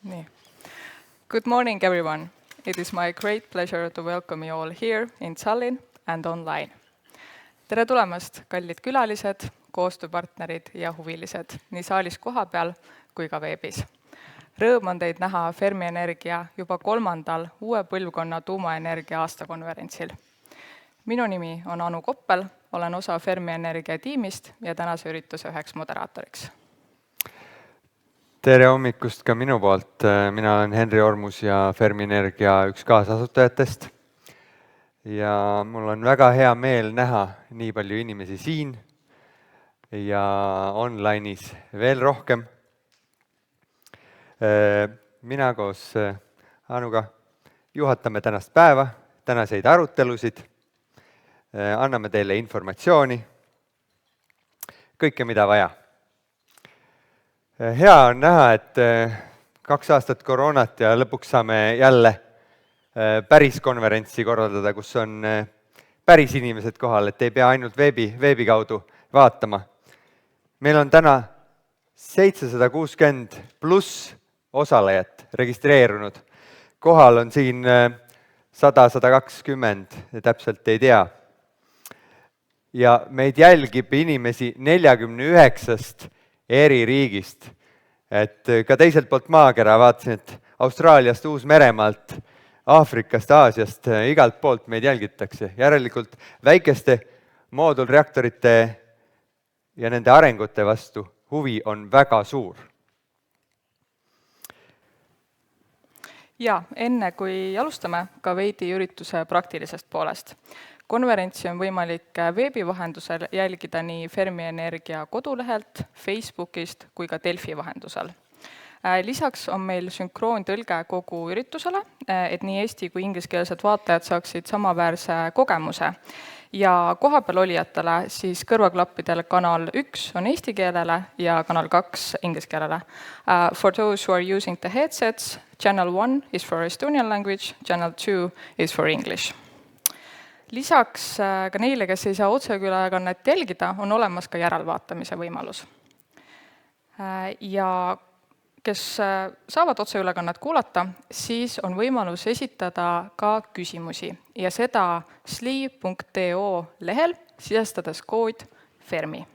Nee. Good morning, everyone. It is my great pleasure to welcome you all here in Tallinn and online. Tere tulemast, kallid külalised, koostööpartnerid ja huvilised, nii saalis kohapeal kui ka veebis. Rõõm on teid näha Fermi Energia juba 3. uue põlvkonna tuumaenergia aastakonverentsil. Minu nimi on Anu Koppel, olen osa Fermi Energia tiimist ja tänase ürituse üheks moderaatoriks. Tere hommikust ka minu poolt. Mina olen Henri Ormus ja Fermi Energia üks kaasasutajatest. Ja mul on väga hea meel näha nii palju inimesi siin ja online'is veel rohkem. Mina koos Anuga juhatame tänast päeva, tänaseid arutelusid, anname teile informatsiooni, kõike mida vaja. Hea on näha, et 2 aastat koroonat ja lõpuks saame jälle päris konverentsi korraldada, kus on päris inimesed kohal, et ei pea ainult veebi kaudu vaatama. Meil on täna 760 pluss osalejat registreerunud. Kohal on siin 100-120, täpselt ei tea. Ja meid jälgib inimesi 49 eri riigist. Et ka teiselt poolt maakera vaatasin, et Austraaliast, Uus-Meremaalt, Aafrikast, Aasiast, igalt poolt meid jälgitakse. Järelikult väikeste moodulreaktorite ja nende arengute vastu huvi on väga suur. Ja enne kui alustame ka veidi ürituse praktilisest poolest. Konverentsi on võimalik veebi vahendusel jälgida nii Fermi Energia kodulehelt, Facebookist kui ka Delfi vahendusel. Lisaks on meil sünkroontõlge kogu üritusele, et nii eesti kui ingliskeelsed vaatajad saaksid samaväärse kogemuse. Ja kohapeal olijatele siis kõrvaklappidel kanal 1 on eesti keelele ja kanal 2 inglise keelele. For those who are using the headsets, channel 1 is for Estonian language, channel 2 is for English. Lisaks ka neile, kes ei saa otsekülakannet jälgida, on olemas ka järelvaatamise võimalus. Ja kes saavad otseülekannet kuulata, siis on võimalus esitada ka küsimusi ja seda sli.to lehel sisestades kood Fermi.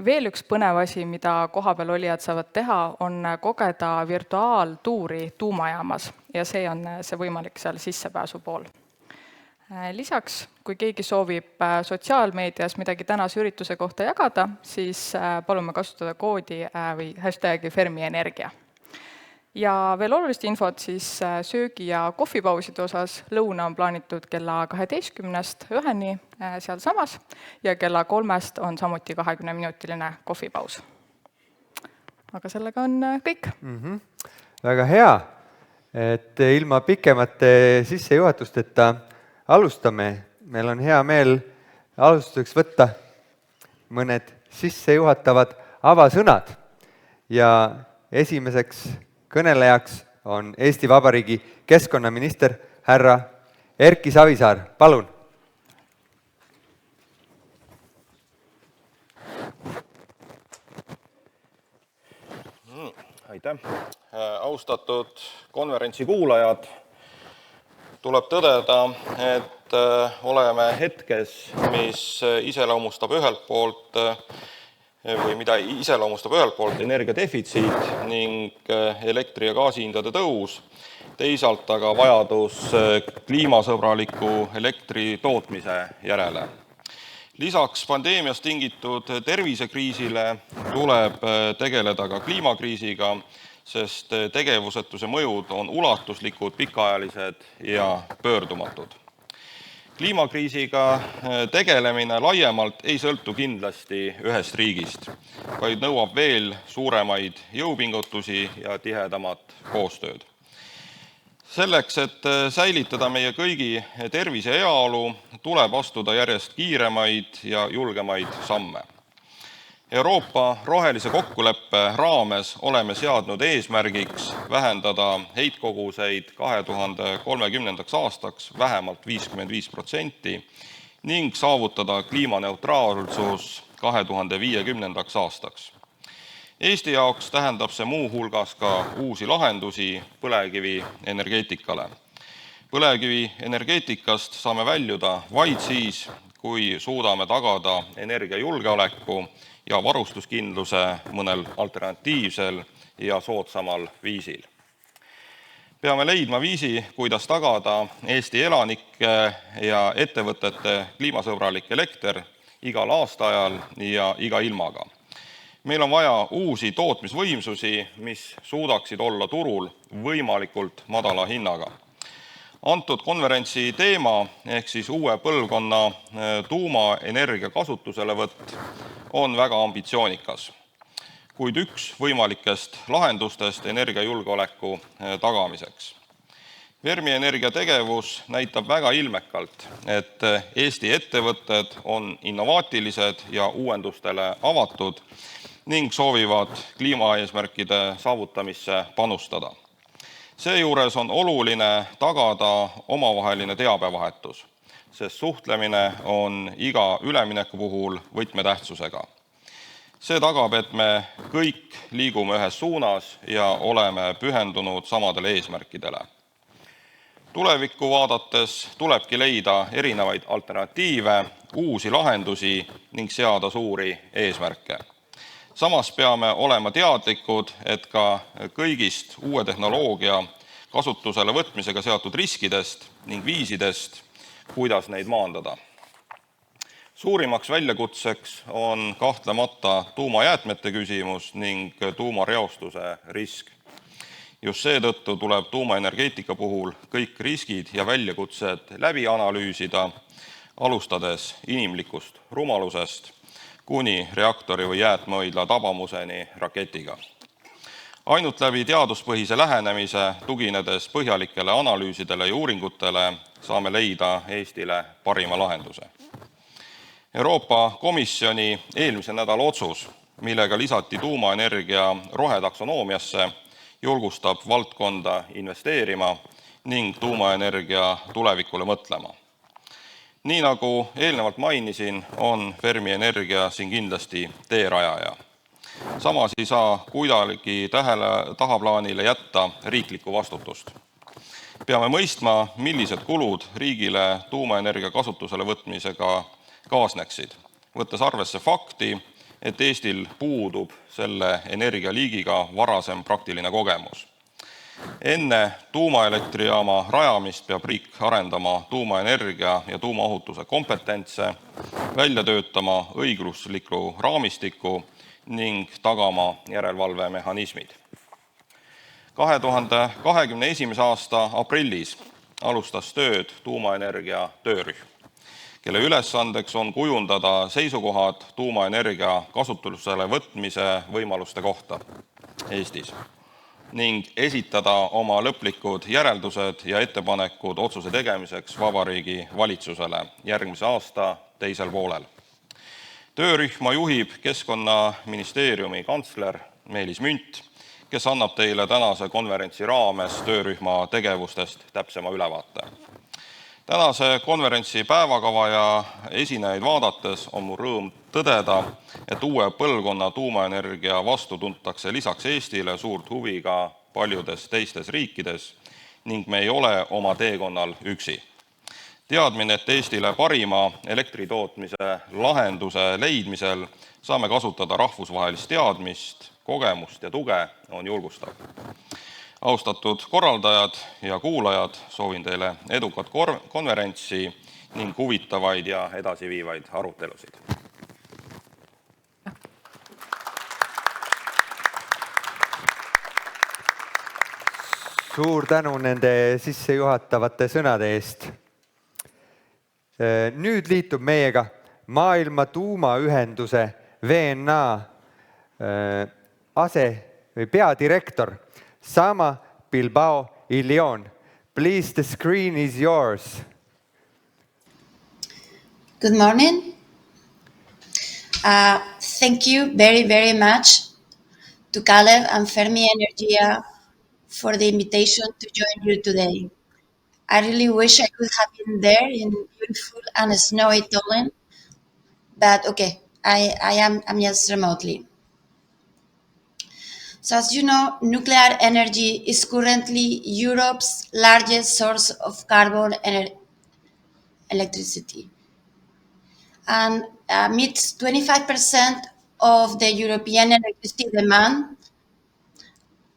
Veel üks põnev asi, mida kohapeal olijad saavad teha, on kogeda virtuaaltuuri tuumajaamas ja see on see võimalik seal sissepääsu pool. Lisaks, kui keegi soovib sotsiaalmeedias midagi tänase ürituse kohta jagada, siis palume kasutada koodi või hashtagi Fermi Energia. Ja veel olulist infot siis söögi- ja kohvipauside osas lõuna on plaanitud kella 12-1 seal samas ja kella 3 on samuti 20-minutiline kohvipaus. Aga sellega on kõik. Väga hea, et ilma pikemate sissejuhatusteta alustame. Meil on hea meel alustuseks võtta mõned sissejuhatavad avasõnad. Ja esimeseks kõnelejaks on Eesti Vabariigi keskkonnaminister härra Erki Savisaar. Palun! Aitäh! Austatud konverentsi kuulajad! Tuleb tõdeda, et oleme hetkes, mis iseloomustab ühelt poolt energiadefitsiit ning elektri- ja gaasihindade tõus, teisalt aga vajadus kliimasõbraliku elektri tootmise järele. Lisaks pandeemiast tingitud tervisekriisile tuleb tegeleda ka kliimakriisiga, sest tegevusetuse mõjud on ulatuslikud, pikaajalised ja pöördumatud. Kliimakriisiga tegelemine laiemalt ei sõltu kindlasti ühest riigist, vaid nõuab veel suuremaid jõupingutusi ja tihedamat koostööd. Selleks, et säilitada meie kõigi tervis ja heaolu, tuleb astuda järjest kiiremaid ja julgemaid samme. Euroopa rohelise kokkuleppe raames oleme seadnud eesmärgiks vähendada heitkoguseid 2030. aastaks vähemalt 55% ning saavutada kliimaneutraalsus 2050. aastaks. Eesti jaoks tähendab see muu hulgas ka uusi lahendusi põlevkivi energeetikale. Põlevkivi energeetikast saame väljuda vaid siis, kui suudame tagada energiajulgeoleku ja varustuskindluse mõnel alternatiivsel ja soodsamal viisil. Peame leidma viisi, kuidas tagada Eesti elanike ja ettevõtete kliimasõbralik elekter igal aastaajal ja iga ilmaga. Meil on vaja uusi tootmisvõimsusi, mis suudaksid olla turul võimalikult madala hinnaga. Antud konverentsi teema ehk siis uue põlvkonna tuumaenergia kasutuselevõtt on väga ambitsioonikas, kuid üks võimalikest lahendustest energiajulgeoleku tagamiseks. Fermi Energia tegevus näitab väga ilmekalt, et Eesti ettevõtted on innovaatilised ja uuendustele avatud ning soovivad kliimaeesmärkide saavutamisse panustada. Seejuures on oluline tagada omavaheline teabevahetus, sest suhtlemine on iga ülemineku puhul võtmetähtsusega. See tagab, et me kõik liigume ühes suunas ja oleme pühendunud samadele eesmärkidele. Tulevikku vaadates tulebki leida erinevaid alternatiive, uusi lahendusi ning seada suuri eesmärke. Samas peame olema teadlikud, et ka kõigist uue tehnoloogia kasutusele võtmisega seatud riskidest ning viisidest, kuidas neid maandada. Suurimaks väljakutseks on kahtlemata tuumajäätmete küsimus ning tuumareostuse risk. Just seetõttu tuleb tuumaenergeetika puhul kõik riskid ja väljakutsed läbi analüüsida, alustades inimlikust rumalusest kuni reaktori või jäätmehoidla tabamuseni raketiga. Ainult läbi teaduspõhise lähenemise, tuginedes põhjalikele analüüsidele ja uuringutele, saame leida Eestile parima lahenduse. Euroopa Komisjoni eelmise nädala otsus, millega lisati tuumaenergia rohetaksonoomiasse, julgustab valdkonda investeerima ning tuumaenergia tulevikule mõtlema. Nii nagu eelnevalt mainisin, on Fermi Energia siin kindlasti teerajaja. Samas ei saa kuidagi tahaplaanile jätta riiklikku vastutust. Peame mõistma, millised kulud riigile tuumaenergia kasutusele võtmisega kaasneksid, võttes arvesse fakti, et Eestil puudub selle energialiigiga varasem praktiline kogemus. Enne tuumaelektrijaama rajamist peab riik arendama tuumaenergia ja tuumaohutuse kompetentse, välja töötama õigusliku raamistiku ning tagama järelevalvemehhanismid. 2021. aasta aprillis alustas tööd tuumaenergia töörühm, kelle ülesandeks on kujundada seisukohad tuumaenergia kasutusele võtmise võimaluste kohta Eestis ning esitada oma lõplikud järeldused ja ettepanekud otsuse tegemiseks Vabariigi Valitsusele järgmise aasta teisel poolel. Töörühma juhib Keskkonnaministeeriumi kantsler Meelis Münt, kes annab teile tänase konverentsi raames töörühma tegevustest täpsema ülevaate. Tänase konverentsi päevakava ja esinejaid vaadates on mul rõõm tõdeda, et uue põlvkonna tuumaenergia vastu tuntakse lisaks Eestile suurt huvi ka paljudes teistes riikides ning me ei ole oma teekonnal üksi. Teadmine, et Eestile parima elektritootmise lahenduse leidmisel saame kasutada rahvusvahelist teadmist, kogemust ja tuge, on julgustav. Austatud korraldajad ja kuulajad, soovin teile edukat konverentsi ning huvitavaid ja edasiviivaid arutelusid. Suur tänu nende sissejuhatavate sõnade eest. Nüüd liitub meiega Maailma tuumaühenduse VNA peadirektor Sama Bilbao Ilion. Please, the screen is yours. Good morning. Thank you very, very much to Caleb and Fermi Energia for the invitation to join you today. I really wish I could have been there in beautiful and snowy Dublin, but okay, I'm just remotely. So as you know, nuclear energy is currently Europe's largest source of carbon electricity, and meets 25% of the European electricity demand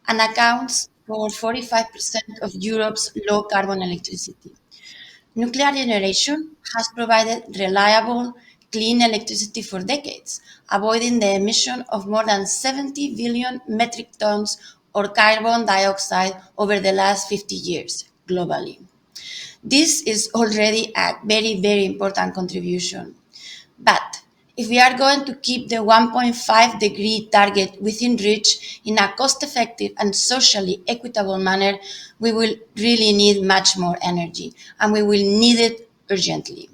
and accounts for 45% of Europe's low carbon electricity. Nuclear generation has provided reliable, clean electricity for decades, avoiding the emission of more than 70 billion metric tons of carbon dioxide over the last 50 years globally. This is already a very, very important contribution. But if we are going to keep the 1.5-degree target within reach in a cost-effective and socially equitable manner, we will really need much more energy, and we will need it urgently.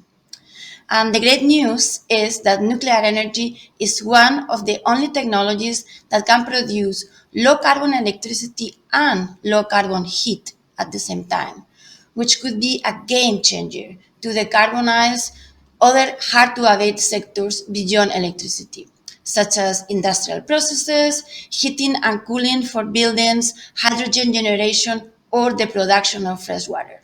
And the great news is that nuclear energy is one of the only technologies that can produce low carbon electricity and low carbon heat at the same time, which could be a game changer to decarbonize other hard to abate sectors beyond electricity, such as industrial processes, heating and cooling for buildings, hydrogen generation, or the production of fresh water.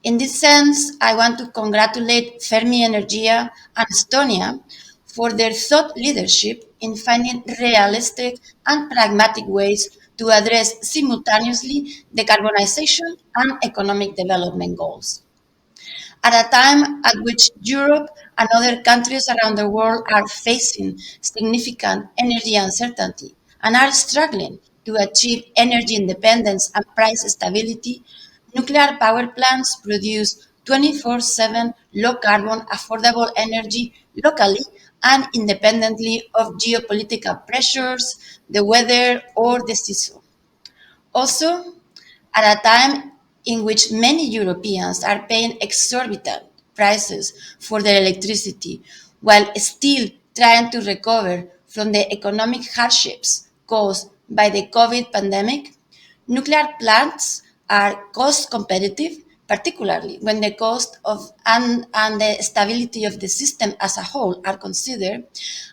In this sense, I want to congratulate Fermi Energia and Estonia for their thought leadership in finding realistic and pragmatic ways to address simultaneously decarbonization and economic development goals. At a time at which Europe and other countries around the world are facing significant energy uncertainty and are struggling to achieve energy independence and price stability, nuclear power plants produce 24/7 low carbon affordable energy locally and independently of geopolitical pressures, the weather, or the season. Also, at a time in which many Europeans are paying exorbitant prices for their electricity while still trying to recover from the economic hardships caused by the COVID pandemic, nuclear plants are cost competitive, particularly when the cost of and the stability of the system as a whole are considered,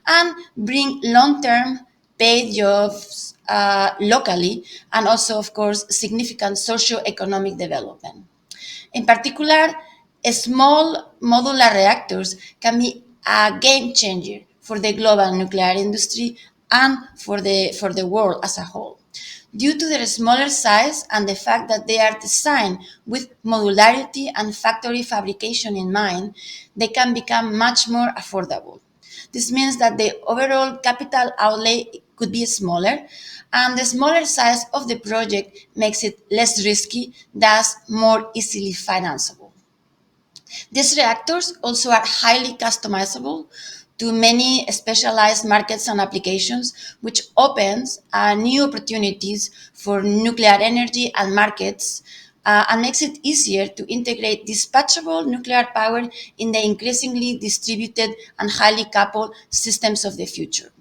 and bring long-term paid jobs locally, and also, of course, significant socio-economic development. In particular, small modular reactors can be a game changer for the global nuclear industry and for the world as a whole. Due to their smaller size and the fact that they are designed with modularity and factory fabrication in mind, they can become much more affordable. This means that the overall capital outlay could be smaller, and the smaller size of the project makes it less risky, thus more easily financeable. These reactors also are highly customizable to many specialized markets and applications, which opens new opportunities for nuclear energy and markets, and makes it easier to integrate dispatchable nuclear power in the increasingly distributed and highly coupled systems of the future.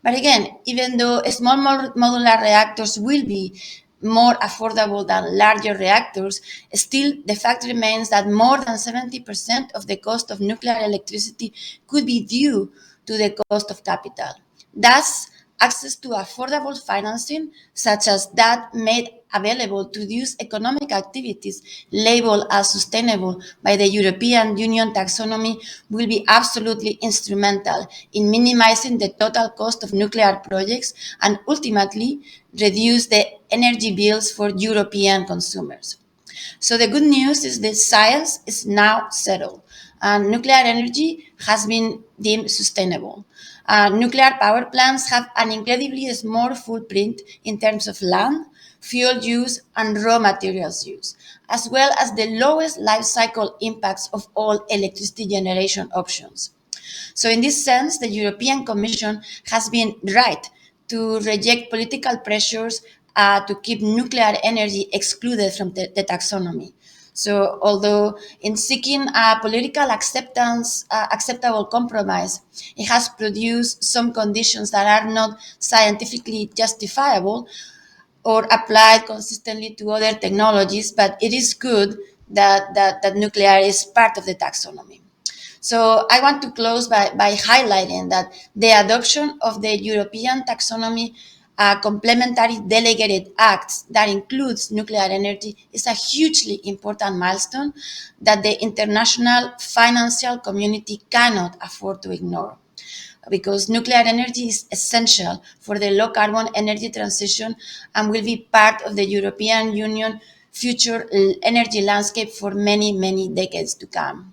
But again, even though small modular reactors will be more affordable than larger reactors, still the fact remains that more than 70% of the cost of nuclear electricity could be due to the cost of capital. Thus, access to affordable financing, such as that made available to these economic activities labeled as sustainable by the European Union taxonomy, will be absolutely instrumental in minimizing the total cost of nuclear projects and ultimately reduce the energy bills for European consumers. So the good news is that science is now settled, and nuclear energy has been deemed sustainable. Nuclear power plants have an incredibly small footprint in terms of land, fuel use, and raw materials use, as well as the lowest life cycle impacts of all electricity generation options. So, in this sense, the European Commission has been right to reject political pressures to keep nuclear energy excluded from the taxonomy. So, although in seeking a political acceptable compromise, it has produced some conditions that are not scientifically justifiable or applied consistently to other technologies, but it is good that nuclear is part of the taxonomy. So I want to close by highlighting that the adoption of the European taxonomy a complementary delegated act that includes nuclear energy is a hugely important milestone that the international financial community cannot afford to ignore, because nuclear energy is essential for the low carbon energy transition and will be part of the European Union future energy landscape for many, many decades to come.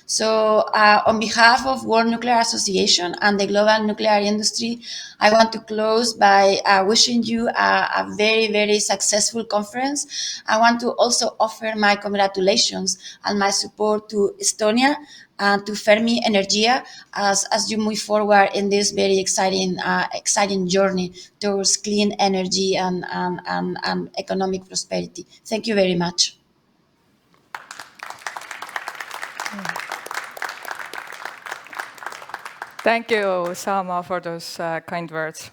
So, on behalf of World Nuclear Association and the global nuclear industry, I want to close by wishing you a very, very successful conference. I want to also offer my congratulations and my support to Estonia and to Fermi Energia as you move forward in this very exciting journey towards clean energy and economic prosperity. Thank you very much. Thank you, Sama, for those kind words.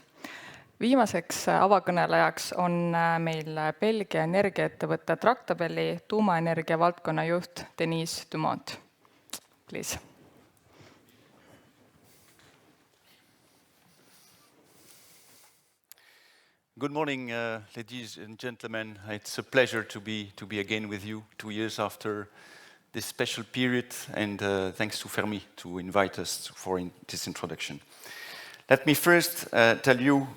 Viimaseks avakõnelejaks on meil Belgia energiaettevõtte Tractebeli tuumaenergia valdkonna juht Denise Dumont. Please. Good morning, ladies and gentlemen. It's a pleasure to be again with you 2 years after this special period, and thanks to Fermi to invite us for this introduction. Let me first tell you,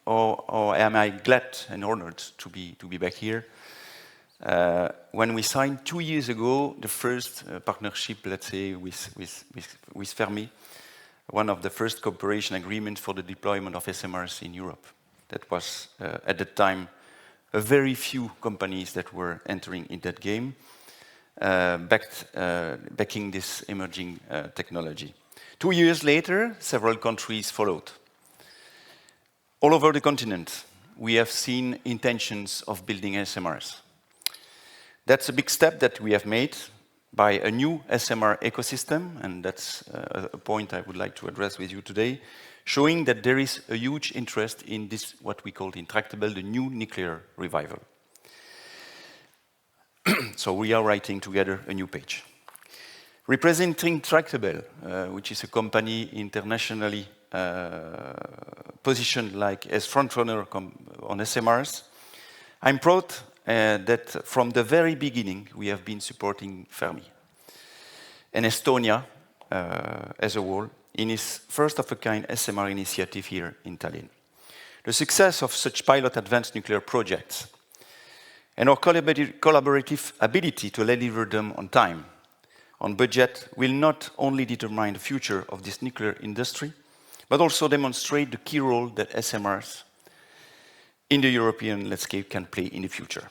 or am I glad and honored to be back here. When we signed 2 years ago the first partnership, let's say, with Fermi, one of the first cooperation agreements for the deployment of SMRs in Europe. That was, at the time, a very few companies that were entering in that game, backing this emerging technology. 2 years later, several countries followed. All over the continent, we have seen intentions of building SMRs. That's a big step that we have made by a new SMR ecosystem, and that's a point I would like to address with you today, showing that there is a huge interest in this, what we call intractable, the new nuclear revival. So we are writing together a new page. Representing Tractable, which is a company internationally positioned like as frontrunner on SMRs, I'm proud that from the very beginning we have been supporting Fermi and Estonia as a whole in its first-of-a-kind SMR initiative here in Tallinn. The success of such pilot advanced nuclear projects and our collaborative ability to deliver them on time, on budget, will not only determine the future of this nuclear industry, but also demonstrate the key role that SMRs in the European landscape can play in the future.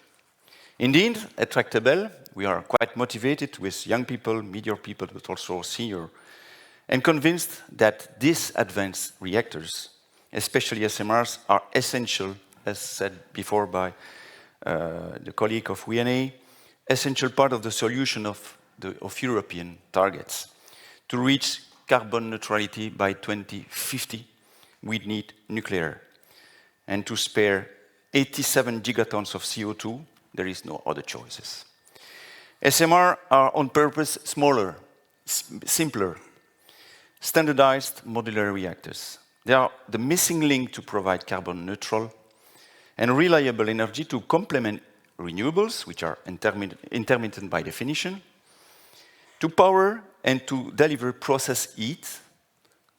Indeed, at Tractable, we are quite motivated with young people, medium people, but also senior, and convinced that these advanced reactors, especially SMRs, are essential, as said before by the colleague of WNA, essential part of the solution of European targets. To reach carbon neutrality by 2050, we need nuclear. And to spare 87 gigatons of CO2, there is no other choices. SMR are on purpose smaller, simpler, standardized modular reactors. They are the missing link to provide carbon neutral and reliable energy to complement renewables, which are intermittent by definition, to power and to deliver process heat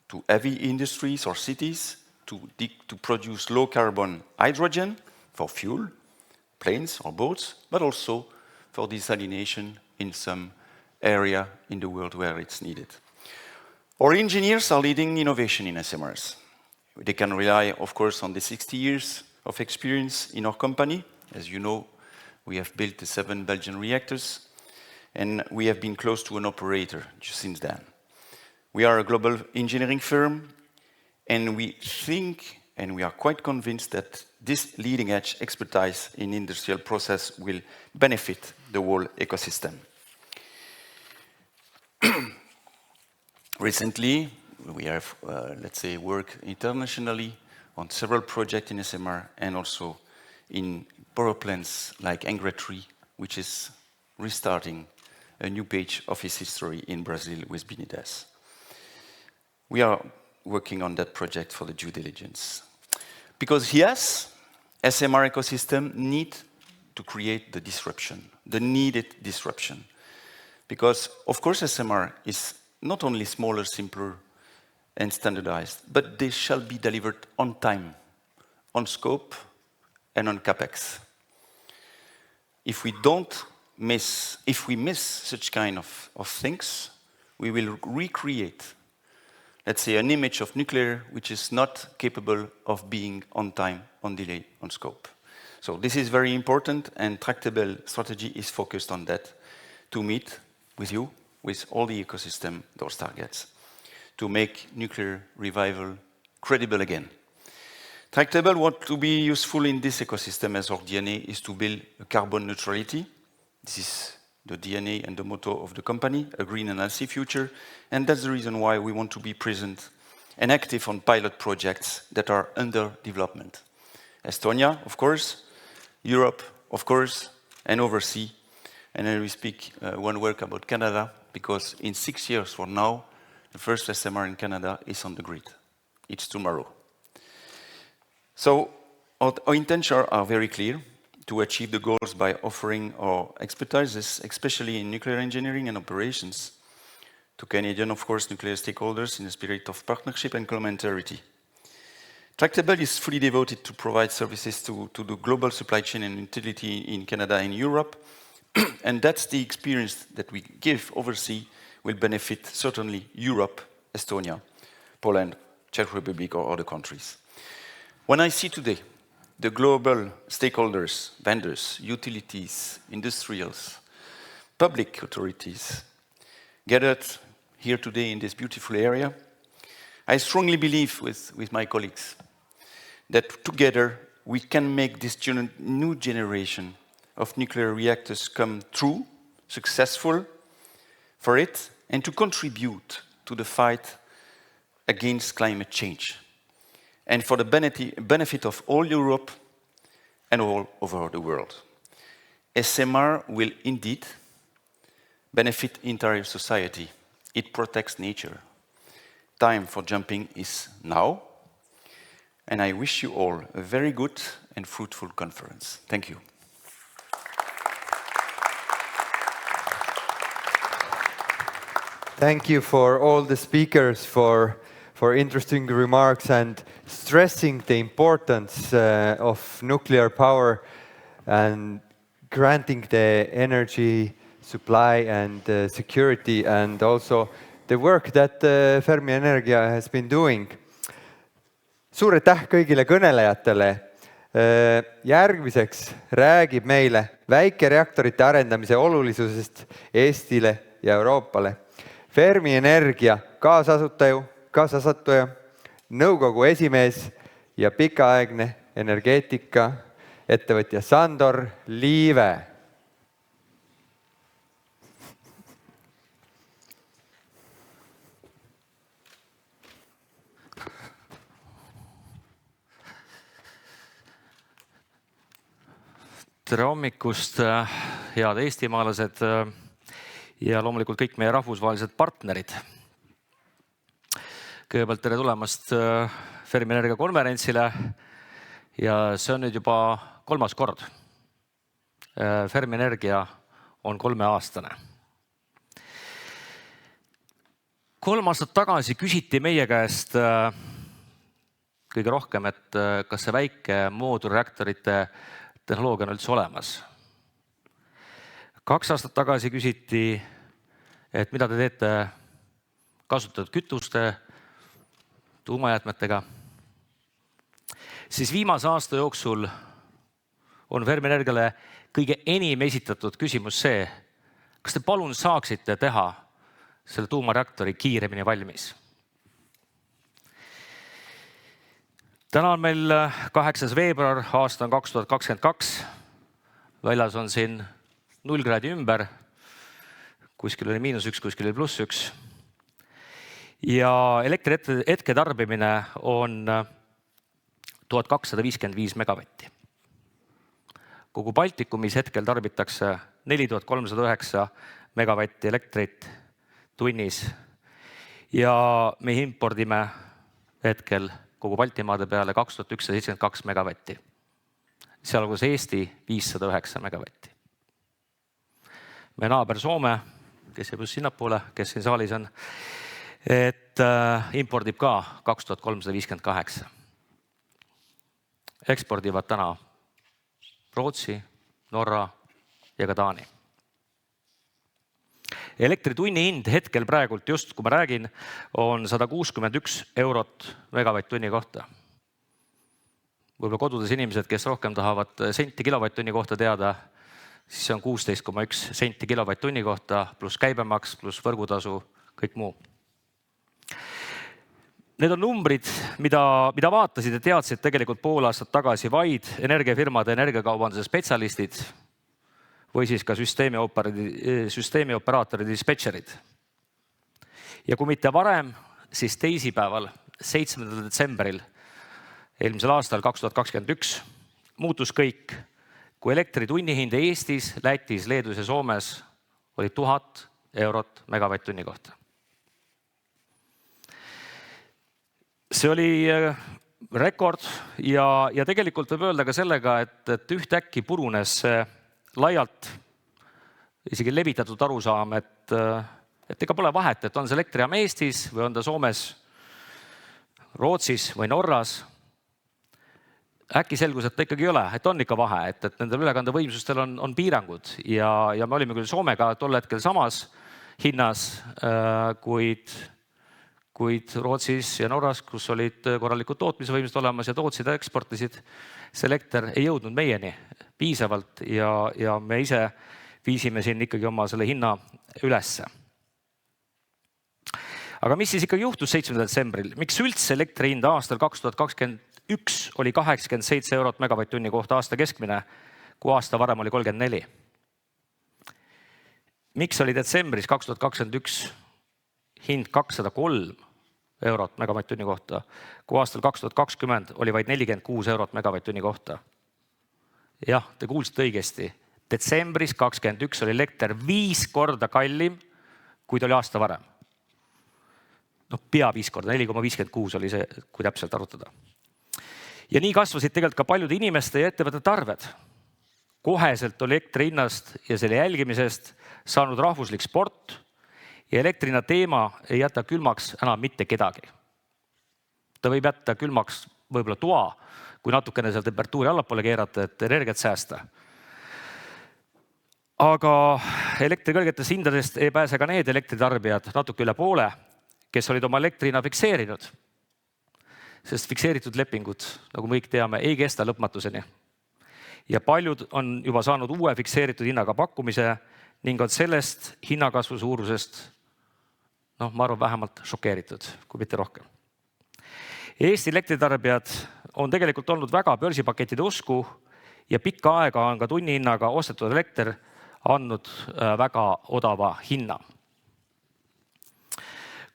to heavy industries or cities, to produce low carbon hydrogen for fuel, planes or boats, but also for desalination in some area in the world where it's needed. Our engineers are leading innovation in SMRs. They can rely, of course, on the 60 years of experience in our company. As you know, we have built the 7 Belgian reactors, and we have been close to an operator since then. We are a global engineering firm, and we think, and we are quite convinced that this leading-edge expertise in industrial process will benefit the whole ecosystem. Recently, we have, let's say, worked internationally on several projects in SMR and also in power plants like Angra 3, which is restarting a new page of its history in Brazil with BNDES. We are working on that project for the due diligence. Because yes, SMR ecosystem need to create the disruption, the needed disruption. Because of course SMR is not only smaller, simpler, and standardized, but they shall be delivered on time, on scope, and on CapEx. If we miss such kind of things, we will recreate, let's say, an image of nuclear which is not capable of being on time, on delay, on scope. So this is very important, and Tractable strategy is focused on that to meet with you, with all the ecosystem, those targets, to make nuclear revival credible again. Tractable want to be useful in this ecosystem as our DNA is to build a carbon neutrality. This is the DNA and the motto of the company, a green and healthy future. And that's the reason why we want to be present and active on pilot projects that are under development. Estonia, of course, Europe, of course, and overseas. And then we speak one word about Canada, because in 6 years from now, the first SMR in Canada is on the grid. It's tomorrow. So our intentions are very clear to achieve the goals by offering our expertise, especially in nuclear engineering and operations, to Canadian, of course, nuclear stakeholders in the spirit of partnership and complementarity. Tractable is fully devoted to provide services to the global supply chain and utility in Canada and Europe, and that's the experience that we give overseas will benefit certainly Europe, Estonia, Poland, Czech Republic, or other countries. When I see today the global stakeholders, vendors, utilities, industrials, public authorities gathered here today in this beautiful area, I strongly believe with my colleagues that together we can make this new generation of nuclear reactors come true, successful for it, and to contribute to the fight against climate change, and for the benefit of all Europe and all over the world. SMR will indeed benefit entire society. It protects nature. Time for jumping is now, and I wish you all a very good and fruitful conference. Thank you. Thank you for all the speakers for interesting remarks and stressing the importance of nuclear power and granting the energy supply and security, and also the work that Fermi Energia has been doing. Suur aitäh kõigile kõnelejatele. Järgmiseks räägib meile väikereaktorite arendamise olulisusest Eestile ja Euroopale Fermi Energia kaasasatuja, nõukogu esimees ja pikaaegne energeetika ettevõtja Sandor Liive. Tere hommikust, head eestimaalased ja loomulikult kõik meie rahvusvahelised partnerid. Kõigepealt tere tulemast Fermi Energia konverentsile ja see on nüüd juba 3. kord. Fermi Energia on 3-aastane. 3 aastat tagasi küsiti meie käest kõige rohkem, et kas see väike moodulreaktorite tehnoloogia on üldse olemas. 2 aastat tagasi küsiti, et mida te teete kasutatud kütuste, tuumajäätmetega. Siis viimase aasta jooksul on Fermi Energiale kõige enim esitatud küsimus see, kas te palun saaksite teha selle tuumareaktori kiiremini valmis. Täna on meil 8. veebruar, aasta on 2022. Väljas on siin 0 kraadi ümber, kuskil oli -1, kuskil oli +1. Ja elektri hetketarbimine on 1255 megavatti. Kogu Baltikumis hetkel tarbitakse 4309 megavatti elektrit tunnis ja me impordime hetkel kogu Baltimaade peale 2172 megavatti. Sealhulgas Eesti 509 megavatti. Meie naaber Soome, kes jääb just sinnapoole, kes siin saalis on, et impordib ka 2358. Ekspordivad täna Rootsi, Norra ja ka Taani. Elektritunni hind hetkel praegult just, kui ma räägin, on 161 eurot megavatt-tunni kohta. Võib-olla kodudes inimesed, kes rohkem tahavad senti kilovatt-tunni kohta teada, siis see on 16,1 senti kilovatt-tunni kohta, pluss käibemaks, pluss võrgutasu, kõik muu. Need on numbrid, mida vaatasid ja teadsid tegelikult pool aastat tagasi vaid energiafirmade, energiakaubanduse spetsialistid või siis ka süsteemioperaatori dispetšerid. Ja kui mitte varem, siis teisipäeval, 7. detsembril eelmisel aastal 2021 muutus kõik, kui elektritunni hind Eestis, Lätis, Leedus ja Soomes oli 1000 eurot megavatt-tunni kohta. See oli rekord ja tegelikult võib öelda ka sellega, et ühtäkki purunes see laialt isegi levitatud arusaam, et ega pole vahet, et on see elektrijaam Eestis või on ta Soomes, Rootsis või Norras. Äkki selgus, et ta ikkagi ei ole, et on ikka vahe, et nendel ülekandevõimsustel on piirangud ja me olime küll Soomega tol hetkel samas hinnas, kuid Rootsis ja Norras, kus olid korralikud tootmisvõimsed olemas ja tootsid ja eksportisid, see elekter ei jõudnud meieni piisavalt ja me ise viisime siin ikkagi oma selle hinna ülesse. Aga mis siis ikkagi juhtus 7. detsembril? Miks üldse elektri hind aastal 2021 oli 87 eurot megavatt-tunni kohta aasta keskmine, kui aasta varem oli 34? Miks oli detsembris 2021 hind 203 eurot megavatt-tunni kohta, kui aastal 2020 oli vaid 46 eurot megavatt-tunni kohta? Jah, te kuulsite õigesti. Detsembris 2021 oli elekter 5 korda kallim, kui ta oli aasta varem. Pea 5 korda, 4,56 oli see, kui täpselt arutada. Ja nii kasvasid tegelikult ka paljude inimeste ja ettevõtete arved. Koheselt oli elektri hinnast ja selle jälgimisest saanud rahvuslik sport ja elektrina teema ei jäta külmaks enam mitte kedagi. Ta võib jätta külmaks võib-olla toa, kui natukene seal temperatuuri allapoole keerata, et energiat säästa. Aga elektri kõrgetest hindadest ei pääse ka need elektritarbijad natuke üle poole, kes olid oma elektrina fikseerinud. Sest fikseeritud lepingud, nagu me kõik teame, ei kesta lõpmatuseni. Ja paljud on juba saanud uue fikseeritud hinnaga pakkumise ning on sellest hinnakasvu suurusest, ma arvan, vähemalt šokeeritud, kui mitte rohkem. Eesti elektritarbijad on tegelikult olnud väga börsipakettide usku ja pikka aega on ka tunnihinnaga ostetud elekter andnud väga odava hinna.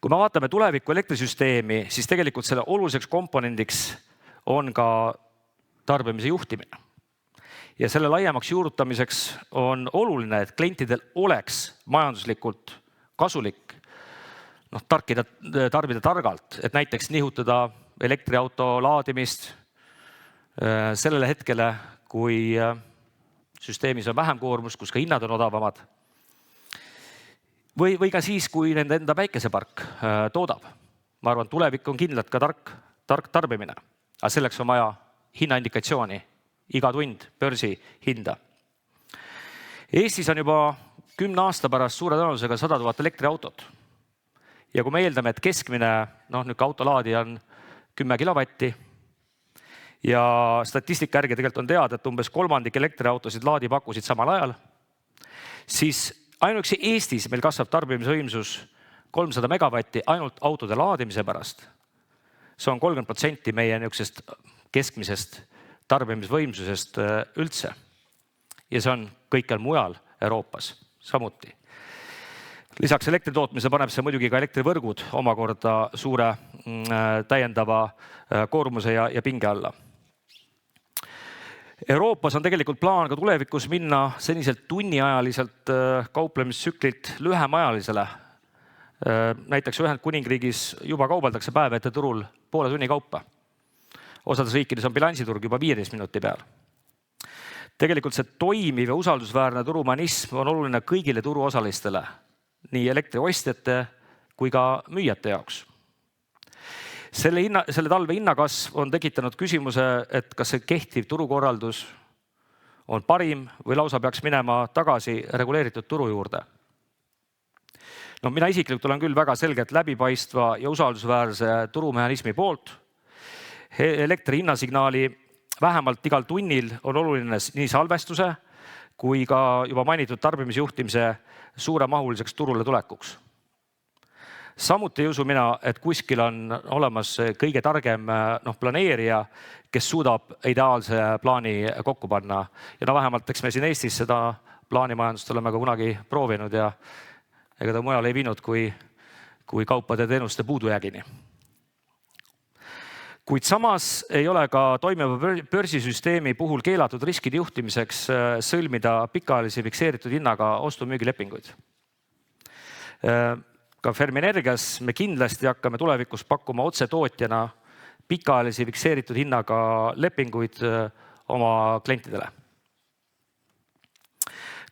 Kui me vaatame tuleviku elektrisüsteemi, siis tegelikult selle oluliseks komponendiks on ka tarbimise juhtimine. Ja selle laiemaks juurutamiseks on oluline, et klientidel oleks majanduslikult kasulik tarbida targalt, et näiteks nihutada elektriauto laadimist sellele hetkele, kui süsteemis on vähem koormust, kus ka hinnad on odavamad. Või ka siis, kui nende enda päikesepark toodab. Ma arvan, tulevik on kindlalt ka tark tarbimine, aga selleks on vaja hinnaindikatsiooni, iga tund börsi hinda. Eestis on juba 10 aasta pärast suure tõenäosusega 100 000 elektriautot. Ja kui me eeldame, et keskmine autolaadija on 10 kilovatti ja statistika järgi tegelikult on teada, et umbes kolmandik elektriautosid laadipakkusid samal ajal, siis ainuüksi Eestis meil kasvab tarbimisvõimsus 300 megavatti ainult autode laadimise pärast. See on 30% meie keskmisest tarbimisvõimsusest üldse. Ja see on kõikjal mujal Euroopas samuti. Lisaks elektritootmise paneb see muidugi ka elektrivõrgud omakorda suure täiendava koormuse ja pinge alla. Euroopas on tegelikult plaan ka tulevikus minna seniselt tunniajaliselt kauplemistsüklilt lühemajalisele. Näiteks Ühendkuningriigis juba kaubeldakse päev ette turul poole tunni kaupa. Osades riikides on bilansiturg juba 15 minuti peal. Tegelikult see toimiv ja usaldusväärne turumehhanism on oluline kõigile turuosalistele, nii elektriostjate kui ka müüjate jaoks. Selle talve hinnakasv on tekitanud küsimuse, et kas see kehtiv turukorraldus on parim või lausa peaks minema tagasi reguleeritud turu juurde. No, mina isiklikult olen küll väga selgelt läbipaistva ja usaldusväärse turumehhanismi poolt. Elektri hinnasignaali vähemalt igal tunnil on oluline nii salvestuse kui ka juba mainitud tarbimisjuhtimise suuremahuliseks turule tulekuks. Samuti ei usu mina, et kuskil on olemas kõige targem planeerija, kes suudab ideaalse plaani kokku panna. Ja vähemalt eks me siin Eestis seda plaanimajandust oleme ka kunagi proovinud ja ega ta mujal ei viinud kui kaupade ja teenuste puudujäägini. Kuid samas ei ole ka toimiva börsisüsteemi puhul keelatud riskide juhtimiseks sõlmida pikaajalisi fikseeritud hinnaga ostu-müügilepinguid. Ka Fermi Energias me kindlasti hakkame tulevikus pakkuma otse tootjana pikaajalisi fikseeritud hinnaga lepinguid oma klientidele.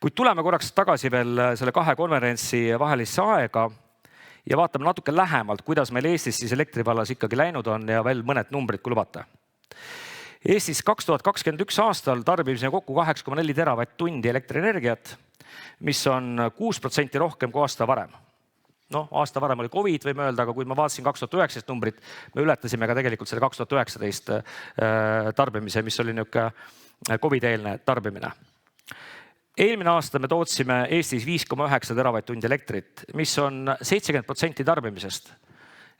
Kuid tuleme korraks tagasi veel selle 2 konverentsi vahelisse aega ja vaatame natuke lähemalt, kuidas meil Eestis siis elektrivallas ikkagi läinud on ja veel mõned numbrid, kui lubate. Eestis 2021 aastal tarbimisime kokku 8,4 teravatt-tundi elektrienergiat, mis on 6% rohkem kui aasta varem. Aasta varem oli COVID, võime öelda, aga kui ma vaatasin 2019 numbrit, me ületasime ka tegelikult selle 2019 tarbimise, mis oli niisugune COVID-eelne tarbimine. Eelmine aasta me tootsime Eestis 5,9 teravatt-tundi elektrit, mis on 70% tarbimisest.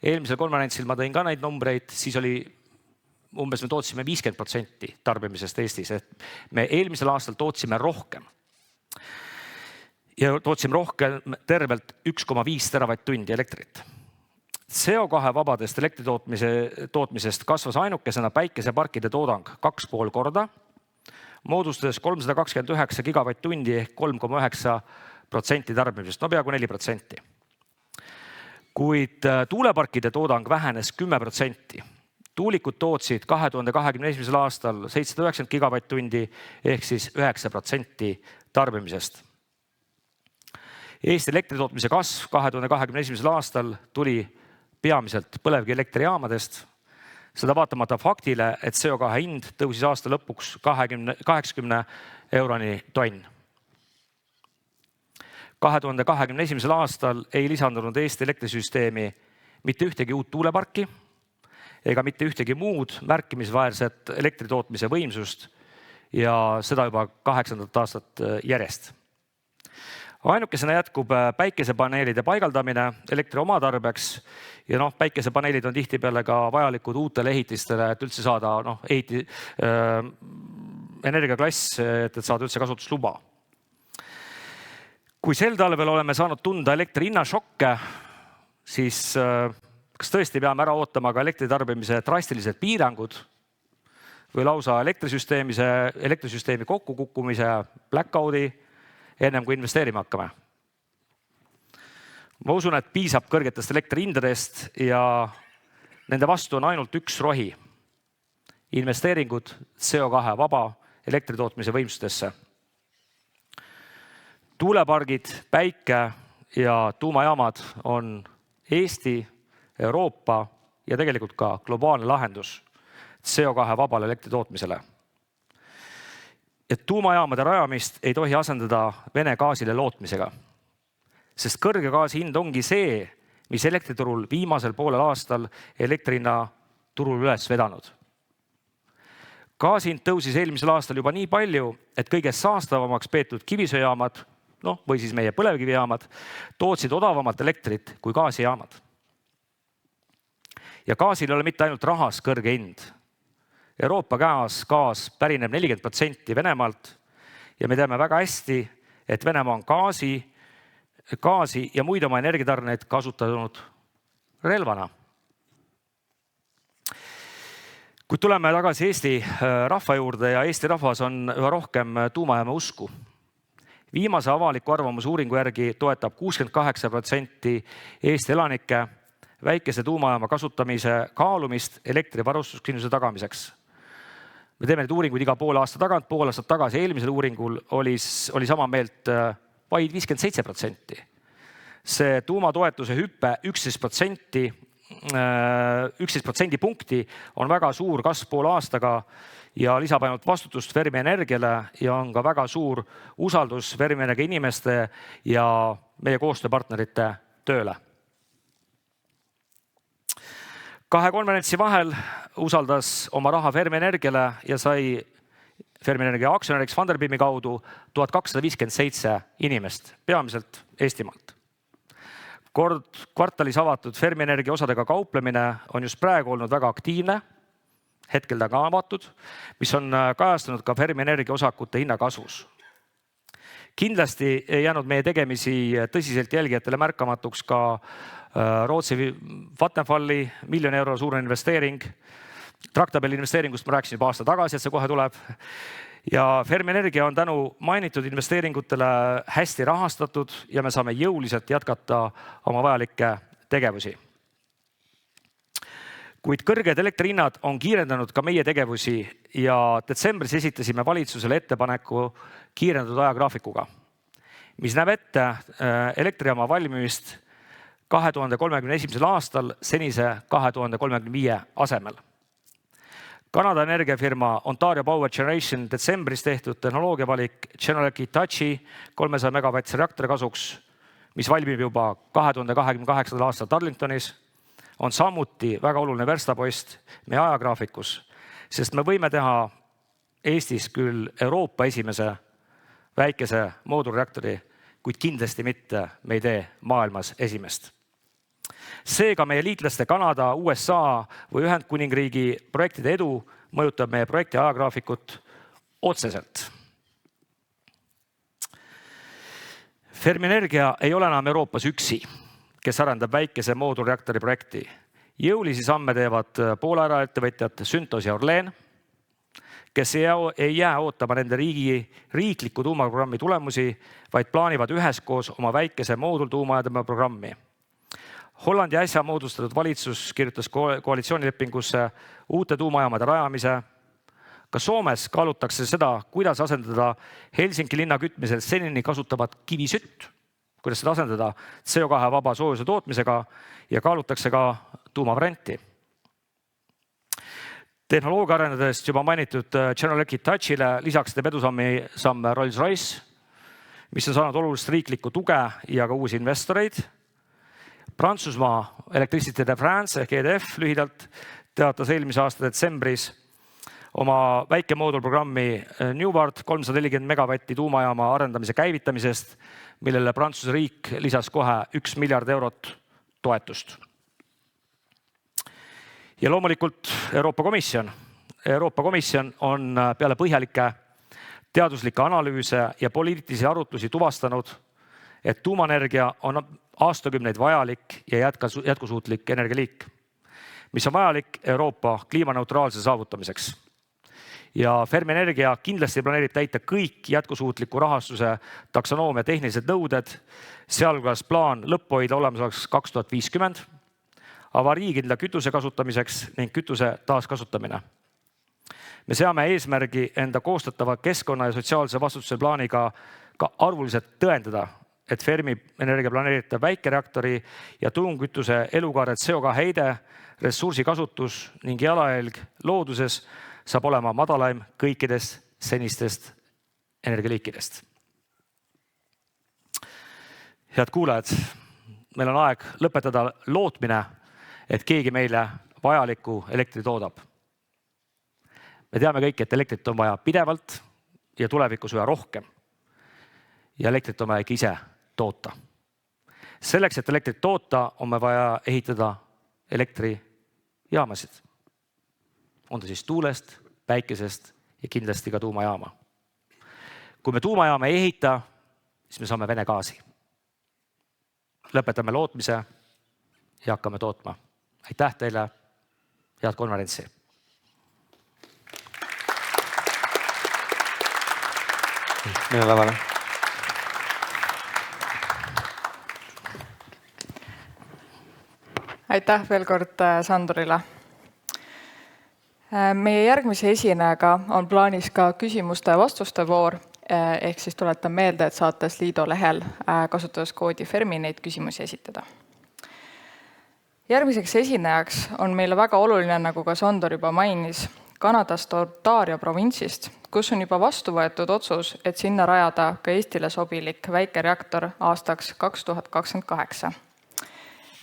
Eelmisel konverentsil ma tõin ka neid numbreid, siis oli umbes me tootsime 50% tarbimisest Eestis. Me eelmisel aastal tootsime rohkem. Ja tootsime rohkem tervelt 1,5 teravatt-tundi elektrit. CO2 vabadest elektritootmisest kasvas ainukesena päikeseparkide toodang 2,5 korda, moodustades 329 gigavatt-tundi ehk 3,9% tarbimisest, peaaegu 4%. Kuid tuuleparkide toodang vähenes 10%. Tuulikud tootsid 2021. aastal 790 gigavatt-tundi ehk siis 9% tarbimisest. Eesti elektritootmise kasv 2021. aastal tuli peamiselt põlevkivielektrijaamadest. Seda vaatamata faktile, et CO2 hind tõusis aasta lõpuks 80 euroni tonn. 2021. aastal ei lisandunud Eesti elektrisüsteemi mitte ühtegi uut tuuleparki ega mitte ühtegi muud märkimisväärset elektritootmise võimsust ja seda juba 8. aastat järjest. Ainukesena jätkub päikesepaneelide paigaldamine elektri omatarbeks ja päikesepaneelid on tihtipeale ka vajalikud uutele ehitistele, et üldse saada energiaklass, et saada üldse kasutusluba. Kui sel talvel oleme saanud tunda elektri hinnašokke, siis kas tõesti peame ära ootama ka elektritarbimise drastilised piirangud või lausa elektrisüsteemi kokkukukkumise blackout'i ennem kui investeerima hakkame. Ma usun, et piisab kõrgetest elektrihindadest ja nende vastu on ainult üks rohi. Investeeringud CO2 vaba elektritootmise võimsustesse. Tuulepargid, päike ja tuumajaamad on Eesti, Euroopa ja tegelikult ka globaalne lahendus CO2 vabale elektritootmisele. Et tuumajaamade rajamist ei tohi asendada Vene gaasile lootmisega, sest kõrge gaasi hind ongi see, mis elektriturul viimasel poolel aastal elektrihinna turul üles vedanud. Gaasi hind tõusis eelmisel aastal juba nii palju, et kõige saastavamaks peetud kivisöejaamad, või siis meie põlevkivijaamad, tootsid odavamalt elektrit kui gaasijaamad. Ja gaasil ei ole mitte ainult rahas kõrge hind. Euroopa gaas pärineb 40% Venemaalt ja me teame väga hästi, et Venemaa on gaasi ja muid oma energiatarneid kasutanud relvana. Kui tuleme tagasi Eesti rahva juurde ja Eesti rahvas on üha rohkem tuumajaama usku. Viimase avaliku arvamuse uuringu järgi toetab 68% Eesti elanikke väikese tuumajaama kasutamise kaalumist elektrivarustuskindluse tagamiseks. Me teeme neid uuringuid iga poole aasta tagant, pool aastat tagasi eelmisel uuringul oli sama meelt vaid 57%. See tuumatoetuse hüppe 11% punkti on väga suur kasv poole aastaga ja lisab ainult vastutust Fermi Energiale ja on ka väga suur usaldus Fermi Energia inimeste ja meie koostööpartnerite tööle. 2 konverentsi vahel usaldas oma raha Fermi Energiale ja sai Fermi Energia aktsionäriks Funderbeami kaudu 1257 inimest, peamiselt Eestimaalt. Kord kvartalis avatud Fermi Energia osadega kauplemine on just praegu olnud väga aktiivne, hetkel ta ka avatud, mis on kajastunud ka Fermi Energia osakute hinnakasvus. Kindlasti ei jäänud meie tegemisi tõsiselt jälgijatele märkamatuks ka Rootsi Vattenfalli €1 miljoni suure investeering. Tractabeli investeeringust ma rääkisin juba aasta tagasi, et see kohe tuleb. Ja Fermi Energia on tänu mainitud investeeringutele hästi rahastatud ja me saame jõuliselt jätkata oma vajalikke tegevusi. Kuid kõrged elektrihinnad on kiirendanud ka meie tegevusi ja detsembris esitasime valitsusele ettepaneku kiirendatud ajagraafikuga, mis näeb ette elektrijaama valmimist 2031. aastal senise 2035 asemel. Kanada energiafirma Ontario Power Generation detsembris tehtud tehnoloogiavalik General Hitachi 300 megavatise reaktori kasuks, mis valmib juba 2028. aastal Darlingtonis, on samuti väga oluline verstapost meie ajagraafikus, sest me võime teha Eestis küll Euroopa esimese väikese moodulreaktori, kuid kindlasti mitte me ei tee maailmas esimest. Seega meie liitlaste Kanada, USA või Ühendkuningriigi projektide edu mõjutab meie projekti ajagraafikut otseselt. Fermi Energia ei ole enam Euroopas üksi, kes arendab väikese moodulreaktori projekti. Jõulisi samme teevad Poola eraettevõtjad Syntos ja Orlen, kes ei jää ootama nende riikliku tuumaprogrammi tulemusi, vaid plaanivad üheskoos oma väikese moodultuumajaama programmi. Hollandi äsja moodustatud valitsus kirjutas koalitsioonilepingusse uute tuumajaamade rajamise. Ka Soomes kaalutakse seda, kuidas asendada Helsingi linna kütmisel senini kasutavat kivisütt, kuidas seda asendada CO2 vaba soojuse tootmisega ja kaalutakse ka tuumavarianti. Tehnoloogia arendades juba mainitud General Hitachile lisaks teeb edusamme Rolls-Royce, mis on saanud olulist riiklikku tuge ja ka uusi investoreid. Prantsusmaa Electricité de France ehk EDF lühidalt teatas eelmise aasta detsembris oma väikemoodulprogrammi Newport 340 megavatti tuumajaama arendamise käivitamisest, millele Prantsuse riik lisas kohe €1 miljard toetust. Ja loomulikult Euroopa Komisjon. Euroopa Komisjon on peale põhjalikke teaduslikke analüüse ja poliitilisi arutlusi tuvastanud, et tuumaenergia on aastakümneid vajalik ja jätkusuutlik energialiik, mis on vajalik Euroopa kliimaneutraalsuse saavutamiseks. Ja Fermi Energia kindlasti planeerib täita kõik jätkusuutliku rahastuse taksonoomia tehnilised nõuded, sealhulgas plaan lõpphoida olemasolevaks 2050, avariikindla kütuse kasutamiseks ning kütuse taaskasutamine. Me seame eesmärgi enda koostatava keskkonna ja sotsiaalse vastutuse plaaniga ka arvuliselt tõendada, et Fermi Energia planeeritav väikereaktori ja tuumkütuse elukaare CO2 heide, ressursikasutus ning jalajälg looduses saab olema madalaim kõikidest senistest energialiikidest. Head kuulajad, meil on aeg lõpetada lootmine, et keegi meile vajalikku elektri toodab. Me teame kõik, et elektrit on vaja pidevalt ja tulevikus üha rohkem. Ja elektrit on vaja ise toota. Selleks, et elektrit toota, on me vaja ehitada elektrijaamasid. On ta siis tuulest, päikesest ja kindlasti ka tuumajaama. Kui me tuumajaama ei ehita, siis me saame Vene gaasi. Lõpetame lootmise ja hakkame tootma. Aitäh teile, head konverentsi! Mine lavale. aitäh veel kord Sandurile. Meie järgmise esinejaga on plaanis ka küsimuste ja vastuste voor, ehk siis tuletan meelde, et saate Slido lehel kasutades koodi Fermi neid küsimusi esitada. Järgmiseks esinejaks on meile väga oluline, nagu ka Sandor juba mainis, Kanadast Ontario provintsist, kus on juba vastu võetud otsus, et sinna rajada ka Eestile sobilik väikereaktor aastaks 2028.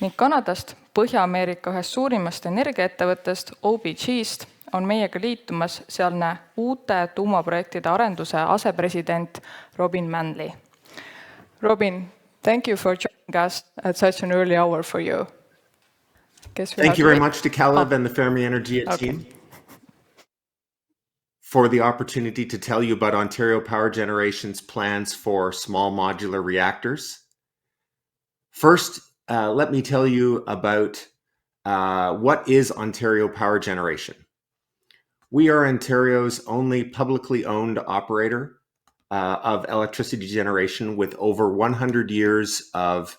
Ning Kanadast, Põhja-Ameerika ühest suurimast energiaettevõttest OPG-st on meiega liitumas sealne uute tuumaprojektide arenduse asepresident Robin Manley. Robin, thank you for joining us at such an early hour for you. Thank you very much to Kalev and the Fermi Energia team for the opportunity to tell you about Ontario Power Generation's plans for small modular reactors. First, let me tell you about what is Ontario Power Generation. We are Ontario's only publicly owned operator of electricity generation with over 100 years of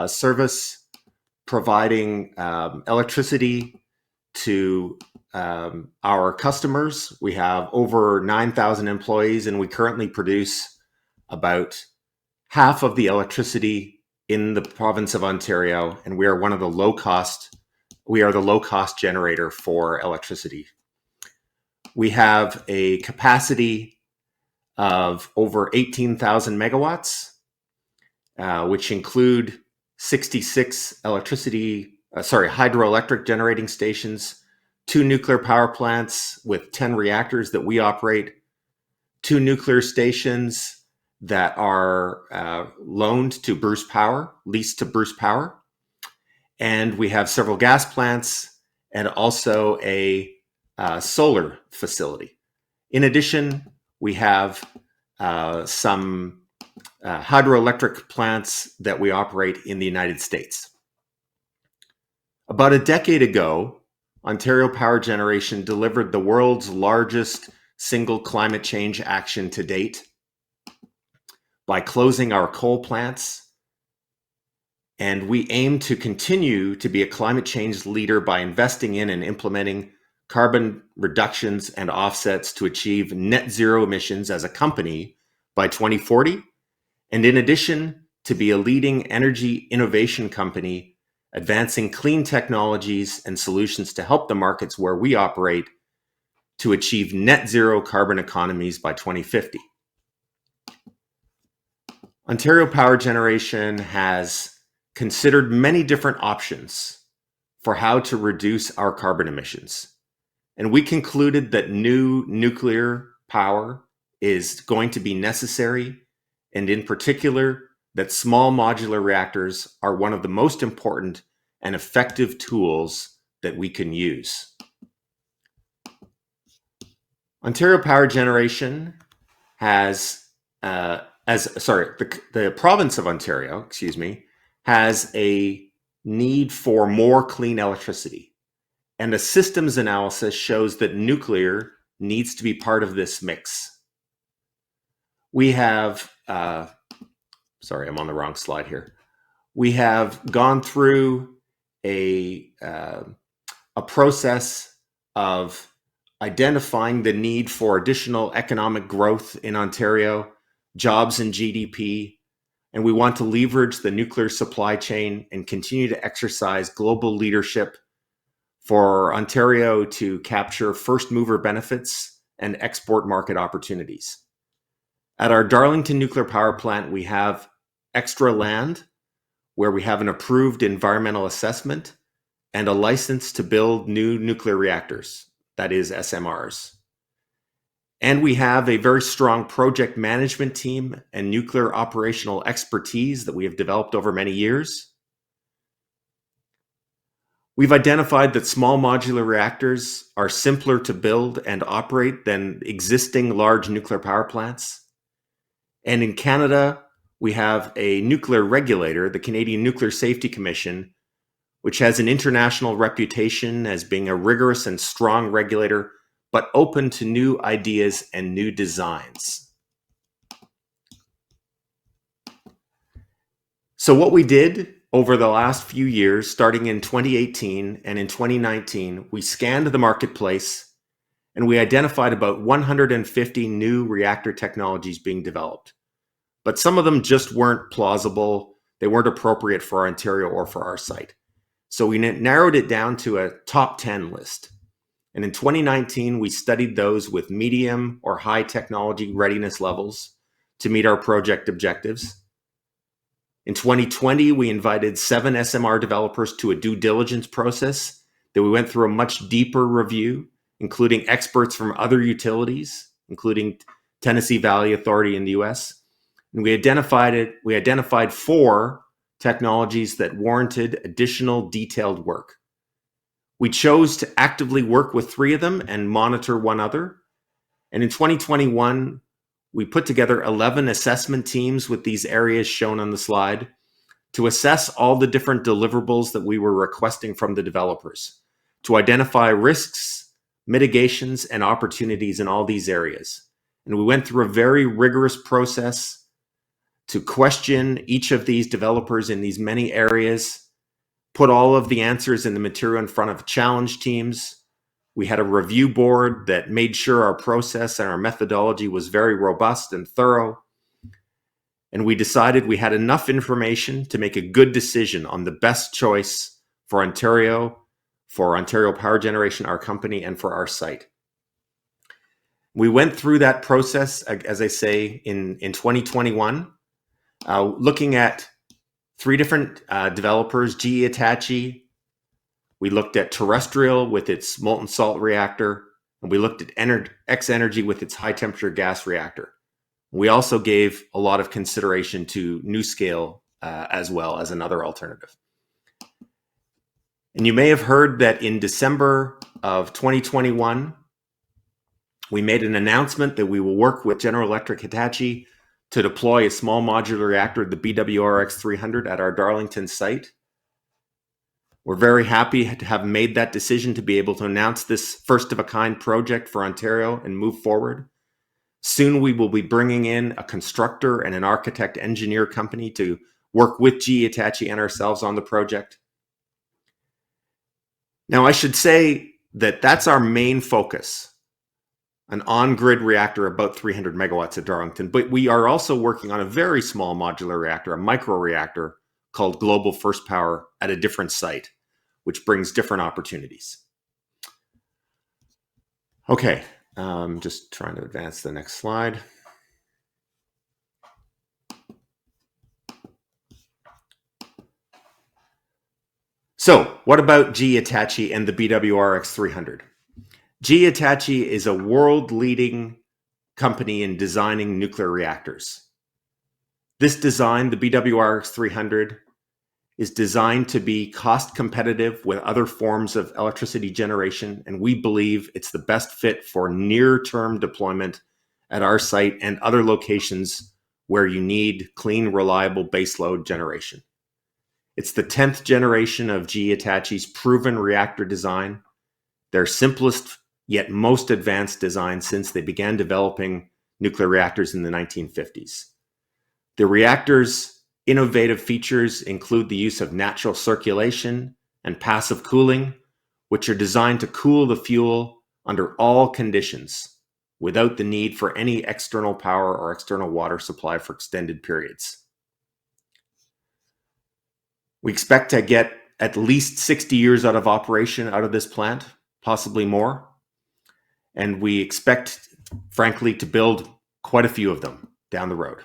service providing electricity to our customers. We have over 9,000 employees, and we currently produce about half of the electricity in the province of Ontario, and we are one of the we are the low-cost generator for electricity. We have a capacity of over 18,000 megawatts, which include 66 hydroelectric generating stations, 2 nuclear power plants with 10 reactors that we operate, 2 nuclear stations that are leased to Bruce Power, and we have several gas plants and also a solar facility. In addition, we have some hydroelectric plants that we operate in the United States. About a decade ago, Ontario Power Generation delivered the world's largest single climate change action to date by closing our coal plants, and we aim to continue to be a climate change leader by investing in and implementing carbon reductions and offsets to achieve net zero emissions as a company by 2040, and in addition, to be a leading energy innovation company advancing clean technologies and solutions to help the markets where we operate to achieve net zero carbon economies by 2050. Ontario Power Generation has considered many different options for how to reduce our carbon emissions. And we concluded that new nuclear power is going to be necessary, and in particular, that small modular reactors are one of the most important and effective tools that we can use. Ontario Power Generation has, the province of Ontario, has a need for more clean electricity. And a systems analysis shows that nuclear needs to be part of this mix. We have, sorry, I'm on the wrong slide here. We have gone through a process of identifying the need for additional economic growth in Ontario, jobs and GDP, and we want to leverage the nuclear supply chain and continue to exercise global leadership for Ontario to capture first mover benefits and export market opportunities. At our Darlington nuclear power plant, we have extra land where we have an approved environmental assessment and a license to build new nuclear reactors, that is SMRs. And we have a very strong project management team and nuclear operational expertise that we have developed over many years. We've identified that small modular reactors are simpler to build and operate than existing large nuclear power plants. And in Canada, we have a nuclear regulator, the Canadian Nuclear Safety Commission, which has an international reputation as being a rigorous and strong regulator, but open to new ideas and new designs. So what we did over the last few years, starting in 2018 and in 2019, we scanned the marketplace and we identified about 150 new reactor technologies being developed. But some of them just weren't plausible. They weren't appropriate for Ontario or for our site. So we narrowed it down to a top 10 list. And in 2019, we studied those with medium or high technology readiness levels to meet our project objectives. In 2020, we invited 7 SMR developers to a due diligence process that we went through a much deeper review, including experts from other utilities, including Tennessee Valley Authority in the US. And we identified 4 technologies that warranted additional detailed work. We chose to actively work with 3 of them and monitor 1 other. And in 2021, we put together 11 assessment teams with these areas shown on the slide to assess all the different deliverables that we were requesting from the developers, to identify risks, mitigations, and opportunities in all these areas. And we went through a very rigorous process to question each of these developers in these many areas, put all of the answers in the material in front of challenge teams. We had a review board that made sure our process and our methodology was very robust and thorough. And we decided we had enough information to make a good decision on the best choice for Ontario Power Generation, our company, and for our site. We went through that process, as I say, in 2021, looking at 3 different developers, GE Hitachi. We looked at Terrestrial with its molten salt reactor, and we looked at X-Energy with its high temperature gas reactor. We also gave a lot of consideration to NuScale as well as another alternative. And you may have heard that in December of 2021, we made an announcement that we will work with General Electric Hitachi to deploy a small modular reactor, the BWRX-300, at our Darlington site. We're very happy to have made that decision to be able to announce this first-of-a-kind project for Ontario and move forward. Soon we will be bringing in a constructor and an architect engineer company to work with GE Hitachi and ourselves on the project. Now, I should say that that's our main focus, an on-grid reactor about 300 megawatts at Darlington, but we are also working on a very small modular reactor, a micro-reactor, called Global First Power at a different site, which brings different opportunities. Okay, just trying to advance the next slide. So what about GE Hitachi and the BWRX-300? GE Hitachi is a world-leading company in designing nuclear reactors. This design, the BWRX-300, is designed to be cost competitive with other forms of electricity generation, and we believe it's the best fit for near-term deployment at our site and other locations where you need clean, reliable baseload generation. It's the 10th generation of GE Hitachi's proven reactor design, their simplest yet most advanced design since they began developing nuclear reactors in the 1950s. The reactor's innovative features include the use of natural circulation and passive cooling, which are designed to cool the fuel under all conditions without the need for any external power or external water supply for extended periods. We expect to get at least 60 years out of operation out of this plant, possibly more. And we expect, frankly, to build quite a few of them down the road.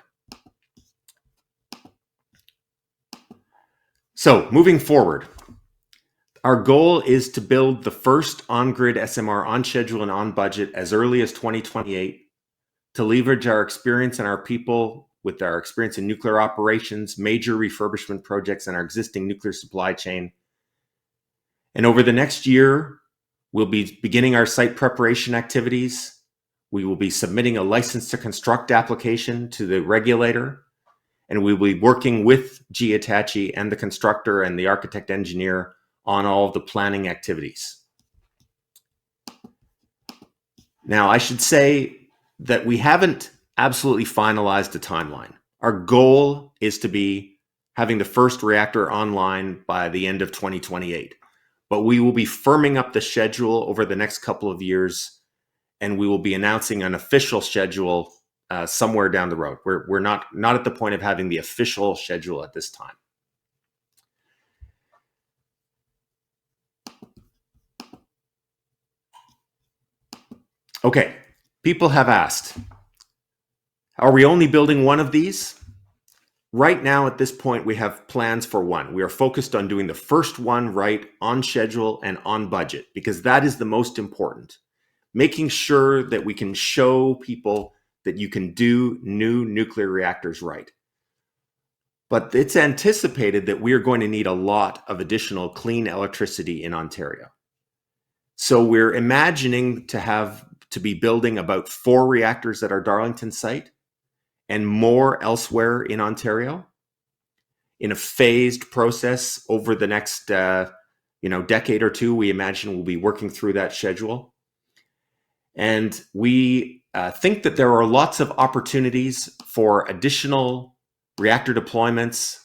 So moving forward, our goal is to build the first on-grid SMR on schedule and on budget as early as 2028 to leverage our experience and our people with our experience in nuclear operations, major refurbishment projects, and our existing nuclear supply chain. And over the next year, we'll be beginning our site preparation activities. We will be submitting a license to construct application to the regulator, and we will be working with GE Hitachi and the constructor and the architect engineer on all of the planning activities. Now, I should say that we haven't absolutely finalized a timeline. Our goal is to having the first reactor online by the end of 2028. But we will be firming up the schedule over the next couple of years, and we will be announcing an official schedule somewhere down the road. We're not at the point of having the official schedule at this time. Okay, people have asked, are we only building one of these? Right now, at this point, we have plans for one. We are focused on doing the first one right, on schedule and on budget, because that is the most important. Making sure that we can show people that you can do new nuclear reactors right. But it's anticipated that we are going to need a lot of additional clean electricity in Ontario. So we're imagining to be building about 4 reactors at our Darlington site and more elsewhere in Ontario in a phased process over the next decade or two. We imagine we'll be working through that schedule. And we think that there are lots of opportunities for additional reactor deployments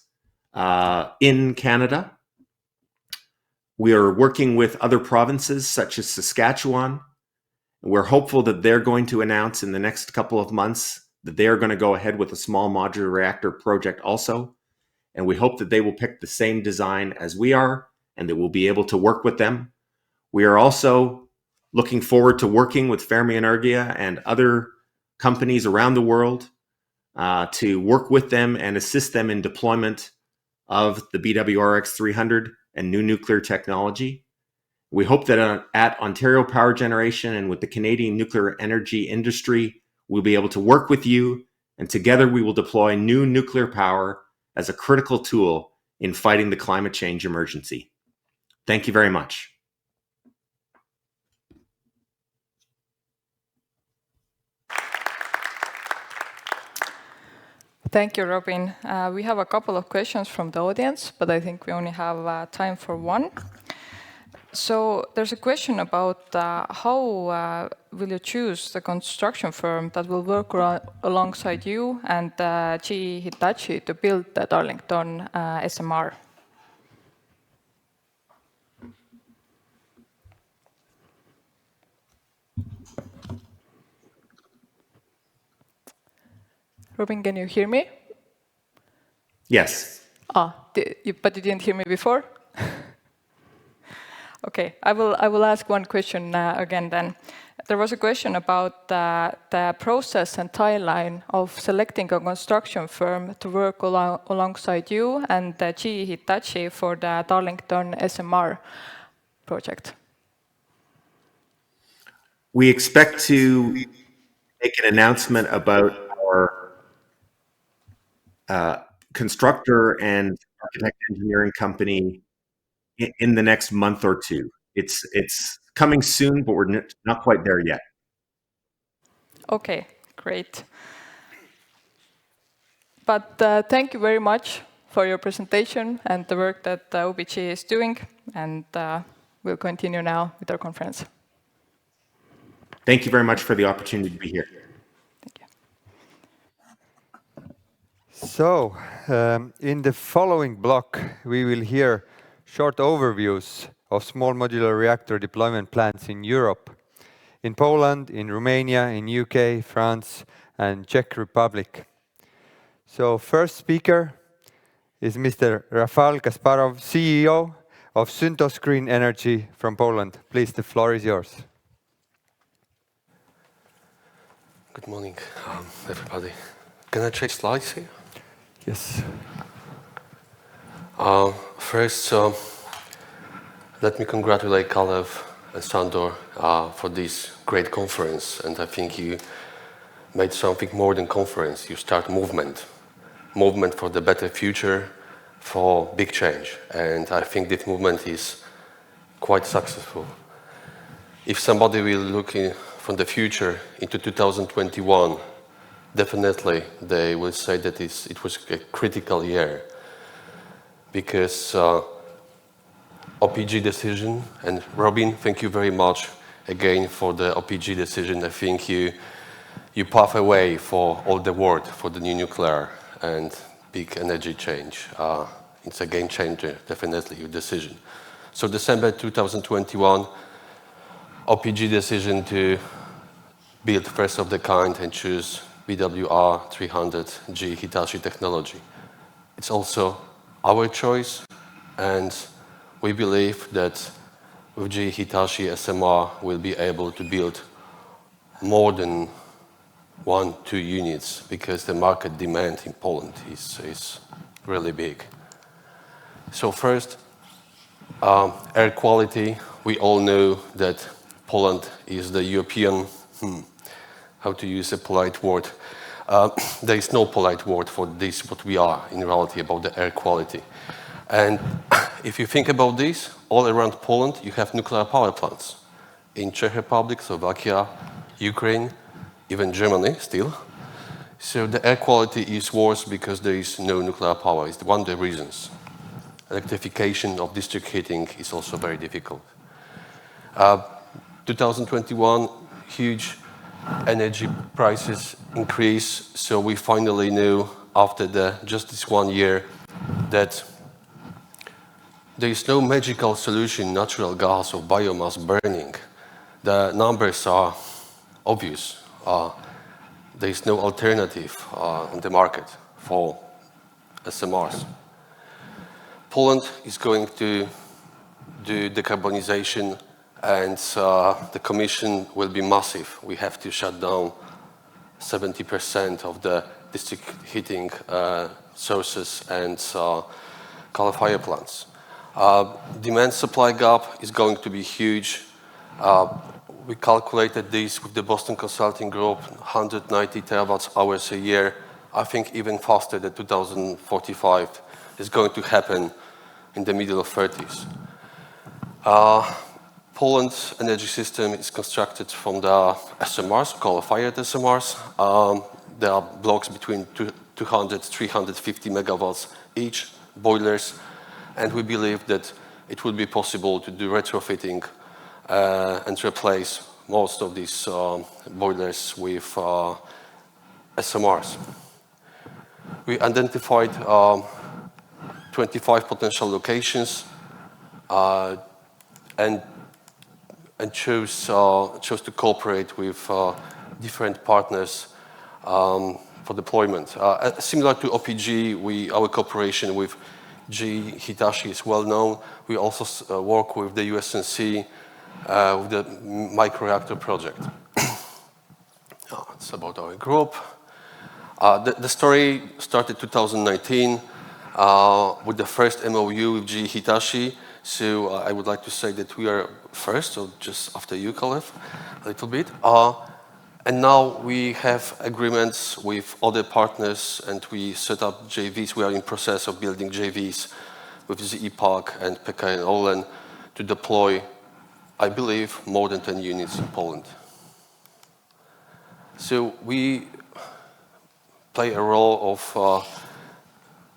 in Canada. We are working with other provinces such as Saskatchewan. We're hopeful that they're going to announce in the next couple of months that they are going to go ahead with a small modular reactor project also. And we hope that they will pick the same design as we are and that we'll be able to work with them. We are also looking forward to working with Fermi Energia and other companies around the world to work with them and assist them in deployment of the BWRX 300 and new nuclear technology. We hope that at Ontario Power Generation and with the Canadian nuclear energy industry, we'll be able to work with you, and together we will deploy new nuclear power as a critical tool in fighting the climate change emergency. Thank you very much. Thank you, Robin. We have a couple of questions from the audience, but I think we only have time for one. So there's a question about how will you choose the construction firm that will work alongside you and GE Hitachi to build the Darlington SMR? Robin, can you hear me? Yes. But you didn't hear me before? Okay, I will ask one question again then. There was a question about the process and timeline of selecting a construction firm to work alongside you and GE Hitachi for the Darlington SMR project. We expect to make an announcement about our constructor and architect engineering company in the next month or two. It's coming soon, but we're not quite there yet. Okay, great. But thank you very much for your presentation and the work that OPG is doing, and we'll continue now with our conference. Thank you very much for the opportunity to be here. Thank you. So, in the following block, we will hear short overviews of small modular reactor deployment plans in Europe, in Poland, in Romania, in UK, France, and Czech Republic. So, first speaker is Mr. Rafał Kasparow, CEO of Syntos Green Energy from Poland. Please, the floor is yours. Good morning, everybody. Can I change slides here? Yes. First, let me congratulate Kalev and Sandor for this great conference. And I think you made something more than conference. You start movement for the better future, for big change. And I think this movement is quite successful. If somebody will look from the future into 2021, definitely they will say that it was a critical year, because OPG decision, and Robin, thank you very much again for the OPG decision. I think you pave a way for all the world, for the new nuclear, and big energy change. It's a game changer, definitely, your decision. So December 2021, OPG decision to build first of the kind and choose BWR 300G Hitachi technology. It's also our choice, and we believe that with G Hitachi SMR we'll be able to build more than 1-2 units because the market demand in Poland is really big. So first, air quality. We all know that Poland is the European, how to use a polite word. There is no polite word for this, what we are in reality about the air quality. And if you think about this, all around Poland, you have nuclear power plants. In Czech Republic, Slovakia, Ukraine, even Germany still. So the air quality is worse because there is no nuclear power. It's one of the reasons. Electrification of district heating is also very difficult. 2021, huge energy prices increase, so we finally knew after just this 1 year that there is no magical solution, natural gas or biomass burning. The numbers are obvious. There is no alternative on the market for SMRs. Poland is going to do decarbonization, and the Commission will be massive. We have to shut down 70% of the district heating sources and coal-fired plants. Demand-supply gap is going to be huge. We calculated this with the Boston Consulting Group, 190 terawatt-hours a year. I think even faster than 2045 is going to happen in the middle of 30s. Poland's energy system is constructed from the SMRs, coal-fired SMRs. There are blocks between 200 to 350 megawatts each, boilers, and we believe that it will be possible to do retrofitting and replace most of these boilers with SMRs. We identified 25 potential locations and chose to cooperate with different partners for deployment. Similar to OPG, our cooperation with G Hitachi is well known. We also work with the USNC with the microreactor project. It's about our group. The story started 2019 with the first MOU with G Hitachi. So I would like to say that we are first, or just after you, Kalev, a little bit. And now we have agreements with other partners, and we set up JVs. We are in process of building JVs with ZE Park and PKN Orlen to deploy, I believe, more than 10 units in Poland. So we play a role of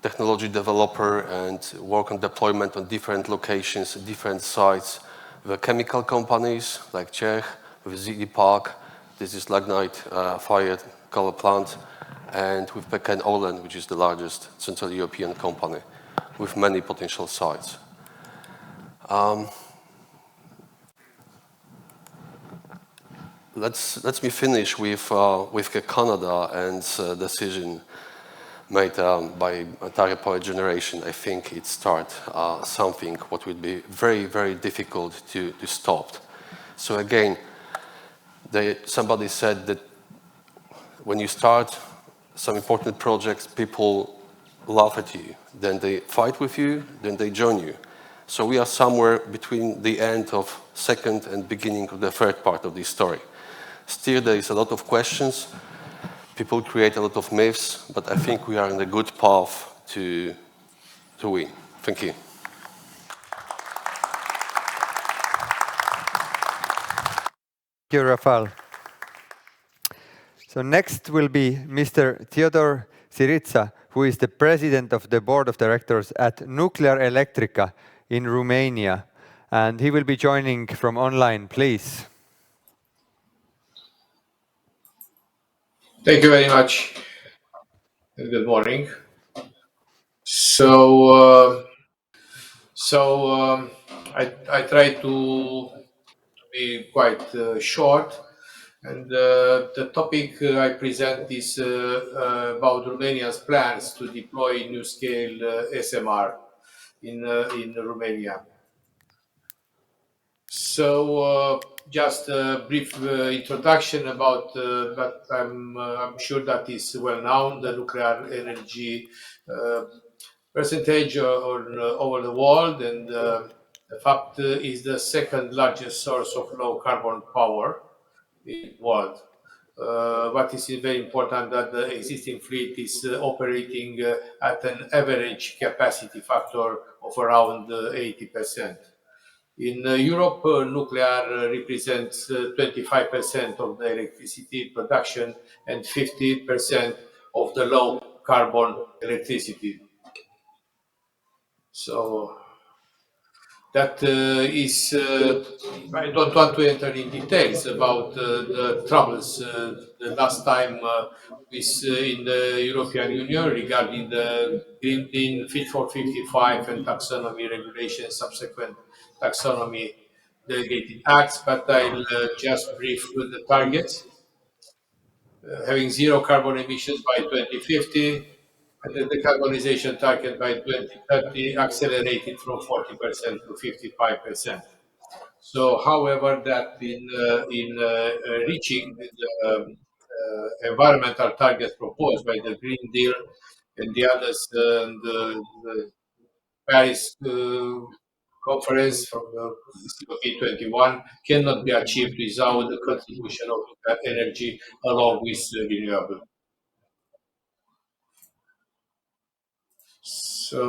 technology developer and work on deployment on different locations, different sites. The chemical companies like Czech, with ZE Park, this is lignite-fired coal plant, and with PKN Orlen, which is the largest Central European company, with many potential sites. Let me finish with Canada and decision made by Ontario Power Generation. I think it starts something what would be very, very difficult to stop. So again, somebody said that when you start some important projects, people laugh at you, then they fight with you, then they join you. So we are somewhere between the end of second and beginning of the third part of this story. Still, there is a lot of questions. People create a lot of myths, but I think we are on a good path to win. Thank you. Thank you, Rafał. So next will be Mr. Theodor Syriza, who is the president of the board of directors at Nuclear Electrica in Romania, and he will be joining from online, please. Thank you very much. Good morning. I try to be quite short. And the topic I present is about Romania's plans to deploy new-scale SMR in Romania. Just a brief introduction about that. I'm sure that is well known. The nuclear energy percentage over the world, and the fact is the second largest source of low carbon power in the world. What is very important that the existing fleet is operating at an average capacity factor of around 80%. In Europe, nuclear represents 25% of the electricity production and 50% of the low carbon electricity. So that is, I don't want to enter in details about the troubles the last time in the European Union regarding the Green Deal, Fit for 55 and taxonomy regulations, subsequent taxonomy delegated acts, but I'll just brief the targets. Having zero carbon emissions by 2050, and the decarbonization target by 2030 accelerated from 40% to 55%. So, however, that in reaching the environmental targets proposed by the Green Deal and the others, the Paris conference from P21 cannot be achieved without the contribution of energy along with renewable. So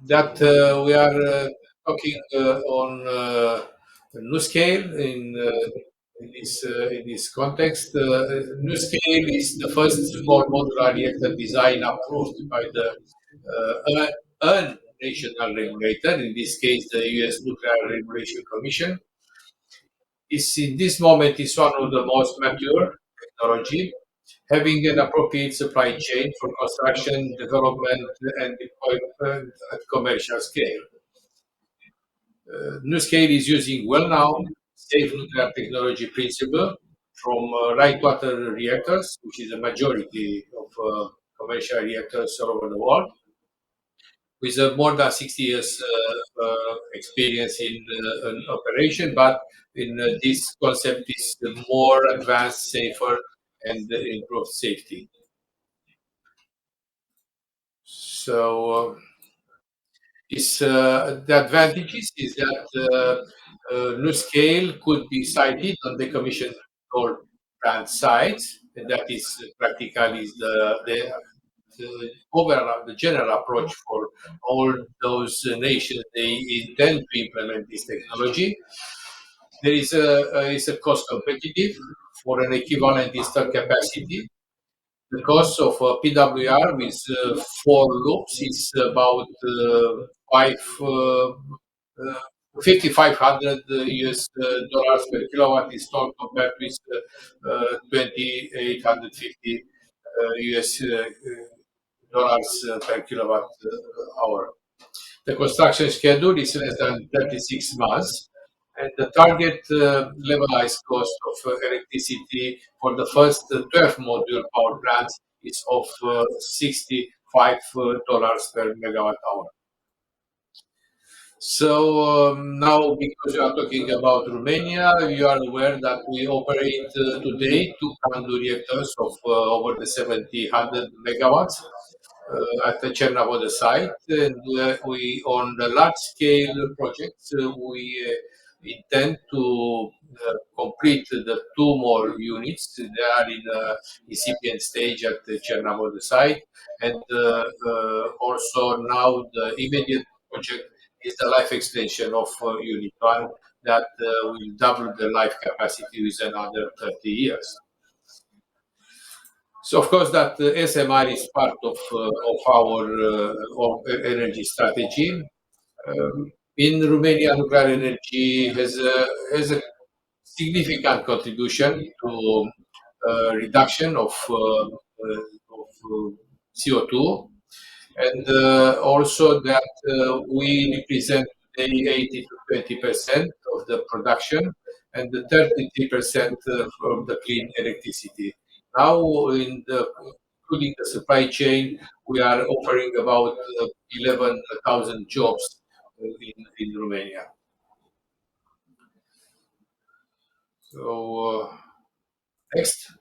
that we are talking on NuScale in this context. NuScale is the first small modular reactor design approved by the national regulator, in this case the U.S. Nuclear Regulation Commission. In this moment is one of the most mature technology, having an appropriate supply chain for construction, development, and deployment at commercial scale. NuScale is using well-known safe nuclear technology principle from light water reactors, which is a majority of commercial reactors all over the world, with more than 60 years experience in operation, but in this concept is more advanced, safer, and improved safety. So the advantages is that NuScale could be sited on decommissioned coal plant sites, and that is practically the overall, the general approach for all those nations they intend to implement this technology. There is a cost competitive for an equivalent installed capacity. The cost of PWR with 4 loops is about $5,500 per kilowatt installed, compared with 2,850 US dollars per kilowatt hour. The construction schedule is less than 36 months, and the target levelized cost of electricity for the first 12 module power plants is of $65 per megawatt hour. So now, because you are talking about Romania, you are aware that we operate today 2 CANDU reactors of over the 700 megawatts at the Cernavodă site, and we on the large scale projects we intend to complete the 2 more units. They are in a incipient stage at the Cernavodă site, and also now the immediate project is the life extension of Unit 1 that will double the life capacity with another 30 years. So of course that SMR is part of our energy strategy. In Romania, nuclear energy has a significant contribution to reduction of CO2. and also that we represent today 80 to 20% of the production and the 33% from the clean electricity. Now, including the supply chain, we are offering about 11,000 jobs in Romania. So next.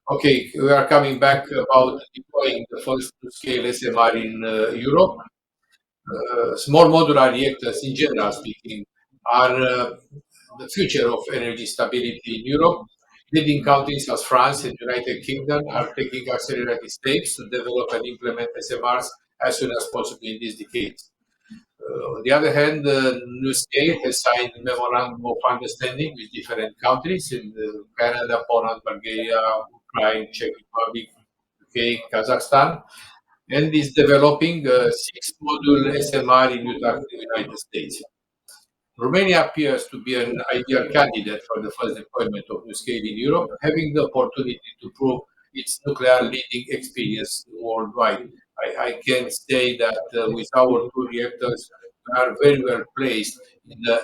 Okay, we are coming back about deploying the first scale SMR in Europe. Small modular reactors, in general speaking, are the future of energy stability in Europe. Leading countries as France and United Kingdom are taking accelerated steps to develop and implement SMRs as soon as possible in this decade. On the other hand, the new state has signed a memorandum of understanding with different countries in Canada, Poland, Bulgaria, Ukraine, Czech Republic, UK, Kazakhstan, and is developing a six-module SMR in the United States. Romania appears to be an ideal candidate for the first deployment of NuScale in Europe, having the opportunity to prove its nuclear leading experience worldwide. I can say that with our two reactors, we are very well placed in the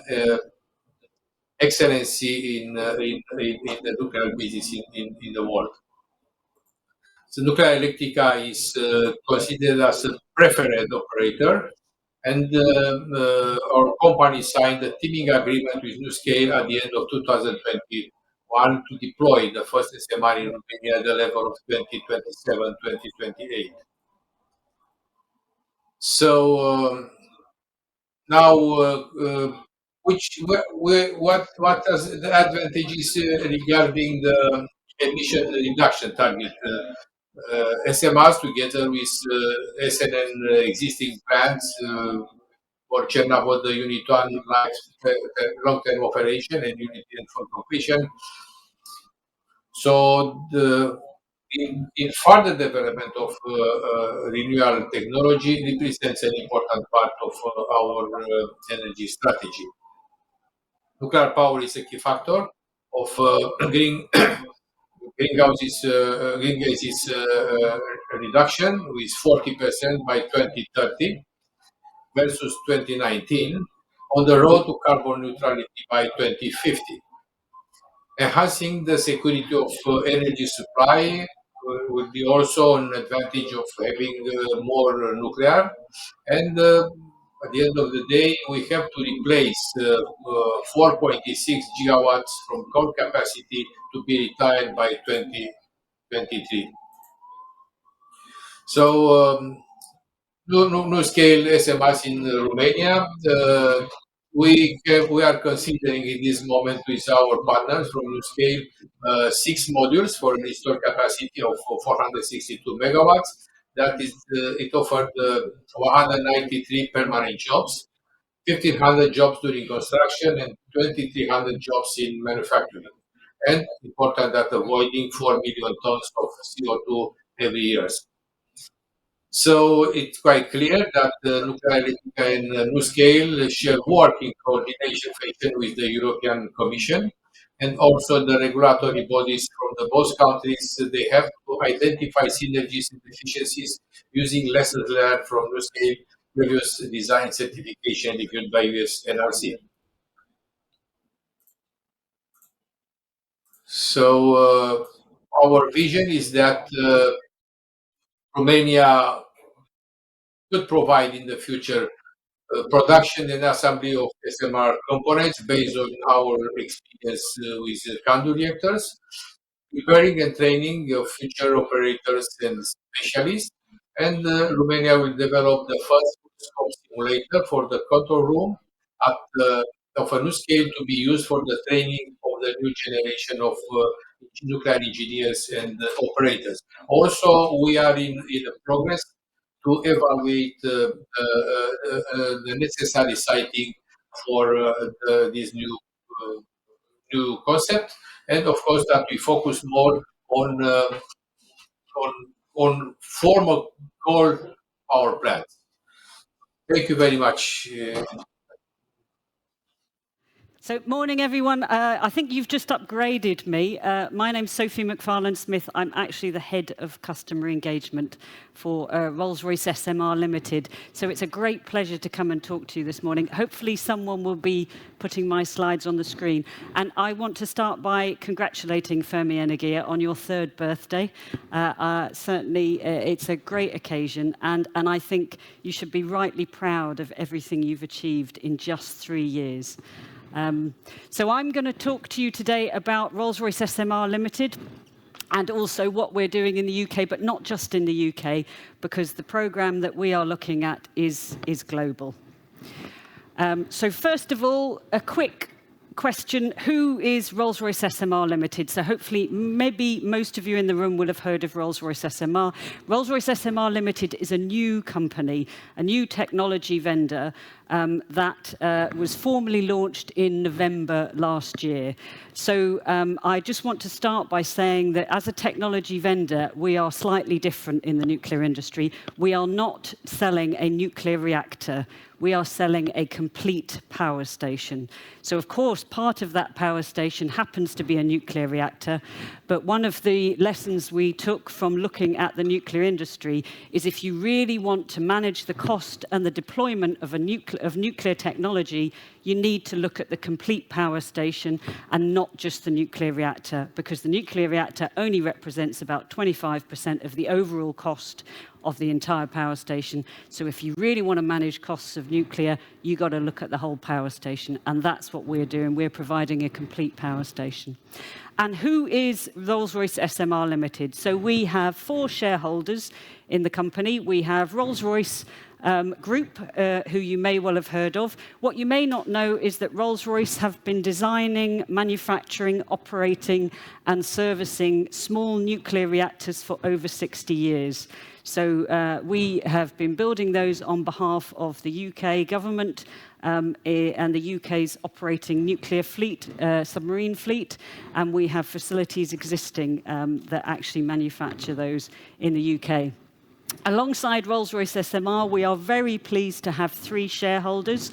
excellency in the nuclear business in the world. So Nuclear Electrica is considered as a preferred operator, and our company signed a teaming agreement with NuScale at the end of 2021 to deploy the first SMR in Romania at the level of 2027-2028. So now, what are the advantages regarding the emission reduction target? SMRs together with SNN existing plants for Chernobyl, the Unit 1 long-term operation and Unit 10 for completion. So in further development of renewable technology represents an important part of our energy strategy. Nuclear power is a key factor of green gases reduction with 40% by 2030 versus 2019 on the road to carbon neutrality by 2050. Enhancing the security of energy supply will be also an advantage of having more nuclear. And at the end of the day, we have to replace 4.6 gigawatts from coal capacity to be retired by 2023. So NuScale SMRs in Romania. We are considering in this moment with our partners from NuScale 6 modules for an installed capacity of 462 megawatts. That is, it offered 193 permanent jobs, 1,500 jobs during construction, and 2,300 jobs in manufacturing. And important that avoiding 4 million tons of CO2 every year. So it's quite clear that Nuclear Electrica and NuScale shall work in coordination fashion with the European Commission and also the regulatory bodies from the both countries. They have to identify synergies and efficiencies using lessons learned from NuScale previous design certification reviewed by US NRC. So our vision is that Romania could provide in the future production and assembly of SMR components based on our experience with CANDU reactors, preparing and training of future operators and specialists. And Romania will develop the first scope simulator for the control room of a new scale to be used for the training of the new generation of nuclear engineers and operators. Also, we are in the progress to evaluate the necessary siting for this new concept, and of course that we focus more on formal coal power plants. Thank you very much. So, morning everyone. I think you've just upgraded me. My name's Sophie McFarlane-Smith. I'm actually the head of customer engagement for Rolls-Royce SMR Limited. So it's a great pleasure to come and talk to you this morning. Hopefully someone will be putting my slides on the screen. And I want to start by congratulating Fermi Energia on your 3rd birthday. Certainly it's a great occasion, and I think you should be rightly proud of everything you've achieved in just 3 years. So I'm going to talk to you today about Rolls-Royce SMR Limited and also what we're doing in the UK, but not just in the UK, because the programme that we are looking at is global. So first of all, a quick question: who is Rolls-Royce SMR Limited? So hopefully, maybe most of you in the room will have heard of Rolls-Royce SMR. Rolls-Royce SMR Limited is a new company, a new technology vendor that was formally launched in November last year. So I just want to start by saying that as a technology vendor, we are slightly different in the nuclear industry. We are not selling a nuclear reactor. We are selling a complete power station. So, of course, part of that power station happens to be a nuclear reactor. But one of the lessons we took from looking at the nuclear industry is if you really want to manage the cost and the deployment of nuclear technology, you need to look at the complete power station and not just the nuclear reactor, because the nuclear reactor only represents about 25% of the overall cost of the entire power station. So if you really want to manage costs of nuclear, you've got to look at the whole power station. And that's what we're doing. We're providing a complete power station. And who is Rolls-Royce SMR Limited? So we have 4 shareholders in the company. We have Rolls-Royce Group, who you may well have heard of. What you may not know is that Rolls-Royce have been designing, manufacturing, operating and servicing small nuclear reactors for over 60 years. So we have been building those on behalf of the UK government and the UK's operating nuclear fleet, submarine fleet, and we have facilities existing that actually manufacture those in the UK. Alongside Rolls-Royce SMR, we are very pleased to have 3 shareholders.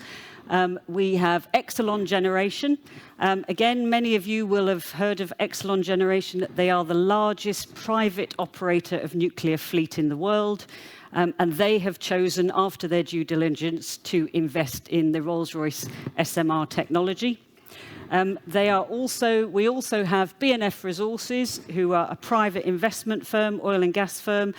We have Exelon Generation. Again, many of you will have heard of Exelon Generation. They are the largest private operator of nuclear fleet in the world. And they have chosen, after their due diligence, to invest in the Rolls-Royce SMR technology. We also have BNF Resources, who are a private investment firm, oil and gas firm,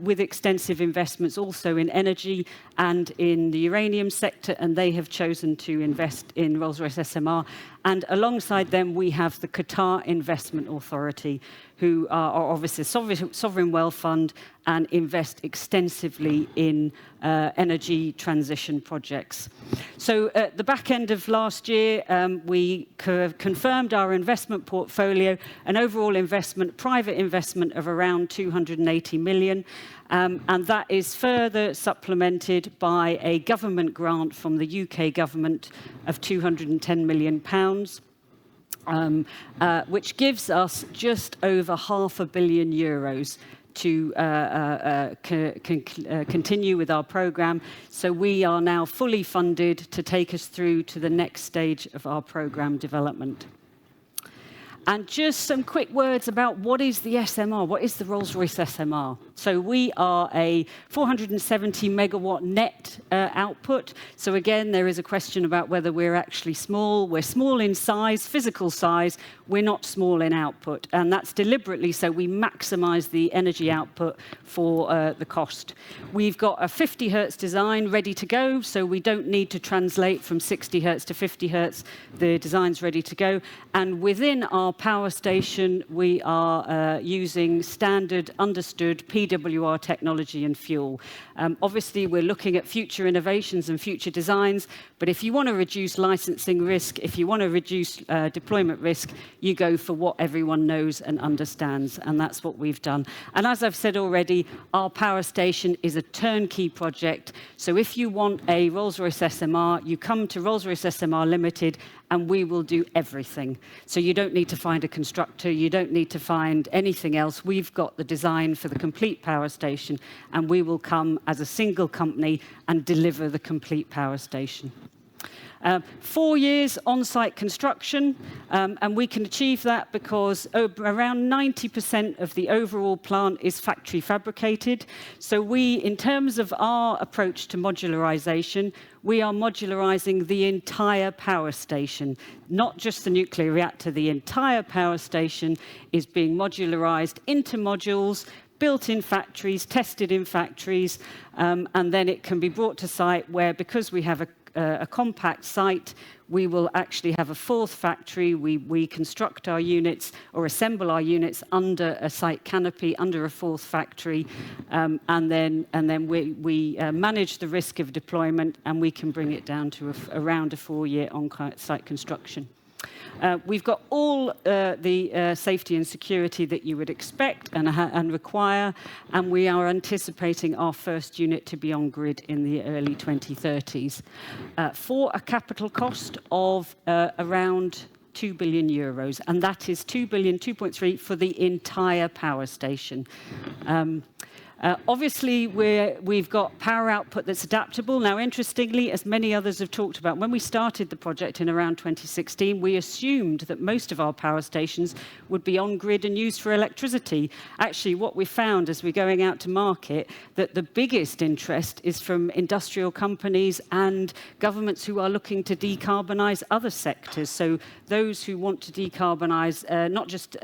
with extensive investments also in energy and in the uranium sector, and they have chosen to invest in Rolls-Royce SMR. And alongside them, we have the Qatar Investment Authority, who are obviously a sovereign wealth fund and invest extensively in energy transition projects. So at the back end of last year, we confirmed our investment portfolio, an overall private investment of around 280 million. And that is further supplemented by a government grant from the UK government of £210 million, which gives us just over €500 million to continue with our programme. So we are now fully funded to take us through to the next stage of our programme development. And just some quick words about what is the SMR, what is the Rolls-Royce SMR. So we are a 470 megawatt net output. So again, there is a question about whether we're actually small. We're small in size, physical size. We're not small in output. And that's deliberately so we maximize the energy output for the cost. We've got a 50 hertz design ready to go, so we don't need to translate from 60 hertz to 50 hertz. The design's ready to go. And within our power station, we are using standard, understood PWR technology and fuel. Obviously, we're looking at future innovations and future designs, but if you want to reduce licensing risk, if you want to reduce deployment risk, you go for what everyone knows and understands, and that's what we've done. And as I've said already, our power station is a turnkey project, so if you want a Rolls-Royce SMR, you come to Rolls-Royce SMR Limited, and we will do everything. So you don't need to find a constructor, you don't need to find anything else. We've got the design for the complete power station, and we will come as a single company and deliver the complete power station. 4 years on-site construction, and we can achieve that because around 90% of the overall plant is factory fabricated. So we, in terms of our approach to modularization, we are modularizing the entire power station, not just the nuclear reactor. The entire power station is being modularized into modules, built in factories, tested in factories, and then it can be brought to site where, because we have a compact site, we will actually have a fourth factory. We construct our units or assemble our units under a site canopy, under a fourth factory, and then we manage the risk of deployment, and we can bring it down to around a 4-year on-site construction. We've got all the safety and security that you would expect and require, and we are anticipating our first unit to be on grid in the early 2030s for a capital cost of around 2 billion euros, and that is 2 billion, 2.3 for the entire power station. Obviously, we've got power output that's adaptable. Now, interestingly, as many others have talked about, when we started the project in around 2016, we assumed that most of our power stations would be on grid and used for electricity. Actually, what we found as we're going out to market, that the biggest interest is from industrial companies and governments who are looking to decarbonize other sectors. So those who want to decarbonize not just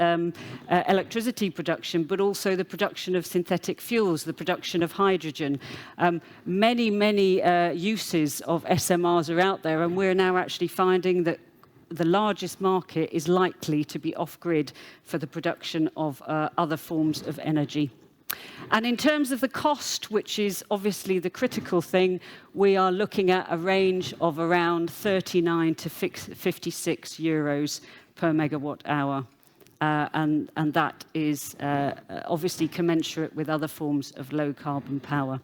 electricity production, but also the production of synthetic fuels, the production of hydrogen. Many uses of SMRs are out there, and we're now actually finding that the largest market is likely to be off-grid for the production of other forms of energy. And in terms of the cost, which is obviously the critical thing, we are looking at a range of around 39 to 56 euros per megawatt hour. And that is obviously commensurate with other forms of low-carbon power.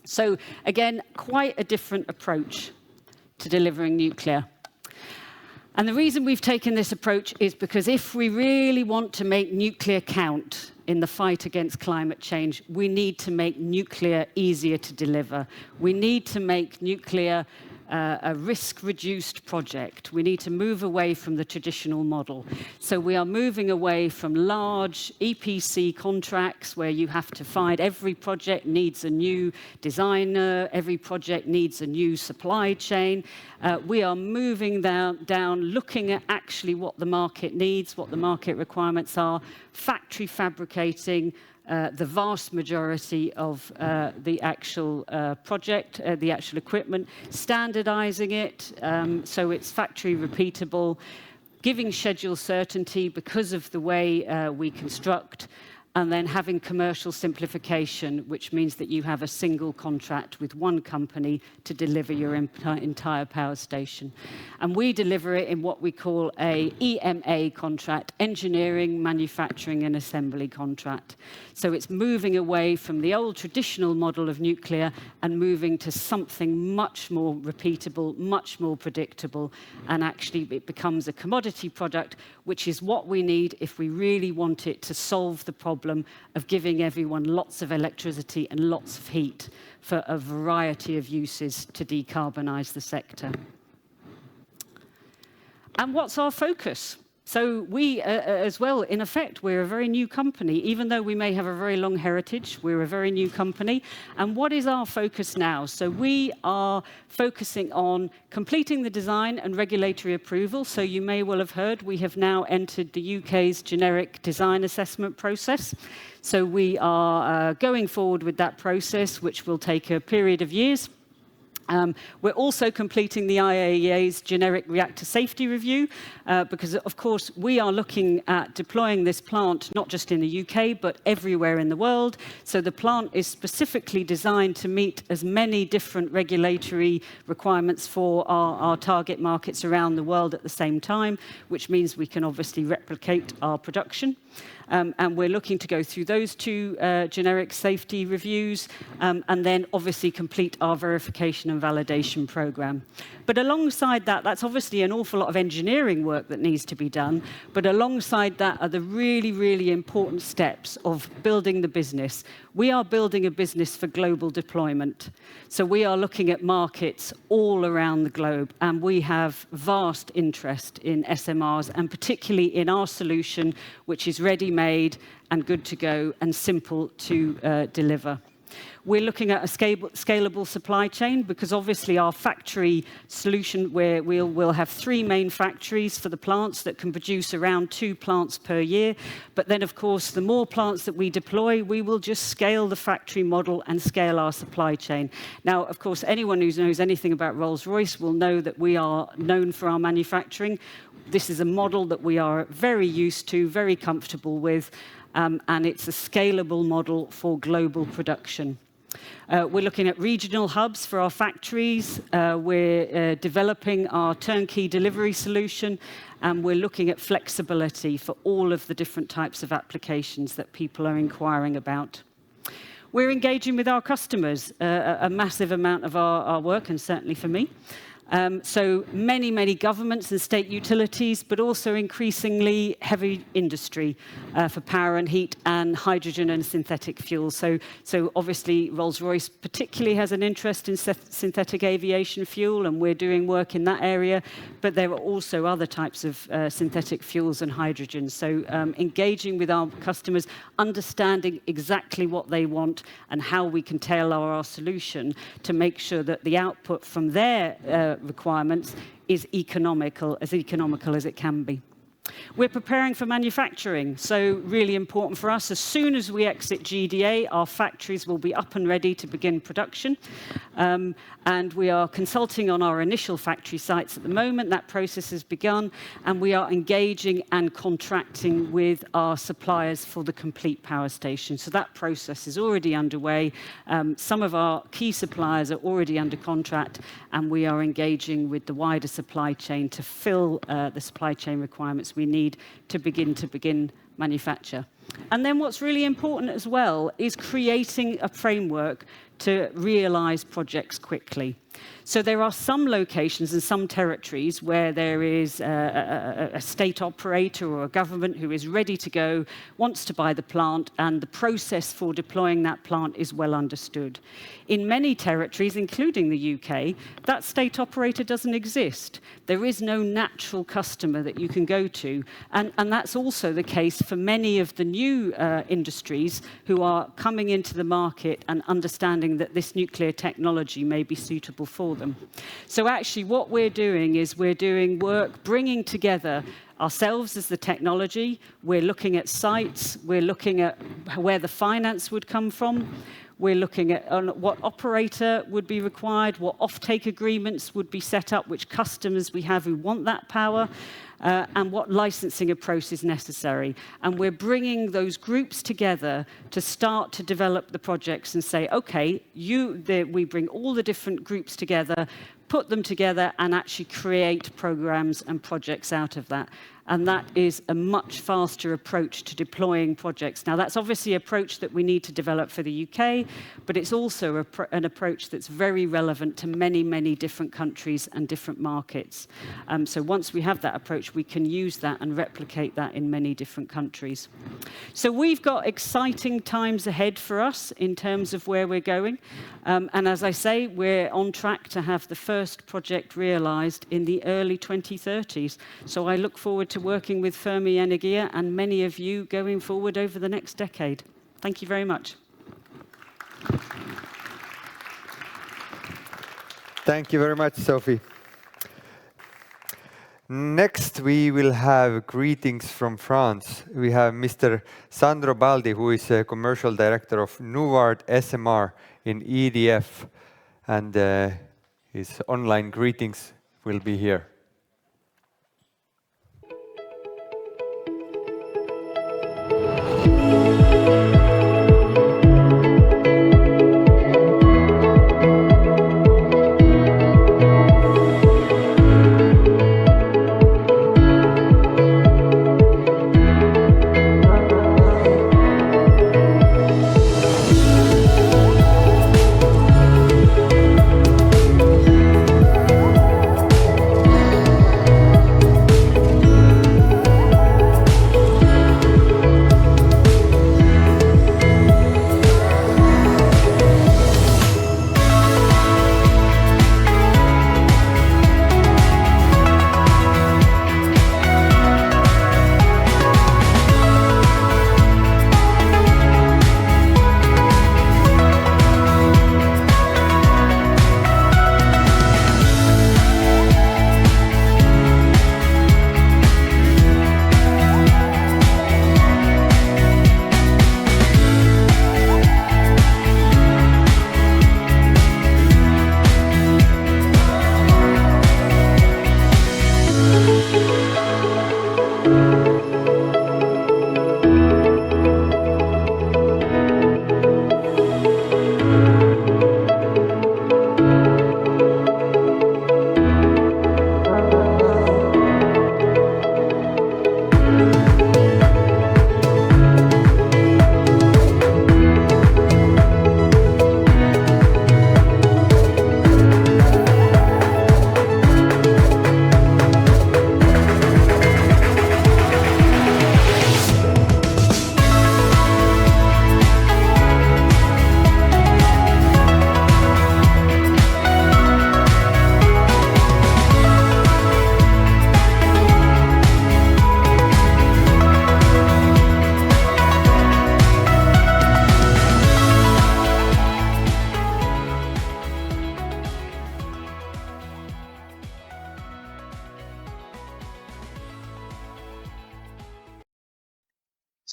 So again, quite a different approach to delivering nuclear. And the reason we've taken this approach is because if we really want to make nuclear count in the fight against climate change, we need to make nuclear easier to deliver. We need to make nuclear a risk-reduced project. We need to move away from the traditional model. So we are moving away from large EPC contracts where you have to find every project needs a new designer, every project needs a new supply chain. We are moving down, looking at actually what the market needs, what the market requirements are, factory fabricating, the vast majority of the actual project, the actual equipment, standardizing it so it's factory repeatable, giving schedule certainty because of the way we construct, and then having commercial simplification, which means that you have a single contract with one company to deliver your entire power station. And we deliver it in what we call a EMA contract, engineering, manufacturing and assembly contract. So it's moving away from the old traditional model of nuclear and moving to something much more repeatable, much more predictable, and actually it becomes a commodity product, which is what we need if we really want it to solve the problem of giving everyone lots of electricity and lots of heat for a variety of uses to decarbonize the sector. And what's our focus? So we, as well, in effect, we're a very new company. Even though we may have a very long heritage, we're a very new company. And what is our focus now? So we are focusing on completing the design and regulatory approval. So you may well have heard we have now entered the UK's generic design assessment process. So we are going forward with that process, which will take a period of years. We're also completing the IAEA's generic reactor safety review because, of course, we are looking at deploying this plant not just in the UK, but everywhere in the world. So the plant is specifically designed to meet as many different regulatory requirements for our target markets around the world at the same time, which means we can obviously replicate our production. And we're looking to go through those two generic safety reviews and then obviously complete our verification and validation program. But alongside that, that's obviously an awful lot of engineering work that needs to be done. But alongside that are the really, really important steps of building the business. We are building a business for global deployment. So we are looking at markets all around the globe, and we have vast interest in SMRs, and particularly in our solution, which is ready-made and good to go and simple to deliver. We're looking at a scalable supply chain because obviously our factory solution, where we'll have 3 main factories for the plants that can produce around 2 plants per year. But then, of course, the more plants that we deploy, we will just scale the factory model and scale our supply chain. Now, of course, anyone who knows anything about Rolls-Royce will know that we are known for our manufacturing. This is a model that we are very used to, very comfortable with. And it's a scalable model for global production. We're looking at regional hubs for our factories. We're developing our turnkey delivery solution, and we're looking at flexibility for all of the different types of applications that people are inquiring about. We're engaging with our customers, a massive amount of our work, and certainly for me. So many governments and state utilities, but also increasingly heavy industry for power and heat and hydrogen and synthetic fuels. So obviously Rolls-Royce particularly has an interest in synthetic aviation fuel, and we're doing work in that area. But there are also other types of synthetic fuels and hydrogen. So engaging with our customers, understanding exactly what they want and how we can tailor our solution to make sure that the output from their requirements is economical as it can be. We're preparing for manufacturing, so really important for us. As soon as we exit GDA, our factories will be up and ready to begin production. And we are consulting on our initial factory sites at the moment. That process has begun, and we are engaging and contracting with our suppliers for the complete power station. So that process is already underway. Some of our key suppliers are already under contract, and we are engaging with the wider supply chain to fill the supply chain requirements we need to begin manufacture. And then what's really important as well is creating a framework to realize projects quickly. So there are some locations and some territories where there is a state operator or a government who is ready to go, wants to buy the plant, and the process for deploying that plant is well understood. In many territories, including the UK, that state operator doesn't exist. There is no natural customer that you can go to. And that's also the case for many of the new industries who are coming into the market and understanding that this nuclear technology may be suitable for them. So actually what we're doing is we're doing work bringing together ourselves as the technology. We're looking at sites. We're looking at where the finance would come from. We're looking at what operator would be required, what offtake agreements would be set up, which customers we have who want that power, and what licensing approach is necessary. And we're bringing those groups together to start to develop the projects and say, okay, we bring all the different groups together, put them together, and actually create programs and projects out of that. And that is a much faster approach to deploying projects. Now, that's obviously an approach that we need to develop for the UK, but it's also an approach that's very relevant to many different countries and different markets. So once we have that approach, we can use that and replicate that in many different countries. So we've got exciting times ahead for us in terms of where we're going. And as I say, we're on track to have the first project realized in the early 2030s. So I look forward to working with Fermi Energia and many of you going forward over the next decade. Thank you very much. Thank you very much, Sophie. Next, we will have greetings from France. We have Mr. Sandro Baldi, who is a commercial director of Nuvard SMR in EDF, and his online greetings will be here.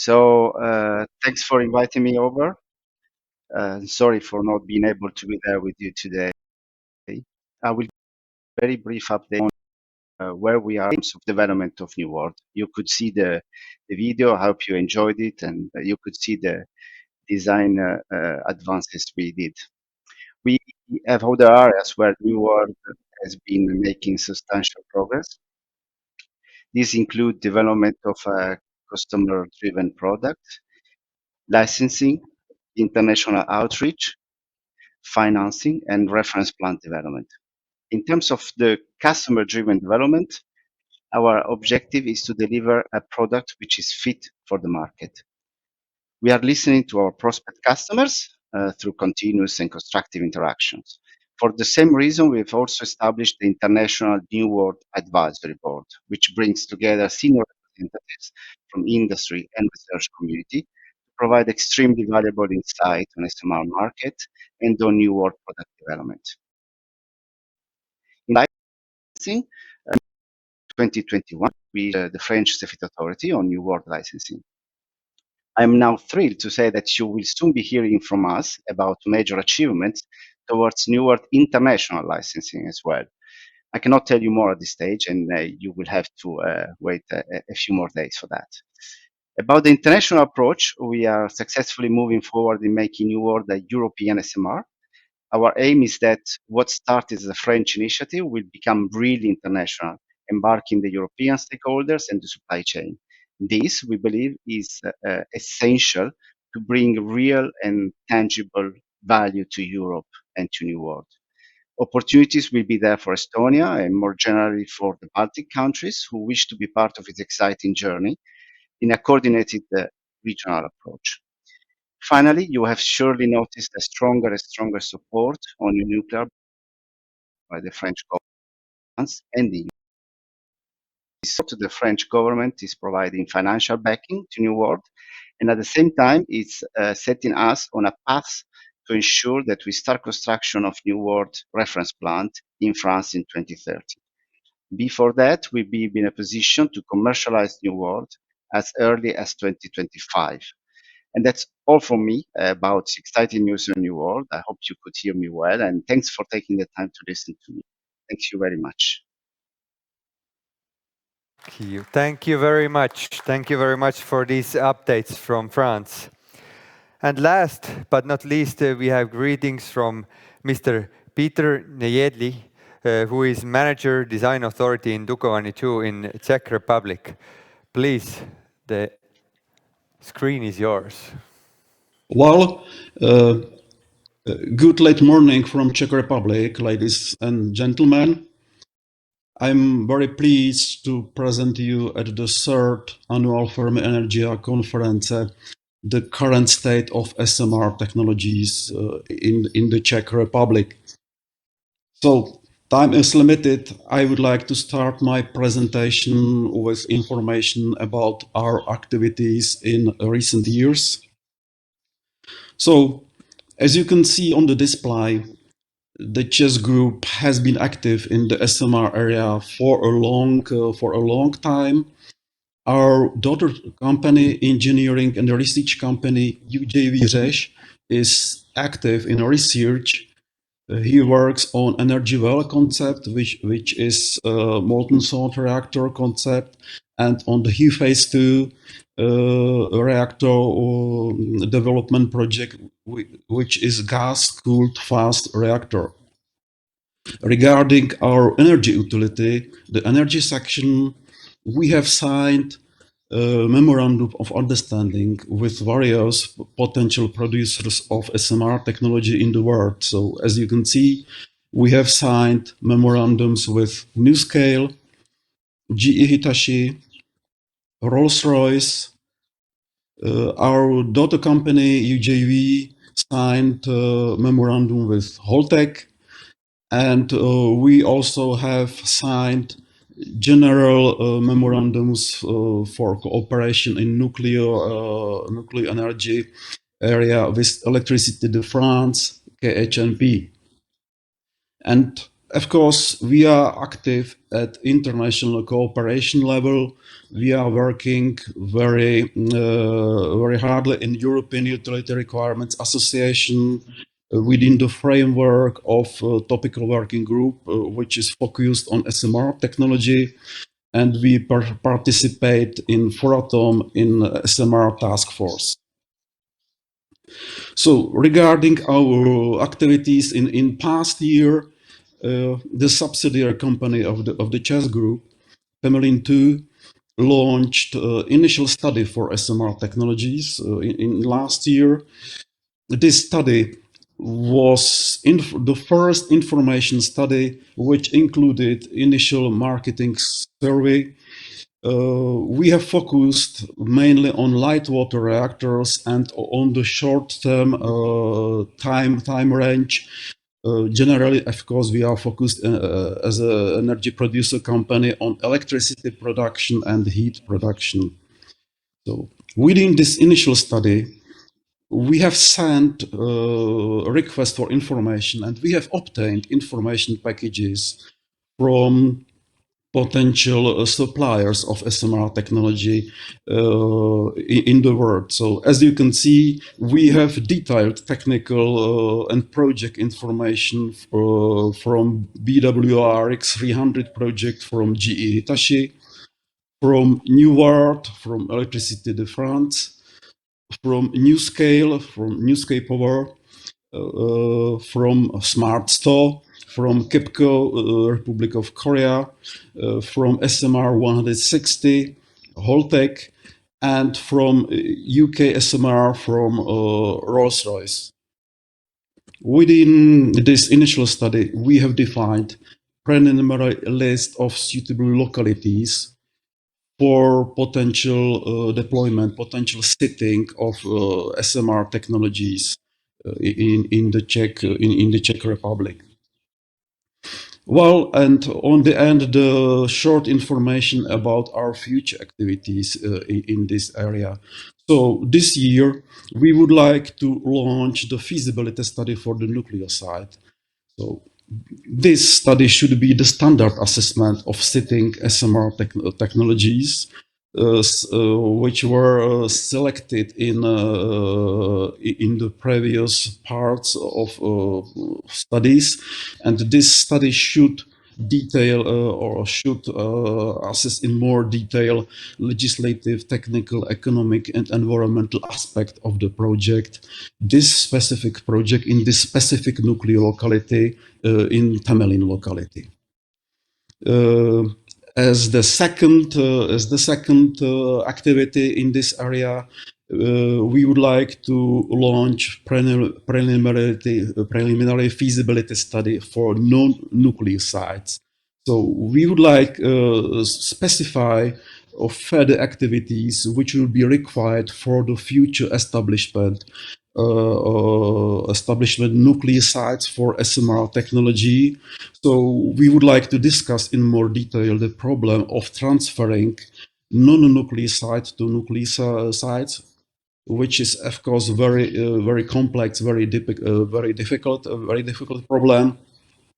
So thanks for inviting me over. Sorry for not being able to be there with you today. I will give a very brief update on where we are in terms of development of New World. You could see the video. I hope you enjoyed it, and you could see the design advances we did. We have other areas where New World has been making substantial progress. These include development of a customer-driven product, licensing, international outreach, financing, and reference plant development. In terms of the customer-driven development, our objective is to deliver a product which is fit for the market. We are listening to our prospect customers through continuous and constructive interactions. For the same reason, we have also established the International New World Advisory Board, which brings together senior representatives from industry and research community to provide extremely valuable insight on SMR market and on New World product development. In licensing, 2021, we the French Safety Authority on New World licensing. I'm now thrilled to say that you will soon be hearing from us about major achievements towards New World international licensing as well. I cannot tell you more at this stage, and you will have to wait a few more days for that. About the international approach, we are successfully moving forward in making New World a European SMR. Our aim is that what started as a French initiative will become really international, embarking the European stakeholders and the supply chain. This, we believe, is essential to bring real and tangible value to Europe and to New World. Opportunities will be there for Estonia and more generally for the Baltic countries who wish to be part of its exciting journey in a coordinated regional approach. Finally, you have surely noticed a stronger and stronger support on nuclear by the French government and the EU. The French government is providing financial backing to New World, and at the same time, it's setting us on a path to ensure that we start construction of New World reference plant in France in 2030. Before that, we'll be in a position to commercialize New World as early as 2025. And that's all from me about exciting news in New World. I hope you could hear me well, and thanks for taking the time to listen to me. Thank you very much. Thank you very much. Thank you very much for these updates from France. And last but not least, we have greetings from Mr. Peter Nejedli, who is Manager Design Authority in Dukovany 2 in Czech Republic. Please, the screen is yours. Well, good late morning from Czech Republic, ladies and gentlemen. I'm very pleased to present you at the third annual Fermi Energia conference, the current state of SMR technologies in the Czech Republic. So, time is limited. I would like to start my presentation with information about our activities in recent years. So, as you can see on the display, the chess group has been active in the SMR area for a long time. Our daughter company, engineering and research company UJV Řeš, is active in research He works on energy well concept, which is molten salt reactor concept, and on the He phase 2 reactor development project, which is gas-cooled fast reactor. Regarding our energy utility, the energy section, we have signed a memorandum of understanding with various potential producers of SMR technology in the world. So as you can see, we have signed memorandums with NewScale, GE Hitachi, Rolls-Royce, our daughter company UJV signed a memorandum with Holtec, and we also have signed general memorandums for cooperation in nuclear energy area with Electricité de France, KHNP. And of course, we are active at international cooperation level. We are working very hardly in European Utility Requirements Association within the framework of topical working group, which is focused on SMR technology. And we participate in Foratom in SMR task force. So regarding our activities in past year, the subsidiary company of the chess group, Pemelin 2, launched initial study for SMR technologies in last year. This study was the first information study which included initial marketing survey. We have focused mainly on light water reactors and on the short-term time range. Generally, of course, we are focused as an energy producer company on electricity production and heat production. So within this initial study, we have sent a request for information, and we have obtained information packages from potential suppliers of SMR technology in the world. So as you can see, we have detailed technical and project information from BWR X300 project from GE Hitachi, from New World, from Electricité de France, from NewScale Power, from Smart Store, from KEPCO, Republic of Korea, from SMR 160, Holtec, and from UK SMR from Rolls-Royce. Within this initial study, we have defined preliminary list of suitable localities for potential deployment, potential sitting of SMR technologies in the Czech Republic. Well, and on the end, the short information about our future activities in this area. So this year, we would like to launch the feasibility study for the nuclear site. So this study should be the standard assessment of sitting SMR technologies, which were selected in the previous parts of studies, and this study should detail or should assess in more detail legislative, technical, economic, and environmental aspect of the project. This specific project in this specific nuclear locality in Temelin locality. As the second activity in this area, we would like to launch preliminary feasibility study for non-nuclear sites. So we would like specify of further activities which will be required for the future establishment nuclear sites for SMR technology. So we would like to discuss in more detail the problem of transferring non-nuclear sites to nuclear sites, which is of course very complex, very difficult problem.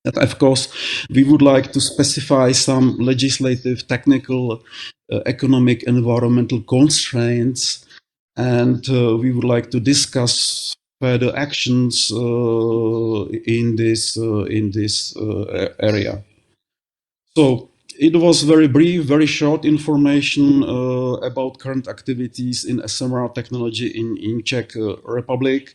And of course, we would like to specify some legislative, technical, economic, environmental constraints, and we would like to discuss further actions in this area. So it was very brief, very short information about current activities in SMR technology in Czech Republic.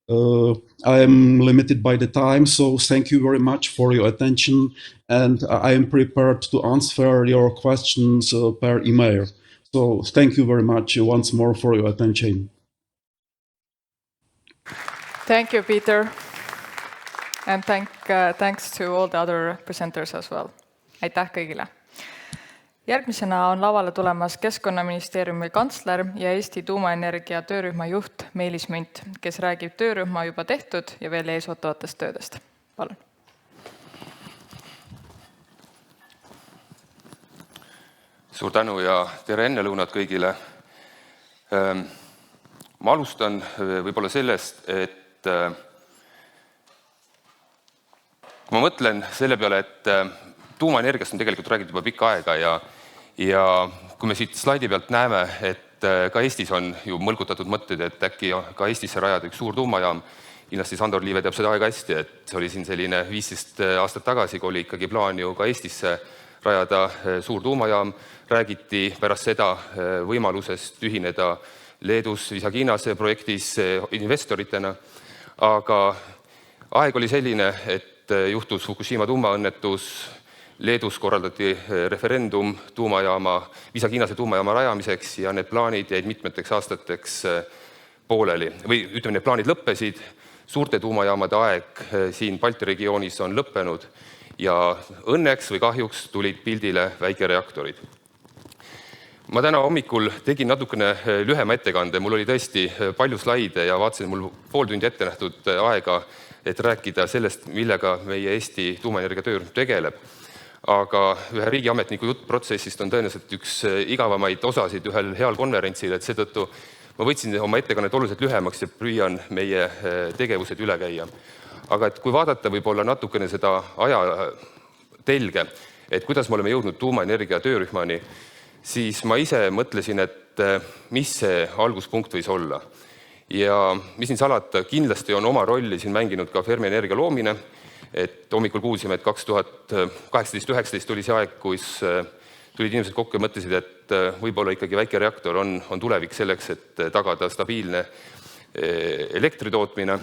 I am limited by the time, so thank you very much for your attention, and I am prepared to answer your questions per email. So thank you very much once more for your attention. Thank you, Peter. And thanks to all the other presenters as well. Aitäh kõigile. Järgmisena on lavale tulemas Keskkonnaministeeriumi kantsler ja Eesti tuumaenergia töörühma juht Meelis Münt, kes räägib töörühma juba tehtud ja veel ees ootavatest töödest. Palun. Suur tänu ja tere ennelõunat kõigile. Ma alustan võib-olla sellest, et kui ma mõtlen selle peale, et tuumaenergiast on tegelikult räägitud juba pikka aega ja kui me siit slaidi pealt näeme, et ka Eestis on ju mõlgutatud mõtted, et äkki ka Eestisse rajada üks suur tuumajaam, kindlasti Sandor Liive teab seda aega hästi, et see oli siin selline 15 aastat tagasi, kui oli ikkagi plaan ju ka Eestisse rajada suur tuumajaam, räägiti pärast seda võimalusest ühineda Leedus Visaginas projektis investoritena, aga aeg oli selline, et juhtus Fukushima tuumaõnnetus, Leedus korraldati referendum Visaginase tuumajaama rajamiseks ja need plaanid jäid mitmeteks aastateks pooleli. Või ütleme, need plaanid lõppesid, suurte tuumajaamade aeg siin Balti regioonis on lõppenud ja õnneks või kahjuks tulid pildile väikereaktorid. Ma täna hommikul tegin natukene lühema ettekande, mul oli tõesti palju slaide ja vaatasin, mul pool tundi ette nähtud aega, et rääkida sellest, millega meie Eesti tuumaenergia töörühm tegeleb. Aga ühe riigiametniku juttprotsessist on tõenäoliselt üks igavamaid osasid ühel heal konverentsil, et seetõttu ma võtsin oma ettekannet oluliselt lühemaks ja püüan meie tegevused üle käia. Aga et kui vaadata võib-olla natukene seda aja telge, et kuidas me oleme jõudnud tuumaenergia töörühmani, siis ma ise mõtlesin, et mis see alguspunkt võis olla. Ja mis siin salata, kindlasti on oma rolli siin mänginud ka Fermi Energia loomine, et hommikul kuulsime, et 2018-2019 tuli see aeg, kus tulid inimesed kokku ja mõtlesid, et võib-olla ikkagi väikereaktor on tulevik selleks, et tagada stabiilne elektritootmine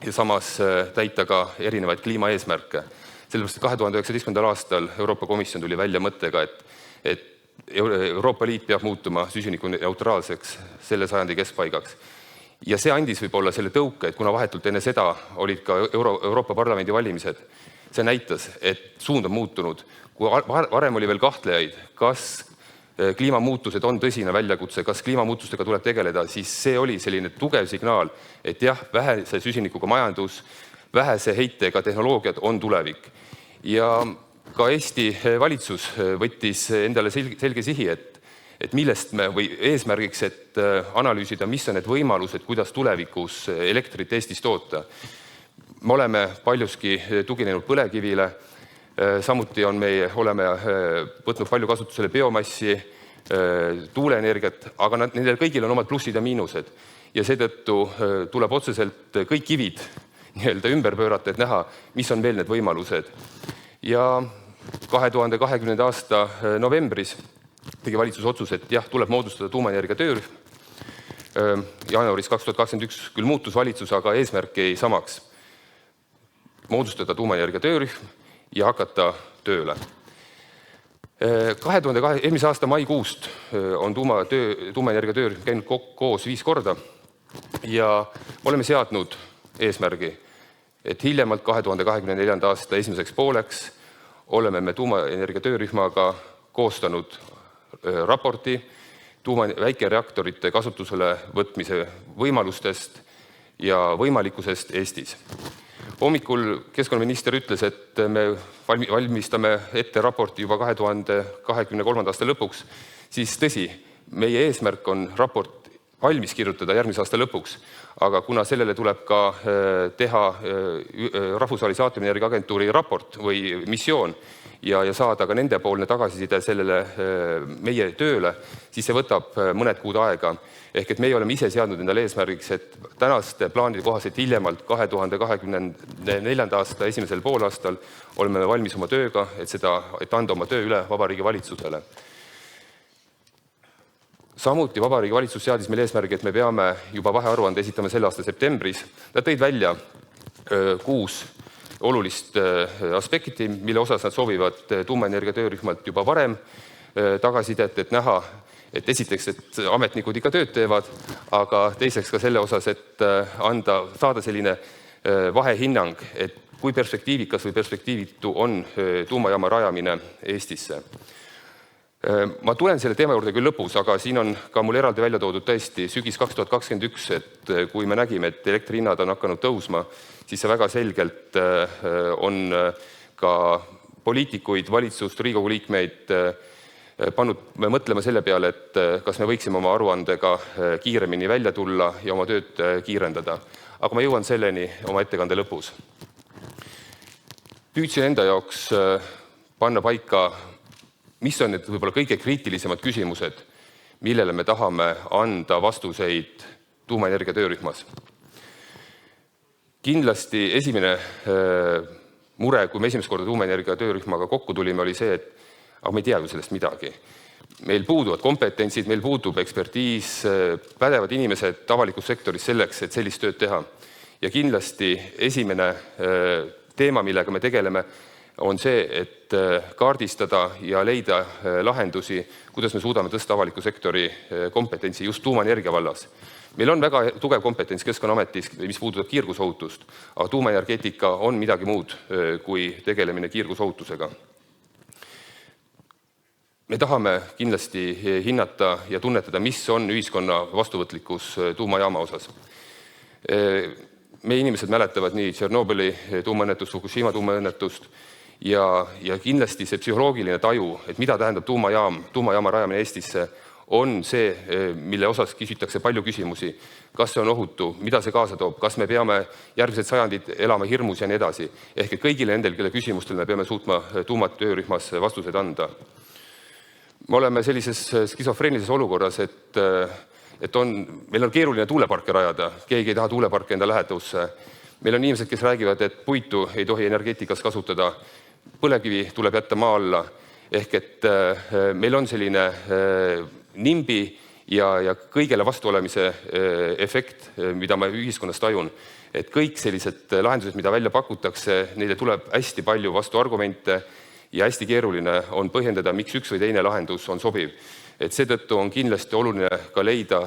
ja samas täita ka erinevaid kliimaeesmärke. Sellepärast, et 2019. aastal Euroopa Komisjon tuli välja mõttega, et Euroopa Liit peab muutuma süsinikuneutraalseks selle sajandi keskpaigaks. Ja see andis võib-olla selle tõuke, et kuna vahetult enne seda olid ka Euroopa Parlamendi valimised, see näitas, et suund on muutunud. Kui varem oli veel kahtlejaid, kas kliimamuutused on tõsine väljakutse, kas kliimamuutustega tuleb tegeleda, siis see oli selline tugev signaal, et jah, vähese süsinikuga majandus, vähese heitega tehnoloogiad on tulevik. Ja ka Eesti valitsus võttis endale selge sihi, et millest me või eesmärgiks, et analüüsida, mis on need võimalused, kuidas tulevikus elektrit Eestis toota. Me oleme paljuski tuginenud põlevkivile, samuti oleme võtnud palju kasutusele biomassi, tuuleenergiat, aga nendel kõigil on omad plussid ja miinused. Ja seetõttu tuleb otseselt kõik kivid ümber pöörata, et näha, mis on veel need võimalused. Ja 2020. aasta novembris tegi valitsus otsus, et jah, tuleb moodustada tuumaenergia töörühm. Jaanuaris 2021 küll muutus valitsus, aga eesmärk jäi samaks. Moodustada tuumaenergia töörühm ja hakata tööle. Eelmise aasta maikuust on tuumaenergia töörühm käinud koos 5 korda ja oleme seadnud eesmärgi, et hiljemalt 2024. aasta esimeseks pooleks oleme me tuumaenergia töörühmaga koostanud raporti väikereaktorite kasutusele võtmise võimalustest ja võimalikkusest Eestis. Hommikul keskkonnaminister ütles, et me valmistame ette raporti juba 2023. aasta lõpuks, siis tõsi, meie eesmärk on raport valmis kirjutada järgmise aasta lõpuks, aga kuna sellele tuleb ka teha Rahvusvahelise Aatomienergia Agentuuri raport või missioon ja saada ka nendepoolne tagasiside sellele meie tööle, siis see võtab mõned kuud aega. Ehk et meie oleme ise seadnud endale eesmärgiks, et tänaste plaanide kohaselt hiljemalt 2024. aasta esimesel poolaastal oleme valmis oma tööga, et anda oma töö üle Vabariigi Valitsusele. Samuti Vabariigi Valitsus seadis meil eesmärgi, et me peame juba vahearuande esitama selle aasta septembris. Nad tõid välja 6 olulist aspekti, mille osas nad soovivad tuumaenergia töörühmalt juba varem tagasisidet, et näha, et esiteks, et ametnikud ikka tööd teevad, aga teiseks ka selle osas, et saada selline vahehinnang, et kui perspektiivikas või perspektiivitu on tuumajaama rajamine Eestisse. Ma tulen selle teema juurde küll lõpus, aga siin on ka mul eraldi välja toodud tõesti sügis 2021, et kui me nägime, et elektrihinnad on hakanud tõusma, siis see väga selgelt on ka poliitikuid, valitsust, Riigikogu liikmeid pannud mõtlema selle peale, et kas me võiksime oma aruandega kiiremini välja tulla ja oma tööd kiirendada. Aga ma jõuan selleni oma ettekande lõpus. Püüdsin enda jaoks panna paika, mis on need võib-olla kõige kriitilisemad küsimused, millele me tahame anda vastuseid tuumaenergia töörühmas. Kindlasti esimene mure, kui me esimest korda tuumaenergia töörühmaga kokku tulime, oli see, et aga me ei tea ju sellest midagi. Meil puuduvad kompetentsid, meil puudub ekspertiis, pädevad inimesed avalikus sektoris selleks, et sellist tööd teha. Ja kindlasti esimene teema, millega me tegeleme, on see, et kaardistada ja leida lahendusi, kuidas me suudame tõsta avaliku sektori kompetentsi just tuumaenergia vallas. Meil on väga tugev kompetents Keskkonnaametis, mis puudutab kiirgusohutust, aga tuumaenergeetika on midagi muud kui tegelemine kiirgusohutusega. Me tahame kindlasti hinnata ja tunnetada, mis on ühiskonna vastuvõtlikkus tuumajaama osas. Meie inimesed mäletavad nii Tšernobõli tuumaõnnetust, Fukushima tuumaõnnetust ja kindlasti see psühholoogiline taju, et mida tähendab tuumajaama rajamine Eestisse, on see, mille osas küsitakse palju küsimusi. Kas see on ohutu, mida see kaasa toob, kas me peame järgmised sajandid elama hirmus ja nii edasi. Ehk et kõigile nendel, kelle küsimustel me peame suutma tuumatöörühmas vastused anda. Me oleme sellises skisofreenilises olukorras, et meil on keeruline tuuleparke rajada, keegi ei taha tuuleparke enda lähedusse. Meil on inimesed, kes räägivad, et puitu ei tohi energeetikas kasutada, põlevkivi tuleb jätta maa alla. Ehk et meil on selline nimbi ja kõigele vastu olemise efekt, mida ma ühiskonnas tajun. Et kõik sellised lahendused, mida välja pakutakse, neile tuleb hästi palju vastuargumente ja hästi keeruline on põhjendada, miks üks või teine lahendus on sobiv. Et seetõttu on kindlasti oluline ka leida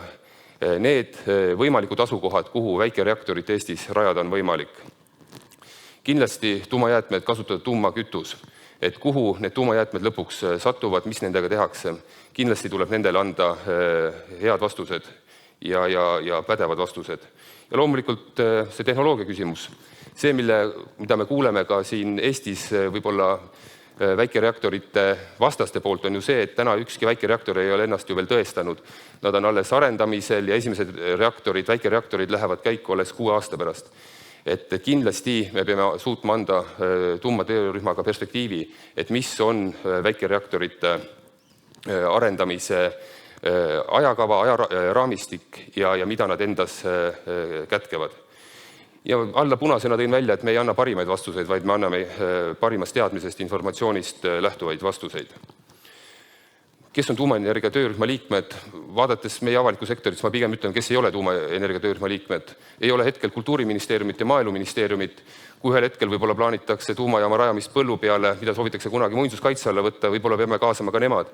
need võimalikud asukohad, kuhu väikereaktorit Eestis rajada on võimalik. Kindlasti tuumajäätmed kasutada tuumakütus, et kuhu need tuumajäätmed lõpuks satuvad, mis nendega tehakse. Kindlasti tuleb nendele anda head vastused ja pädevad vastused. Ja loomulikult see tehnoloogia küsimus. See, mida me kuuleme ka siin Eestis võib-olla väikereaktorite vastaste poolt, on ju see, et täna ükski väikereaktor ei ole ennast ju veel tõestanud. Nad on alles arendamisel ja esimesed väikereaktorid lähevad käiku alles 6 aasta pärast. Et kindlasti me peame suutma anda tuumatöörühmaga perspektiivi, et mis on väikereaktorite arendamise ajakava, ajaraamistik ja mida nad endas kätkevad. Ja alla punasena tõin välja, et me ei anna parimaid vastuseid, vaid me anname parimast teadmisest, informatsioonist lähtuvaid vastuseid. Kes on tuumaenergia töörühma liikmed? Vaadates meie avaliku sektorit, ma pigem ütlen, kes ei ole tuumaenergia töörühma liikmed. Ei ole hetkel Kultuuriministeeriumit ja Maaeluministeeriumit. Kui ühel hetkel võib-olla plaanitakse tuumajaama rajamist põllu peale, mida soovitakse kunagi muinsuskaitse alla võtta, võib-olla peame kaasama ka nemad.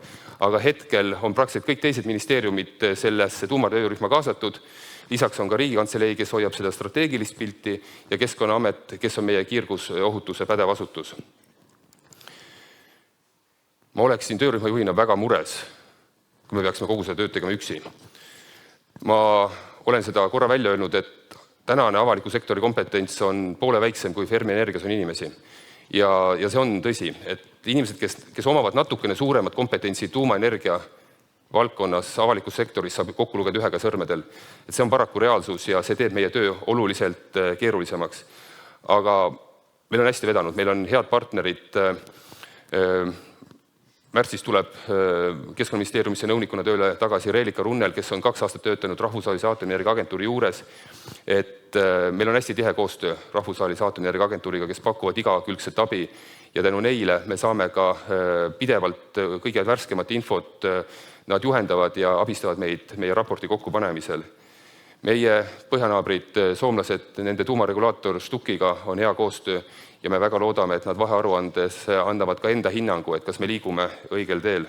Aga hetkel on praktiliselt kõik teised ministeeriumid sellesse tuumatöörühma kaasatud. Lisaks on ka Riigikantselei, kes hoiab seda strateegilist pilti ja Keskkonnaamet, kes on meie kiirgusohutuse pädev asutus. Ma oleksin töörühma juhina väga mures, kui me peaksime kogu seda tööd tegema üksi. Ma olen seda korra välja öelnud, et tänane avaliku sektori kompetents on poole väiksem kui Fermi Energias on inimesi. Ja see on tõsi, et inimesed, kes omavad natukene suuremat kompetentsi tuumaenergia valdkonnas avalikus sektoris saab kokku lugeda ühega sõrmedel. Et see on paraku reaalsus ja see teeb meie töö oluliselt keerulisemaks. Aga meil on hästi vedanud, meil on head partnerid. Märtsis tuleb Keskkonnaministeeriumisse nõunikuna tööle tagasi Reelika Runnel, kes on 2 aastat töötanud Rahvusvahelise Aatomienergia Agentuuri juures. Et meil on hästi tihe koostöö Rahvusvahelise Aatomienergia Agentuuriga, kes pakuvad igakülgset abi ja tänu neile me saame ka pidevalt kõige värskemat infot. Nad juhendavad ja abistavad meid meie raporti kokkupanemisel. Meie põhjanaabrid, soomlased, nende tuumaregulaator Stukiga on hea koostöö ja me väga loodame, et nad vahearuandes annavad ka enda hinnangu, et kas me liigume õigel teel.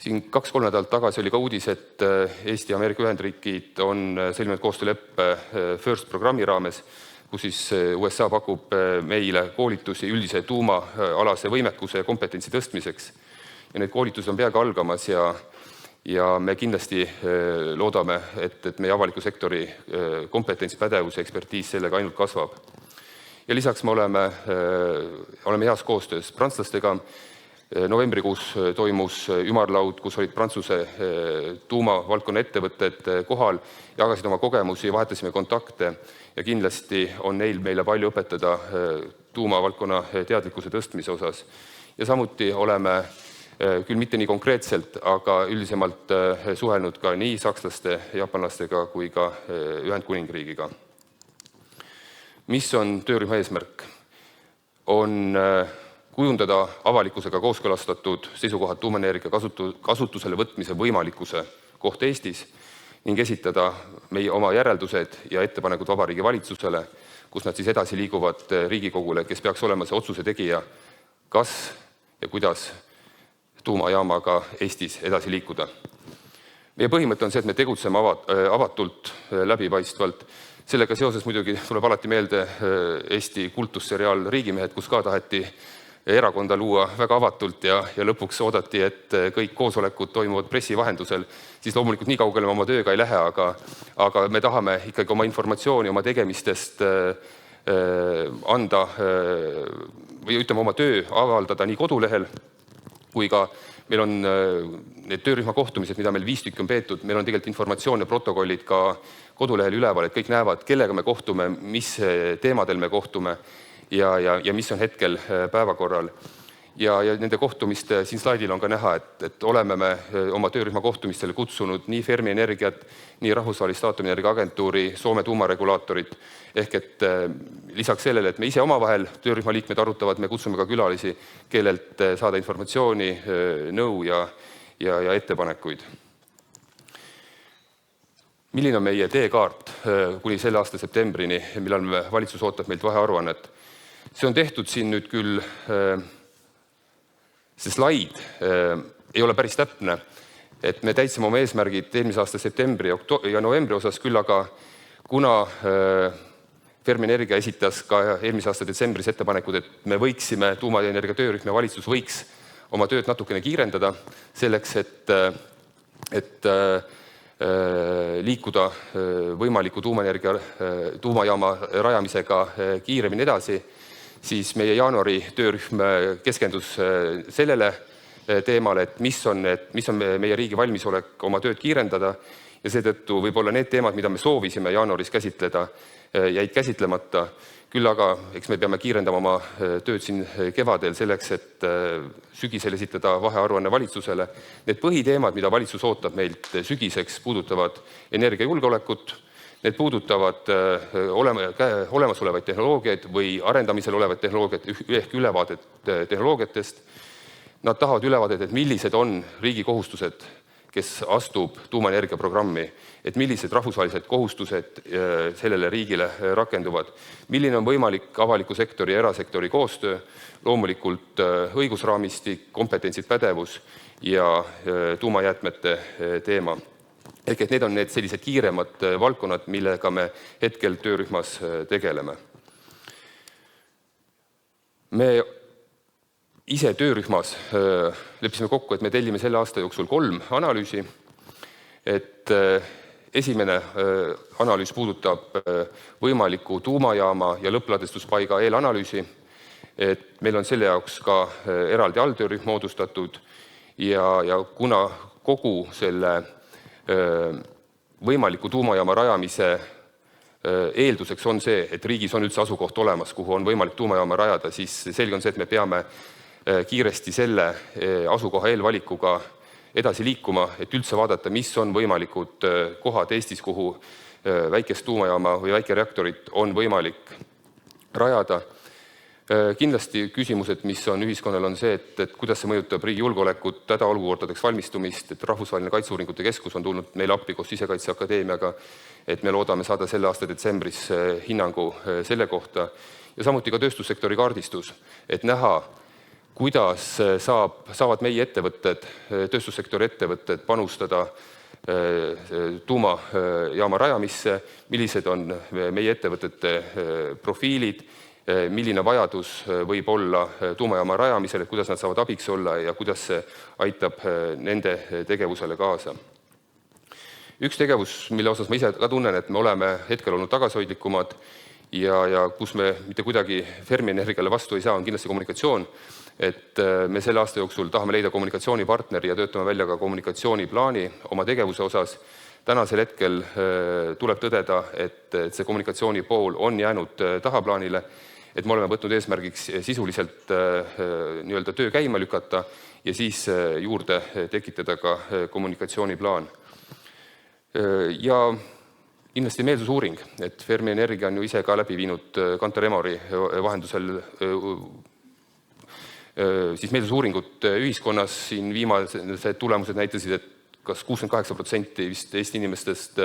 Siin 2-3 nädalat tagasi oli ka uudis, et Eesti ja Ameerika Ühendriigid on sõlminud koostööleppe FIRST programmi raames, kus siis USA pakub meile koolitusi üldise tuumaalase võimekuse ja kompetentsi tõstmiseks. Ja need koolitused on peaaegu algamas ja me kindlasti loodame, et meie avaliku sektori kompetents, pädevus ja ekspertiis sellega ainult kasvab. Ja lisaks me oleme heas koostöös prantslastega. Novembrikuus toimus ümarlaud, kus olid Prantsuse tuumavaldkonna ettevõtted kohal, jagasid oma kogemusi, vahetasime kontakte ja kindlasti on neil meile palju õpetada tuumavaldkonna teadlikkuse tõstmise osas. Ja samuti oleme küll mitte nii konkreetselt, aga üldisemalt suhelnud ka nii sakslaste, jaapanlastega kui ka Ühendkuningriigiga. Mis on töörühma eesmärk? On kujundada avalikkusega kooskõlastatud seisukohad tuumaenergia kasutusele võtmise võimalikkuse kohta Eestis ning esitada meie oma järeldused ja ettepanekud Vabariigi Valitsusele, kus nad siis edasi liiguvad Riigikogule, kes peaks olema see otsuse tegija, kas ja kuidas tuumajaamaga Eestis edasi liikuda. Meie põhimõte on see, et me tegutseme avatult, läbipaistvalt. Sellega seoses muidugi tuleb alati meelde Eesti kultusseriaal Riigimehed, kus ka taheti erakonda luua väga avatult ja lõpuks oodati, et kõik koosolekud toimuvad pressi vahendusel. Siis loomulikult nii kaugele me oma tööga ei lähe, aga me tahame ikkagi oma informatsiooni, oma tegemistest anda või ütleme oma töö avaldada nii kodulehel, kui ka meil on need töörühma kohtumised, mida meil 5 tükki on peetud, meil on tegelikult informatsioon ja protokollid ka kodulehel üleval, et kõik näevad, kellega me kohtume, mis teemadel me kohtume ja mis on hetkel päevakorral. Ja nende kohtumiste siin slaidil on ka näha, et oleme me oma töörühma kohtumistele kutsunud nii Fermi Energiat, nii Rahvusvahelist Aatomienergia Agentuuri, Soome tuumaregulaatorit, ehk et lisaks sellele, et me ise omavahel töörühma liikmed arutavad, me kutsume ka külalisi, kellelt saada informatsiooni, nõu ja ettepanekuid. Milline on meie teekaart kuni selle aasta septembrini, millal valitsus ootab meilt vahearuannet? See on tehtud siin nüüd küll, see slaid ei ole päris täpne, et me täitsime oma eesmärgid eelmise aasta septembri ja novembri osas, küll aga kuna Fermi Energia esitas ka eelmise aasta detsembris ettepanekud, et me võiksime, tuumaenergia töörühm ja valitsus võiks oma tööd natukene kiirendada selleks, et liikuda võimaliku tuumajaama rajamisega kiiremini edasi, siis meie jaanuari töörühm keskendus sellele teemale, et mis on meie riigi valmisolek oma tööd kiirendada ja seetõttu võib-olla need teemad, mida me soovisime jaanuaris käsitleda, jäid käsitlemata. Küll aga eks me peame kiirendama oma tööd siin kevadel selleks, et sügisel esitada vahearuanne valitsusele. Need põhiteemad, mida valitsus ootab meilt sügiseks, puudutavad energiajulgeolekut, need puudutavad olemasolevaid tehnoloogiaid või arendamisel olevaid tehnoloogiaid ehk ülevaadet tehnoloogiatest. Nad tahavad ülevaadet, et millised on riigi kohustused, kes astub tuumaenergia programmi, et millised rahvusvahelised kohustused sellele riigile rakenduvad, milline on võimalik avaliku sektori ja erasektori koostöö, loomulikult õigusraamistik, kompetentsid, pädevus ja tuumajäätmete teema. Ehk et need on need sellised kiiremad valdkonnad, millega me hetkel töörühmas tegeleme. Me ise töörühmas leppisime kokku, et me tellime selle aasta jooksul 3 analüüsi. Et esimene analüüs puudutab võimaliku tuumajaama ja lõppladestuspaiga eelanalüüsi. Et meil on selle jaoks ka eraldi alltöörühm moodustatud ja kuna kogu selle võimaliku tuumajaama rajamise eelduseks on see, et riigis on üldse asukoht olemas, kuhu on võimalik tuumajaama rajada, siis selge on see, et me peame kiiresti selle asukoha eelvalikuga edasi liikuma, et üldse vaadata, mis on võimalikud kohad Eestis, kuhu väikest tuumajaama või väikereaktorit on võimalik rajada. Kindlasti küsimused, mis on ühiskonnal, on see, et kuidas see mõjutab riigi julgeolekut, hädaolukordadeks valmistumist, et Rahvusvaheline Kaitseuuringute Keskus on tulnud meile appi koos Sisekaitseakadeemiaga, et me loodame saada selle aasta detsembris hinnangu selle kohta ja samuti ka tööstussektori kaardistus, et näha, kuidas saavad meie ettevõtted, tööstussektori ettevõtted panustada tuumajaama rajamisse, millised on meie ettevõtete profiilid, milline vajadus võib olla tuumajaama rajamisel, et kuidas nad saavad abiks olla ja kuidas see aitab nende tegevusele kaasa. Üks tegevus, mille osas ma ise ka tunnen, et me oleme hetkel olnud tagasihoidlikumad ja kus me mitte kuidagi Fermi Energiale vastu ei saa, on kindlasti kommunikatsioon, et me selle aasta jooksul tahame leida kommunikatsioonipartneri ja töötame välja ka kommunikatsiooniplaani oma tegevuse osas. Tänasel hetkel tuleb tõdeda, et see kommunikatsiooni pool on jäänud tahaplaanile, et me oleme võtnud eesmärgiks sisuliselt nii-öelda töö käima lükata ja siis juurde tekitada ka kommunikatsiooniplaan. Ja kindlasti meelsusuuring, et Fermi Energia on ju ise ka läbi viinud Kantar Emori vahendusel siis meelsusuuringut ühiskonnas. Siin viimased tulemused näitasid, et kas 68% vist Eesti inimestest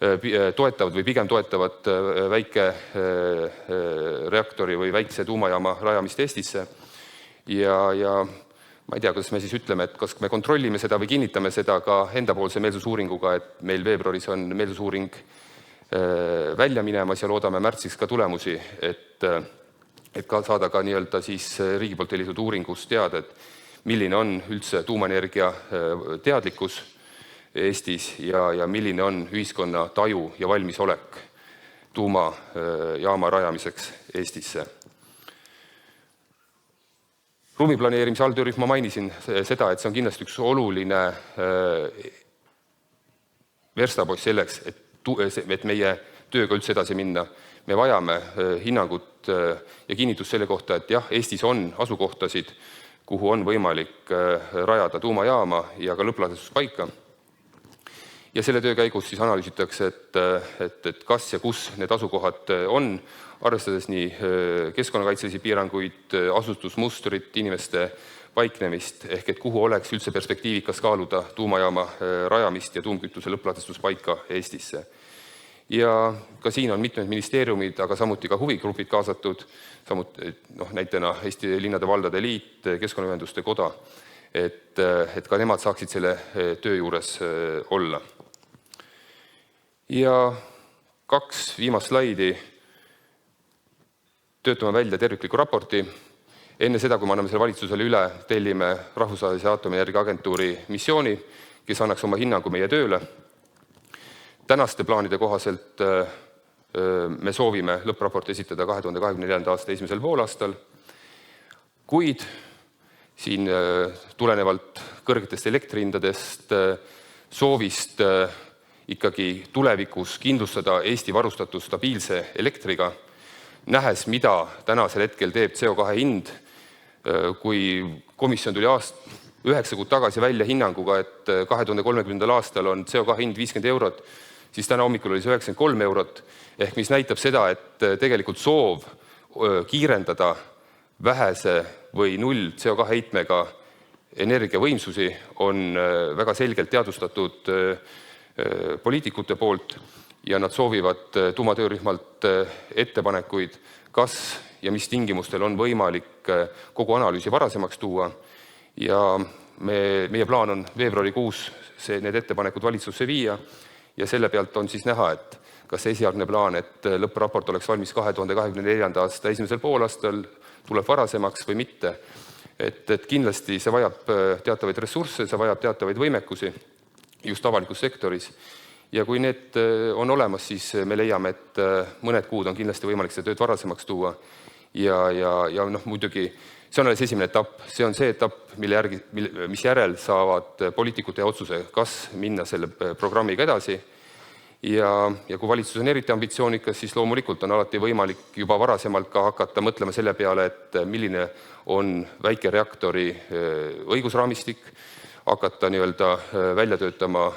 toetavad või pigem toetavad väike reaktori või väikse tuumajaama rajamist Eestisse. Ja ma ei tea, kas me siis ütleme, et kas me kontrollime seda või kinnitame seda ka endapoolse meelsusuuringuga, et meil veebruaris on meelsusuuring välja minemas ja loodame märtsiks ka tulemusi, et ka saada ka nii-öelda siis riigi poolt tellitud uuringust teada, et milline on üldse tuumaenergia teadlikkus Eestis ja milline on ühiskonna taju ja valmisolek tuumajaama rajamiseks Eestisse. Ruumiplaneerimise alltöörühm ma mainisin seda, et see on kindlasti üks oluline verstapost selleks, et meie tööga üldse edasi minna. Me vajame hinnangut ja kinnitust selle kohta, et jah, Eestis on asukohtasid, kuhu on võimalik rajada tuumajaama ja ka lõppladestuspaika. Ja selle töö käigus siis analüüsitakse, et kas ja kus need asukohad on, arvestades nii keskkonnakaitselisi piiranguid, asustusmustrit, inimeste paiknemist, ehk et kuhu oleks üldse perspektiivikas kaaluda tuumajaama rajamist ja tuumkütuse lõppladestuspaika Eestisse. Ja ka siin on mitmed ministeeriumid, aga samuti ka huvigrupid kaasatud, samuti näitena Eesti Linnade Valdade Liit, Keskkonnaühenduste Koda, et ka nemad saaksid selle töö juures olla. Ja 2 viimast slaidi. Töötame välja tervikliku raporti. Enne seda, kui me anname selle valitsusele üle, tellime Rahvusvahelise Aatomienergia Agentuuri missiooni, kes annaks oma hinnangu meie tööle. Tänaste plaanide kohaselt me soovime lõppraporti esitada 2024. aasta 1. poolaastal, kuid siin tulenevalt kõrgetest elektrihindadest, soovist ikkagi tulevikus kindlustada Eesti varustatus stabiilse elektriga, nähes, mida tänasel hetkel teeb CO2 hind, kui komisjon tuli 9 kuud tagasi välja hinnanguga, et 2030. aastal on CO2 hind 50 eurot, siis täna hommikul oli see 93 eurot, ehk mis näitab seda, et tegelikult soov kiirendada vähese või 0 CO2 heitmega energiavõimsusi on väga selgelt teadvustatud poliitikute poolt ja nad soovivad tuumatöörühmalt ettepanekuid, kas ja mis tingimustel on võimalik kogu analüüsi varasemaks tuua. Ja meie plaan on veebruarikuus need ettepanekud valitsusse viia ja selle pealt on siis näha, et kas esialgne plaan, et lõppraport oleks valmis 2024. aasta 1. poolaastal, tuleb varasemaks või mitte. Et kindlasti see vajab teatavaid ressursse, see vajab teatavaid võimekusi just avalikus sektoris. Ja kui need on olemas, siis me leiame, et mõned kuud on kindlasti võimalik seda tööd varasemaks tuua. Ja muidugi See on alles esimene etapp. See on see etapp, mis järel saavad poliitikud teha otsuse, kas minna selle programmiga edasi. Ja kui valitsus on eriti ambitsioonikas, siis loomulikult on alati võimalik juba varasemalt ka hakata mõtlema selle peale, et milline on väikereaktori õigusraamistik, hakata välja töötama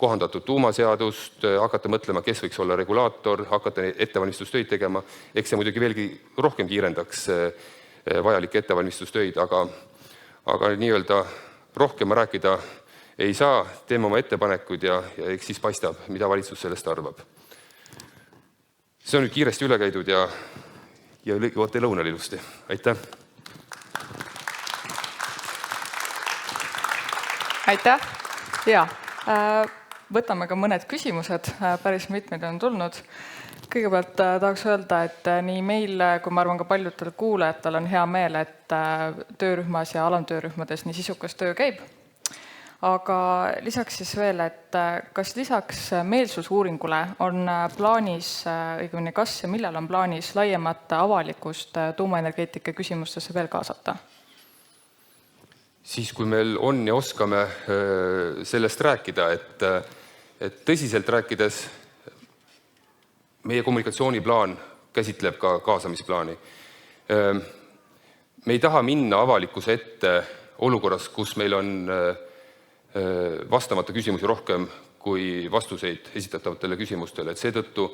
kohandatud tuumaseadust, hakata mõtlema, kes võiks olla regulaator, hakata ettevalmistustöid tegema. Eks see muidugi veelgi rohkem kiirendaks vajalikke ettevalmistustöid, aga rohkem rääkida ei saa, teeme oma ettepanekuid ja eks siis paistab, mida valitsus sellest arvab. See on nüüd kiiresti üle käidud ja jõuate lõunal ilusti. Aitäh! Aitäh! Ja, võtame ka mõned küsimused, päris mitmeid on tulnud. Kõigepealt tahaks öelda, et nii meil, kui ma arvan ka paljudel kuulajatel on hea meel, et töörühmas ja alamtöörühmades nii sisukas töö käib. Aga lisaks siis veel, et kas lisaks meelsusuuringule on plaanis, õigemini kas ja millal on plaanis laiemat avalikust tuumaenergeetika küsimustesse veel kaasata? Siis, kui meil on ja oskame sellest rääkida, et tõsiselt rääkides meie kommunikatsiooniplaan käsitleb ka kaasamisplaani. Me ei taha minna avalikkuse ette olukorras, kus meil on vastamata küsimusi rohkem kui vastuseid esitatavatele küsimustele. Et seetõttu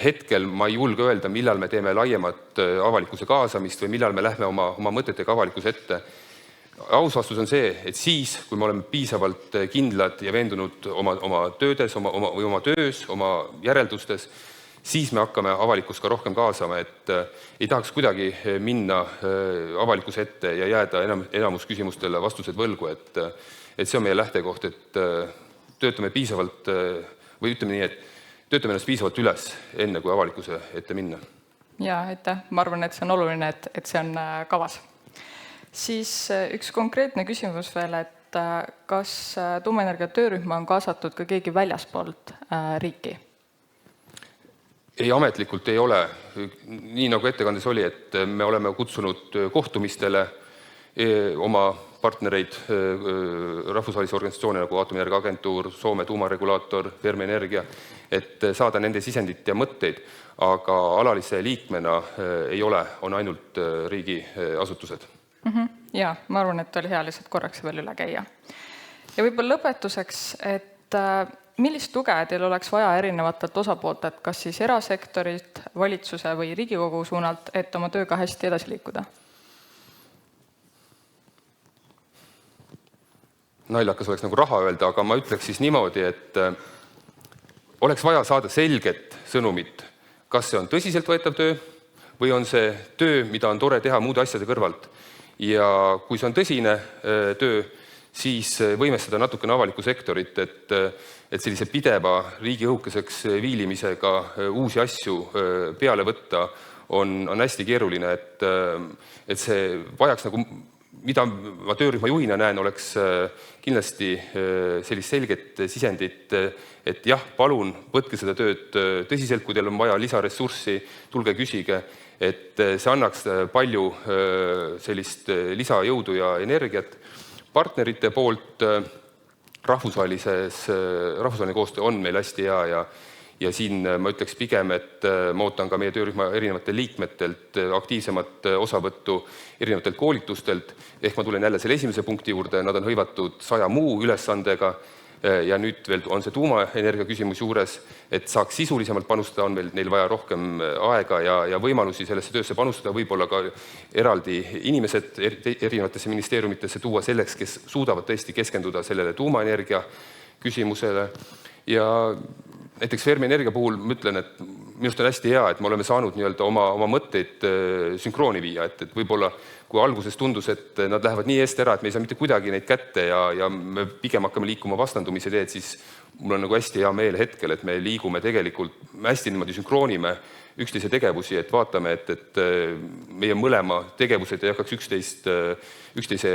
hetkel ma ei julge öelda, millal me teeme laiemat avalikkuse kaasamist või millal me lähme oma mõtetega avalikkuse ette. Aus vastus on see, et siis, kui me oleme piisavalt kindlad ja veendunud oma töödes, oma töös, oma järeldustes, siis me hakkame avalikkust ka rohkem kaasama, et ei tahaks kuidagi minna avalikkuse ette ja jääda enamus küsimustele vastused võlgu, et see on meie lähtekoht, et töötame piisavalt, või ütleme nii, et töötame ennast piisavalt üles, enne kui avalikkuse ette minna. Ja, aitäh. Ma arvan, et see on oluline, et see on kavas. Siis üks konkreetne küsimus veel, et kas tuumaenergia töörühma on kaasatud ka keegi väljaspoolt riiki? Ei, ametlikult ei ole. Nii nagu ettekandes oli, et me oleme kutsunud kohtumistele oma partnereid, rahvusvahelisi organisatsioone nagu Aatomienergia Agentuur, Soome tuumaregulaator, Fermi Energia, et saada nende sisendit ja mõtteid, aga alalise liikmena ei ole, on ainult riigi asutused. Ja, ma arvan, et oli hea lihtsalt korraks veel üle käia. Ja võib-olla lõpetuseks, et millist tuge teil oleks vaja erinevatelt osapooltelt, kas siis erasektorit, valitsuse või Riigikogu suunalt, et oma tööga hästi edasi liikuda? Naljakas oleks nagu raha öelda, aga ma ütleks siis niimoodi, et oleks vaja saada selget sõnumit, kas see on tõsiselt võetav töö või on see töö, mida on tore teha muude asjade kõrvalt. Ja kui see on tõsine töö, siis võimestada natukene avalikku sektorit, et sellise pideva riigi õhukeseks viilimisega uusi asju peale võtta on hästi keeruline, et see vajaks nagu, mida ma töörühma juhina näen, oleks kindlasti sellist selget sisendit, et jah, palun võtke seda tööd tõsiselt, kui teil on vaja lisaressurssi, tulge küsige, et see annaks palju sellist lisajõudu ja energiat. Partnerite poolt rahvusvaheline koostöö on meil hästi hea ja siin ma ütleks pigem, et ma ootan ka meie töörühma erinevatelt liikmetelt aktiivsemat osavõttu erinevatelt koolitustelt, ehk ma tulen jälle selle esimese punkti juurde, nad on hõivatud 100 muu ülesandega ja nüüd veel on see tuumaenergia küsimus juures, et saaks sisulisemalt panustada, on neil vaja rohkem aega ja võimalusi sellesse töösse panustada, võib-olla ka eraldi inimesed erinevatesse ministeeriumitesse tuua selleks, kes suudavad tõesti keskenduda sellele tuumaenergia küsimusele. Ja näiteks Fermi Energia puhul ma ütlen, et minust on hästi hea, et me oleme saanud oma mõtteid sünkrooni viia, et võib-olla kui alguses tundus, et nad lähevad nii eest ära, et me ei saa mitte kuidagi neid kätte ja me pigem hakkame liikuma vastandumise teed, siis mul on nagu hästi hea meel hetkel, et me liigume tegelikult, me hästi niimoodi sünkroonime üksteise tegevusi, et vaatame, et meie mõlema tegevused ei hakkaks üksteise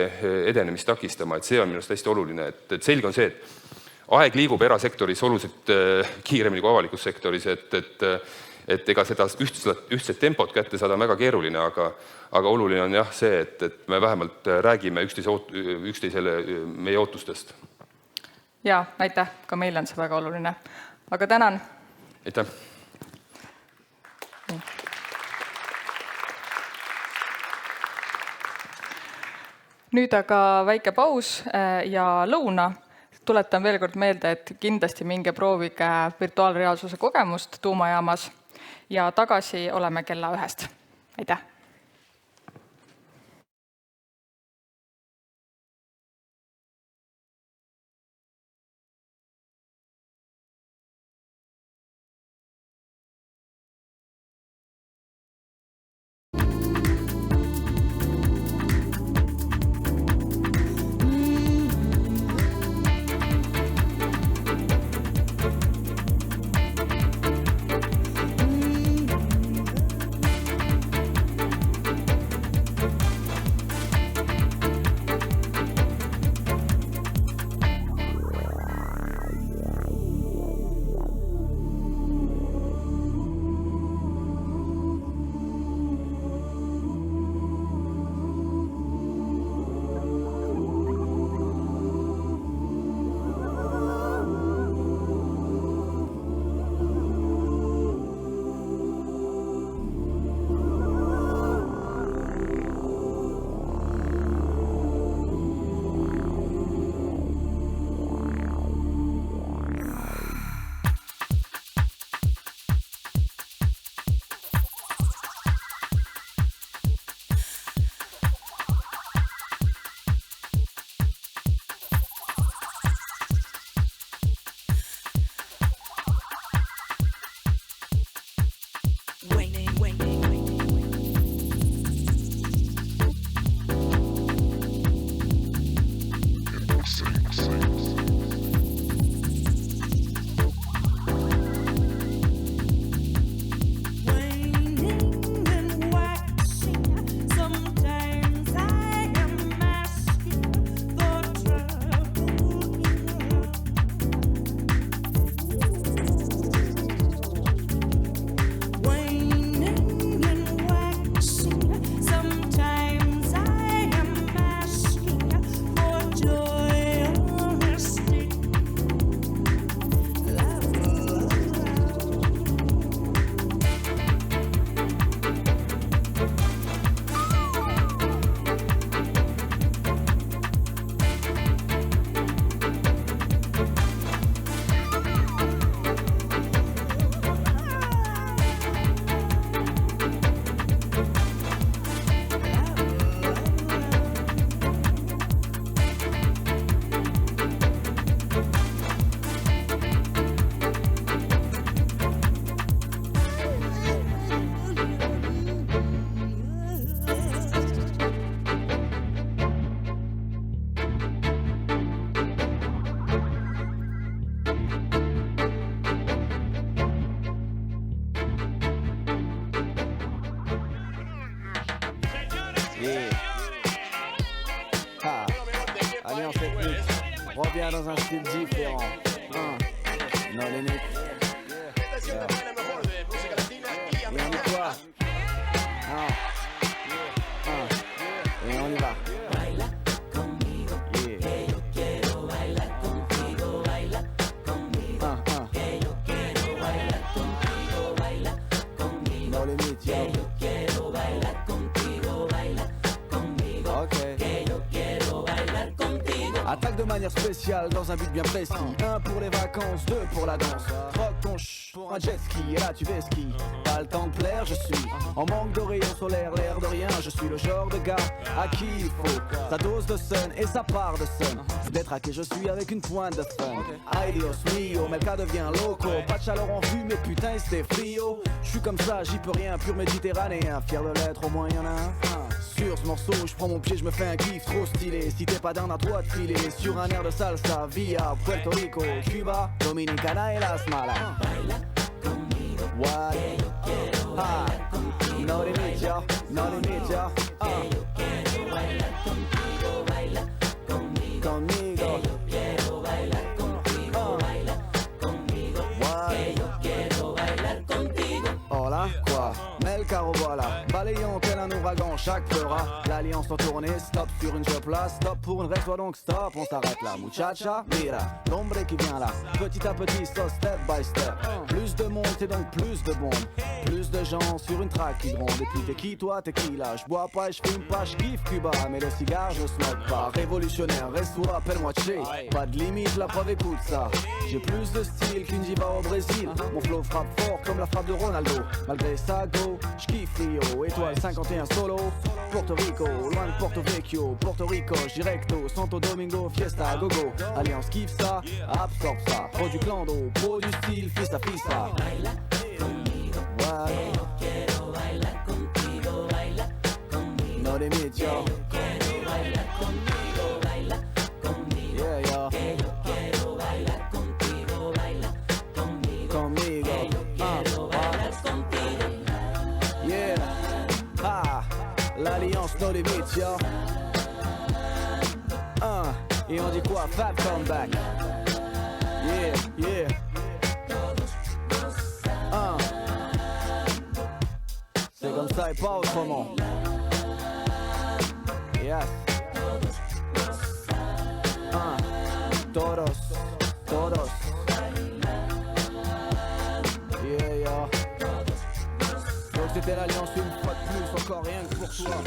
edenemist takistama, et see on minust hästi oluline, et selge on see, et aeg liigub erasektoris oluliselt kiiremini kui avalikus sektoris, et et ega seda ühtset tempot kätte saada on väga keeruline, aga oluline on jah see, et me vähemalt räägime üksteisele meie ootustest. Jaa, aitäh, ka meil on see väga oluline. Aga tänan. Aitäh. Nüüd aga väike paus ja lõuna. Tuletan veel kord meelde, et kindlasti minge proovige virtuaalreaalsuse kogemust tuumajaamas ja tagasi oleme kella 1. Aitäh! Reviens dans un style différent. Non, les mecs. Et on dit quoi? Et on y va. Baila conmigo, que yo quiero bailar contigo, baila conmigo, que yo quiero bailar contigo, baila conmigo, que yo quiero bailar contigo, baila conmigo, que yo quiero bailar contigo. Attaque de manière spéciale dans un but bien précis. 1 pour les vacances, 2 pour la danse. Rock ton pour un jet ski, et là tu vais ski. Pas le temps de plaire, je suis en manque de rayons solaires, l'air de rien. Je suis le genre de gars à qui il faut sa dose de sun et sa part de sun. Détraqué je suis avec une pointe de fun. Ay Dios mio, mais le cas devient loco. Pas de chaleur en vue, mais putain c'était frio. Je suis comme ça, j'y peux rien, pur méditerranéen. Fier de l'être, au moins y'en a un. Sur ce morceau, je prends mon pied, je me fais un kiff trop stylé. Si t'es pas down à toi de filer sur un air de salsa via Puerto Rico, Cuba, Dominicana et Las Malas. Baila conmigo, que yo quiero bailar contigo. No limit, yo, no limit, yo. Que yo quiero bailar contigo, baila conmigo. Conmigo. Que yo quiero bailar contigo, baila conmigo. Que yo quiero bailar contigo. ouragan, chaque fera. L'alliance en tournée, stop sur une job là, stop pour une reste, donc stop, on s'arrête là. Muchacha, mira, l'ombre qui vient là, petit à petit, so step by step. Plus de monde, c'est donc plus de bombes. Plus de gens sur une track qui grondent. Et puis t'es qui toi, t'es qui là? Je bois pas, je fume pas, je kiffe Cuba. Mais le cigare, je smoke pas. Révolutionnaire, reste ou appelle-moi Che. Pas de limite, la preuve écoute ça. J'ai plus de style qu'une diva au Brésil. Mon flow frappe fort comme la frappe de Ronaldo. Malgré ça, go, je kiffe Rio. Étoile 51 solo. Porto Rico, loin de Porto Vecchio. Porto Rico, directo, Santo Domingo, fiesta, gogo. Alliance kiffe ça, absorbe ça. Pro du clando, pro du style, fista fista. Que yo quiero bailar contigo, baila conmigo. No limit, yo. Quiero bailar contigo, baila conmigo. Yeah, yo. Que yo quiero bailar contigo, baila conmigo. Conmigo. Que yo quiero bailar contigo. Yeah. Ah, l'alliance no limit, yo. Et on dit quoi? Fab comeback. Yeah, yeah. C'est comme ça et pas autrement. Yes. Todos, todos. Yeah, yeah. Donc c'était l'alliance une fois de plus, encore rien que pour toi.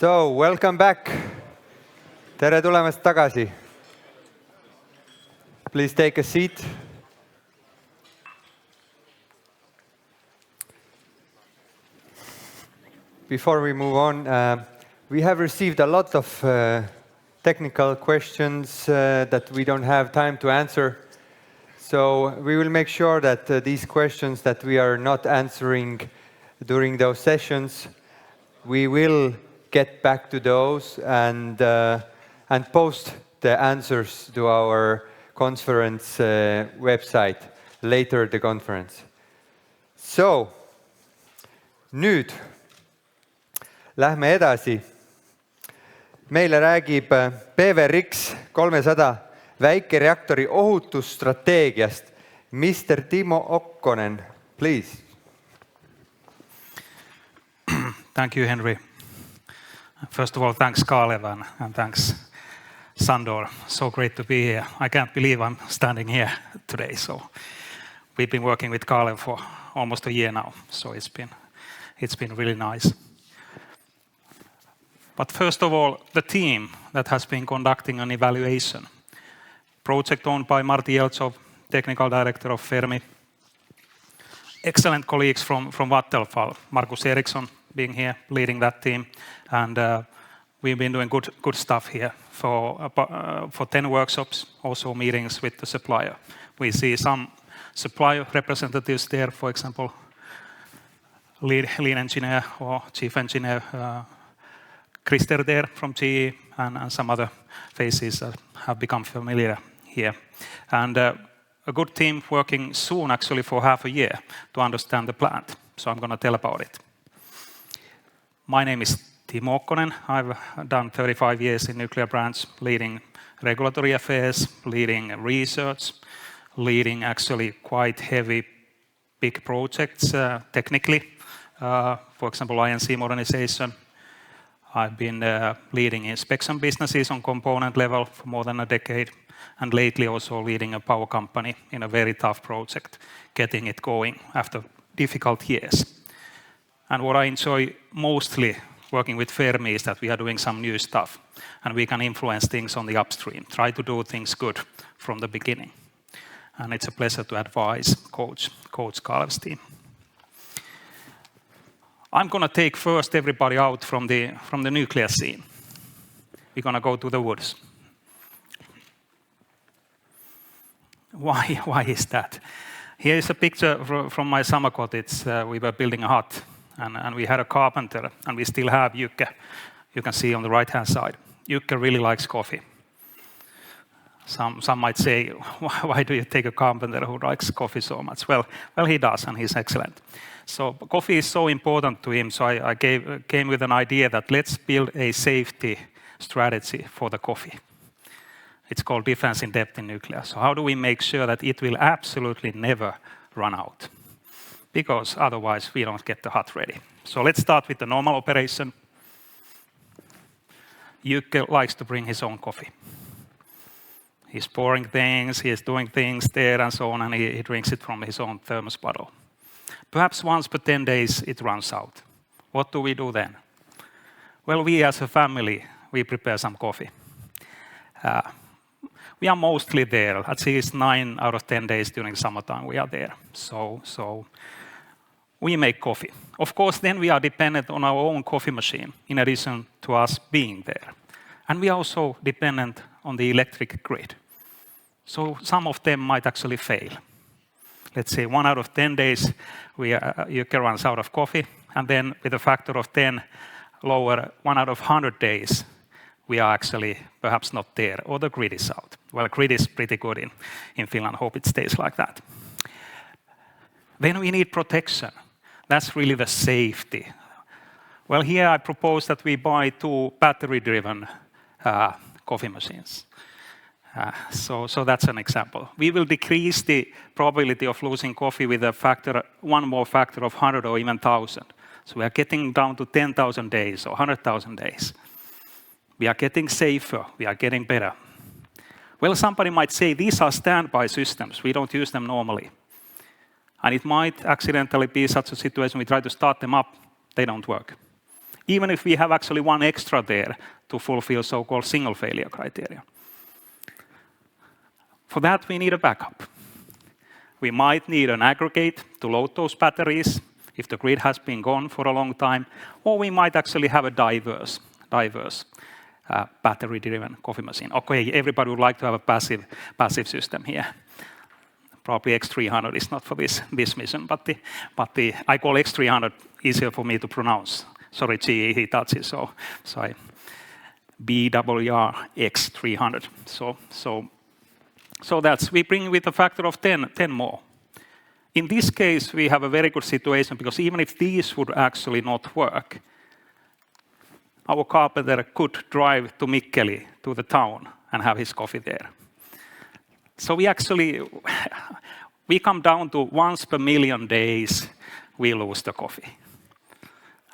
So, welcome back. Tere tulemast tagasi. Please take a seat. before we move on, we have received a lot of technical questions that we don't have time to answer. So we will make sure that these questions that we are not answering during those sessions, we will get back to those and post the answers to our conference website later the conference. So, nüüd lähme edasi. Meile räägib PVRX 300 väikereaktori ohutusstrateegiast. Mr. Timo Okkonen, please. Thank you, Henry. First of all, thanks, Kalev, and thanks, Sandor. So great to be here. I can't believe I'm standing here today. So we've been working with Kalev for almost a year now. So it's been really nice. But first of all, the team that has been conducting an evaluation. Project owned by Martti Jeltsov, Technical Director of Fermi. Excellent colleagues from Vattenfall, Markus Eriksson being here, leading that team. And we've been doing good stuff here for 10 workshops, also meetings with the supplier. We see some supplier representatives there, for example, lead engineer or chief engineer, Krister there from GE, and some other faces that have become familiar here. And a good team working soon, actually, for half a year to understand the plant. So I'm going to tell about it. My name is Timo Okkonen. I've done 35 years in nuclear branch, leading regulatory affairs, leading research, leading actually quite heavy, big projects technically. For example, INC modernization. I've been leading inspection businesses on component level for more than a decade, and lately also leading a power company in a very tough project, getting it going after difficult years. And what I enjoy mostly working with Fermi is that we are doing some new stuff, and we can influence things on the upstream, try to do things good from the beginning. And it's a pleasure to advise, coach Kalev's team. I'm going to take first everybody out from the nuclear scene. We're going to go to the woods. Why is that? Here is a picture from my summer cottage. We were building a hut, and we had a carpenter, and we still have Jykke. You can see on the right-hand side. Jykke really likes coffee. Some might say, why do you take a carpenter who likes coffee so much? Well, he does, and he's excellent. So coffee is so important to him, so I came with an idea that let's build a safety strategy for the coffee. It's called defense in depth in nuclear. So how do we make sure that it will absolutely never run out? Because otherwise we don't get the hut ready. So let's start with the normal operation. Jykke likes to bring his own coffee. He's pouring things, he's doing things there and so on, and he drinks it from his own thermos bottle. Perhaps once per 10 days it runs out. What do we do then? Well, we as a family, we prepare some coffee. We are mostly there, at least 9 out of 10 days during summertime we are there. So we make coffee. Of course, then we are dependent on our own coffee machine, in addition to us being there. And we are also dependent on the electric grid. So some of them might actually fail. Let's say 1 out of 10 days, Jykke runs out of coffee, and then with a factor of 10 lower, 1 out of 100 days, we are actually perhaps not there, or the grid is out. Well, grid is pretty good in Finland. Hope it stays like that. Then we need protection. That's really the safety. Well, here I propose that we buy 2 battery-driven coffee machines. So that's an example. We will decrease the probability of losing coffee with a factor, 1 more factor of 100 or even 1,000. So we are getting down to 10,000 days or 100,000 days. We are getting safer, we are getting better. Well, somebody might say these are standby systems, we don't use them normally. And it might accidentally be such a situation we try to start them up, they don't work. Even if we have actually 1 extra there to fulfill so-called single failure criteria. For that, we need a backup. We might need an aggregate to load those batteries if the grid has been gone for a long time, or we might actually have a diverse battery-driven coffee machine. Okay, everybody would like to have a passive system here. Probably X300 is not for this mission, but I call X300 easier for me to pronounce. Sorry, GE Hitachi, so I BWR X300. So that's, we bring with a factor of 10 more. In this case, we have a very good situation because even if these would actually not work, our carpenter could drive to Mikkeli, to the town, and have his coffee there. So we come down to once per million days, we lose the coffee.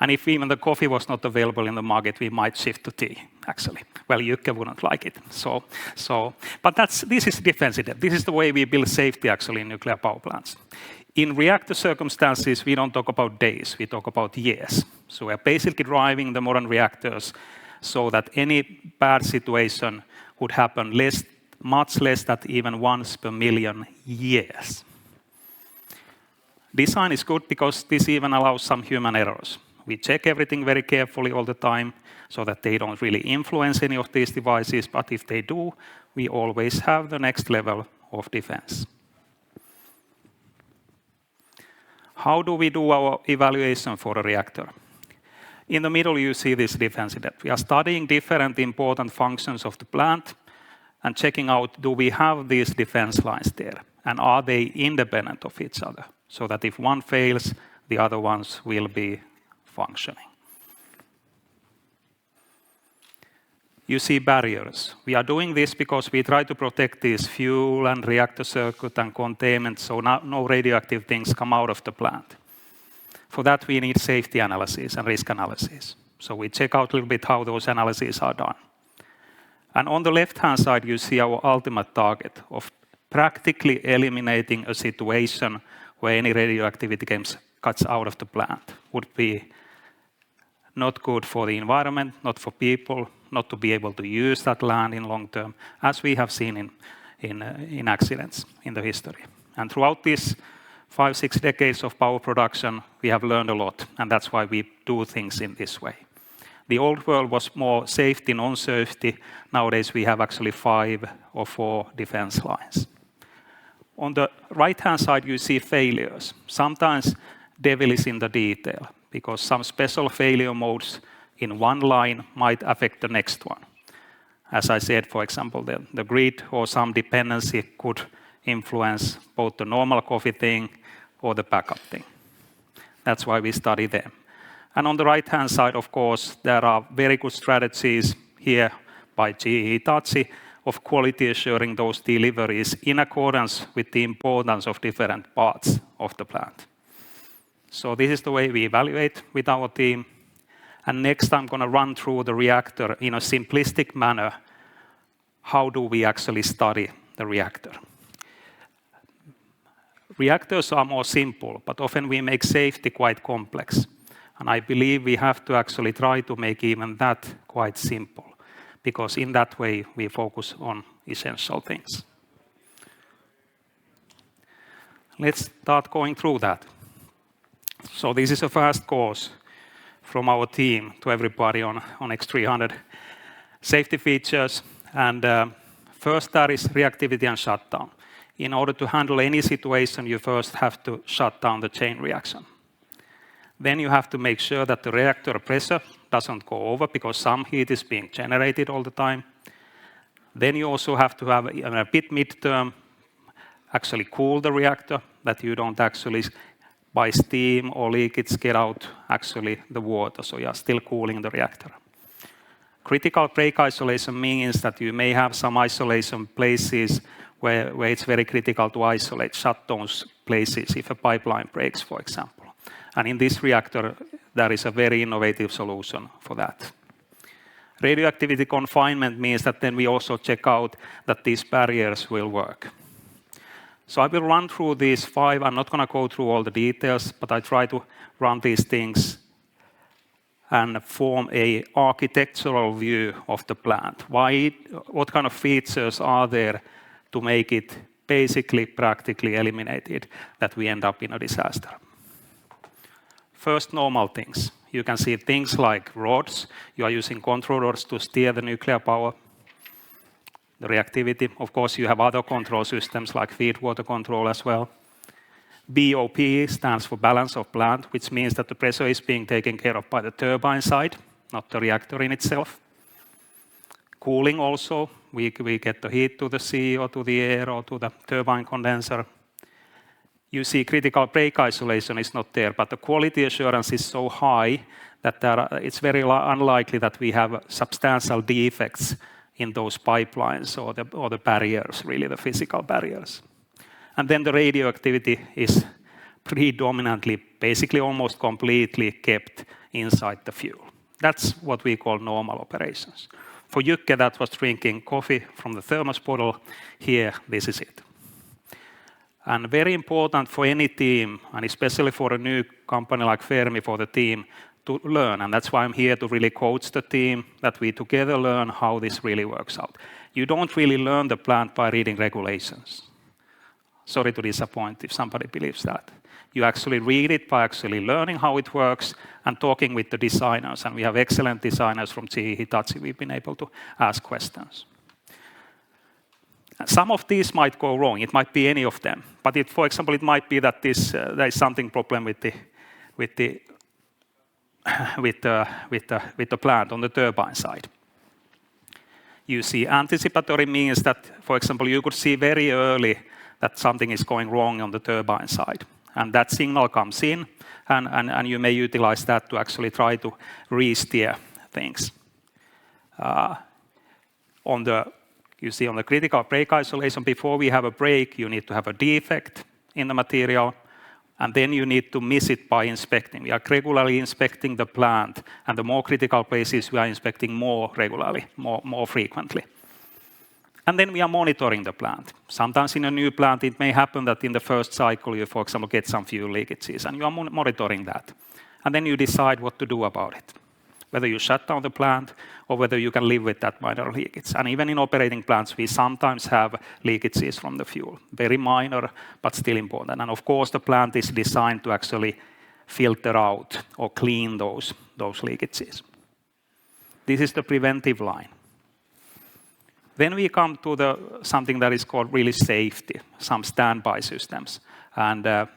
And if even the coffee was not available in the market, we might shift to tea, actually. Well, Jykke wouldn't like it. But this is defensive. This is the way we build safety, actually, in nuclear power plants. In reactor circumstances, we don't talk about days, we talk about years. So we're basically driving the modern reactors so that any bad situation would happen much less than even once per million years. Design is good because this even allows some human errors. We check everything very carefully all the time so that they don't really influence any of these devices, but if they do, we always have the next level of defense. How do we do our evaluation for a reactor? In the middle, you see this defense depth. We are studying different important functions of the plant and checking out, do we have these defense lines there? And are they independent of each other? So that if one fails, the other ones will be functioning. You see barriers. We are doing this because we try to protect these fuel and reactor circuit and containment so no radioactive things come out of the plant. For that, we need safety analysis and risk analysis. So we check out a little bit how those analyses are done. And on the left-hand side, you see our ultimate target of practically eliminating a situation where any radioactivity cuts out of the plant. Would be not good for the environment, not for people, not to be able to use that land in long term, as we have seen in accidents in the history. And throughout these 5-6 decades of power production, we have learned a lot, and that's why we do things in this way. The old world was more safety, non-safety. Nowadays, we have actually 5 or 4 defense lines. On the right-hand side, you see failures. Sometimes devil is in the detail, because some special failure modes in one line might affect the next one. As I said, for example, the grid or some dependency could influence both the normal coffee thing or the backup thing. That's why we study them. And on the right-hand side, of course, there are very good strategies here by GE Hitachi of quality assuring those deliveries in accordance with the importance of different parts of the plant. So this is the way we evaluate with our team. And next I'm going to run through the reactor in a simplistic manner. How do we actually study the reactor? Reactors are more simple, but often we make safety quite complex. And I believe we have to actually try to make even that quite simple, because in that way we focus on essential things. Let's start going through that. So this is a fast course from our team to everybody on X300 safety features. And first there is reactivity and shutdown. In order to handle any situation, you first have to shut down the chain reaction. Then you have to make sure that the reactor pressure doesn't go over because some heat is being generated all the time. Then you also have to have a bit midterm actually cool the reactor, that you don't actually by steam or leakage get out actually the water, so you are still cooling the reactor. Critical break isolation means that you may have some isolation places where it's very critical to isolate, shut those places if a pipeline breaks, for example. And in this reactor, there is a very innovative solution for that. Radioactivity confinement means that then we also check out that these barriers will work. So I will run through these 5. I'm not going to go through all the details, but I try to run these things and form an architectural view of the plant. What kind of features are there to make it basically practically eliminated that we end up in a disaster? First, normal things. You can see things like rods. You are using controllers to steer the nuclear power, the reactivity. Of course, you have other control systems like feed water control as well. BOP stands for balance of plant, which means that the pressure is being taken care of by the turbine side, not the reactor in itself. Cooling also, we get the heat to the sea or to the air or to the turbine condenser. You see critical break isolation is not there, but the quality assurance is so high that it's very unlikely that we have substantial defects in those pipelines or the barriers, really the physical barriers. And then the radioactivity is predominantly, basically almost completely kept inside the fuel. That's what we call normal operations. For Jykke, that was drinking coffee from the thermos bottle. Here, this is it. And very important for any team, and especially for a new company like Fermi, for the team to learn. And that's why I'm here to really coach the team, that we together learn how this really works out. You don't really learn the plant by reading regulations. Sorry to disappoint if somebody believes that. You actually read it by actually learning how it works and talking with the designers. And we have excellent designers from GE Hitachi. We've been able to ask questions. Some of these might go wrong. It might be any of them. But for example, it might be that there is something problem with the plant on the turbine side. You see, anticipatory means that, for example, you could see very early that something is going wrong on the turbine side. And that signal comes in, and you may utilize that to actually try to re-steer things. You see on the critical break isolation, before we have a break, you need to have a defect in the material, and then you need to miss it by inspecting. We are regularly inspecting the plant, and the more critical places we are inspecting more regularly, more frequently. And then we are monitoring the plant. Sometimes in a new plant, it may happen that in the first cycle, you, for example, get some fuel leakages, and you are monitoring that. And then you decide what to do about it. Whether you shut down the plant or whether you can live with that minor leakage. And even in operating plants, we sometimes have leakages from the fuel. Very minor, but still important. And of course, the plant is designed to actually filter out or clean those leakages. This is the preventive line. Then we come to something that is called really safety, some standby systems. And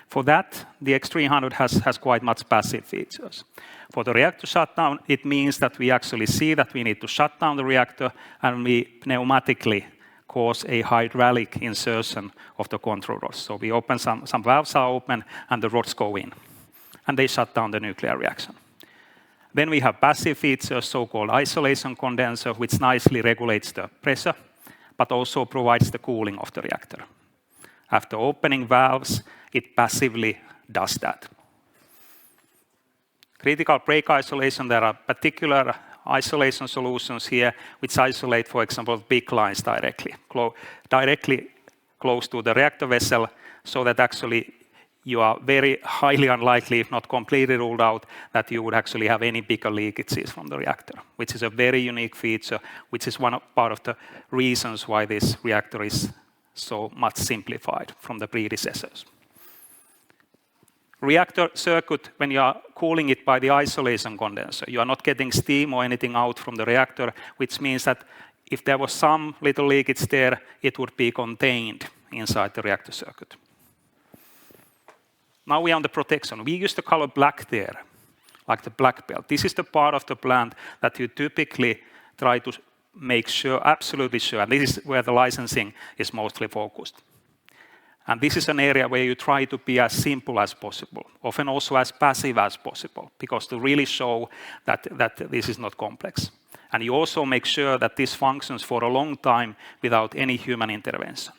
for that, the X300 has quite much passive features. For the reactor shutdown, it means that we actually see that we need to shut down the reactor, and we pneumatically cause a hydraulic insertion of the control rods. So we open some valves are open, and the rods go in, and they shut down the nuclear reaction. Then we have passive features, so-called isolation condenser, which nicely regulates the pressure, but also provides the cooling of the reactor. After opening valves, it passively does that. Critical break isolation, there are particular isolation solutions here, which isolate, for example, big lines directly close to the reactor vessel, so that actually you are very highly unlikely, if not completely ruled out, that you would actually have any bigger leakages from the reactor, which is a very unique feature, which is part of the reasons why this reactor is so much simplified from the predecessors. Reactor circuit, when you are cooling it by the isolation condenser, you are not getting steam or anything out from the reactor, which means that if there was some little leakage there, it would be contained inside the reactor circuit. Now we are on the protection. We use the color black there, like the black belt. This is the part of the plant that you typically try to make sure, absolutely sure, and this is where the licensing is mostly focused. And this is an area where you try to be as simple as possible, often also as passive as possible, because to really show that this is not complex. And you also make sure that this functions for a long time without any human intervention.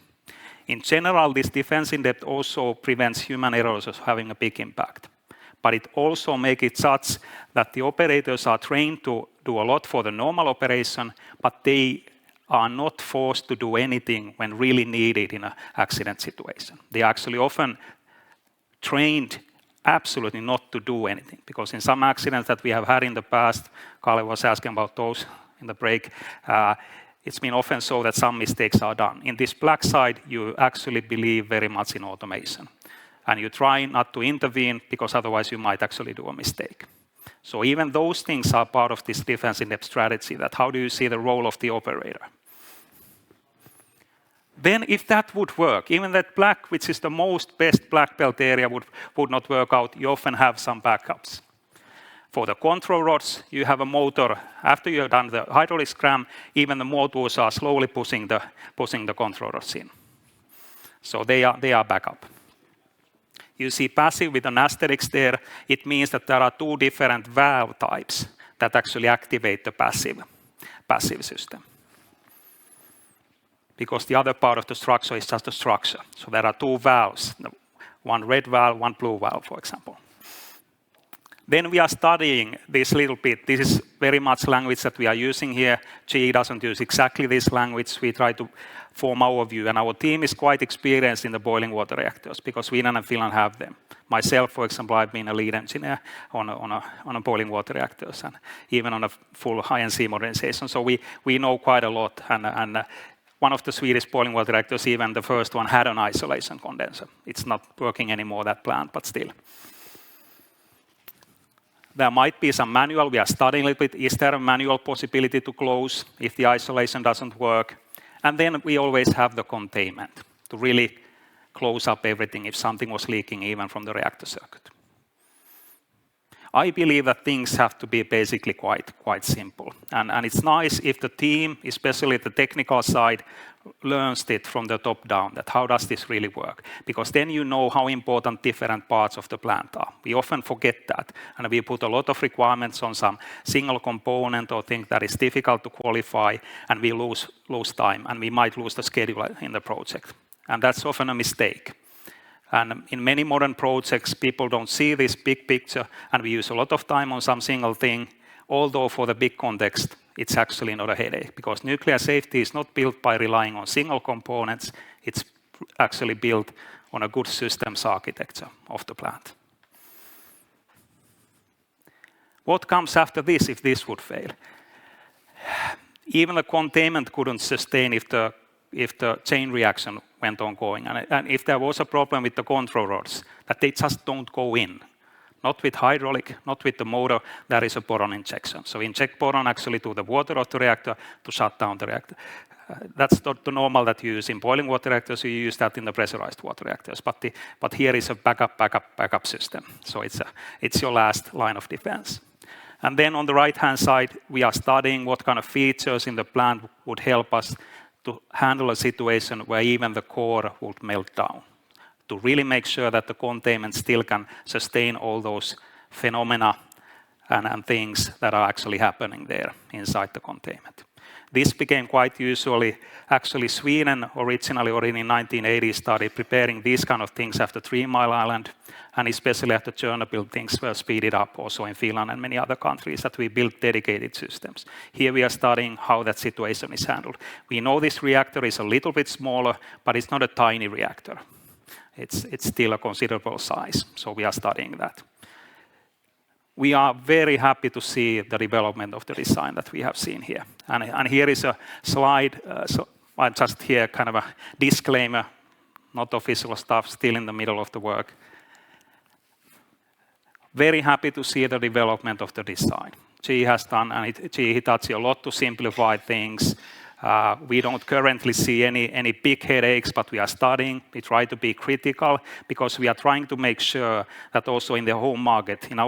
In general, this defense in depth also prevents human errors of having a big impact. But it also makes it such that the operators are trained to do a lot for the normal operation, but they are not forced to do anything when really needed in an accident situation. They are actually often trained absolutely not to do anything, because in some accidents that we have had in the past, Kalle was asking about those in the break, it's been often so that some mistakes are done. In this black side, you actually believe very much in automation. and you try not to intervene because otherwise you might actually do a mistake. So even those things are part of this defense in-depth strategy, that how do you see the role of the operator? Then if that would work, even that black, which is the most best black belt area, would not work out, you often have some backups. For the control rods, you have a motor. After you have done the hydraulic scram, even the motors are slowly pushing the control rods in. So they are backup. You see passive with an asterisk there. It means that there are two different valve types that actually activate the passive system. Because the other part of the structure is just a structure. So there are two valves, one red valve, one blue valve, for example. Then we are studying this little bit. This is very much language that we are using here. GE doesn't use exactly this language. We try to form our view. And our team is quite experienced in the boiling water reactors because Sweden and Finland have them. Myself, for example, I've been a lead engineer on a boiling water reactors and even on a full high-NC modernization. So we know quite a lot. And one of the Swedish boiling water reactors, even the first one, had an isolation condenser. It's not working anymore, that plant, but still. There might be some manual. We are studying a little bit. Is there a manual possibility to close if the isolation doesn't work? And then we always have the containment to really close up everything if something was leaking even from the reactor circuit. I believe that things have to be basically quite simple. And it's nice if the team, especially the technical side, learns it from the top down, that how does this really work? Because then you know how important different parts of the plant are. We often forget that, and we put a lot of requirements on some single component or thing that is difficult to qualify, and we lose time, and we might lose the schedule in the project. And that's often a mistake. And in many modern projects, people don't see this big picture, and we use a lot of time on some single thing, although for the big context, it's actually not a headache, because nuclear safety is not built by relying on single components. It's actually built on a good systems architecture of the plant. What comes after this if this would fail? Even the containment couldn't sustain if the chain reaction went on going. And if there was a problem with the control rods, that they just don't go in. Not with hydraulic, not with the motor, there is a boron injection. So inject boron actually to the water of the reactor to shut down the reactor. That's not the normal that you use in boiling water reactors. You use that in the pressurized water reactors. But here is a backup system. So it's your last line of defense. And then on the right-hand side, we are studying what kind of features in the plant would help us to handle a situation where even the core would melt down, to really make sure that the containment still can sustain all those phenomena and things that are actually happening there inside the containment. This became quite usually, actually Sweden originally already in 1980 started preparing these kind of things after 3 Mile Island, and especially after Chernobyl, things were speeded up also in Finland and many other countries that we built dedicated systems. Here we are studying how that situation is handled. We know this reactor is a little bit smaller, but it's not a tiny reactor. It's still a considerable size, so we are studying that. We are very happy to see the development of the design that we have seen here. And here is a slide, so I just here kind of a disclaimer, not official stuff, still in the middle of the work. Very happy to see the development of the design. GE has done, and GE touched a lot to simplify things. We don't currently see any big headaches, but we are studying. We try to be critical because we are trying to make sure that also in our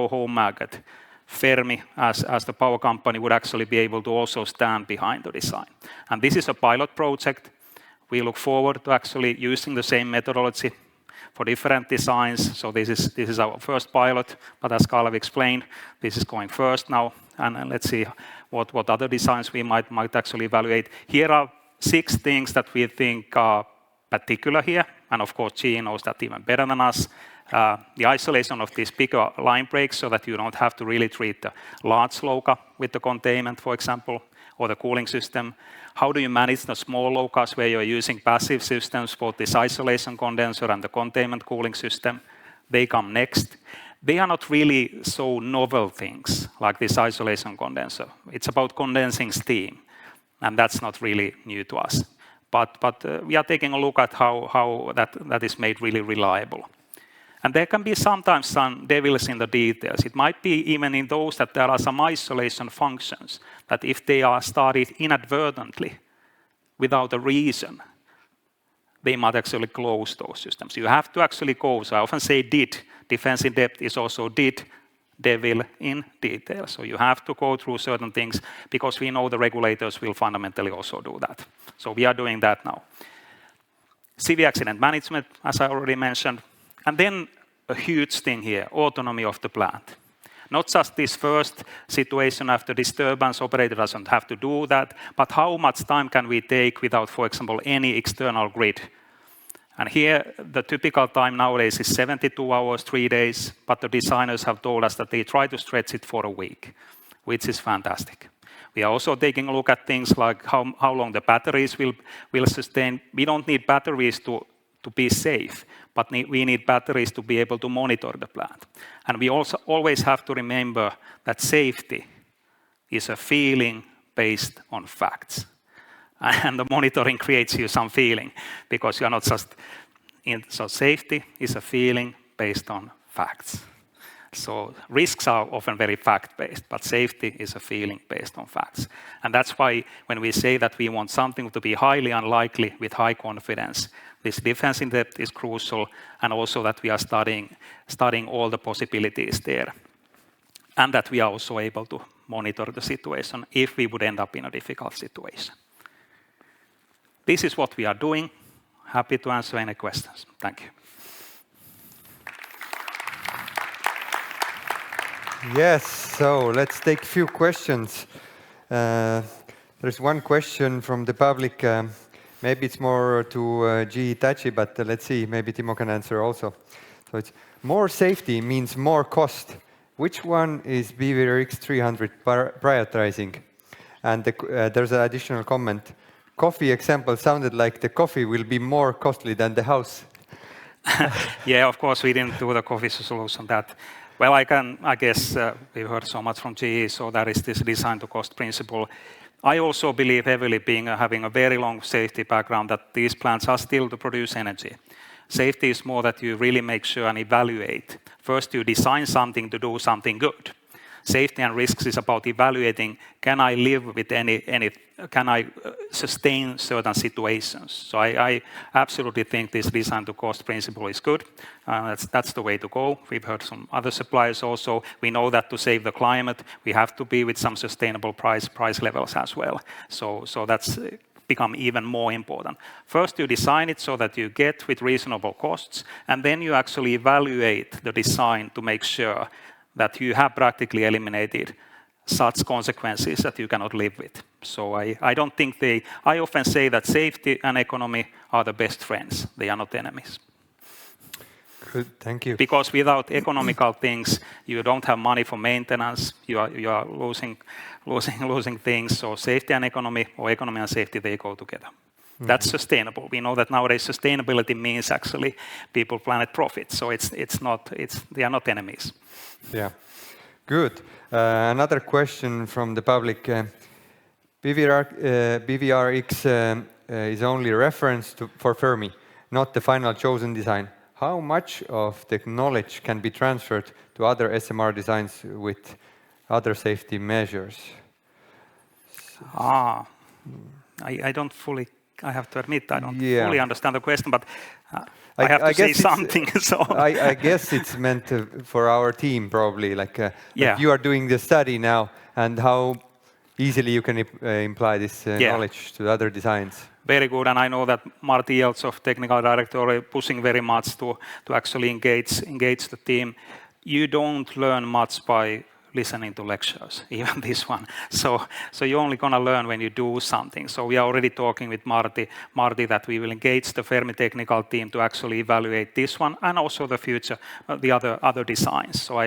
home market, Fermi, as the power company, would actually be able to also stand behind the design. And this is a pilot project. We look forward to actually using the same methodology for different designs. So this is our first pilot, but as Kalev explained, this is going first now, and let's see what other designs we might actually evaluate. Here are 6 things that we think are particular here, and of course GE knows that even better than us. The isolation of these bigger line breaks so that you don't have to really treat the large LOCA with the containment, for example, or the cooling system. How do you manage the small LOCAs where you're using passive systems for this isolation condenser and the containment cooling system? They come next. They are not really so novel things like this isolation condenser. It's about condensing steam, and that's not really new to us. But we are taking a look at how that is made really reliable. And there can be sometimes some devils in the details. It might be even in those that there are some isolation functions that if they are started inadvertently, without a reason, they might actually close those systems. You have to actually go. So I often say did. Defense in depth is also did, devil in detail. So you have to go through certain things because we know the regulators will fundamentally also do that. So we are doing that now. Severe accident management, as I already mentioned. And then a huge thing here, autonomy of the plant. Not just this first situation after disturbance, operator doesn't have to do that, but how much time can we take without, for example, any external grid? And here, the typical time nowadays is 72 hours, 3 days, but the designers have told us that they try to stretch it for a week, which is fantastic. We are also taking a look at things like how long the batteries will sustain. We don't need batteries to be safe, but we need batteries to be able to monitor the plant. And we also always have to remember that safety is a feeling based on facts. And the monitoring creates you some feeling because you are not just so safety is a feeling based on facts. So risks are often very fact-based, but safety is a feeling based on facts. And that's why when we say that we want something to be highly unlikely with high confidence, this defense in depth is crucial, and also that we are studying all the possibilities there. And that we are also able to monitor the situation if we would end up in a difficult situation. This is what we are doing. Happy to answer any questions. Thank you. Yes, so let's take a few questions. There's one question from the public. Maybe it's more to G. Hitachi, but let's see, maybe Timo can answer also. So it's more safety means more cost. Which one is BWRX 300 prioritizing? And there's an additional comment. Coffee example sounded like the coffee will be more costly than the house. Yeah, of course, we didn't do the coffee solution that. Well, I guess we've heard so much from GE, so that is this design to cost principle. I also believe heavily having a very long safety background that these plants are still to produce energy. Safety is more that you really make sure and evaluate. First, you design something to do something good. Safety and risks is about evaluating, can I live with can I sustain certain situations? So I absolutely think this design to cost principle is good. That's the way to go. We've heard some other suppliers also. We know that to save the climate, we have to be with some sustainable price levels as well. So that's become even more important. First, you design it so that you get with reasonable costs, and then you actually evaluate the design to make sure that you have practically eliminated such consequences that you cannot live with. So I don't think I often say that safety and economy are the best friends. They are not enemies. Good, thank you. Because without economical things, you don't have money for maintenance. You are losing things. So safety and economy, or economy and safety, they go together. Mm-hmm. That's sustainable. We know that nowadays sustainability means actually people, planet, profit. So they are not enemies. Yeah, good. Another question from the public. BWRX is only a reference for Fermi, not the final chosen design. How much of the knowledge can be transferred to other SMR designs with other safety measures? I don't fully, I have to admit, I don't fully understand the question, but I have to say something. So I guess it's meant for our team probably, like you are doing the study now, and how easily you can imply this knowledge to other designs. Very good, and I know that Martti Jeltsov, technical director, is pushing very much to actually engage the team. You don't learn much by listening to lectures, even this one. So you're only going to learn when you do something. So we are already talking with Martti that we will engage the Fermi technical team to actually evaluate this one and also the future, the other designs. So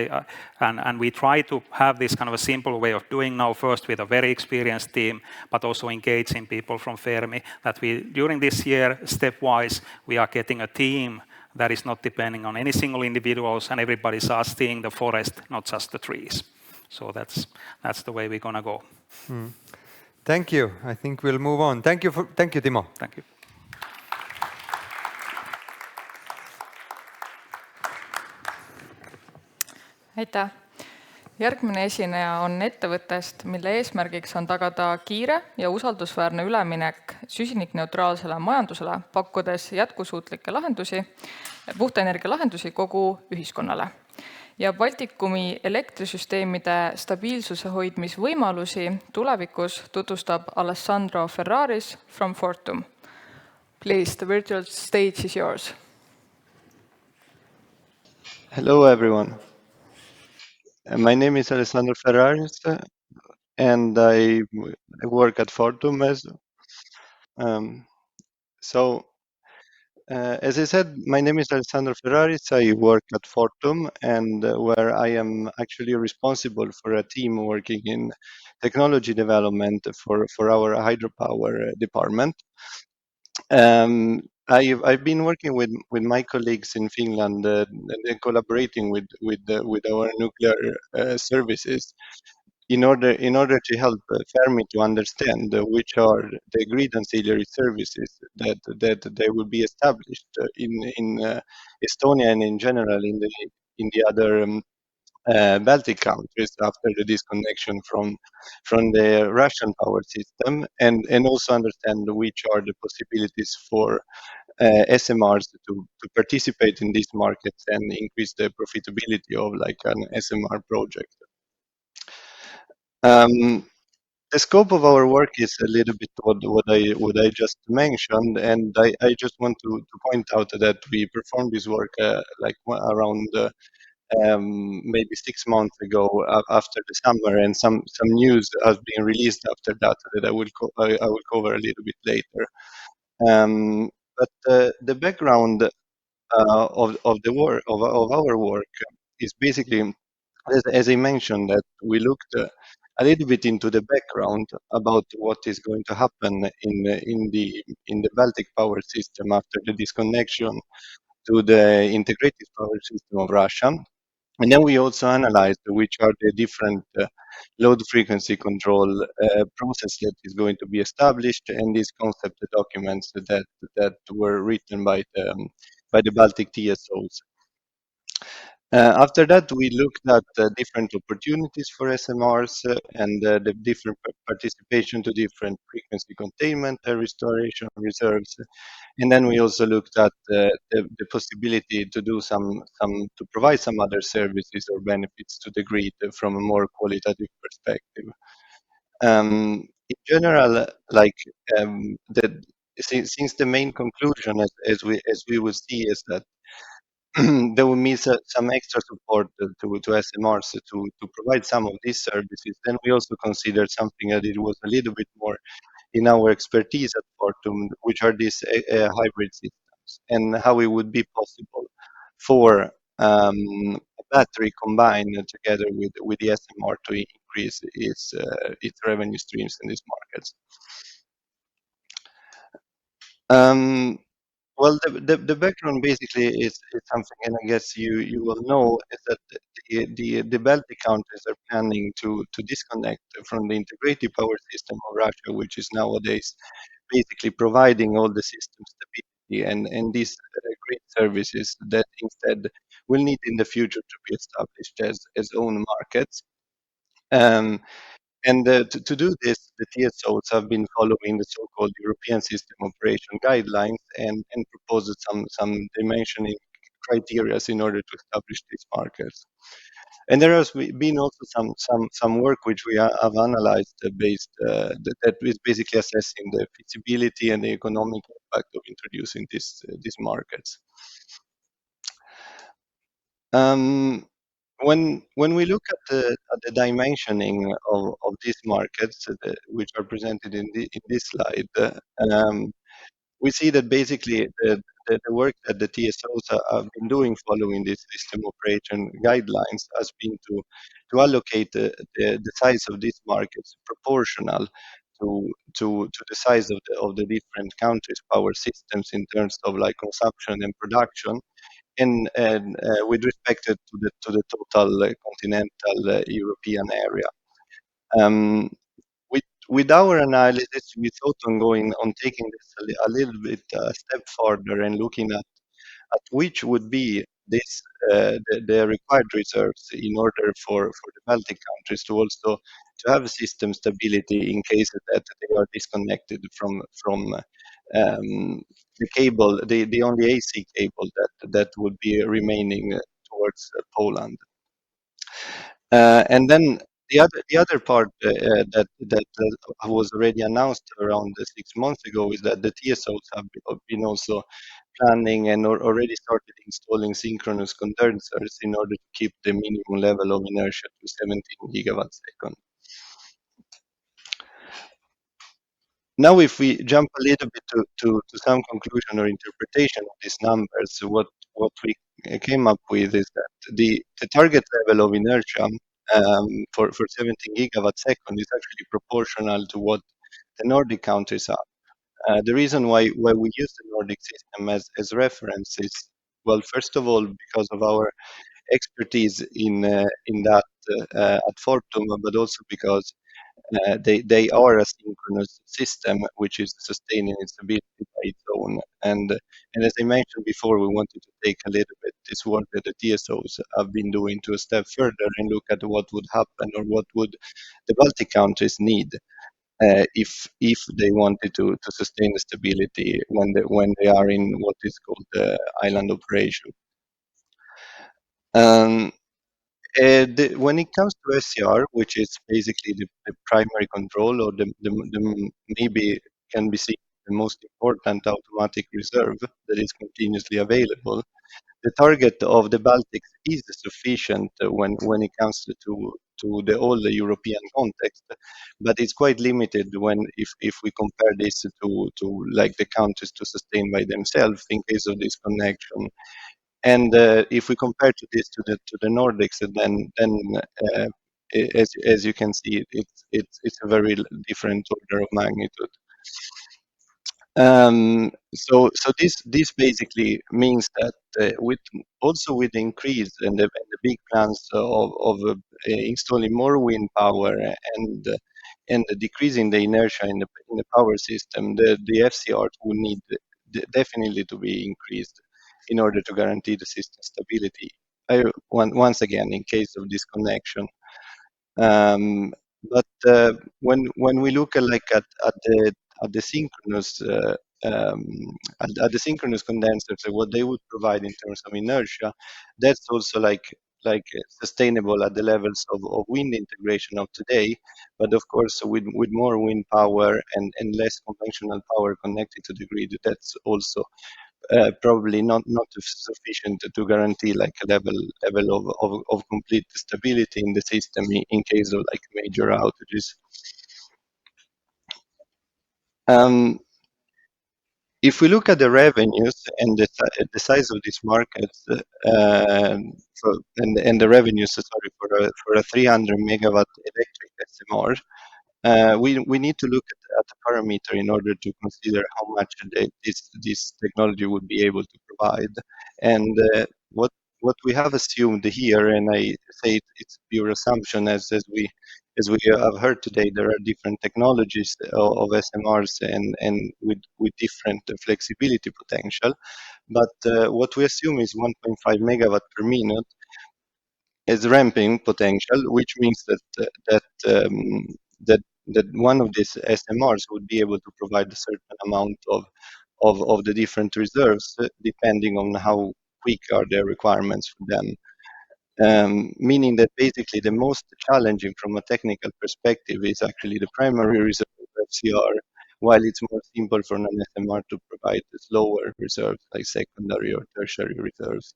and we try to have this kind of a simple way of doing now, first with a very experienced team, but also engaging people from Fermi, that we, during this year, stepwise, we are getting a team that is not depending on any single individuals, and everybody starts seeing the forest, not just the trees. So that's the way we're gonna go. Thank you. I think we'll move on. Thank you, Timo. Thank you. aitäh! Järgmine esineja on ettevõttest, mille eesmärgiks on tagada kiire ja usaldusväärne üleminek süsinikneutraalsele majandusele, pakkudes jätkusuutlikke lahendusi, puhta energia lahendusi kogu ühiskonnale. Ja Baltikumi elektrisüsteemide stabiilsuse hoidmisvõimalusi tulevikus tutvustab Alessandro Ferraris from Fortum. Please, the virtual stage is yours. Hello, everyone. My name is Alessandro Ferraris, and I work at Fortum. As I said, my name is Alessandro Ferraris. I work at Fortum, and where I am actually responsible for a team working in technology development for our hydropower department. I've been working with my colleagues in Finland and collaborating with our nuclear services in order to help Fermi to understand which are the grid ancillary services that they will be established in Estonia and in general in the other Baltic countries after the disconnection from the Russian power system, and also understand which are the possibilities for SMRs to participate in these markets and increase the profitability of like an SMR project. The scope of our work is a little bit what I just mentioned, and I just want to point out that we performed this work around maybe 6 months ago after the summer, and some news has been released after that I will cover a little bit later. But the background of the work of our work is basically, as I mentioned, that we looked a little bit into the background about what is going to happen in the Baltic power system after the disconnection to the integrated power system of Russia. And then we also analyzed which are the different load frequency control process that is going to be established, and these concept documents that were written by the Baltic TSOs. After that, we looked at different opportunities for SMRs and the different participation to different frequency containment restoration reserves. And then we also looked at the possibility to do to provide some other services or benefits to the grid from a more qualitative perspective. In general, since the main conclusion, as we will see, is that there will be some extra support to SMRs to provide some of these services. Then we also considered something that it was a little bit more in our expertise at Fortum, which are these hybrid systems, and how it would be possible for a battery combined together with the SMR to increase its revenue streams in these markets. Well, the background basically is something, and I guess you will know, is that the Baltic countries are planning to disconnect from the integrated power system of Russia, which is nowadays basically providing all the system stability and these grid services that instead will need in the future to be established as own markets. To do this, the TSOs have been following the so-called European System Operation Guidelines and proposed some dimensioning criteria in order to establish these markets. And there has been also some work which we have analyzed that is basically assessing the feasibility and the economic impact of introducing these markets. When we look at the dimensioning of these markets, which are presented in this slide, we see that basically the work that the TSOs have been doing following this system operation guidelines has been to allocate the size of these markets proportional to the size of the different countries' power systems in terms of like consumption and production, and with respect to the total continental European area. With our analysis, we thought on taking this a little bit step further and looking at which would be the required reserves in order for the Baltic countries to also to have system stability in case that they are disconnected from the cable, the only AC cable that would be remaining towards Poland. And then the other part that was already announced around 6 months ago is that the TSOs have been also planning and already started installing synchronous condensers in order to keep the minimum level of inertia to 17 gigawatts second. Now, if we jump a little bit to some conclusion or interpretation of these numbers, what we came up with is that the target level of inertia for 17 gigawatt second is actually proportional to what the Nordic countries are. The reason why we use the Nordic system as reference is, well, first of all, because of our expertise in that at Fortum, but also because they are a synchronous system which is sustaining its stability by its own. And as I mentioned before, we wanted to take a little bit this work that the TSOs have been doing to a step further and look at what would happen or what would the Baltic countries need if they wanted to sustain the stability when they are in what is called the island operation. When it comes to SCR, which is basically the primary control or the maybe can be seen the most important automatic reserve that is continuously available, the target of the Baltics is sufficient when it comes to the whole European context, but it's quite limited if we compare this to like the countries to sustain by themselves in case of disconnection. And if we compare to this to the Nordics, then as you can see, it's a very different order of magnitude. So this basically means that with the increase and the big plans of installing more wind power and decreasing the inertia in the power system, the FCR will need definitely to be increased in order to guarantee the system stability. Once again, in case of disconnection. But when we look at the synchronous at the synchronous condensers and what they would provide in terms of inertia, that's also like sustainable at the levels of wind integration of today, but of course with more wind power and less conventional power connected to the grid, that's also probably not sufficient to guarantee like a level of complete stability in the system in case of like major outages. If we look at the revenues and the size of these markets, and the revenues, sorry, for a 300 megawatt electric SMR, we need to look at the parameter in order to consider how much this technology would be able to provide. And what we have assumed here, and I say it's pure assumption, as we have heard today, there are different technologies of SMRs and with different flexibility potential. But what we assume is 1.5 megawatt per minute as ramping potential, which means that one of these SMRs would be able to provide a certain amount of the different reserves, depending on how quick are their requirements for them. Meaning that basically the most challenging from a technical perspective is actually the primary reserve of FCR, while it's more simple for an SMR to provide slower reserves like secondary or tertiary reserves.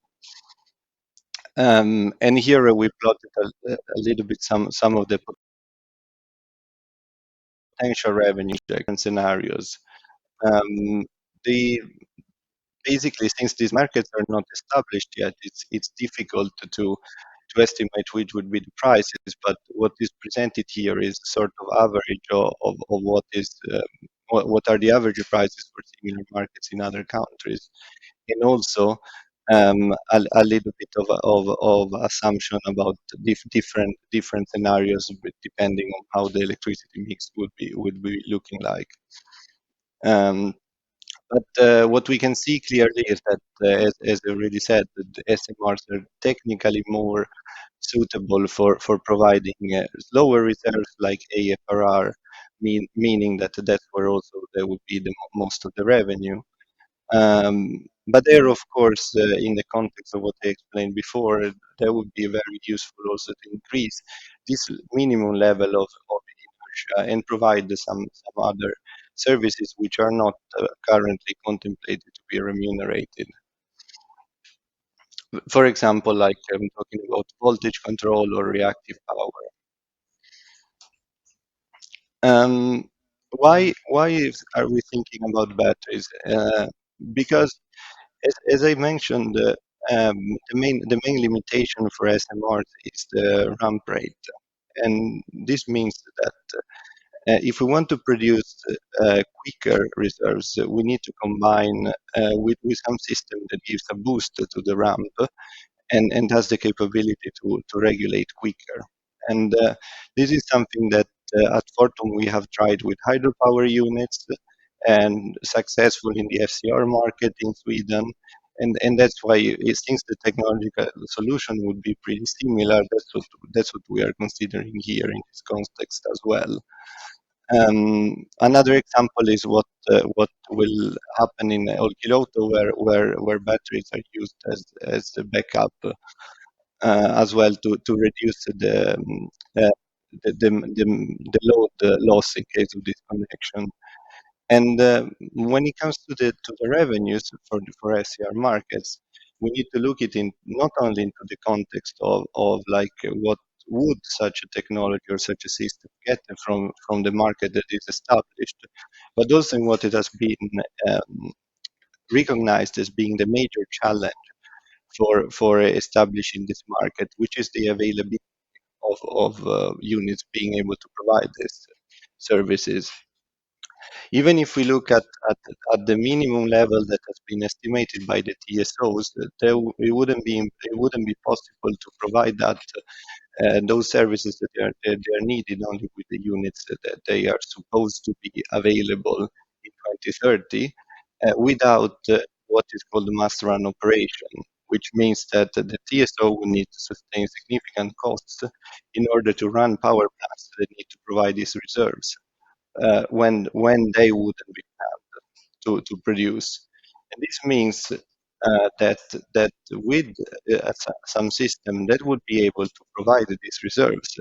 And here we plotted a little bit some of the potential revenue scenarios. Basically, since these markets are not established yet, it's difficult to estimate which would be the prices. But what is presented here is sort of average of what are the average prices for similar markets in other countries, and also a little bit of assumption about different scenarios depending on how the electricity mix would be looking like. But what we can see clearly is that, as I already said, the SMRs are technically more suitable for providing slower reserves like AFRR, meaning that that's where also there would be the most of the revenue. But there, of course, in the context of what I explained before, that would be very useful also to increase this minimum level of inertia and provide some other services which are not currently contemplated to be remunerated. For example, like I'm talking about voltage control or reactive power. Are we thinking about batteries? Because as I mentioned, the main limitation for SMRs is the ramp rate, and this means that if we want to produce quicker reserves, we need to combine with some system that gives a boost to the ramp and has the capability to regulate quicker. And this is something that at Fortum we have tried with hydropower units and successful in the FCR market in Sweden. And that's why, since the technological solution would be pretty similar, that's what we are considering here in this context as well. Another example is what will happen in Olkiluoto, where batteries are used as a backup as well to reduce uh, the load loss in case of disconnection. And when it comes to the revenues for SCR markets, we need to look it in not only into the context of like what would such a technology or such a system get from the market that is established, but also in what it has been recognized as being the major challenge for establishing this market, which is the availability of units being able to provide these services. Even if we look at the minimum level that has been estimated by the TSOs, it wouldn't be possible to provide those services that are needed only with the units that they are supposed to be available in 2030 without what is called the master run operation, which means that the TSO will need to sustain significant costs in order to run power plants that need to provide these reserves when they wouldn't be planned to produce. And this means that with some system that would be able to provide these reserves,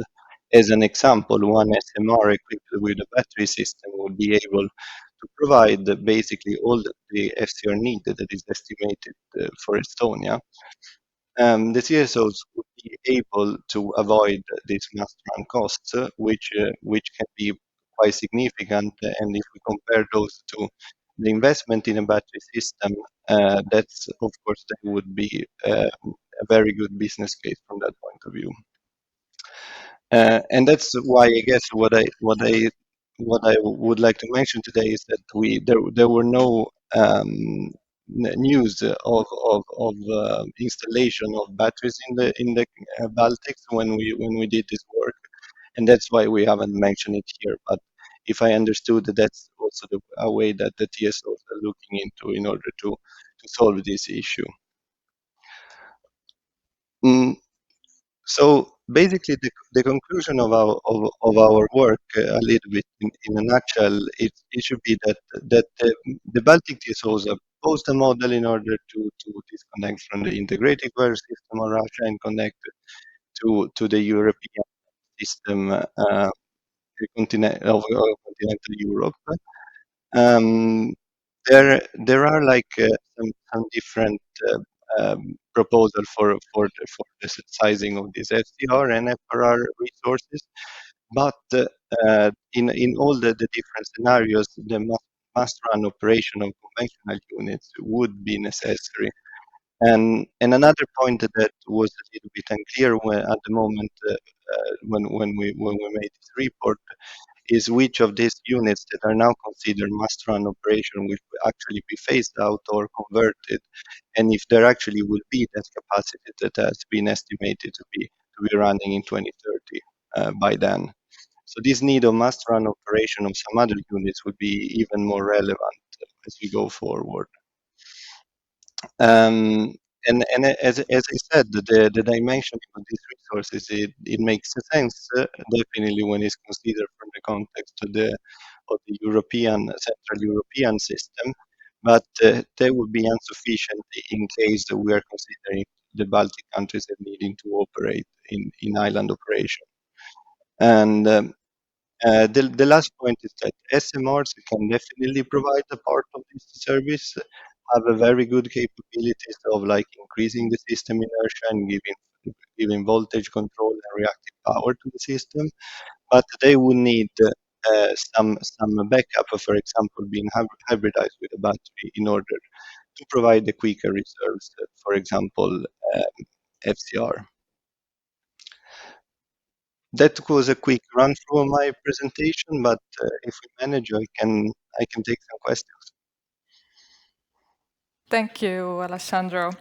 as an example, one SMR equipped with a battery system would be able to provide basically all the FCR needed that is estimated for Estonia. The CSOs would be able to avoid these master run costs, which can be quite significant. And if we compare those to the investment in a battery system, that's of course that would be a very good business case from that point of view. And that's why I guess what I would like to mention today is that there were no news of installation of batteries in the Baltics when we did this work, and that's why we haven't mentioned it here. But if I understood that, that's also a way that the TSOs are looking into in order to solve this issue. So basically, the conclusion of our work, a little bit in a nutshell, it should be that the Baltic TSOs have proposed a model in order to disconnect from the integrated wire system of Russia and connect to the European system of continental Europe. There are like some different proposal for the sizing of these FCR and FRR resources, but in all the different scenarios, the must run operation of conventional units would be necessary. And another point that was a little bit unclear at the moment when we made this report is which of these units that are now considered must run operation will actually be phased out or converted, and if there actually will be that capacity that has been estimated to be running in 2030 by then. So this need of must run operation of some other units would be even more relevant as we go forward. And as I said, the dimensioning of these resources, it makes sense definitely when it's considered from the context of the Central European system, but they would be insufficient in case that we are considering the Baltic countries as needing to operate in island operation. And the last point is that SMRs can definitely provide a part of this service, have a very good capabilities of like increasing the system inertia and giving voltage control and reactive power to the system, but they would need some backup, for example, being hybridized with a battery in order to provide the quicker reserves, for example, FCR. That was a quick run through of my presentation, but if we manage, I can take some questions. Thank you, Alessandro.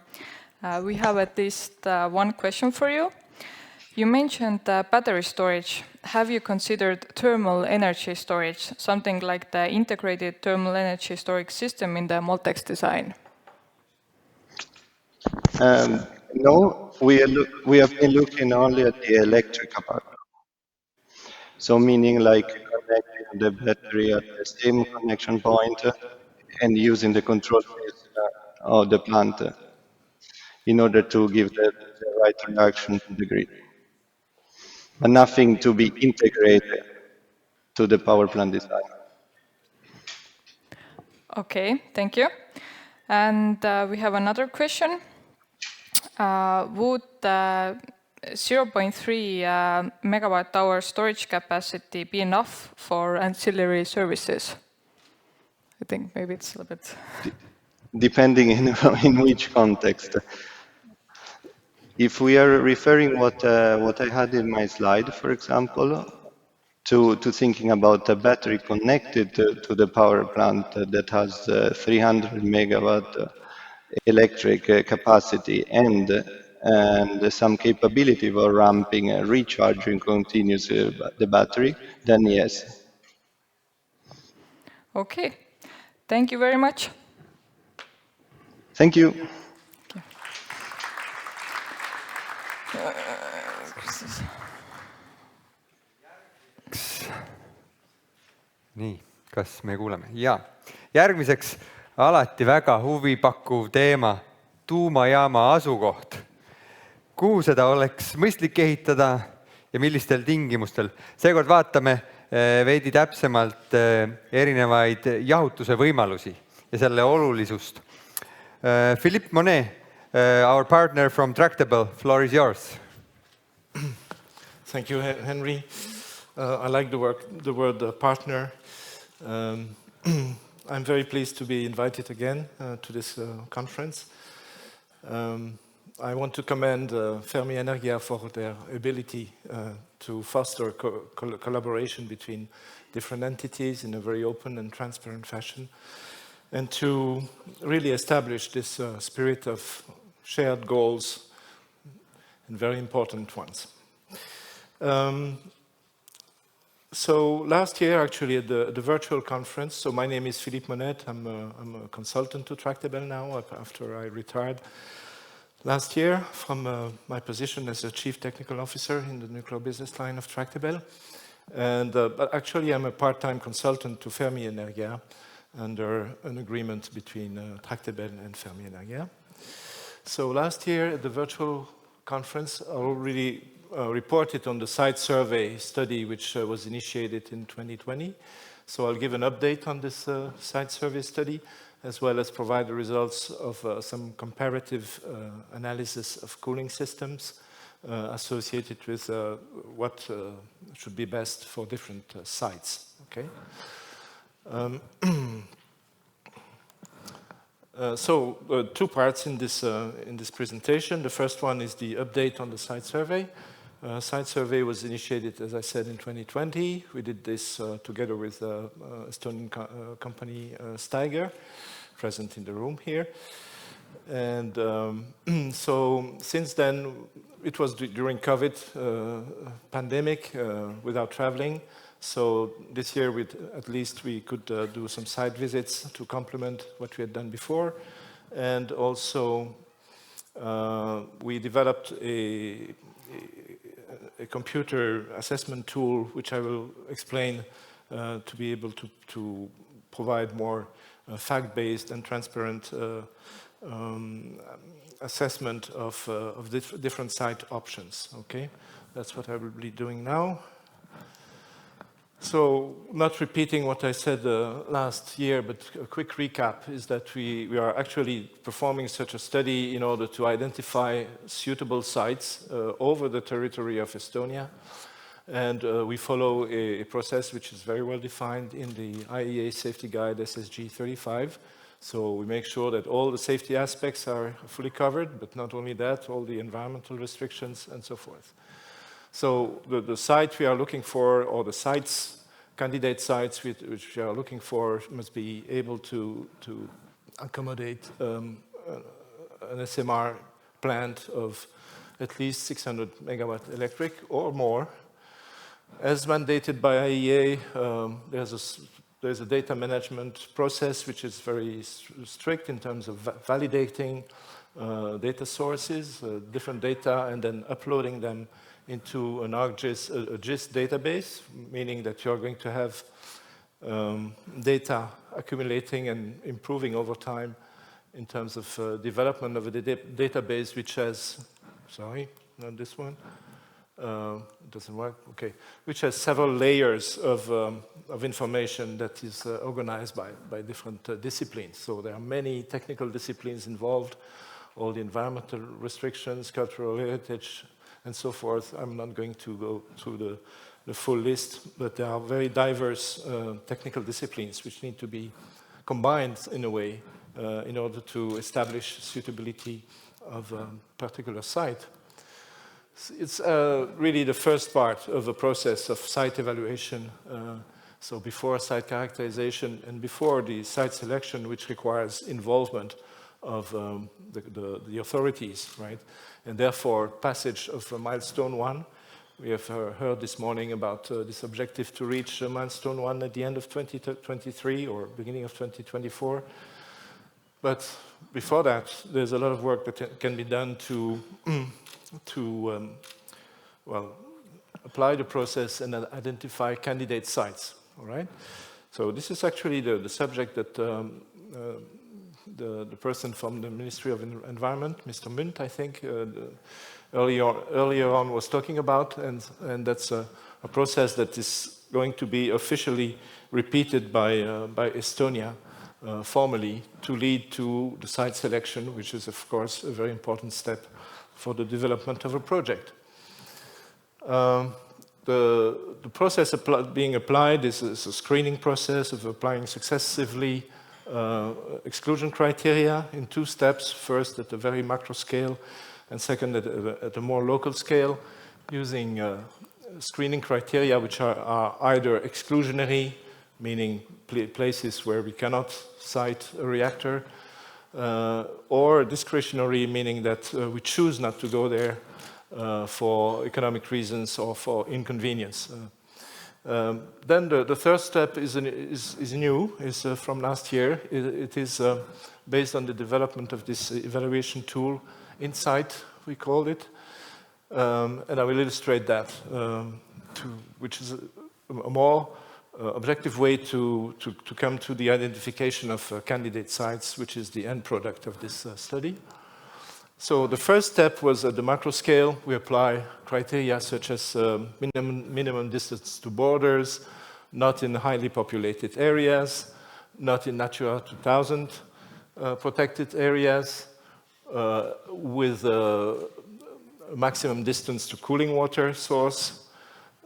We have at least one question for you. You mentioned battery storage. Have you considered thermal energy storage, something like the integrated thermal energy storage system in the Moltex design? No, we have been looking only at the electrical part. So meaning like connecting the battery at the same connection point and using the control phase of the plant in order to give the right reaction to the grid. But nothing to be integrated to the power plant design. Okay, thank you. And we have another question. Would 0.3 megawatt hour storage capacity be enough for ancillary services? I think maybe it's a little bit... Depending in which context. If we are referring what I had in my slide, for example, to thinking about a battery connected to the power plant that has 300 megawatt electric capacity and some capability for ramping, recharging continuously the battery, then yes. Okay, thank you very much. Thank you. Nii, kas me kuuleme? Jaa. Järgmiseks alati väga huvipakkuv teema, tuumajaama asukoht. Kuhu seda oleks mõistlik ehitada ja millistel tingimustel? Seekord vaatame veidi täpsemalt erinevaid jahutuse võimalusi ja selle olulisust. Philippe Monet, our partner from Tractable, floor is yours. Thank you, Henry. I like the word partner. I'm very pleased to be invited again to this conference. I want to commend Fermi Energia for their ability to foster collaboration between different entities in a very open and transparent fashion, and to really establish this spirit of shared goals and very important ones. So last year, actually, at the virtual conference, so my name is Philippe Monet, I'm a consultant to Tractable now, after I retired last year from my position as a Chief Technical Officer in the nuclear business line of Tractable. And but actually, I'm a part-time consultant to Fermi Energia under an agreement between Tractable and Fermi Energia. So last year, at the virtual conference, I already reported on the site survey study which was initiated in 2020. So I'll give an update on this site survey study, as well as provide the results of some comparative analysis of cooling systems associated with what should be best for different sites. Okay. So two parts in this presentation. The first one is the update on the site survey. Site survey was initiated, as I said, in 2020. We did this together with Estonian company Steiger, present in the room here. And so since then, it was during COVID pandemic, without traveling. So this year, at least we could do some site visits to complement what we had done before. And also, we developed a computer assessment tool, which I will explain, to be able to provide more fact-based and transparent assessment of different site options. Okay, that's what I will be doing now. So, not repeating what I said last year, but a quick recap is that we are actually performing such a study in order to identify suitable sites over the territory of Estonia. And we follow a process which is very well defined in the IEA Safety Guide SSG 35. So we make sure that all the safety aspects are fully covered, but not only that, all the environmental restrictions and so forth. So the site we are looking for, or the sites, candidate sites which we are looking for, must be able to accommodate an SMR plant of at least 600 megawatt electric or more. As mandated by IEA, there's a data management process which is very strict in terms of validating data sources, different data, and then uploading them into an ArcGIS, a GIS database, meaning that you're going to have data accumulating and improving over time in terms of development of a database which has, sorry, not this one, it doesn't work, okay, which has several layers of information that is organized by different disciplines. So there are many technical disciplines involved, all the environmental restrictions, cultural heritage, and so forth. I'm not going to go through the full list, but there are very diverse technical disciplines which need to be combined in a way in order to establish suitability of a particular site. It's really the first part of the process of site evaluation. So before site characterization and before the site selection, which requires involvement of the authorities, right? And therefore, passage of milestone 1. We have heard this morning about this objective to reach milestone 1 at the end of 2023 or beginning of 2024. But before that, there's a lot of work that can be done to apply the process and identify candidate sites, all right? So this is actually the subject that the person from the Ministry of Environment, Mr. Munt, I think, earlier on was talking about, and that's a process that is going to be officially repeated by Estonia formally to lead to the site selection, which is, of course, a very important step for the development of a project. The process being applied is a screening process of applying successively exclusion criteria in 2 steps, first at a very macro scale and second at a more local scale, using screening criteria which are either exclusionary, meaning places where we cannot site a reactor, or discretionary, meaning that we choose not to go there for economic reasons or for inconvenience. Then the third step is new, is from last year. It is based on the development of this evaluation tool, Insight, we called it. And I will illustrate that, which is a more objective way to come to the identification of candidate sites, which is the end product of this study. So the first step was at the macro scale. We apply criteria such as minimum distance to borders, not in highly populated areas, not in Natura 2000 protected areas, with a maximum distance to cooling water source,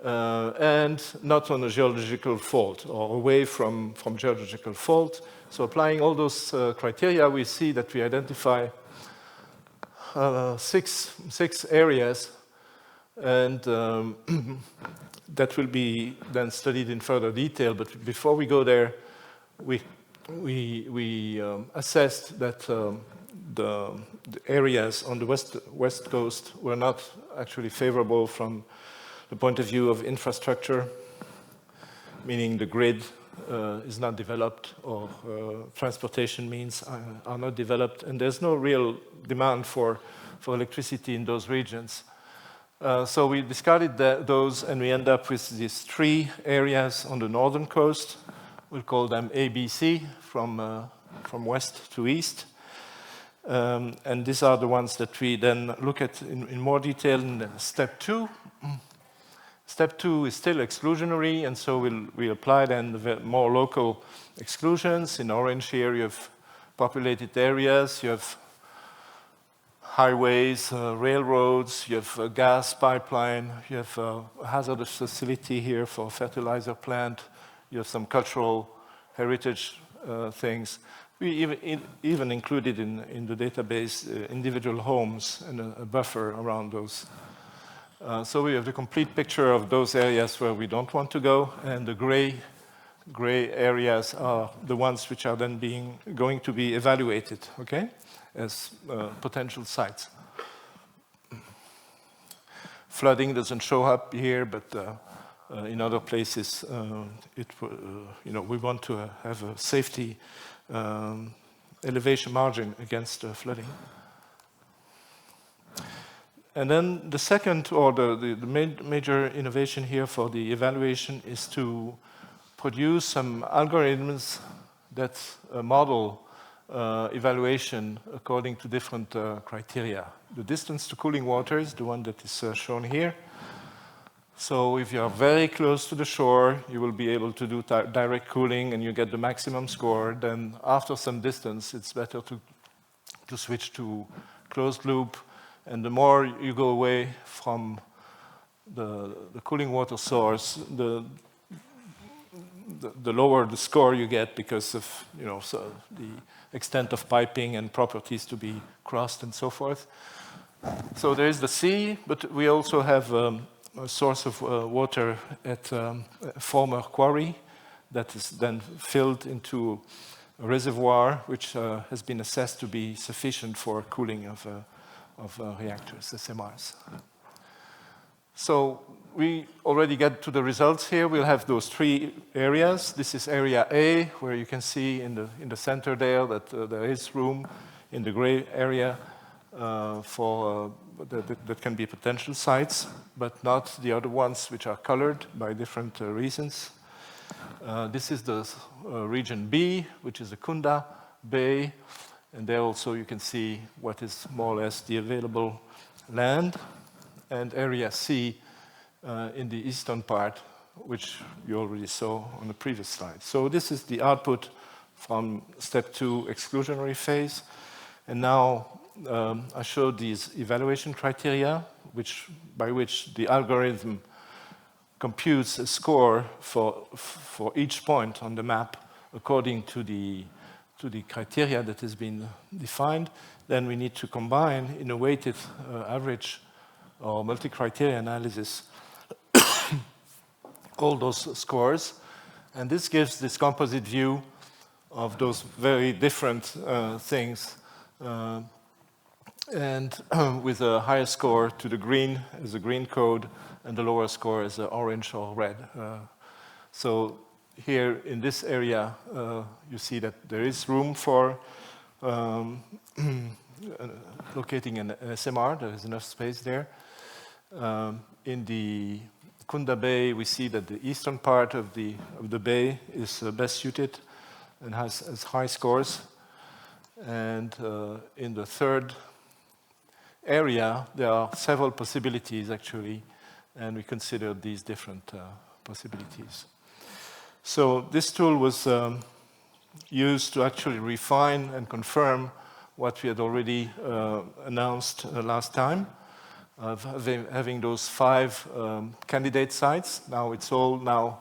and not on a geological fault or away from geological fault. So applying all those criteria, we see that we identify six areas, and that will be then studied in further detail. But before we go there, we assessed that the areas on the west coast were not actually favorable from the point of view of infrastructure. meaning the grid is not developed or transportation means are not developed, and there's no real demand for electricity in those regions. So we discarded those, and we end up with these 3 areas on the northern coast. We'll call them ABC, from west to east. And these are the ones that we then look at in more detail in step 2. Step 2 is still exclusionary, and so we apply then the more local exclusions. In orange here you have populated areas, you have highways, railroads, you have a gas pipeline, you have a hazardous facility here for a fertilizer plant, you have some cultural heritage things. We even included in the database individual homes and a buffer around those. So we have the complete picture of those areas where we don't want to go, and the gray areas are the ones which are then going to be evaluated, okay, as potential sites. Flooding doesn't show up here, but in other places, we want to have a safety elevation margin against flooding. And then the second, or the major innovation here for the evaluation is to produce some algorithms that model evaluation according to different criteria. The distance to cooling water is the one that is shown here. So if you are very close to the shore, you will be able to do direct cooling and you get the maximum score. Then after some distance, it's better to switch to closed loop. And the more you go away from the cooling water source, the lower the score you get because of the extent of piping and properties to be crossed and so forth. So there is the sea, but we also have a source of water at a former quarry that is then filled into a reservoir which has been assessed to be sufficient for cooling of reactors, SMRs. So we already get to the results here. We'll have those 3 areas. This is area A, where you can see in the center there that there is room in the gray area that can be potential sites, but not the other ones which are colored by different reasons. This is the region B, which is the Kunda Bay, and there also you can see what is more or less the available land, and area C in the eastern part, which you already saw on the previous slide. So this is the output from step 2 exclusionary phase. And now I showed these evaluation criteria, by which the algorithm computes a score for each point on the map according to the criteria that has been defined. Then we need to combine in a weighted average or multi-criteria analysis all those scores. And this gives this composite view of those very different things. And with a higher score to the green as a green code and the lower score as orange or red. So here in this area, you see that there is room for locating an SMR. There is enough space there. In the Kunda Bay, we see that the eastern part of the bay is best suited and has high scores. And in the third area, there are several possibilities actually, and we considered these different possibilities. So this tool was used to actually refine and confirm what we had already announced last time, of having those 5 candidate sites. Now it's all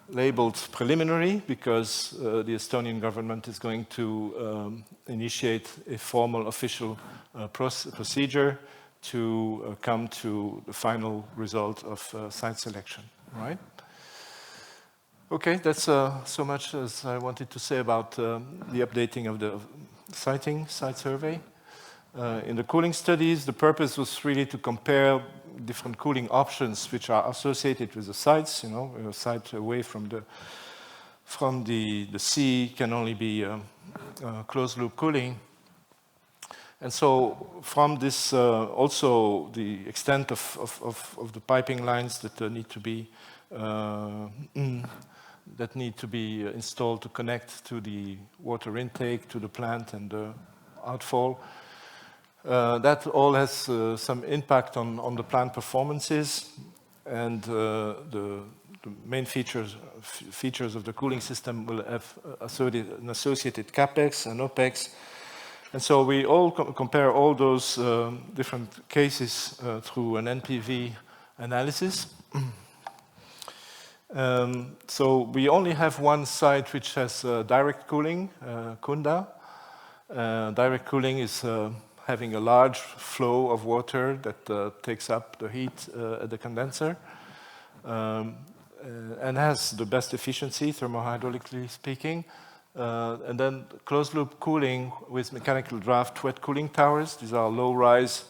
labeled preliminary because the Estonian government is going to initiate a formal official procedure to come to the final result of site selection, right? Okay, that's so much as I wanted to say about the updating of the site survey. In the cooling studies, the purpose was really to compare different cooling options which are associated with the sites. You know, a site away from the sea can only be closed loop cooling. And so from this, also the extent of the piping lines that need to be installed to connect to the water intake, to the plant and the outfall. That all has some impact on the plant performances, and the main features of the cooling system will have an associated capex and opex. And so we all compare all those different cases through an NPV analysis. So we only have one site which has direct cooling, Kunda. Direct cooling is having a large flow of water that takes up the heat at the condenser and has the best efficiency, thermohydraulically speaking. And then closed-loop cooling with mechanical draft wet cooling towers. These are low-rise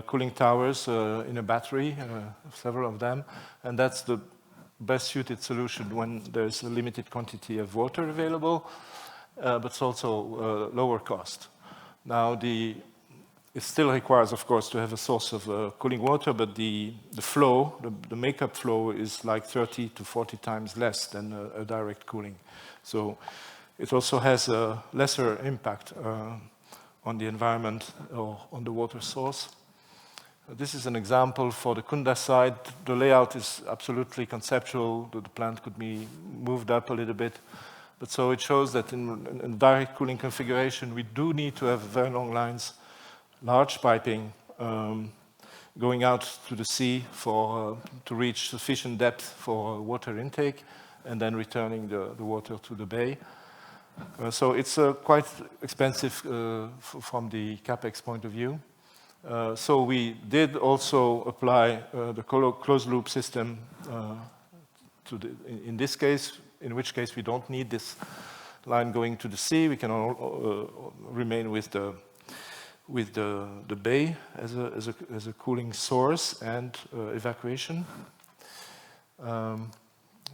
cooling towers in a battery, several of them. And that's the best-suited solution when there's a limited quantity of water available, but it's also lower cost. Now, it still requires, of course, to have a source of cooling water, but the flow, the makeup flow is like 30 to 40 times less than a direct cooling. So it also has a lesser impact on the environment or on the water source. This is an example for the Kunda side. The layout is absolutely conceptual. The plant could be moved up a little bit. But so it shows that in direct cooling configuration, we do need to have very long lines, large piping, going out to the sea to reach sufficient depth for water intake, and then returning the water to the bay. So it's quite expensive from the capex point of view. So we did also apply the closed-loop system in this case, in which case we don't need this line going to the sea. We can remain with the bay as a cooling source and evacuation.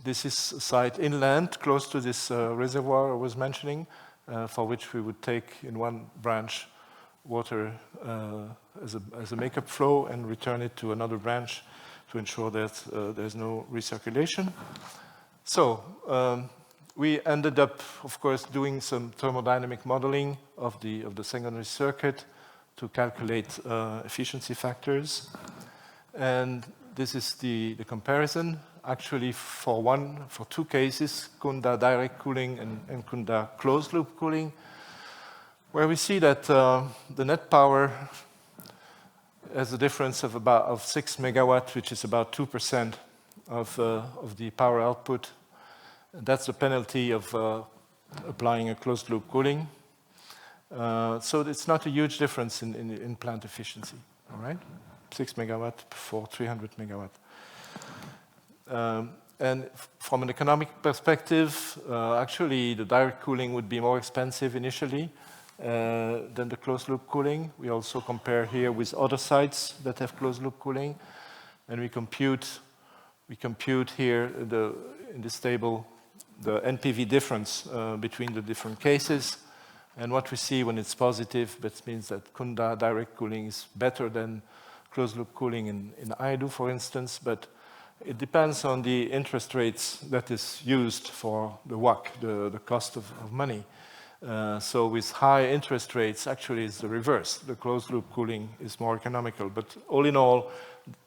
This is a site inland, close to this reservoir I was mentioning, for which we would take in one branch water as a makeup flow and return it to another branch to ensure that there's no recirculation. So we ended up, of course, doing some thermodynamic modeling of the secondary circuit to calculate efficiency factors. And this is the comparison. Actually, for two cases, Kunda direct cooling and Kunda closed loop cooling, where we see that the net power has a difference of 6 megawatt, which is about 2% of the power output. That's the penalty of applying a closed loop cooling. So it's not a huge difference in plant efficiency, all right? 6 megawatt for 300 megawatt. And from an economic perspective, actually the direct cooling would be more expensive initially than the closed loop cooling. We also compare here with other sites that have closed loop cooling, and we compute here in this table the NPV difference between the different cases. And what we see when it's positive, that means that Kunda direct cooling is better than closed loop cooling in Aidu, for instance, but it depends on the interest rates that is used for the WACC, the cost of money. So with high interest rates, actually it's the reverse. The closed loop cooling is more economical, but all in all,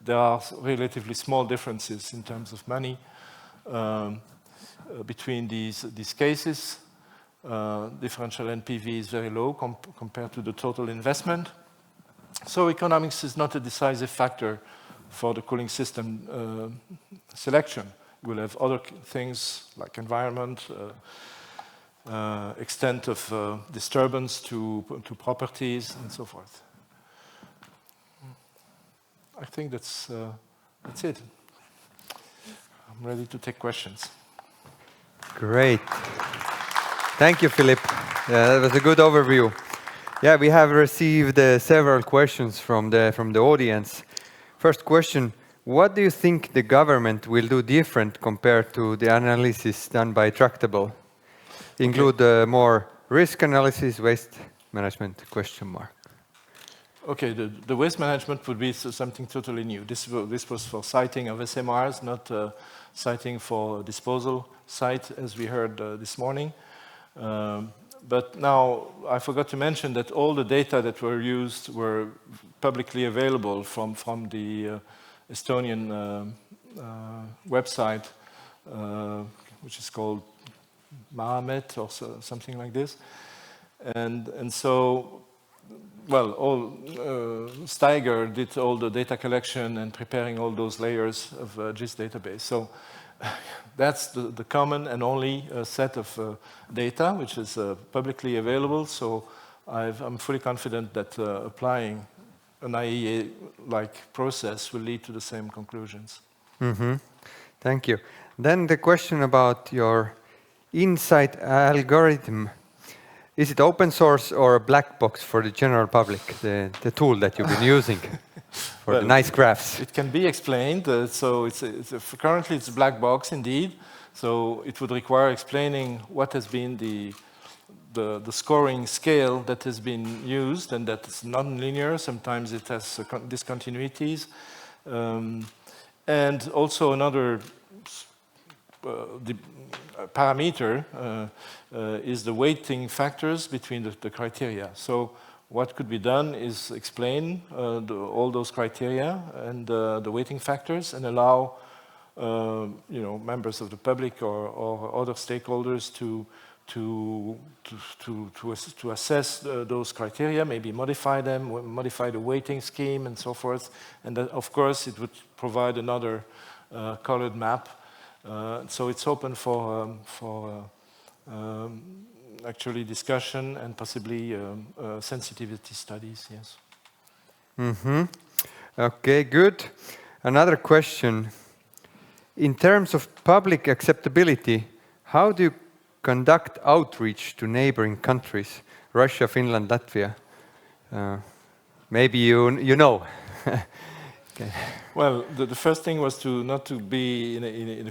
there are relatively small differences in terms of money between these cases. Differential NPV is very low compared to the total investment. So economics is not a decisive factor for the cooling system selection. We'll have other things like environment, extent of disturbance to properties, and so forth. I think that's it. I'm ready to take questions. Great. Thank you, Philip. That was a good overview. Yeah, we have received several questions from the audience. First question, what do you think the government will do different compared to the analysis done by Tractable? Include more risk analysis, waste management, question mark. Okay, the waste management would be something totally new. This was for siting of SMRs, not siting for disposal site, as we heard this morning. But now, I forgot to mention that all the data that were used were publicly available from the Estonian website, which is called Maamet or something like this. And so, well, Steiger did all the data collection and preparing all those layers of GIS database. So that's the common and only set of data which is publicly available. So I'm fully confident that applying an IEA-like process will lead to the same conclusions. Mm-hmm. Thank you. Then the question about your insight algorithm. Is it open source or a black box for the general public, the tool that you've been using for the nice graphs? It can be explained. So currently it's a black box indeed. So it would require explaining what has been the scoring scale that has been used, and that is non-linear. Sometimes it has discontinuities. And also another parameter is the weighting factors between the criteria. So what could be done is explain all those criteria and the weighting factors, and allow members of the public or other stakeholders to assess those criteria, maybe modify them, modify the weighting scheme and so forth. And that, of course, it would provide another colored map. So it's open for actually discussion and possibly sensitivity studies, yes. Mm-hmm. Okay, good. Another question. In terms of public acceptability, how do you conduct outreach to neighboring countries, Russia, Finland, Latvia? Maybe you know. Okay. Well, the first thing was not to be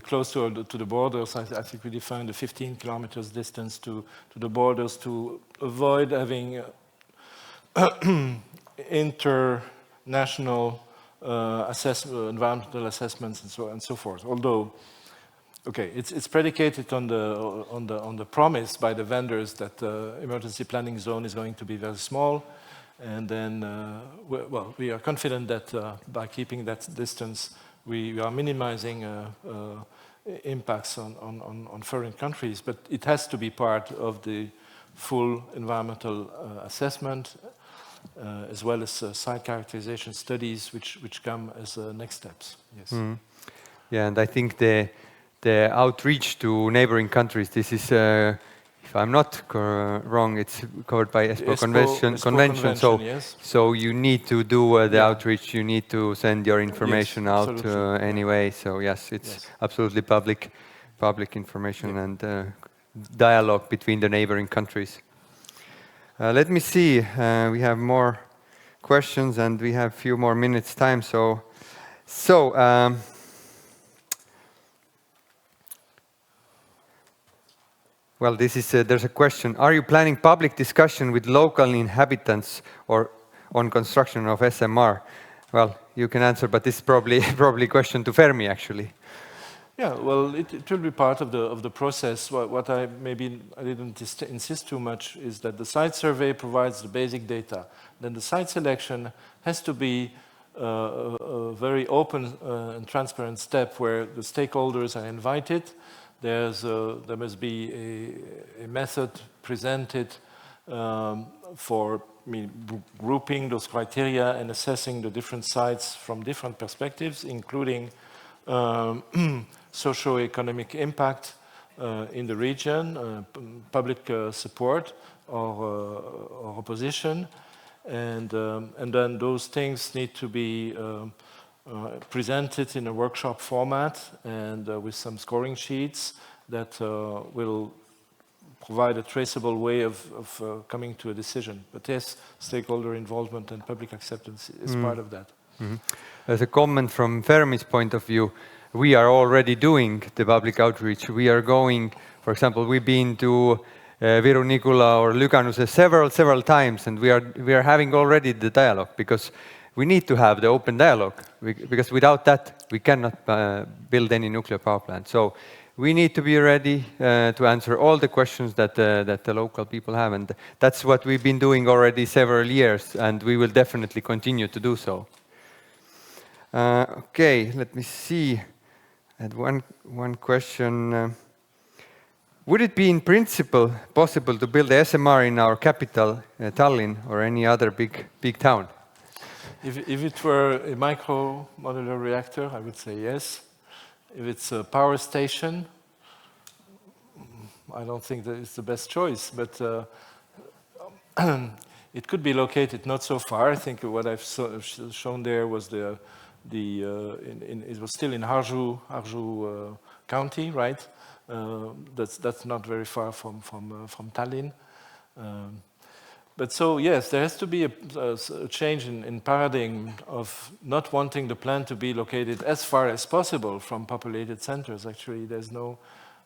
close to the borders. I think we defined a 15 kilometers distance to the borders to avoid having international environmental assessments and so on and so forth. Although, okay, it's predicated on the promise by the vendors that the emergency planning zone is going to be very small. And then, we are confident that by keeping that distance, we are minimizing impacts on foreign countries. But it has to be part of the full environmental assessment, as well as site characterization studies, which come as next steps. Yes. Mm. Yeah, and I think the outreach to neighboring countries, this is. If I'm not wrong, it's covered by ESPO convention. So, yes. So you need to do the outreach. You need to send your information out anyway. So yes, it's absolutely public information and dialogue between the neighboring countries. Let me see. We have more questions and we have a few more minutes time. Well, there's a question. Are you planning public discussion with local inhabitants or on construction of SMR? Well, you can answer, but this is probably a question to Fermi, actually. Yeah, well, it will be part of the process. What I didn't insist too much is that the site survey provides the basic data. Then the site selection has to be a very open and transparent step where the stakeholders are invited. There must be a method presented for grouping those criteria and assessing the different sites from different perspectives, including socio-economic impact in the region, public support or opposition, and then those things need to be presented in a workshop format and with some scoring sheets that will provide a traceable way of coming to a decision. But yes, stakeholder involvement and public acceptance is part of that. As a comment from Fermi's point of view, we are already doing the public outreach. We are going, for example, we've been to Viru-Nigula or Lüganuse several times, and we are having already the dialogue, because we need to have the open dialogue, because without that we cannot build any nuclear power plant. So we need to be ready to answer all the questions that the local people have, and that's what we've been doing already several years, and we will definitely continue to do so. Okay, let me see. I had one question. Would it be in principle possible to build a SMR in our capital, Tallinn, or any other big town? If it were a micro modular reactor, I would say yes. If it's a power station, I don't think that it's the best choice, but it could be located not so far. I think what I've shown there was it was still in Harju County, right? That's not very far from Tallinn. But so yes, there has to be a change in paradigm of not wanting the plant to be located as far as possible from populated centers. Actually, there's no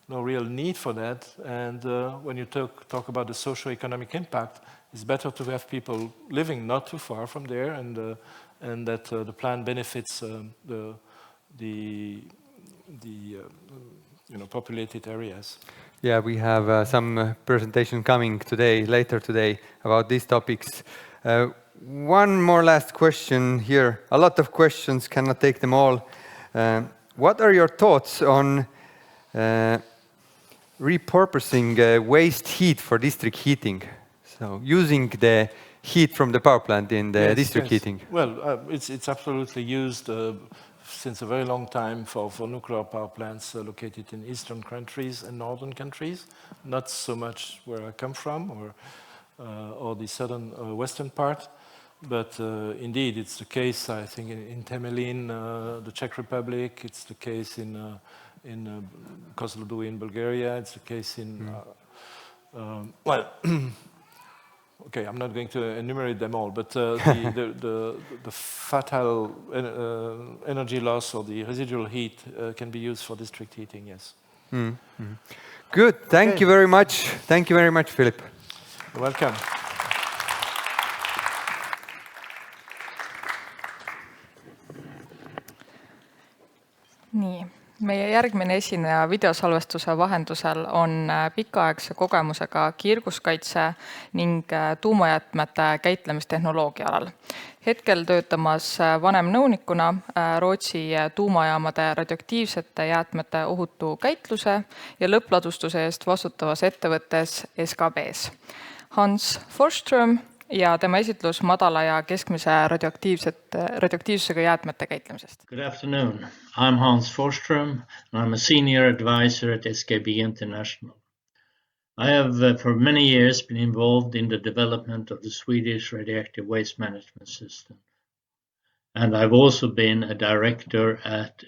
real need for that. And when you talk about the socio-economic impact, it's better to have people living not too far from there, and that the plant benefits the populated areas. Yeah, we have some presentation coming later today about these topics. One more last question here. A lot of questions, cannot take them all. What are your thoughts on repurposing waste heat for district heating? So using the heat from the power plant in the district heating. Well, it's absolutely used since a very long time for nuclear power plants located in eastern countries and northern countries. Not so much where I come from or the southern western part. But indeed, it's the case, I think, in Temelin, the Czech Republic. It's the case in Kozloduy in Bulgaria. It's the case in... well, okay, I'm not going to enumerate them all, but the fatal energy loss or the residual heat can be used for district heating, yes. Good, thank you very much. Thank you very much, Philip. You're welcome. Nii, meie järgmine esineja videosalvestuse vahendusel on pikaaegse kogemusega kiirguskaitse ning tuumajäätmete käitlemistehnoloogia alal. Hetkel töötamas vanemnõunikuna Rootsi tuumajaamade radioaktiivsete jäätmete ohutu käitluse ja lõppladustuse eest vastutavas ettevõttes SKBs. Hans Forsström ja tema esitlus madala ja keskmise radioaktiivsusega jäätmete käitlemisest. Good afternoon. I'm Hans Forsström, and I'm a senior advisor at SKB International. I have for many years been involved in the development of the Swedish radioactive waste management system. And I've also been a director at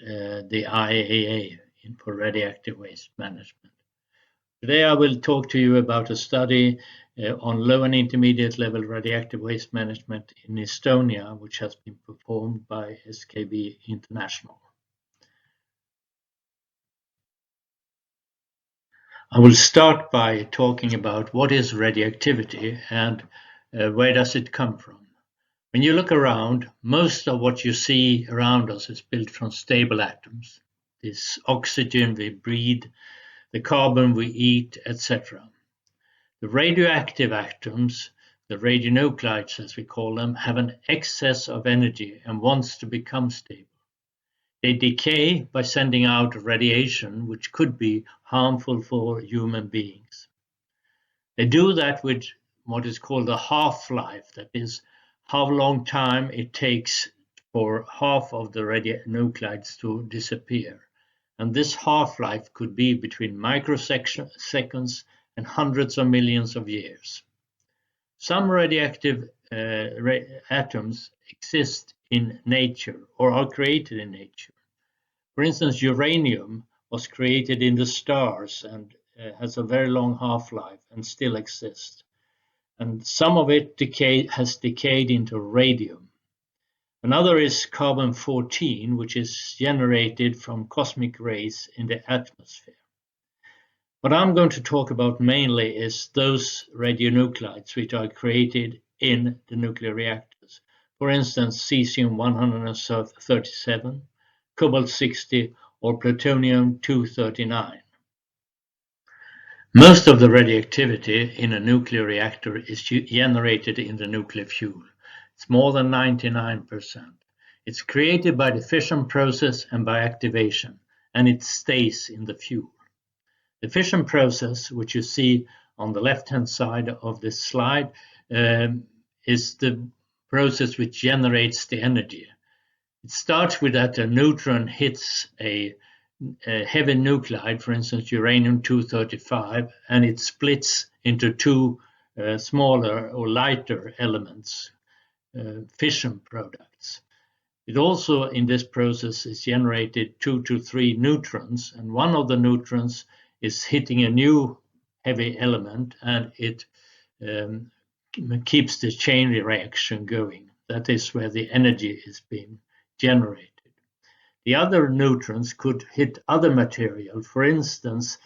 the IAEA for radioactive waste management. Today I will talk to you about a study on low and intermediate level radioactive waste management in Estonia, which has been performed by SKB International. I will start by talking about what is radioactivity and where does it come from. When you look around, most of what you see around us is built from stable atoms. This oxygen we breathe, the carbon we eat, etc. The radioactive atoms, the radionuclides as we call them, have an excess of energy and wants to become stable. They decay by sending out radiation which could be harmful for human beings. They do that with what is called a half-life, that is how long time it takes for half of the radionuclides to disappear. And this half-life could be between microseconds and hundreds of millions of years. Some radioactive atoms exist in nature or are created in nature. For instance, uranium was created in the stars and has a very long half-life and still exists. And some of it has decayed into radium. Another is carbon-14, which is generated from cosmic rays in the atmosphere. What I'm going to talk about mainly is those radionuclides which are created in the nuclear reactors. For instance, cesium-137, cobalt-60, or plutonium-239. Most of the radioactivity in a nuclear reactor is generated in the nuclear fuel. It's more than 99%. It's created by the fission process and by activation, and it stays in the fuel. The fission process, which you see on the left-hand side of this slide, is the process which generates the energy. It starts with that a neutron hits a heavy nuclide, for instance, uranium-235, and it splits into two smaller or lighter elements, fission products. It also, in this process, is generated 2 to 3 neutrons, and one of the neutrons is hitting a new heavy element, and it keeps the chain reaction going. That is where the energy is being generated. The other neutrons could hit other material, for instance,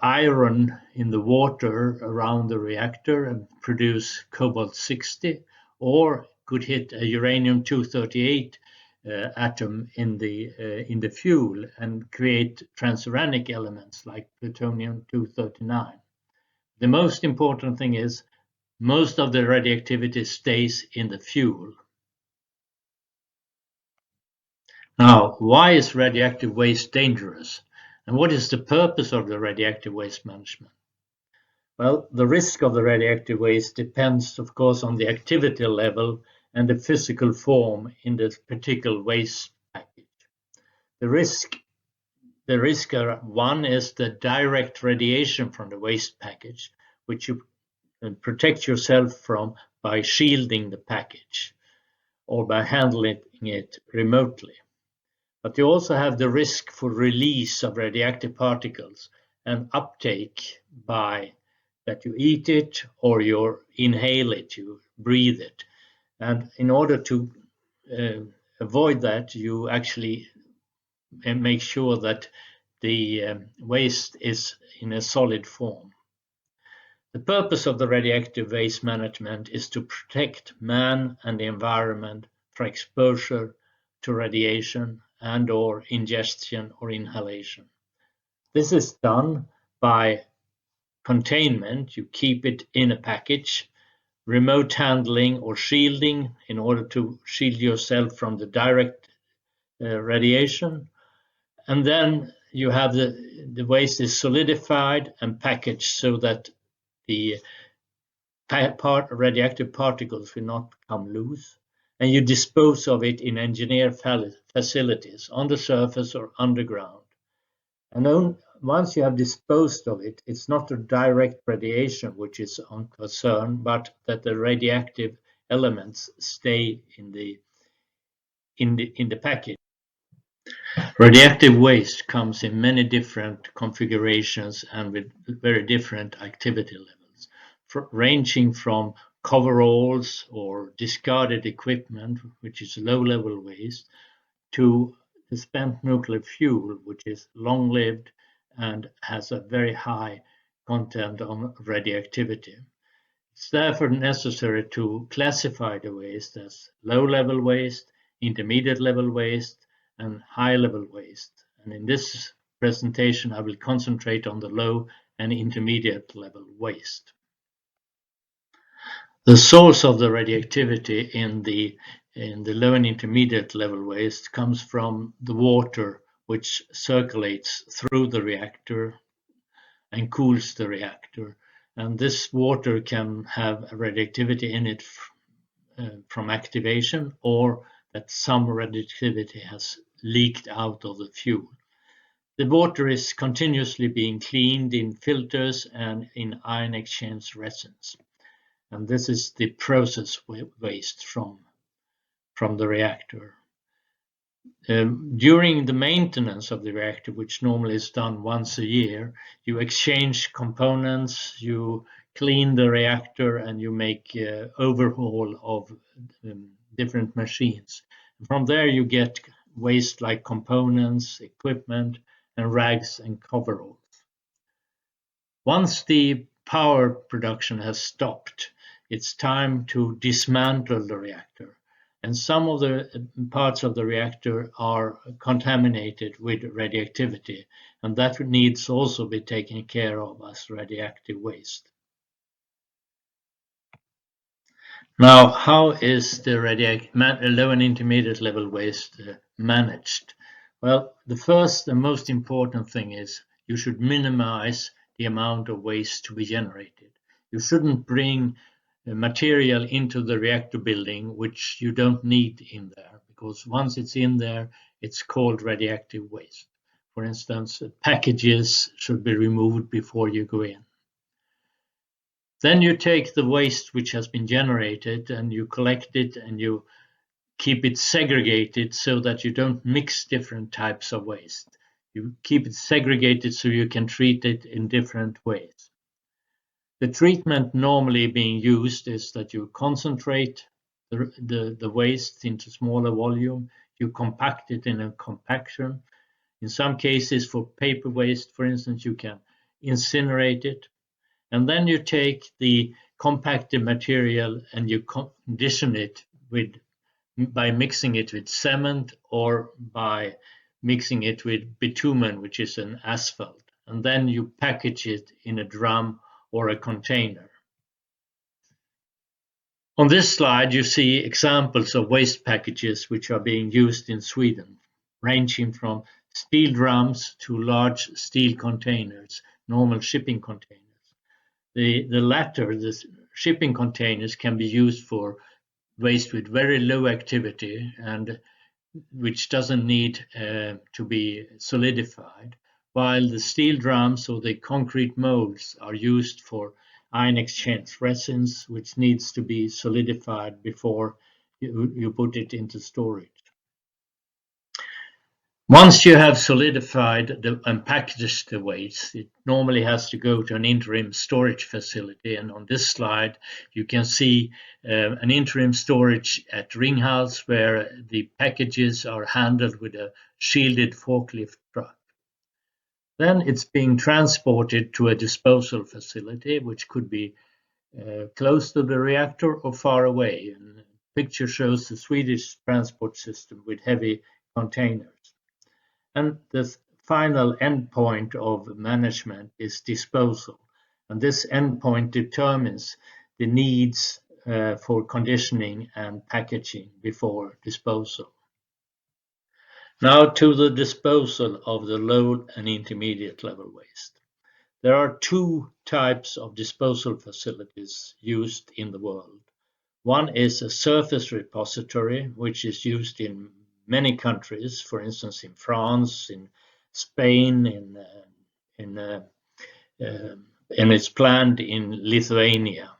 iron in the water around the reactor and produce cobalt-60, or could hit a uranium-238 atom in the fuel and create transuranic elements like plutonium-239. The most important thing is most of the radioactivity stays in the fuel. Now, why is radioactive waste dangerous? And what is the purpose of the radioactive waste management? Well, the risk of the radioactive waste depends, of course, on the activity level and the physical form in this particular waste package. The risk one is the direct radiation from the waste package, which you protect yourself from by shielding the package or by handling it remotely. But you also have the risk for release of radioactive particles and uptake by that you eat it or you inhale it, you breathe it. And in order to avoid that, you actually make sure that the waste is in a solid form. The purpose of the radioactive waste management is to protect man and the environment from exposure to radiation and or ingestion or inhalation. This is done by containment. You keep it in a package, remote handling or shielding in order to shield yourself from the direct radiation. And then you have the waste is solidified and packaged so that the radioactive particles will not come loose. And you dispose of it in engineered facilities on the surface or underground. And once you have disposed of it, it's not a direct radiation which is on concern, but that the radioactive elements stay in the package. Radioactive waste comes in many different configurations and with very different activity levels, ranging from coveralls or discarded equipment, which is low-level waste, to the spent nuclear fuel, which is long-lived and has a very high content of radioactivity. It's therefore necessary to classify the waste as low-level waste, intermediate-level waste, and high-level waste. And in this presentation, I will concentrate on the low and intermediate-level waste. The source of the radioactivity in the low and intermediate level waste comes from the water which circulates through the reactor and cools the reactor. And this water can have radioactivity in it from activation, or that some radioactivity has leaked out of the fuel. The water is continuously being cleaned in filters and in ion exchange resins. And this is the process waste from the reactor. During the maintenance of the reactor, which normally is done once a year, you exchange components, you clean the reactor, and you make overhaul of different machines. From there, you get waste like components, equipment, and rags and coveralls. Once the power production has stopped, it's time to dismantle the reactor. And some of the parts of the reactor are contaminated with radioactivity, and that needs also be taken care of as radioactive waste. Now, how is the low and intermediate level waste managed? Well, the first and most important thing is you should minimize the amount of waste to be generated. You shouldn't bring material into the reactor building which you don't need in there, because once it's in there, it's called radioactive waste. For instance, packages should be removed before you go in. Then you take the waste which has been generated and you collect it and you keep it segregated so that you don't mix different types of waste. You keep it segregated so you can treat it in different ways. The treatment normally being used is that you concentrate the waste into smaller volume, you compact it in a compaction. In some cases, for paper waste, for instance, you can incinerate it. And then you take the compacted material and you condition it by mixing it with cement or by mixing it with bitumen, which is an asphalt. And then you package it in a drum or a container. On this slide, you see examples of waste packages which are being used in Sweden, ranging from steel drums to large steel containers, normal shipping containers. The latter, the shipping containers, can be used for waste with very low activity and which doesn't need to be solidified, while the steel drums or the concrete molds are used for ion exchange resins, which needs to be solidified before you put it into storage. Once you have solidified and packaged the waste, it normally has to go to an interim storage facility. And on this slide, you can see an interim storage at Ringhals, where the packages are handled with a shielded forklift truck. Then it's being transported to a disposal facility, which could be close to the reactor or far away. And the picture shows the Swedish transport system with heavy containers. And the final endpoint of management is disposal. And this endpoint determines the needs for conditioning and packaging before disposal. Now to the disposal of the low and intermediate level waste. There are two types of disposal facilities used in the world. One is a surface repository, which is used in many countries, for instance, in France, in Spain, and it's planned in Lithuania.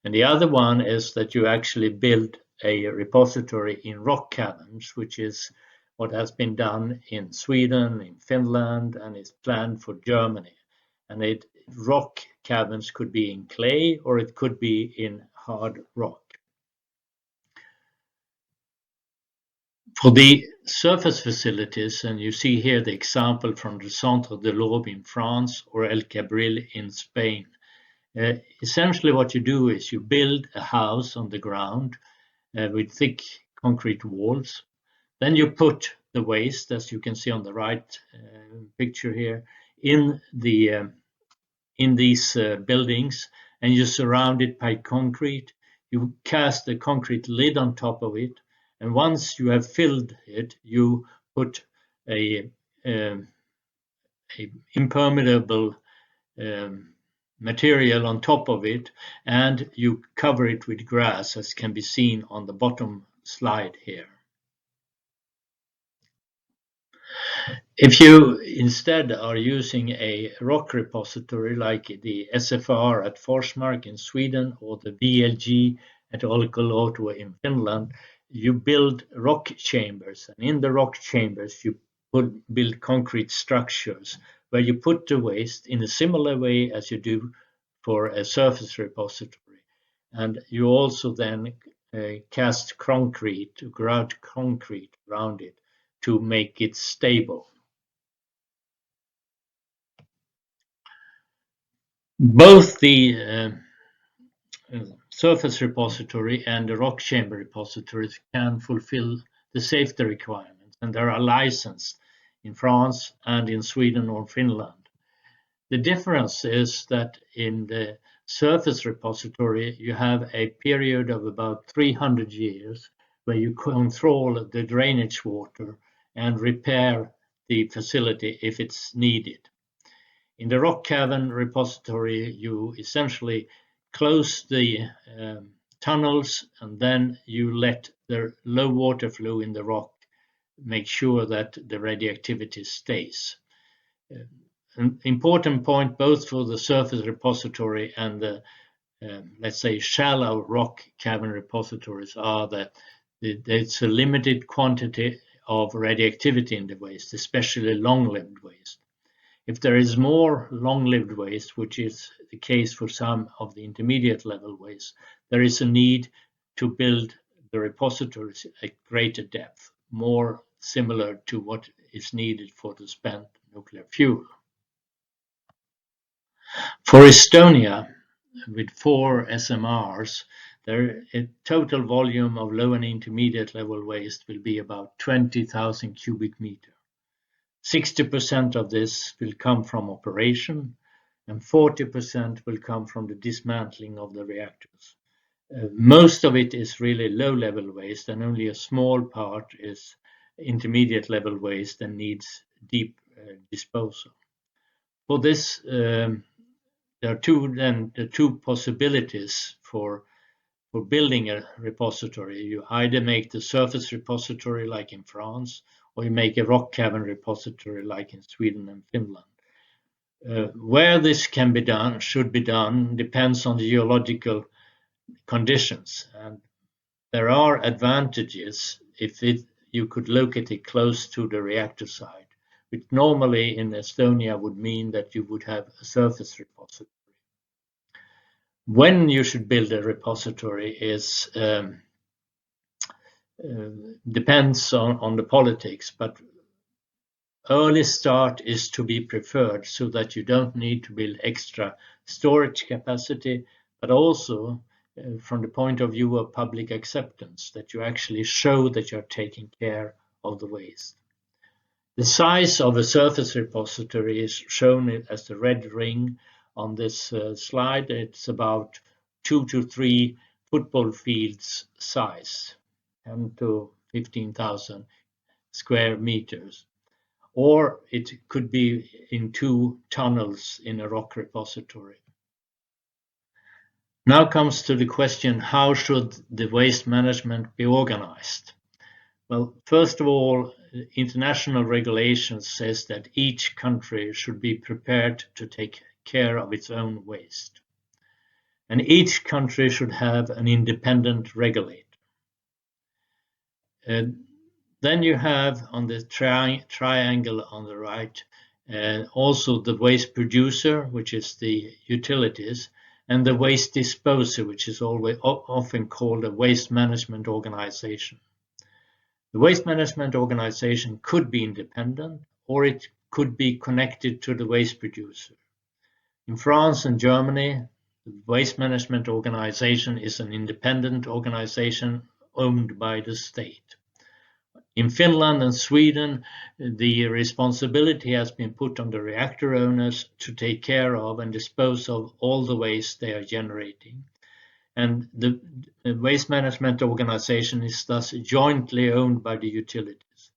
And the other one is that you actually build a repository in rock caverns, which is what has been done in Sweden, in Finland, and is planned for Germany. And rock caverns could be in clay or it could be in hard rock. For the surface facilities, and you see here the example from the Centre de l'Aube in France or El Cabril in Spain. Essentially what you do is you build a house on the ground with thick concrete walls. Then you put the waste, as you can see on the right picture here, in these buildings, and you surround it by concrete. You cast a concrete lid on top of it. And once you have filled it, you put a impermeable material on top of it, and you cover it with grass, as can be seen on the bottom slide here. If you instead are using a rock repository like the SFR at Forsmark in Sweden or the VLG at Olkiluoto in Finland, you build rock chambers, and in the rock chambers you build concrete structures where you put the waste in a similar way as you do for a surface repository. And you also then cast concrete, grout concrete around it to make it stable. Both the surface repository and the rock chamber repositories can fulfill the safety requirements, and they are licensed in France and in Sweden or Finland. The difference is that in the surface repository, you have a period of about 300 years where you control the drainage water and repair the facility if it's needed. In the rock cavern repository, you essentially close the tunnels and then you let the low water flow in the rock make sure that the radioactivity stays. An important point both for the surface repository and the let's say shallow rock cavern repositories are that it's a limited quantity of radioactivity in the waste, especially long-lived waste. If there is more long-lived waste, which is the case for some of the intermediate level waste, there is a need to build the repositories at greater depth, more similar to what is needed for the spent nuclear fuel. For Estonia, with 4 SMRs, a total volume of low and intermediate level waste will be about 20,000 cubic meters. 60% of this will come from operation and 40% will come from the dismantling of the reactors. Most of it is really low-level waste and only a small part is intermediate level waste and needs deep disposal. For this, there are two possibilities for building a repository. You either make the surface repository like in France, or you make a rock cavern repository like in Sweden and Finland. Where this can be done, should be done, depends on the geological conditions. And there are advantages if you could locate it close to the reactor site, which normally in Estonia would mean that you would have a surface repository. When you should build a repository is depends on the politics, but early start is to be preferred so that you don't need to build extra storage capacity, but also from the point of view of public acceptance, that you actually show that you're taking care of the waste. The size of a surface repository is shown as the red ring on this slide. It's about 2 to 3 football fields size, 10 to 15,000 square meters. Or it could be in 2 tunnels in a rock repository. Now comes to the question, how should the waste management be organized? Well, first of all, international regulations says that each country should be prepared to take care of its own waste. And each country should have an independent regulator. Then you have on the triangle on the right, also the waste producer, which is the utilities, and the waste disposer, which is often called a waste management organization. The waste management organization could be independent, or it could be connected to the waste producer. In France and Germany, the waste management organization is an independent organization owned by the state. In Finland and Sweden, the responsibility has been put on the reactor owners to take care of and dispose of all the waste they are generating. And the waste management organization is thus jointly owned by the utilities.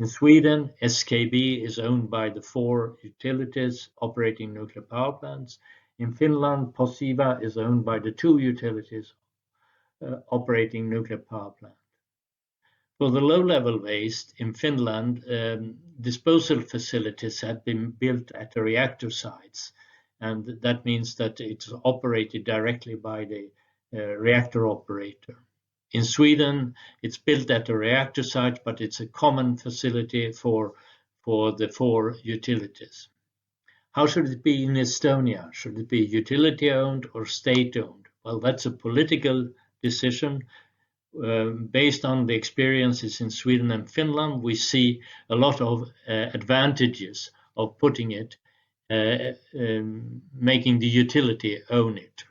In Sweden, SKB is owned by the 4 utilities operating nuclear power plants. In Finland, Posiva is owned by the 2 utilities operating nuclear power plants. For the low-level waste in Finland, disposal facilities have been built at the reactor sites, and that means that it's operated directly by the reactor operator. In Sweden, it's built at the reactor site, but it's a common facility for the 4 utilities. How should it be in Estonia? Should it be utility-owned or state-owned? Well, that's a political decision. based on the experiences in Sweden and Finland, we see a lot of advantages of putting it, making the utility own it.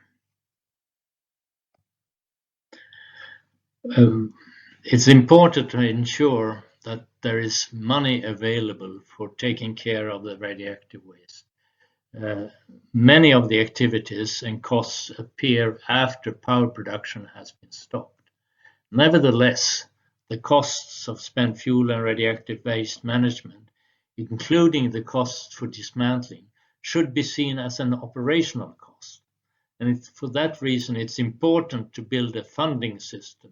It's important to ensure that there is money available for taking care of the radioactive waste. Many of the activities and costs appear after power production has been stopped. Nevertheless, the costs of spent fuel and radioactive waste management, including the costs for dismantling, should be seen as an operational cost. And for that reason, it's important to build a funding system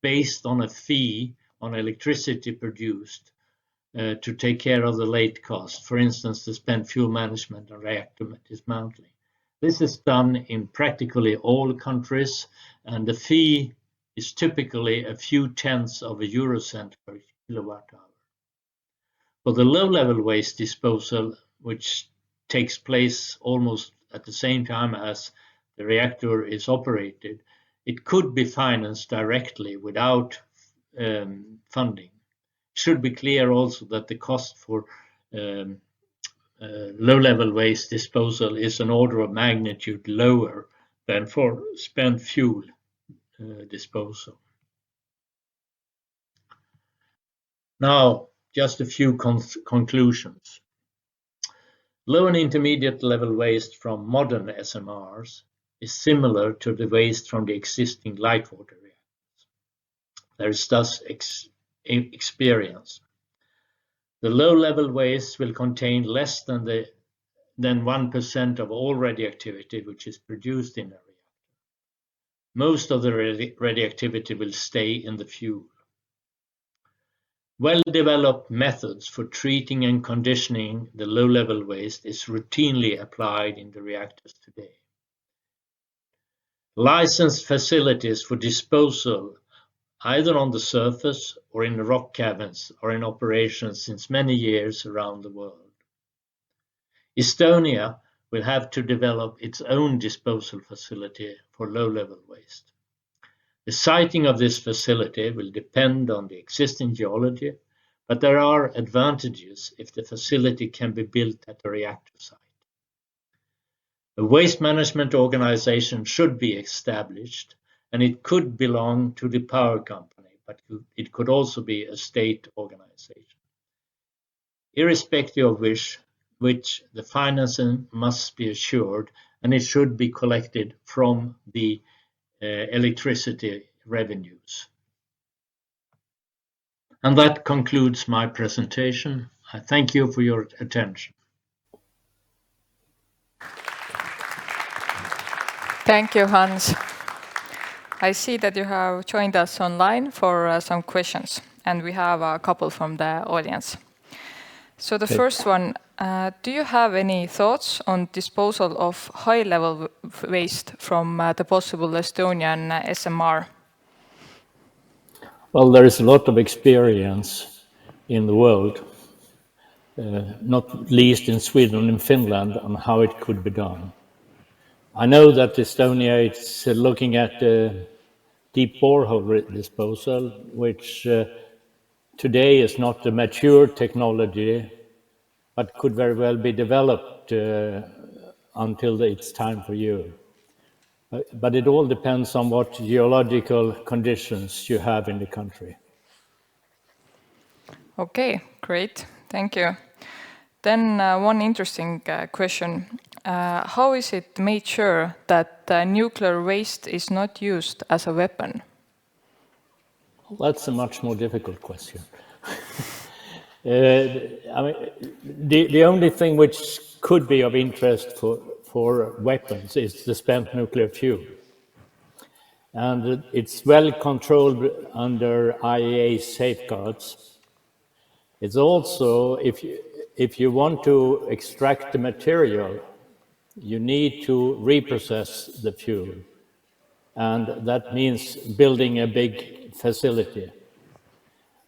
based on a fee on electricity produced to take care of the late cost, for instance, the spent fuel management and reactor dismantling. This is done in practically all countries, and the fee is typically a few tenths of a eurocent per kilowatt hour. For the low-level waste disposal, which takes place almost at the same time as the reactor is operated, it could be financed directly without funding. It should be clear also that the cost for low-level waste disposal is an order of magnitude lower than for spent fuel disposal. Now, just a few conclusions. Low and intermediate level waste from modern SMRs is similar to the waste from the existing light water reactors. There is thus experience. The low-level waste will contain less than 1% of all radioactivity which is produced in a reactor. Most of the radioactivity will stay in the fuel. Well-developed methods for treating and conditioning the low-level waste is routinely applied in the reactors today. Licensed facilities for disposal, either on the surface or in rock caverns, are in operation since many years around the world. Estonia will have to develop its own disposal facility for low-level waste. The siting of this facility will depend on the existing geology, but there are advantages if the facility can be built at the reactor site. A waste management organization should be established, and it could belong to the power company, but it could also be a state organization. Irrespective of which the financing must be assured, and it should be collected from the electricity revenues. And that concludes my presentation. I thank you for your attention. Thank you, Hans. I see that you have joined us online for some questions, and we have a couple from the audience. So the first one, do you have any thoughts on disposal of high-level waste from the possible Estonian SMR? Well, there is a lot of experience in the world, not least in Sweden and Finland, on how it could be done. I know that Estonia is looking at deep borehole disposal, which today is not a mature technology, but could very well be developed until it's time for you. But it all depends on what geological conditions you have in the country. Okay, great. Thank you. Then one interesting question. How is it made sure that nuclear waste is not used as a weapon? That's a much more difficult question. I mean, the only thing which could be of interest for weapons is the spent nuclear fuel. And it's well controlled under IAEA safeguards. It's also, if you want to extract the material, you need to reprocess the fuel. And that means building a big facility.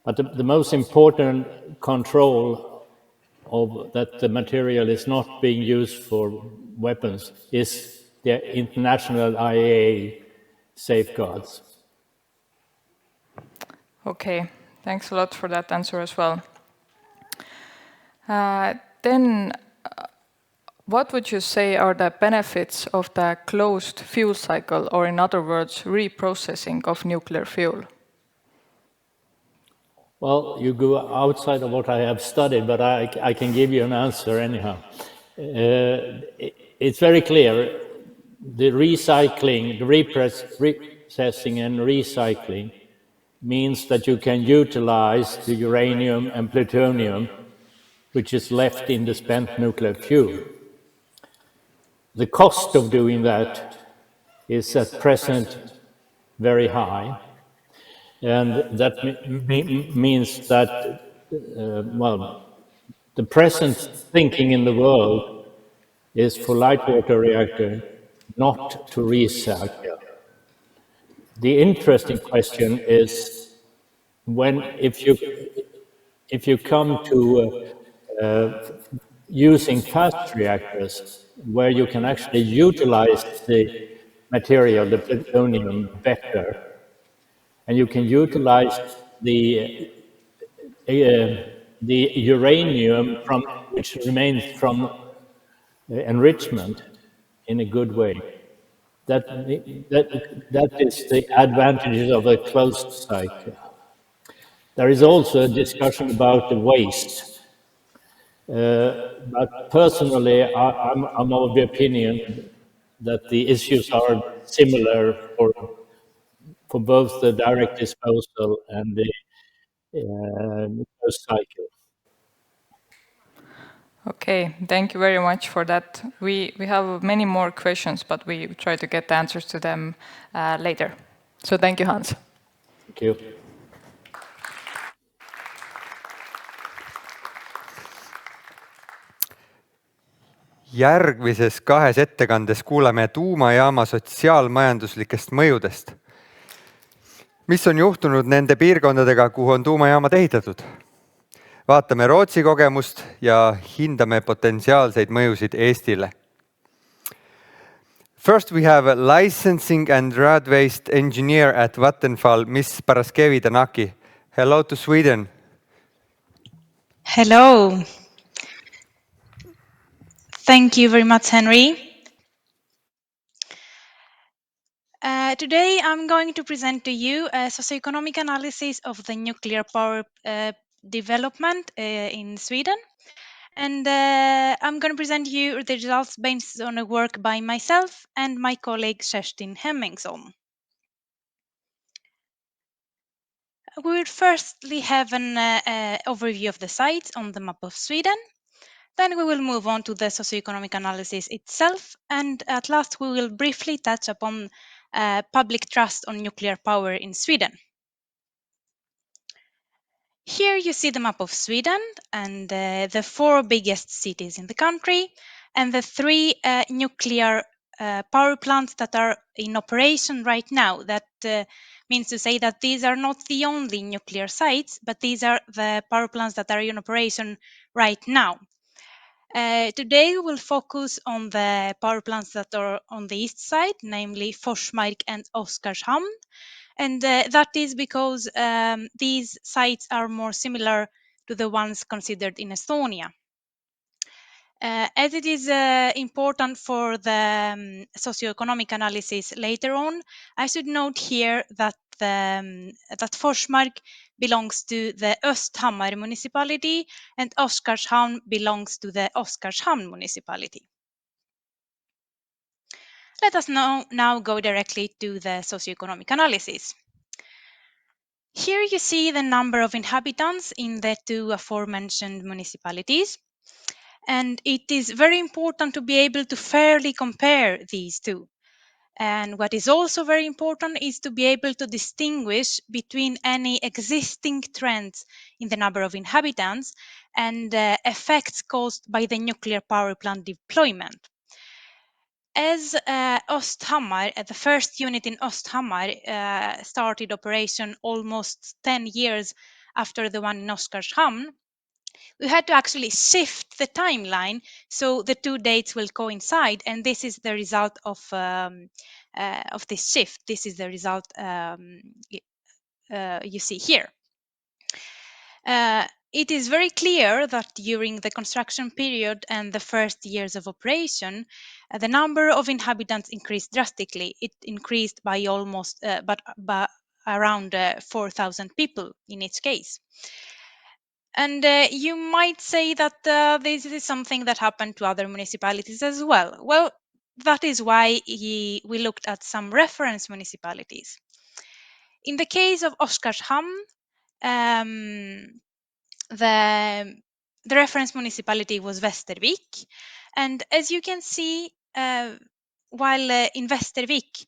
But the most important control of that the material is not being used for weapons is the international IAEA safeguards. Okay, thanks a lot for that answer as well. Then, what would you say are the benefits of the closed fuel cycle, or in other words, reprocessing of nuclear fuel? Well, you go outside of what I have studied, but I can give you an answer anyhow. It's very clear. The recycling, the reprocessing and recycling means that you can utilize the uranium and plutonium which is left in the spent nuclear fuel. The cost of doing that is at present very high, and that means that, the present thinking in the world is for light water reactor not to recycle. The interesting question is if you come to using fast reactors where you can actually utilize the material, the plutonium, better, and you can utilize the uranium which remains from enrichment in a good way. That is the advantages of a closed cycle. There is also a discussion about the waste. But personally, I'm of the opinion that the issues are similar for both the direct disposal and the closed cycle. Okay, thank you very much for that. We have many more questions, but we try to get the answers to them later. So thank you, Hans. Thank you. Järgmises kahes ettekandes kuuleme tuumajaama sotsiaalmajanduslikest mõjudest. Mis on juhtunud nende piirkondadega, kuhu on tuumajaamad ehitatud? Vaatame Rootsi kogemust ja hindame potentsiaalseid mõjusid Eestile. First we have a licensing and rad waste engineer at Vattenfall, Miss Paraskevi-Tanaki. Hello to Sweden. Hello. Thank you very much, Henry. Today I'm going to present to you a socioeconomic analysis of the nuclear power development in Sweden. And I'm going to present you the results based on a work by myself and my colleague Kerstin Hemmingsson. We will firstly have an overview of the sites on the map of Sweden. Then we will move on to the socioeconomic analysis itself, and at last we will briefly touch upon public trust on nuclear power in Sweden. Here you see the map of Sweden and the 4 biggest cities in the country and the 3 nuclear power plants that are in operation right now. That means to say that these are not the only nuclear sites, but these are the power plants that are in operation right now. Today we will focus on the power plants that are on the east side, namely Forsmark and Oskarshamn. And that is because these sites are more similar to the ones considered in Estonia. As it is important for the socioeconomic analysis later on, I should note here that that Forsmark belongs to the Östhammar municipality and Oskarshamn belongs to the Oskarshamn municipality. Let us now go directly to the socioeconomic analysis. Here you see the number of inhabitants in the 2 aforementioned municipalities. And it is very important to be able to fairly compare these 2. And what is also very important is to be able to distinguish between any existing trends in the number of inhabitants and effects caused by the nuclear power plant deployment. As Östhammar, the first unit in Östhammar started operation almost 10 years after the one in Oskarshamn, we had to actually shift the timeline so the 2 dates will coincide, and this is the result of this shift. This is the result you see here. It is very clear that during the construction period and the first years of operation, the number of inhabitants increased drastically. It increased by almost, by around 4,000 people in each case. And you might say that this is something that happened to other municipalities as well. Well, that is why we looked at some reference municipalities. In the case of Oskarshamn, the reference municipality was Västervik. And as you can see, while in Västervik,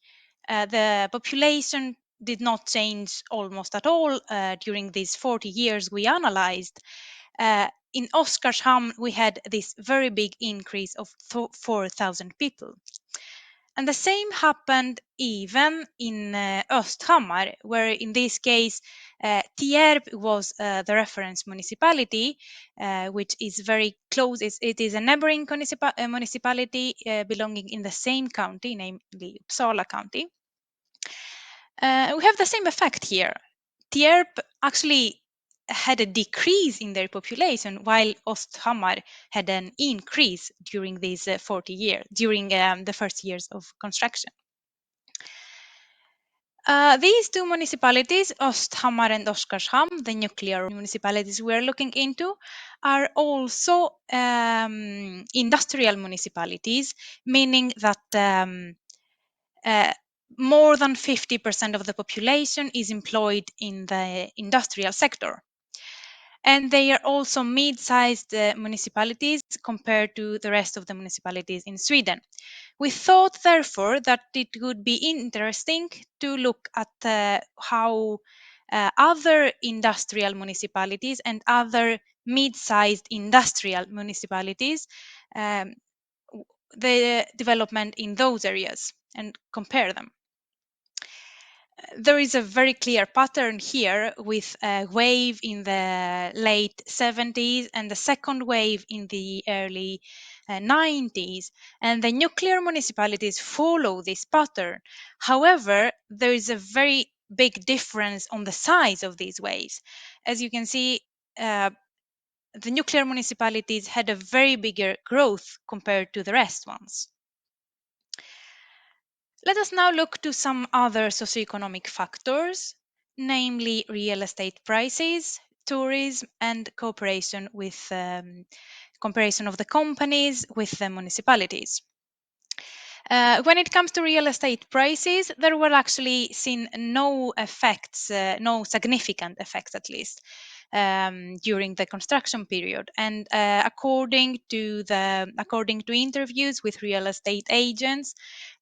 the population did not change almost at all during these 40 years we analyzed. In Oskarshamn, we had this very big increase of 4,000 people. And the same happened even in Östhammar, where in this case, Tierp was the reference municipality, which is very close. It is a neighboring municipality belonging in the same county, namely Uppsala County. We have the same effect here. Tierp actually had a decrease in their population, while Östhammar had an increase during these 40 years, during the first years of construction. These two municipalities, Östhammar and Oskarshamn, the nuclear municipalities we're looking into, are also industrial municipalities, meaning that more than 50% of the population is employed in the industrial sector. And they are also mid-sized municipalities compared to the rest of the municipalities in Sweden. We thought, therefore, that it would be interesting to look at how other industrial municipalities and other mid-sized industrial municipalities, the development in those areas, and compare them. There is a very clear pattern here with a wave in the late 70s and the second wave in the early 90s, and the nuclear municipalities follow this pattern. However, there is a very big difference on the size of these waves. As you can see, the nuclear municipalities had a very bigger growth compared to the rest ones. Let us now look to some other socioeconomic factors, namely real estate prices, tourism, and cooperation with comparison of the companies with the municipalities. When it comes to real estate prices, there were actually seen no effects, no significant effects at least, during the construction period. And according to interviews with real estate agents,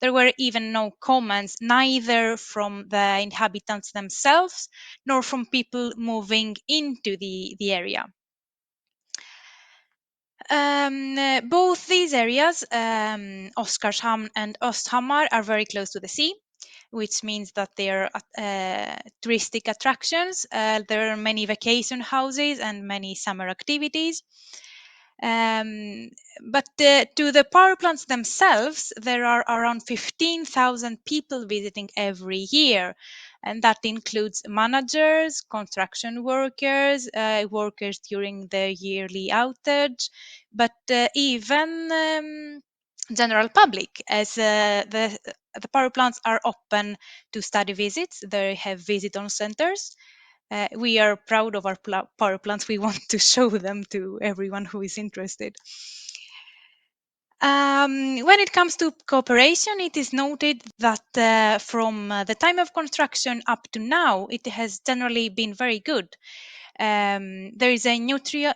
there were even no comments, neither from the inhabitants themselves nor from people moving into the area. Both these areas, Oskarshamn and Östhammar, are very close to the sea, which means that they are touristic attractions. There are many vacation houses and many summer activities. But to the power plants themselves, there are around 15,000 people visiting every year. And that includes managers, construction workers, workers during the yearly outage, but even general public, as the power plants are open to study visits. They have visit-on centers. We are proud of our power plants. We want to show them to everyone who is interested. When it comes to cooperation, it is noted that from the time of construction up to now, it has generally been very good. There is a neutral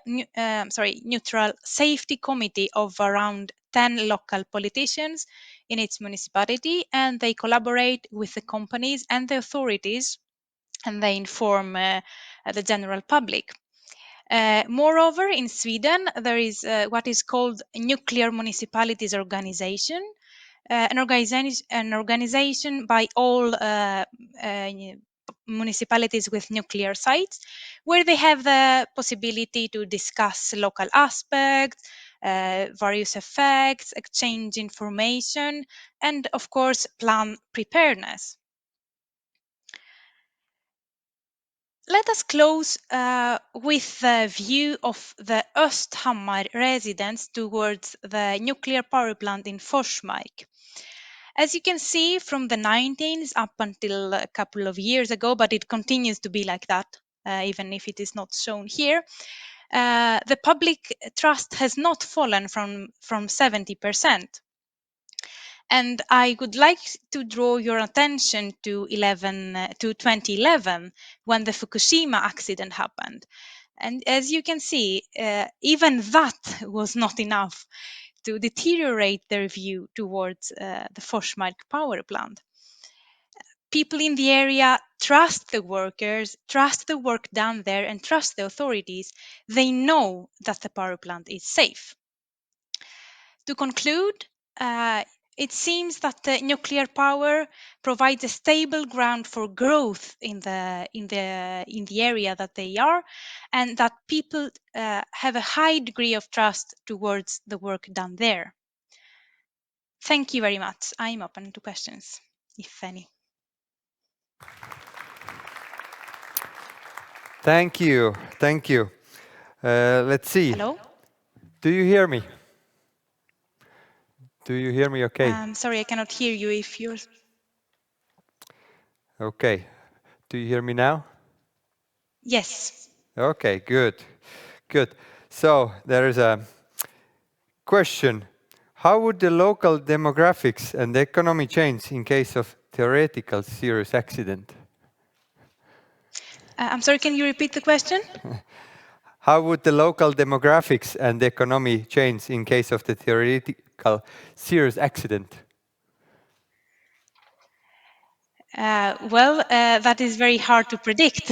safety committee of around 10 local politicians in its municipality, and they collaborate with the companies and the authorities, and they inform the general public. Moreover, in Sweden, there is what is called Nuclear Municipalities Organization, an organization by all municipalities with nuclear sites, where they have the possibility to discuss local aspects, various effects, exchange information, and of course, plan preparedness. let us close with the view of the Östhammar residents towards the nuclear power plant in Forsmark. As you can see from the 19s up until a couple of years ago, but it continues to be like that, even if it is not shown here, the public trust has not fallen from 70%. And I would like to draw your attention to 2011, when the Fukushima accident happened. And as you can see, even that was not enough to deteriorate their view towards the Forsmark power plant. People in the area trust the workers, trust the work done there, and trust the authorities. They know that the power plant is safe. To conclude, it seems that the nuclear power provides a stable ground for growth in the area that they are, and that people have a high degree of trust towards the work done there. Thank you very much. I'm open to questions, if any. Thank you. Thank you. Let's see. Hello? Do you hear me? Do you hear me okay? Sorry, I cannot hear you if you're... Okay. Do you hear me now? Yes. Okay, good. Good. So there is a question. How would the local demographics and the economy change in case of theoretical serious accident? I'm sorry, can you repeat the question? How would the local demographics and the economy change in case of the theoretical serious accident? Well, that is very hard to predict.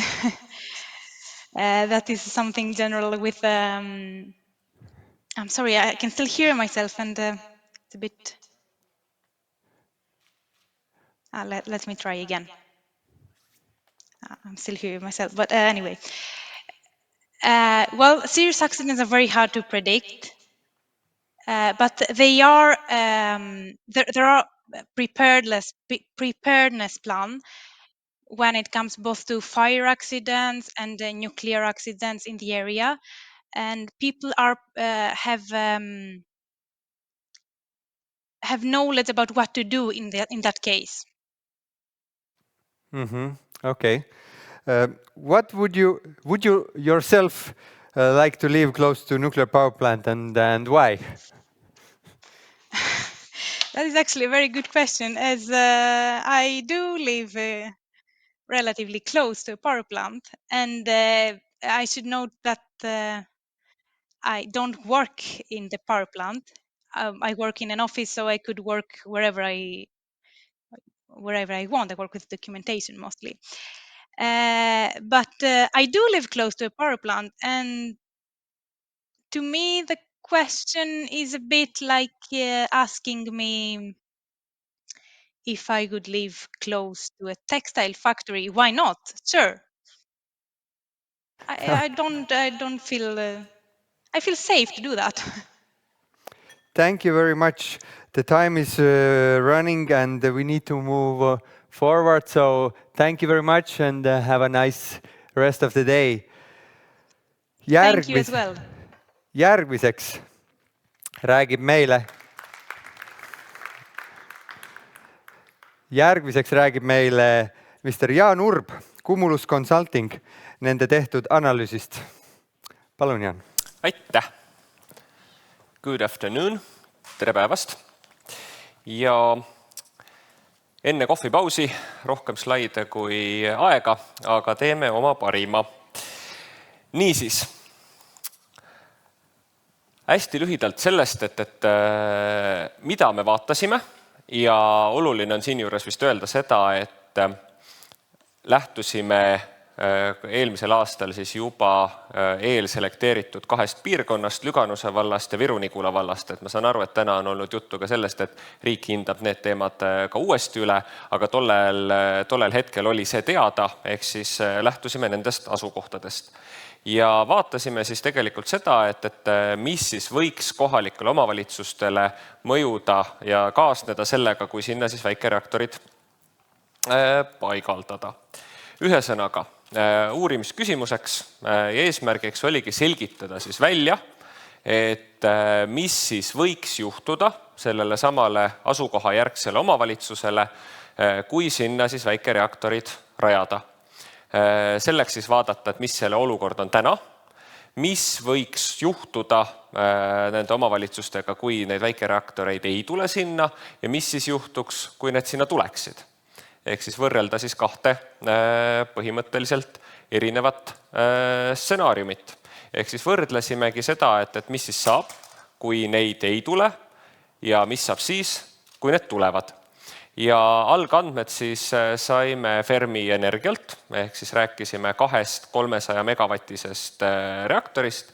That is something general with... I'm sorry, I can still hear myself, and it's a bit... let me try again. I'm still hearing myself, but anyway. Well, serious accidents are very hard to predict, but they are... there are preparedness plan when it comes both to fire accidents and nuclear accidents in the area, and people are have knowledge about what to do in that case. Okay. What would you yourself like to live close to nuclear power plant, and why? That is actually a very good question, as I do live relatively close to a power plant, and I should note that I don't work in the power plant. I work in an office, so I could work wherever I want. I work with documentation mostly. But I do live close to a power plant, and to me the question is a bit like asking me if I would live close to a textile factory. Why not? Sure. I don't feel I feel safe to do that. Thank you very much. The time is running and we need to move forward. So thank you very much and have a nice rest of the day. Thank you as well. Järgmiseks räägib meile Mr. Jaan Urb, Cumulus Consulting, nende tehtud analüüsist. Palun, Jaan. Aitäh! Good afternoon, tere päevast. Ja enne kohvipausi rohkem slaide kui aega, aga teeme oma parima. Niisiis, hästi lühidalt sellest, et mida me vaatasime ja oluline on siin juures vist öelda seda, et lähtusime eelmisel aastal siis juba eelselekteeritud 2 piirkonnast, Lüganuse vallast ja Viru-Nigula vallast. Et ma saan aru, et täna on olnud juttu ka sellest, et riik hindab need teemad ka uuesti üle, aga tollel hetkel oli see teada, ehk siis lähtusime nendest asukohtadest. Ja vaatasime siis tegelikult seda, et mis siis võiks kohalikele omavalitsustele mõjuda ja kaasneda sellega, kui sinna siis väikereaktorid paigaldada. Ühesõnaga, uurimisküsimuseks ja eesmärgiks oligi selgitada siis välja, et mis siis võiks juhtuda sellele samale asukoha järgsele omavalitsusele, kui sinna siis väikereaktorid rajada. Selleks siis vaadata, et mis selle olukord on täna, mis võiks juhtuda nende omavalitsustega, kui neid väikereaktoreid ei tule sinna ja mis siis juhtuks, kui need sinna tuleksid. Ehk siis võrrelda siis kahte põhimõtteliselt erinevat stsenaariumit. Ehk siis võrdlesimegi seda, et mis siis saab, kui neid ei tule ja mis saab siis, kui need tulevad. Ja algandmed siis saime Fermi Energialt, ehk siis rääkisime 2-300 megavatisest reaktorist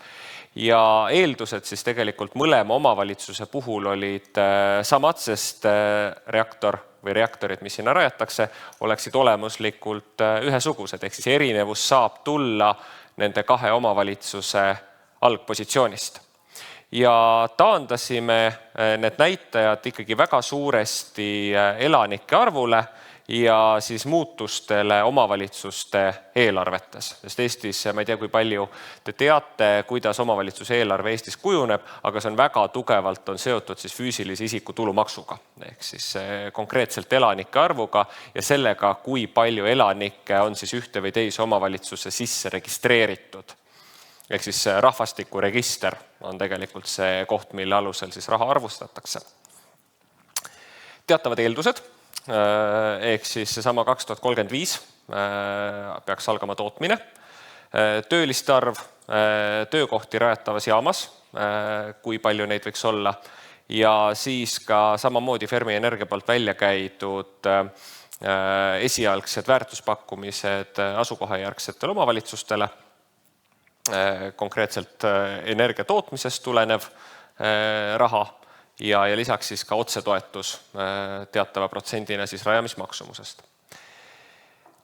ja eeldused siis tegelikult mõlema omavalitsuse puhul olid samad, sest reaktor või reaktorid, mis sinna rajatakse, oleksid olemuslikult ühesugused, ehk siis erinevus saab tulla nende kahe omavalitsuse algpositsioonist. Ja taandasime need näitajad ikkagi väga suuresti elanike arvule ja siis muutustele omavalitsuste eelarvetes. Sest Eestis, ma ei tea, kui palju te teate, kuidas omavalitsuse eelarve Eestis kujuneb, aga see on väga tugevalt seotud siis füüsilise isiku tulumaksuga. Ehk siis konkreetselt elanike arvuga ja sellega, kui palju elanikke on siis ühte või teise omavalitsuse sisse registreeritud. Ehk siis rahvastikuregister on tegelikult see koht, mille alusel siis raha arvustatakse. Teatavad eeldused, ehk siis seesama 2035 peaks algama tootmine, tööliste arv, töökohti rajatavas jaamas, kui palju neid võiks olla, ja siis ka samamoodi Fermi Energia poolt välja käidud esialgsed väärtuspakkumised asukohajärgsetele omavalitsustele, konkreetselt energia tootmisest tulenev raha ja lisaks siis ka otsetoetus teatava protsendina siis rajamismaksumusest.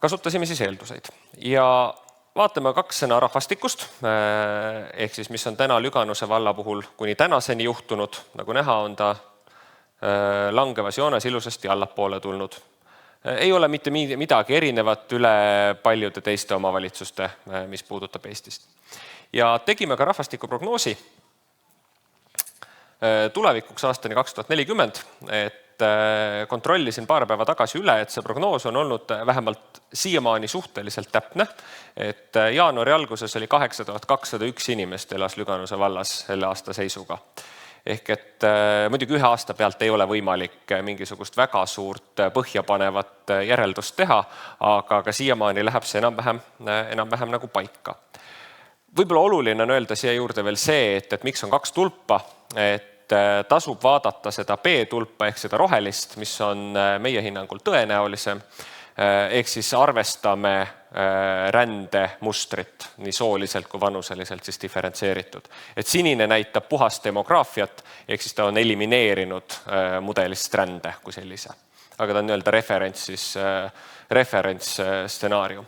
Kasutasime siis eelduseid ja vaatame 2 sõna rahvastikust, ehk siis mis on täna Lüganuse valla puhul kuni tänaseni juhtunud, nagu näha on ta langevas joones ilusasti allapoole tulnud. Ei ole mitte midagi erinevat üle paljude teiste omavalitsuste, mis puudutab Eestist. Ja tegime ka rahvastikuprognoosi tulevikuks aastani 2040, et kontrollisin paar päeva tagasi üle, et see prognoos on olnud vähemalt siiamaani suhteliselt täpne, et jaanuari alguses oli 8201 inimest elas Lüganuse vallas selle aasta seisuga. Ehk et muidugi ühe aasta pealt ei ole võimalik mingisugust väga suurt põhjapanevat järeldust teha, aga ka siiamaani läheb see enam-vähem nagu paika. Võib-olla oluline on öelda siia juurde veel see, et miks on 2 tulpa, et tasub vaadata seda B-tulpa ehk seda rohelist, mis on meie hinnangul tõenäolisem, ehk siis arvestame rändemustrit nii sooliselt kui vanuseliselt siis diferentseeritud. Et sinine näitab puhast demograafiat, ehk siis ta on elimineerinud mudelist rände kui sellise. Aga ta on öelda referentsstsenaarium.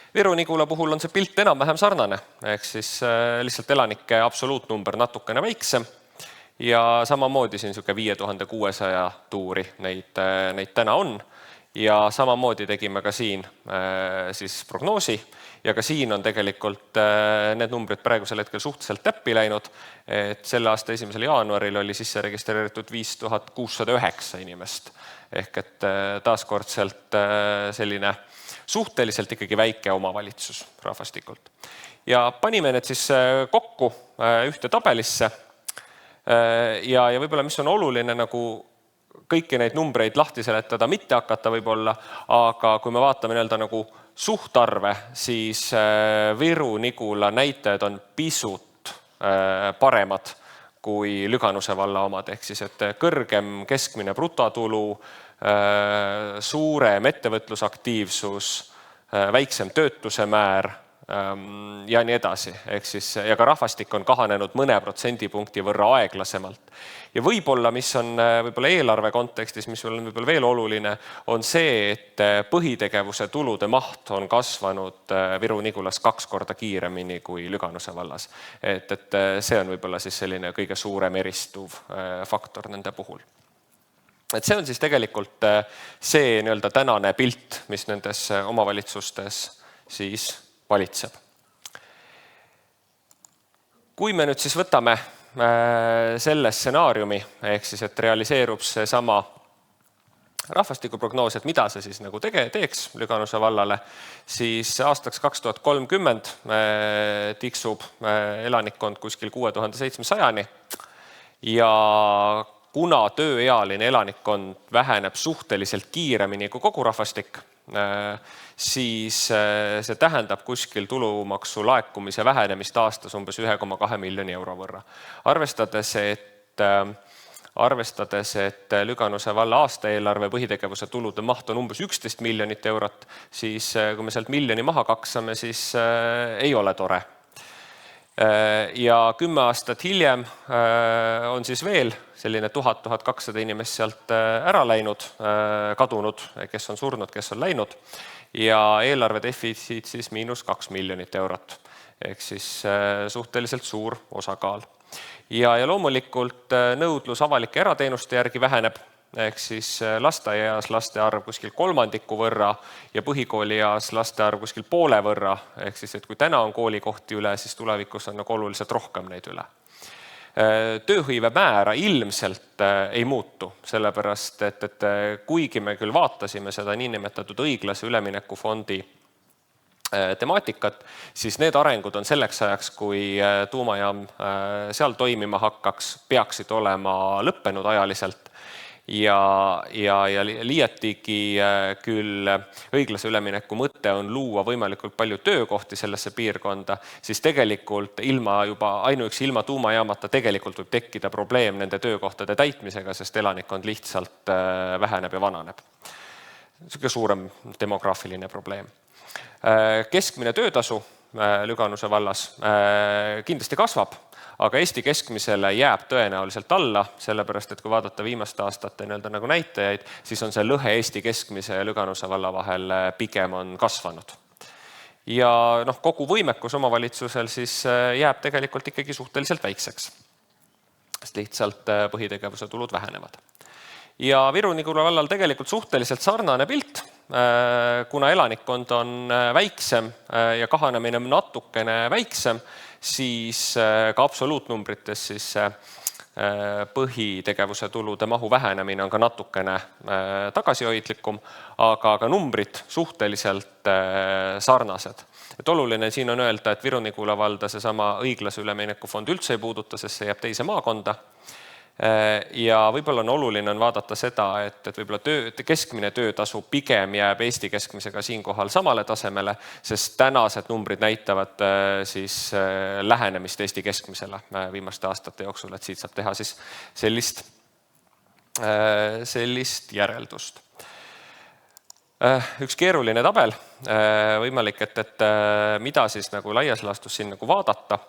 Viru-Nigula puhul on see pilt enam-vähem sarnane, ehk siis lihtsalt elanike absoluutnumber natukene väiksem ja samamoodi siin 5600 tuuri neid täna on. Ja samamoodi tegime ka siin siis prognoosi ja ka siin on tegelikult need numbrid praegusel hetkel suhteliselt täppi läinud, et selle aasta 1. jaanuaril oli sisse registreeritud 5609 inimest. Ehk et taaskordselt selline suhteliselt ikkagi väike omavalitsus rahvastikult. Ja panime need siis kokku ühte tabelisse ja võib-olla mis on oluline nagu kõiki neid numbreid lahti seletada, mitte hakata võib-olla, aga kui me vaatame nagu suhtarve, siis Viru-Nigula näitajad on pisut paremad kui Lüganuse valla omad, ehk siis et kõrgem keskmine brutotulu, suurem ettevõtlusaktiivsus, väiksem töötuse määr ja nii edasi. Ehk siis, ja ka rahvastik on kahanenud mõne protsendipunkti võrra aeglasemalt. Ja võib-olla, mis on võib-olla eelarve kontekstis, mis on võib-olla veel oluline, on see, et põhitegevuse tulude maht on kasvanud Viru-Nigulas 2 korda kiiremini kui Lüganuse vallas. Et see on võib-olla siis selline kõige suurem eristuv faktor nende puhul. Et see on siis tegelikult see nii-öelda tänane pilt, mis nendes omavalitsustes siis valitseb. Kui me nüüd siis võtame selle stsenaariumi, ehk siis, et realiseerub see sama rahvastikuprognoos, et mida see siis nagu teeks Lüganuse vallale, siis aastaks 2030 tiksub elanikkond kuskil 6700-ni ja kuna tööealine elanikkond väheneb suhteliselt kiiremini kui kogu rahvastik, siis see tähendab kuskil tulumaksu laekumise vähenemist aastas umbes 1,2 miljoni euro võrra. Arvestades, et Lüganuse valla aastaeelarve põhitegevuse tulude maht on umbes 11 miljonit eurot, siis kui me sealt miljoni maha kaksame, siis ei ole tore. Ja 10 aastat hiljem on siis veel selline 1000-1200 inimest sealt ära läinud, kadunud, kes on surnud, kes on läinud ja eelarve defitsiit siis -2 miljonit eurot, ehk siis suhteliselt suur osakaal. Ja loomulikult nõudlus avalike erateenuste järgi väheneb, ehk siis lasteaias laste arv kuskil kolmandiku võrra ja põhikoolieas laste arv kuskil poole võrra, ehk siis, et kui täna on koolikohti üle, siis tulevikus on nagu oluliselt rohkem neid üle. Tööhõive määra ilmselt ei muutu, sellepärast, et kuigi me küll vaatasime seda niinimetatud õiglase üleminekufondi temaatikat, siis need arengud on selleks ajaks, kui tuumajaam seal toimima hakkaks, peaksid olema lõppenud ajaliselt. Ja liiatigi küll õiglase ülemineku mõte on luua võimalikult palju töökohti sellesse piirkonda, siis tegelikult ainuüksi ilma tuumajaamata tegelikult võib tekkida probleem nende töökohtade täitmisega, sest elanikkond lihtsalt väheneb ja vananeb. See suurem demograafiline probleem. Keskmine töötasu Lüganuse vallas kindlasti kasvab, aga Eesti keskmisele jääb tõenäoliselt alla, sellepärast, et kui vaadata viimaste aastate nagu näitajaid, siis on see lõhe Eesti keskmise ja Lüganuse valla vahel pigem on kasvanud. Ja kogu võimekus omavalitsusel siis jääb tegelikult ikkagi suhteliselt väikseks, sest lihtsalt põhitegevuse tulud vähenevad. Ja Viru-Nigula vallal tegelikult suhteliselt sarnane pilt, kuna elanikkond on väiksem ja kahanemine on natukene väiksem, siis ka absoluutnumbrites siis põhitegevuse tulude mahu vähenemine on ka natukene tagasihoidlikum, aga ka numbrid suhteliselt sarnased. Et oluline siin on öelda, et Viru-Nigula valda seesama õiglase üleminekufond üldse ei puuduta, sest see jääb teise maakonda. Ja võib-olla on oluline vaadata seda, et võib-olla keskmine töötasu pigem jääb Eesti keskmisega siinkohal samale tasemele, sest tänased numbrid näitavad siis lähenemist Eesti keskmisele viimaste aastate jooksul, et siit saab teha siis sellist järeldust. Üks keeruline tabel, võimalik, et mida siis nagu laias laastus siin nagu vaadata,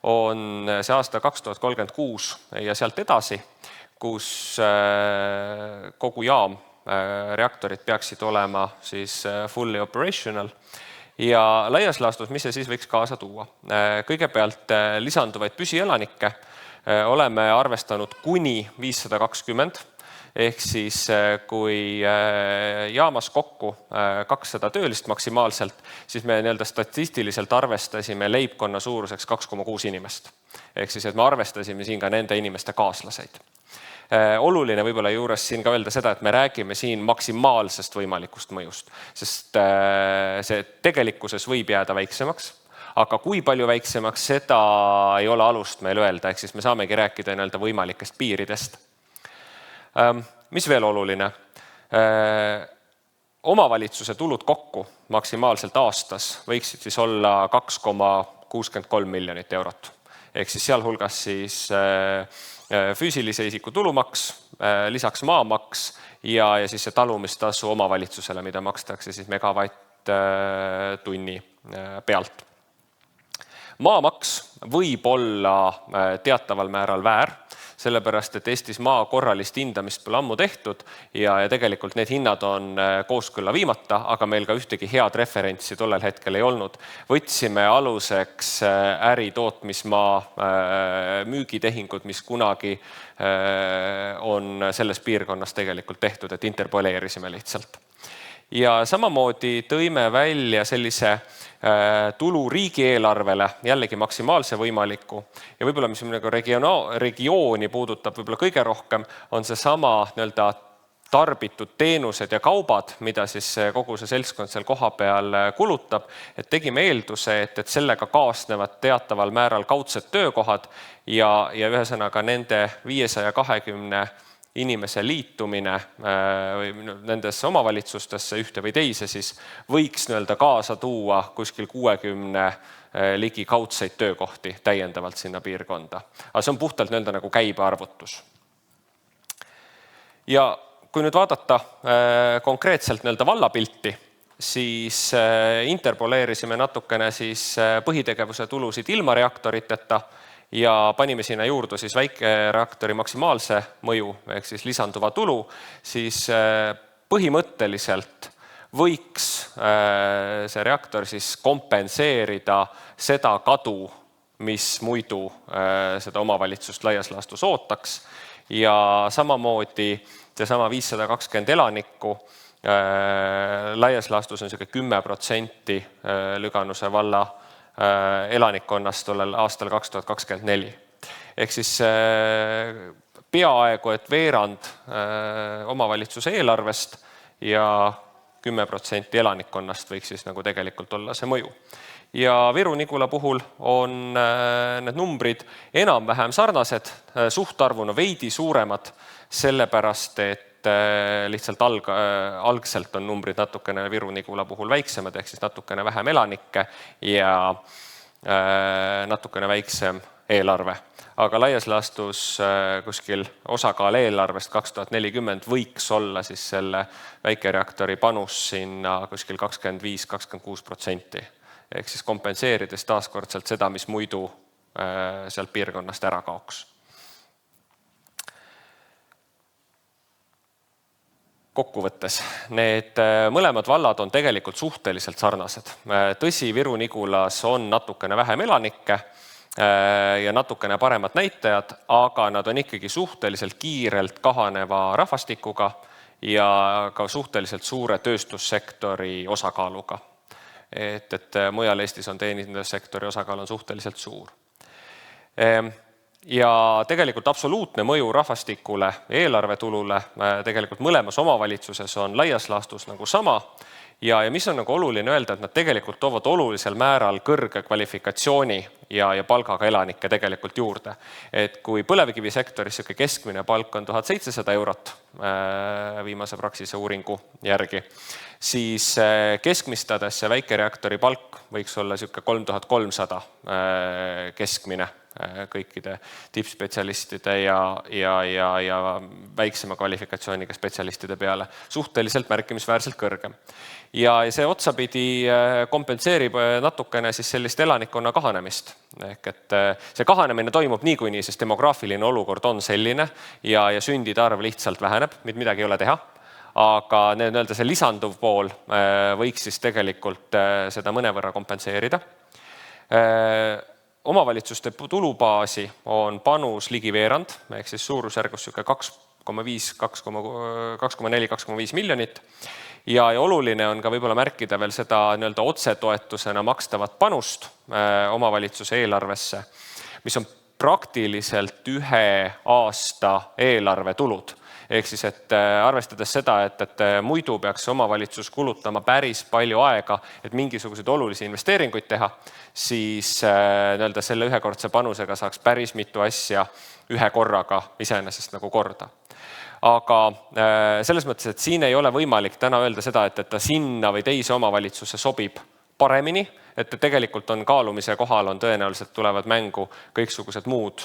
on see aasta 2036 ja sealt edasi, kus kogu jaam reaktorid peaksid olema siis fully operational ja laias laastus, mis see siis võiks kaasa tuua. Kõigepealt lisanduvaid püsielanikke oleme arvestanud kuni 520, ehk siis kui jaamas kokku 200 töölist maksimaalselt, siis me statistiliselt arvestasime leibkonna suuruseks 2,6 inimest. Ehk siis, et me arvestasime siin ka nende inimeste kaaslaseid. Oluline võib-olla juures siin ka öelda seda, et me räägime siin maksimaalsest võimalikust mõjust, sest see tegelikkuses võib jääda väiksemaks, aga kui palju väiksemaks, seda ei ole alust meil öelda, ehk siis me saamegi rääkida võimalikest piiridest. Mis veel oluline? Omavalitsuse tulud kokku maksimaalselt aastas võiksid siis olla 2,63 miljonit eurot. Ehk siis sealhulgas siis füüsilise isiku tulumaks, lisaks maamaks ja siis see talumistasu omavalitsusele, mida makstakse siis megavatt-tunni pealt. Maamaks võib olla teataval määral väär, sellepärast et Eestis maa korralist hindamist pole ammu tehtud ja tegelikult need hinnad on kooskõlla viimata, aga meil ka ühtegi head referentsi tollel hetkel ei olnud. Võtsime aluseks äri tootmismaa müügitehingud, mis kunagi on selles piirkonnas tegelikult tehtud, et interpoleerisime lihtsalt. Ja samamoodi tõime välja sellise tulu riigieelarvele, jällegi maksimaalse võimaliku. Ja võib-olla, mis regiooni puudutab võib-olla kõige rohkem, on see sama tarbitud teenused ja kaubad, mida siis kogu see seltskond seal koha peal kulutab. Et tegime eelduse, et sellega kaasnevad teataval määral kaudsed töökohad ja ühesõnaga nende 520 inimese liitumine nendesse omavalitsustesse ühte või teise siis võiks kaasa tuua kuskil 60 ligi kaudseid töökohti täiendavalt sinna piirkonda. Aga see on puhtalt nagu käibearvutus. Ja kui nüüd vaadata konkreetselt vallapilti, siis interpoleerisime natukene siis põhitegevuse tulusid ilma reaktoriteta ja panime sinna juurde siis väikereaktori maksimaalse mõju ehk siis lisanduva tulu, siis põhimõtteliselt võiks see reaktor siis kompenseerida seda kadu, mis muidu seda omavalitsust laias laastus ootaks. Ja samamoodi seesama 520 elanikku laias laastus on 10% Lüganuse valla elanikkonnast tollel aastal 2024. Ehk siis peaaegu, et veerand omavalitsuse eelarvest ja 10% elanikkonnast võiks siis tegelikult olla see mõju. Ja Viru-Nigula puhul on need numbrid enam-vähem sarnased, suhtarvuna veidi suuremad, sellepärast et lihtsalt algselt on numbrid natukene Viru-Nigula puhul väiksemad, ehk siis natukene vähem elanikke ja natukene väiksem eelarve. Aga laias laastus kuskil osakaal eelarvest 2040 võiks olla siis selle väikereaktori panus sinna kuskil 25-26%. Ehk siis kompenseerides taaskordselt seda, mis muidu sealt piirkonnast ära kaoks. Kokkuvõttes, need mõlemad vallad on tegelikult suhteliselt sarnased. Tõsi, Viru-Nigulas on natukene vähem elanikke ja natukene paremad näitajad, aga nad on ikkagi suhteliselt kiirelt kahaneva rahvastikuga ja ka suhteliselt suure tööstussektori osakaaluga. Et mujal Eestis on teenindussektori osakaal on suhteliselt suur. Ja tegelikult absoluutne mõju rahvastikule ja eelarvetulule tegelikult mõlemas omavalitsuses on laias laastus sama. Ja mis on oluline öelda, et nad tegelikult toovad olulisel määral kõrge kvalifikatsiooni ja palgaga elanikke tegelikult juurde. Et kui põlevkivisektoris keskmine palk on 1700 eurot viimase Praxise uuringu järgi, siis keskmistades see väikereaktori palk võiks olla 3300 keskmine kõikide tippspetsialistide ja väiksema kvalifikatsiooniga spetsialistide peale. Suhteliselt märkimisväärselt kõrgem. Ja see otsapidi kompenseerib natukene siis sellist elanikkonna kahanemist. Ehk et see kahanemine toimub niikuinii, sest demograafiline olukord on selline ja sündide arv lihtsalt väheneb, midagi ei ole teha. Aga see lisanduv pool võiks siis tegelikult seda mõnevõrra kompenseerida. Omavalitsuste tulubaasi on panus ligi veerand, ehk siis suurusjärgus 2,4-2,5 miljonit. Ja oluline on ka võib-olla märkida veel seda otsetoetusena makstavat panust omavalitsuse eelarvesse, mis on praktiliselt ühe aasta eelarvetulud. Ehk siis, et arvestades seda, et muidu peaks omavalitsus kulutama päris palju aega, et mingisuguseid olulisi investeeringuid teha, siis selle ühekordse panusega saaks päris mitu asja ühe korraga iseenesest korda. Aga selles mõttes, et siin ei ole võimalik täna öelda seda, et ta sinna või teise omavalitsusse sobib paremini, et tegelikult on kaalumise kohal, on tõenäoliselt tulevad mängu kõiksugused muud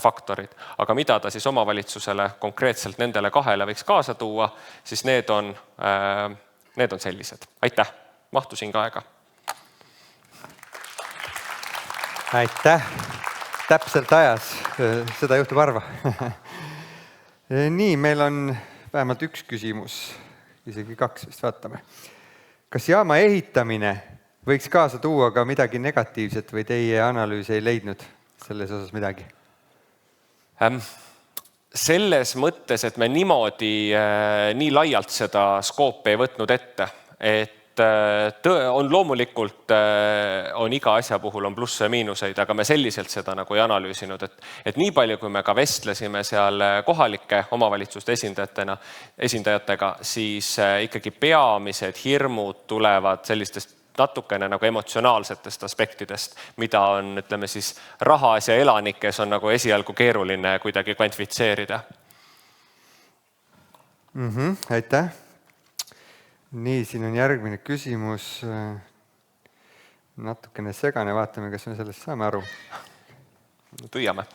faktorid. Aga mida ta siis omavalitsusele konkreetselt nendele kahele võiks kaasa tuua, siis need on sellised. Aitäh, mahtusin ka aega. Aitäh. täpselt ajas, seda juhtub harva. Nii, meil on vähemalt üks küsimus, isegi kaks vist vaatame. Kas jaama ehitamine võiks kaasa tuua ka midagi negatiivset või teie analüüs ei leidnud selles osas midagi? Selles mõttes, et me niimoodi nii laialt seda skoopi ei võtnud ette, et on loomulikult on iga asja puhul on plusse ja miinuseid, aga me selliselt seda nagu ei analüüsinud, et nii palju, kui me ka vestlesime seal kohalike omavalitsuste esindajatega, siis ikkagi peamised hirmud tulevad sellistest natukene nagu emotsionaalsetest aspektidest, mida on, ütleme siis, rahas ja elanikes on nagu esialgu keeruline kuidagi kvantifitseerida. Aitäh! Nii, siin on järgmine küsimus. Natukene segane, vaatame, kas me sellest saame aru. Püüame.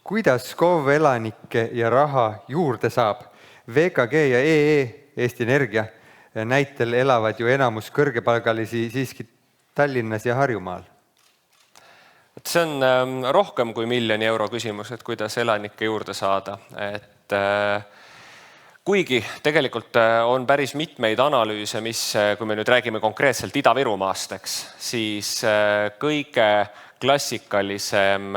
Kuidas KOV elanikke ja raha juurde saab? VKG ja EE, Eesti Energia, näitel elavad ju enamus kõrgepalgalisi siiski Tallinnas ja Harjumaal. See on rohkem kui 1 miljoni euro küsimus, et kuidas elanikke juurde saada. Kuigi tegelikult on päris mitmeid analüüse, mis, kui me nüüd räägime konkreetselt Ida-Virumaast, siis kõige klassikalisem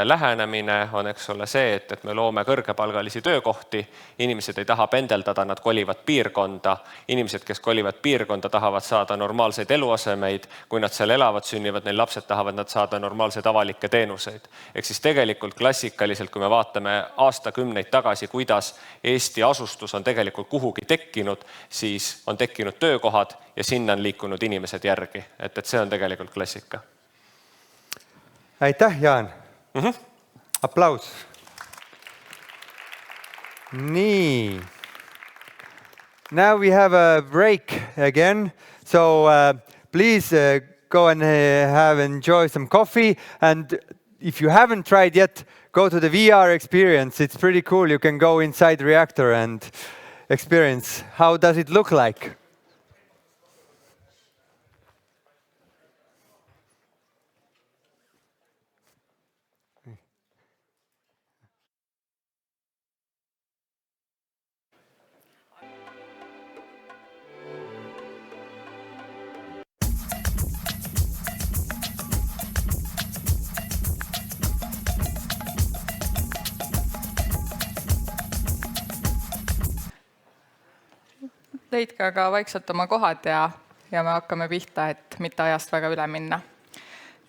lähenemine on, eks ole, see, et me loome kõrgepalgalisi töökohti, inimesed ei taha pendeldada, nad kolivad piirkonda, inimesed, kes kolivad piirkonda, tahavad saada normaalseid eluasemeid, kui nad seal elavad, sünnivad, neil lapsed tahavad nad saada normaalseid avalikke teenuseid. Ehk siis tegelikult klassikaliselt, kui me vaatame aastakümneid tagasi, kuidas Eesti asustus on tegelikult kuhugi tekkinud, siis on tekkinud töökohad ja sinna on liikunud inimesed järgi, et see on tegelikult klassika. Aitäh, Jaan! Aplaus! Nii. Now we have a break again. So please go and enjoy some coffee. And if you haven't tried yet, go to the VR experience. It's pretty cool. You can go inside the reactor and experience. How does it look like? Leidke aga vaikselt oma kohad ja me hakkame pihta, et mitte ajast väga üle minna.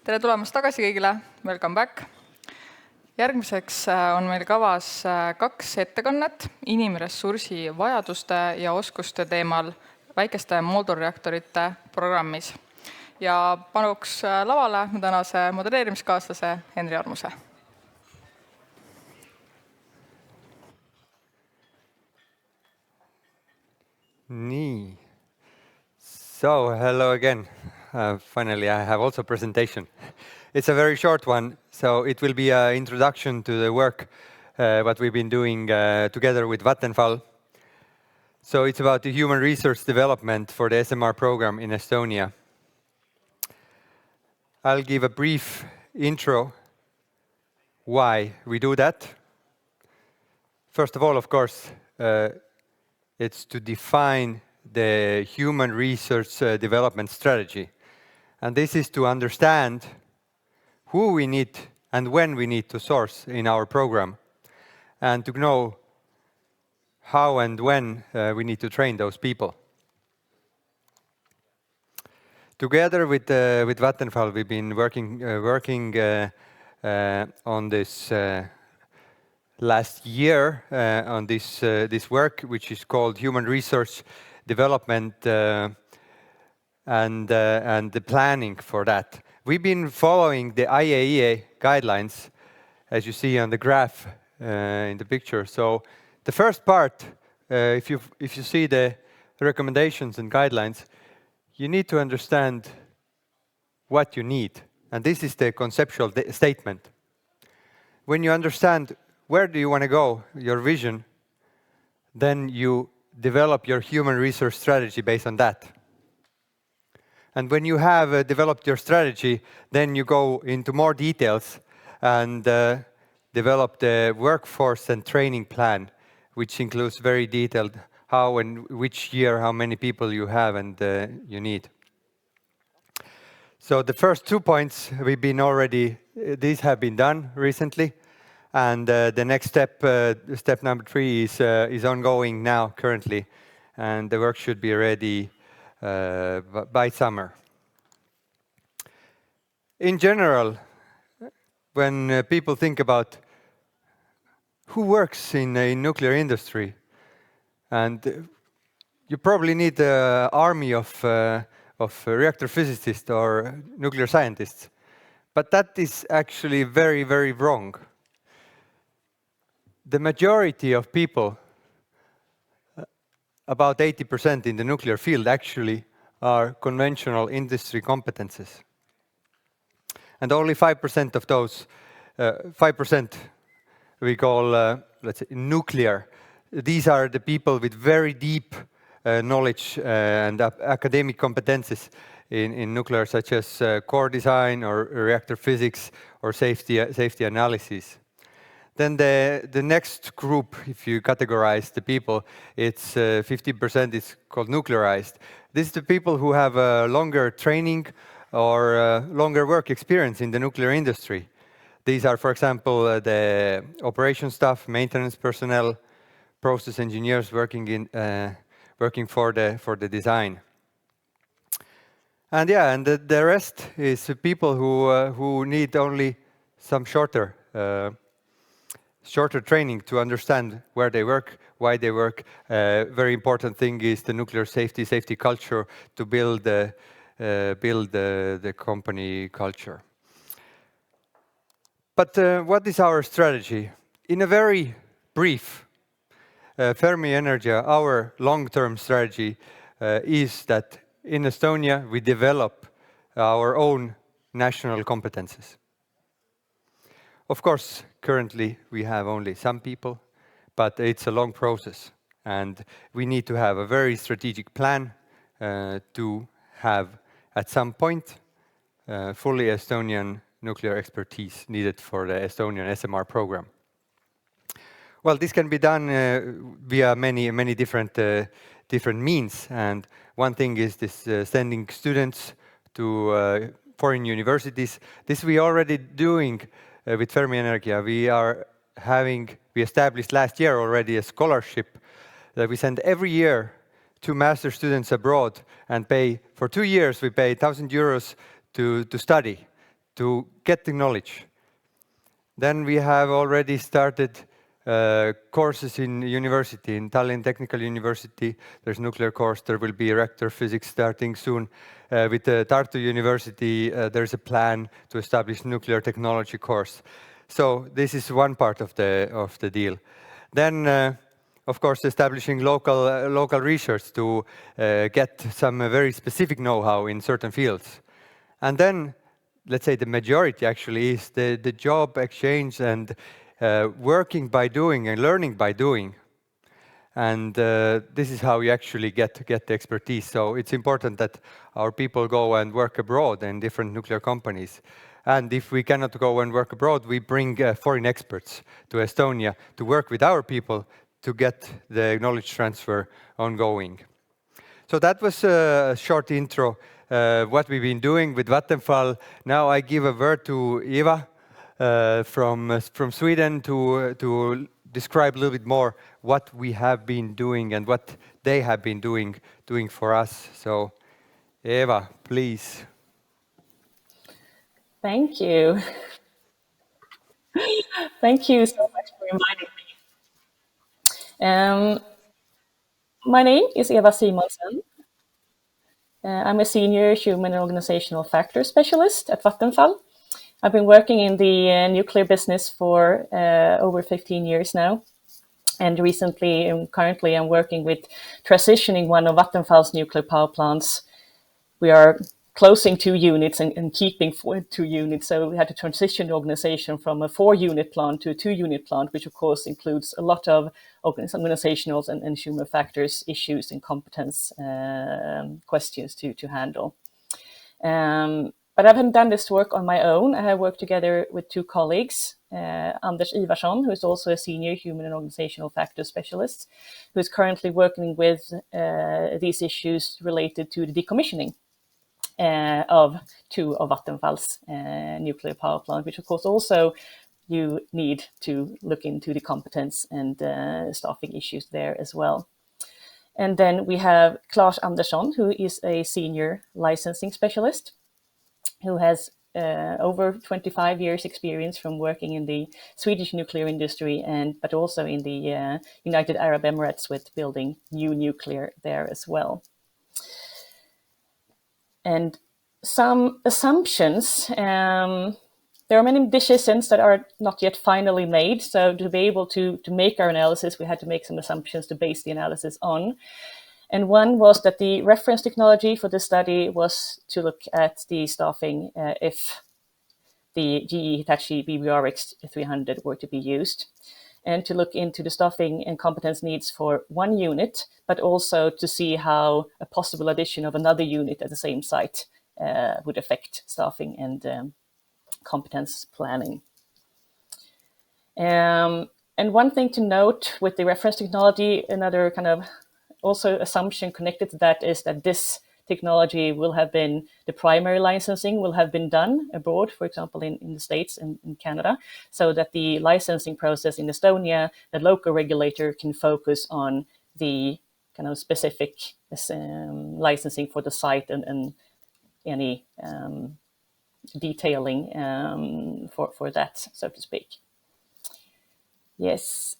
Tere tulemast tagasi kõigile, welcome back. Järgmiseks on meil kavas 2 ettekannet inimressursi vajaduste ja oskuste teemal väikeste moodulreaktorite programmis. Ja panuks lavale tänase modelleerimiskaaslase Henri Armuse. Nii. So, hello again. Finally, I have also a presentation. It's a very short one, so it will be an introduction to the work what we've been doing together with Vattenfall. So it's about the human resource development for the SMR program in Estonia. I'll give a brief intro why we do that. First of all, of course, it's to define the human resource development strategy. And this is to understand who we need and when we need to source in our program, and to know how and when we need to train those people. Together with Vattenfall, we've been working on this last year on this work, which is called Human Resource Development and the planning for that. We've been following the IAEA guidelines, as you see on the graph in the picture. So the first part, if you see the recommendations and guidelines, you need to understand what you need. And this is the conceptual statement. When you understand where do you want to go, your vision, then you develop your human resource strategy based on that. And when you have developed your strategy, then you go into more details and developed a workforce and training plan, which includes very detailed how and which year, how many people you have and you need. So the first 2 points we've been already, these have been done recently. And the next step, step number 3 is ongoing now currently. And the work should be ready by summer. In general, when people think about who works in a nuclear industry, and you probably need an army of reactor physicists or nuclear scientists. But that is actually very, very wrong. The majority of people, about 80% in the nuclear field, actually are conventional industry competences. And only 5% of those, 5% we call, let's say, nuclear. These are the people with very deep knowledge and academic competences in nuclear, such as core design or reactor physics or safety analysis. Then the next group, if you categorize the people, it's 50% is called nuclearized. This is the people who have longer training or longer work experience in the nuclear industry. These are, for example, the operation staff, maintenance personnel, process engineers working for the design. And yeah, and the rest is people who need only some shorter training to understand where they work, why they work. Very important thing is the nuclear safety culture to build the company culture. But what is our strategy? In a very brief, Fermi Energia, our long-term strategy is that in Estonia we develop our own national competences. Of course, currently we have only some people, but it's a long process and we need to have a very strategic plan to have at some point fully Estonian nuclear expertise needed for the Estonian SMR program. Well, this can be done via many different means, and one thing is this sending students to foreign universities. This we already doing with Fermi Energia. We established last year already a scholarship that we send every year to master students abroad and pay for 2 years. We pay 1,000 euros to study, to get the knowledge. Then we have already started courses in university, in Tallinn Technical University. There's nuclear course. There will be reactor physics starting soon. With Tartu University, there's a plan to establish nuclear technology course. So this is one part of the deal. Then, of course, establishing local research to get some very specific know-how in certain fields. And then, let's say the majority actually is the job exchange and working by doing and learning by doing. And this is how you actually get the expertise. So it's important that our people go and work abroad in different nuclear companies. And if we cannot go and work abroad, we bring foreign experts to Estonia to work with our people to get the knowledge transfer ongoing. So that was a short intro, what we've been doing with Vattenfall. Now I give a word to Eva from Sweden to describe a little bit more what we have been doing and what they have been doing for us. So Eva, please. Thank you. Thank you so much for inviting me. My name is Eva Simonsen. I'm a senior human and organizational factor specialist at Vattenfall. I've been working in the nuclear business for over 15 years now. And recently and currently I'm working with transitioning one of Vattenfall's nuclear power plants. We are closing 2 units and keeping 2 units. So we had to transition the organization from a 4-unit plant to a 2-unit plant, which of course includes a lot of organizational and human factors issues and competence questions to handle. But I haven't done this work on my own. I have worked together with two colleagues, Anders Ivarsson, who is also a senior human and organizational factor specialist, who is currently working with these issues related to the decommissioning of two of Vattenfall's nuclear power plants, which of course also you need to look into the competence and staffing issues there as well. And then we have Claes Andersson, who is a senior licensing specialist, who has over 25 years experience from working in the Swedish nuclear industry, but also in the United Arab Emirates with building new nuclear there as well. And some assumptions, there are many decisions that are not yet finally made. So to be able to make our analysis, we had to make some assumptions to base the analysis on. And one was that the reference technology for the study was to look at the staffing if the GE Hitachi veebruar X300 were to be used, and to look into the staffing and competence needs for one unit, but also to see how a possible addition of another unit at the same site would affect staffing and competence planning. And one thing to note with the reference technology, another kind of also assumption connected to that is that this technology will have been, the primary licensing will have been done abroad, for example, in the States and in Canada, so that the licensing process in Estonia, the local regulator can focus on the kind of specific licensing for the site and any detailing for that, so to speak. Yes,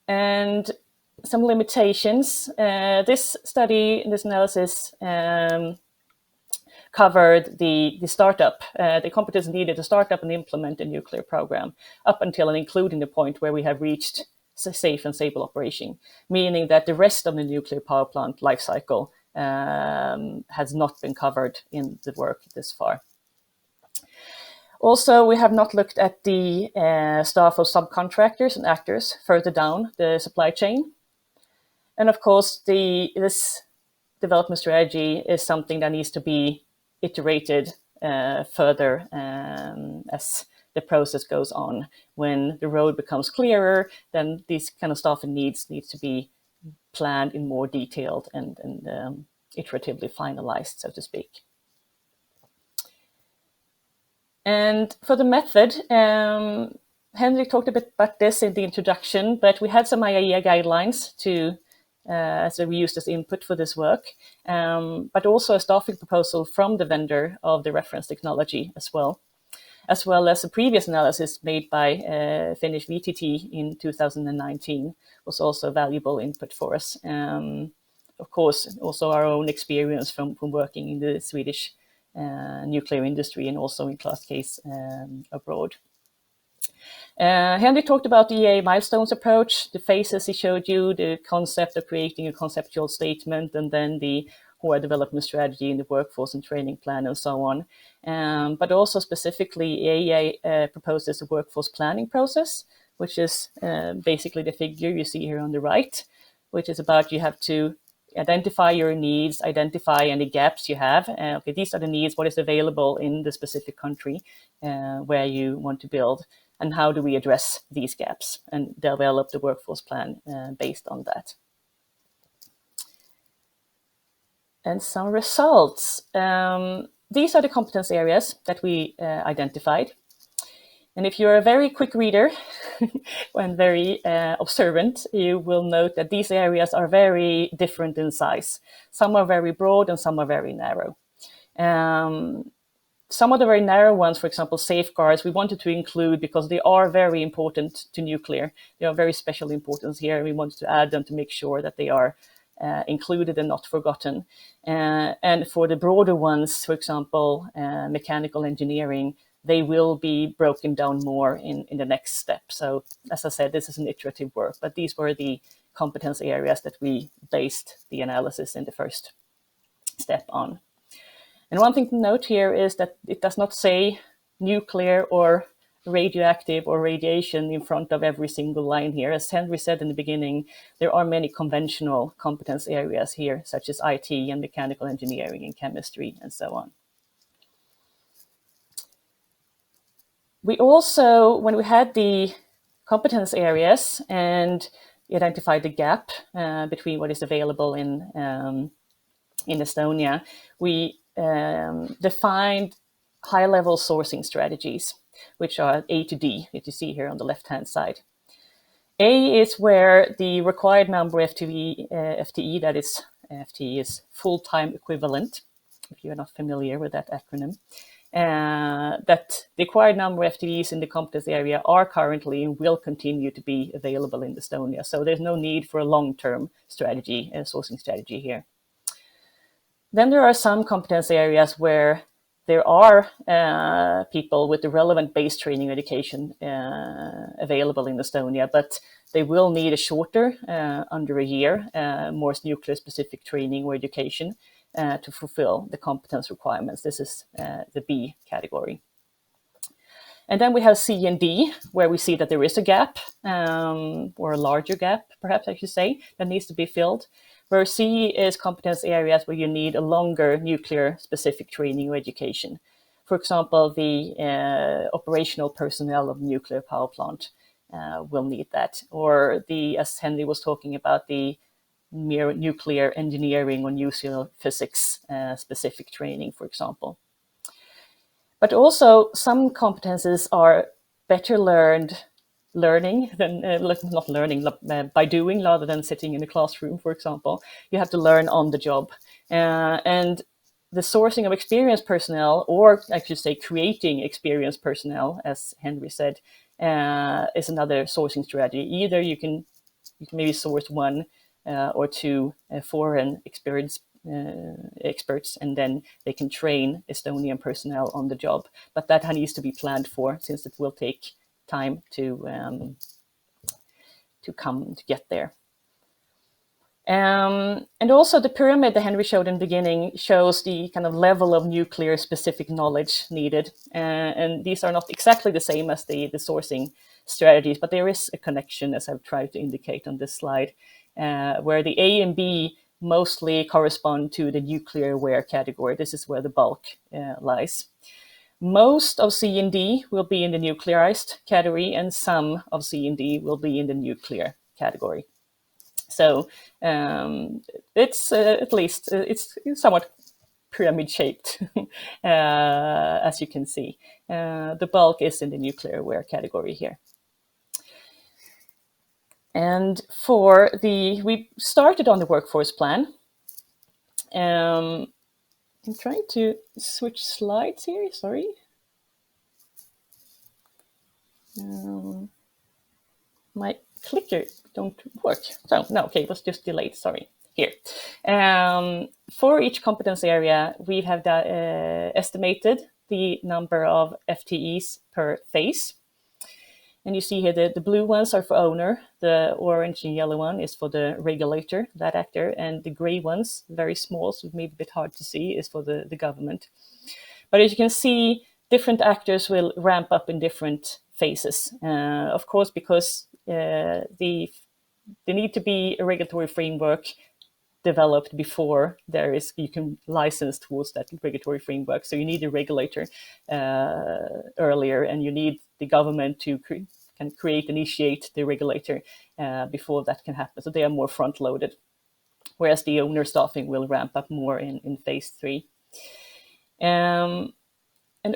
and some limitations. This study, this analysis covered the startup, the competence needed to start up and implement a nuclear program up until and including the point where we have reached safe and stable operation, meaning that the rest of the nuclear power plant life cycle has not been covered in the work this far. Also, we have not looked at the staff of subcontractors and actors further down the supply chain. And of course, this development strategy is something that needs to be iterated further as the process goes on. When the road becomes clearer, then these kind of staffing needs to be planned in more detailed and iteratively finalized, so to speak. And for the method, Henrik talked a bit about this in the introduction, but we had some IAEA guidelines so we used as input for this work, but also a staffing proposal from the vendor of the reference technology as well as a previous analysis made by Finnish VTT in 2019 was also valuable input for us. Of course, also our own experience from working in the Swedish nuclear industry and also in Claes' case abroad. Henrik talked about the EA milestones approach, the phases he showed you, the concept of creating a conceptual statement, and then the HOA development strategy in the workforce and training plan and so on. But also specifically, EA proposes a workforce planning process, which is basically the figure you see here on the right, which is about you have to identify your needs, identify any gaps you have. Okay, these are the needs, what is available in the specific country where you want to build, and how do we address these gaps and develop the workforce plan based on that. And some results. These are the competence areas that we identified. And if you're a very quick reader and very observant, you will note that these areas are very different in size. Some are very broad and some are very narrow. Some of the very narrow ones, for example, safeguards, we wanted to include because they are very important to nuclear. They are very special importance here, and we wanted to add them to make sure that they are included and not forgotten. And for the broader ones, for example, mechanical engineering, they will be broken down more in the next step. So as I said, this is an iterative work, but these were the competence areas that we based the analysis in the first step on. And one thing to note here is that it does not say nuclear or radioactive or radiation in front of every single line here. As Henry said in the beginning, there are many conventional competence areas here, such as IT and mechanical engineering and chemistry and so on. We also, when we had the competence areas and identified the gap between what is available in Estonia, we defined high-level sourcing strategies, which are A to D, that you see here on the left-hand side. A is where the required number FTE, that is, FTE is full-time equivalent, if you're not familiar with that acronym, that the required number of FTEs in the competence area are currently and will continue to be available in Estonia. So there's no need for a long-term strategy, sourcing strategy here. Then there are some competence areas where there are people with the relevant base training education available in Estonia, but they will need a shorter, under a year, more nuclear-specific training or education to fulfill the competence requirements. This is the B category. And then we have C and D, where we see that there is a gap, or a larger gap, perhaps I should say, that needs to be filled. Where C is competence areas where you need a longer nuclear-specific training or education. For example, the operational personnel of nuclear power plant will need that. Or as Henry was talking about, the mere nuclear engineering or nuclear physics specific training, for example. But also some competences are better learning than not learning by doing rather than sitting in a classroom, for example. You have to learn on the job. And the sourcing of experienced personnel, or I should say creating experienced personnel, as Henry said, is another sourcing strategy. Either you can maybe source one or two foreign experts, and then they can train Estonian personnel on the job. But that needs to be planned for, since it will take time to get there. And also the pyramid that Henry showed in the beginning shows the kind of level of nuclear specific knowledge needed. And these are not exactly the same as the sourcing strategies, but there is a connection, as I've tried to indicate on this slide, where the A and B mostly correspond to the nuclear aware category. This is where the bulk lies. Most of C and D will be in the nuclearized category, and some of C and D will be in the nuclear category. So it's at least it's somewhat pyramid shaped, as you can see. The bulk is in the nuclear aware category here. And we started on the workforce plan. I'm trying to switch slides here, sorry. My clicker don't work. So, no, okay, it was just delayed, sorry. Here. For each competence area, we have estimated the number of FTEs per phase. And you see here the blue ones are for owner, the orange and yellow one is for the regulator, that actor, and the gray ones, very small, so maybe a bit hard to see, is for the government. But as you can see, different actors will ramp up in different phases. Of course, because there need to be a regulatory framework developed before you can license towards that regulatory framework. So you need a regulator earlier, and you need the government to initiate the regulator before that can happen. So they are more front-loaded, whereas the owner staffing will ramp up more in phase 3. And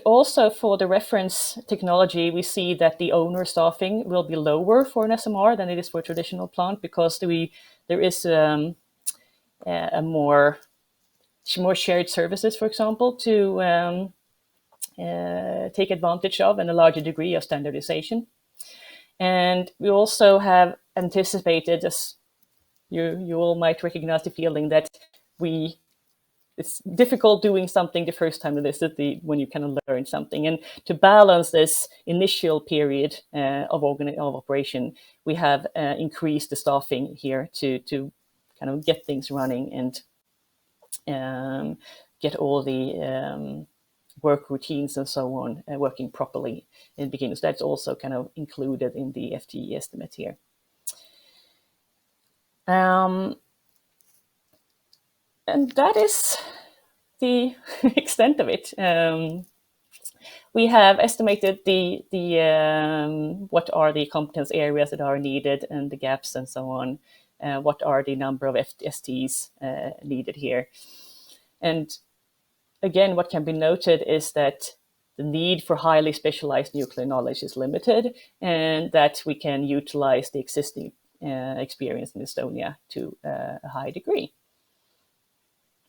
also for the reference technology, we see that the owner staffing will be lower for an SMR than it is for a traditional plant, because there is a more shared services, for example, to take advantage of, and a larger degree of standardization. And we also have anticipated, as you all might recognize the feeling that it's difficult doing something the first time, when you kind of learn something. And to balance this initial period of operation, we have increased the staffing here to kind of get things running and get all the work routines and so on working properly in the beginning. So that's also kind of included in the FTE estimate here. And that is the extent of it. We have estimated what are the competence areas that are needed and the gaps and so on. What are the number of FSTs needed here? And again, what can be noted is that the need for highly specialized nuclear knowledge is limited, and that we can utilize the existing experience in Estonia to a high degree.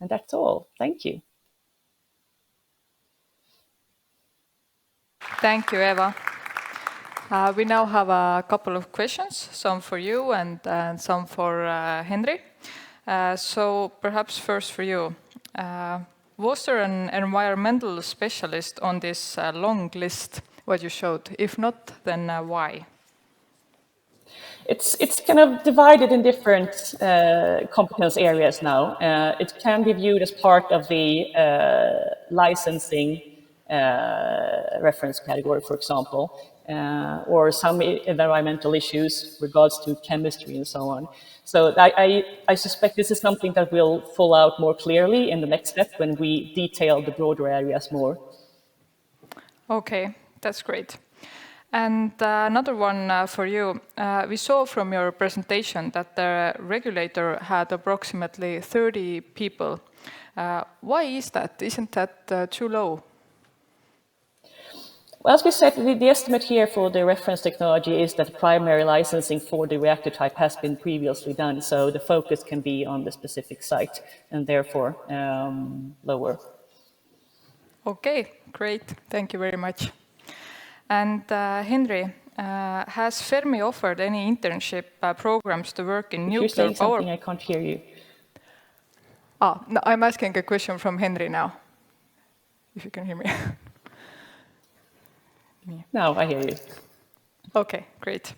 And that's all. Thank you. Thank you, Eva. We now have a couple of questions, some for you and some for Henry. So perhaps first for you. Was there an environmental specialist on this long list, what you showed? If not, then why? It's kind of divided in different competence areas now. It can be viewed as part of the licensing reference category, for example, or some environmental issues regards to chemistry and so on. So I suspect this is something that will fall out more clearly in the next step when we detail the broader areas more. Okay, that's great. And another one for you. We saw from your presentation that the regulator had approximately 30 people. Why is that? Isn't that too low? Well, as we said, the estimate here for the reference technology is that primary licensing for the reactor type has been previously done, so the focus can be on the specific site and therefore lower. Okay, great. Thank you very much. And Henry, has Fermi offered any internship programs to work in nuclear power? If you're saying something, I can't hear you. No, I'm asking a question from Henry now, if you can hear me. Now I hear you. Okay, great.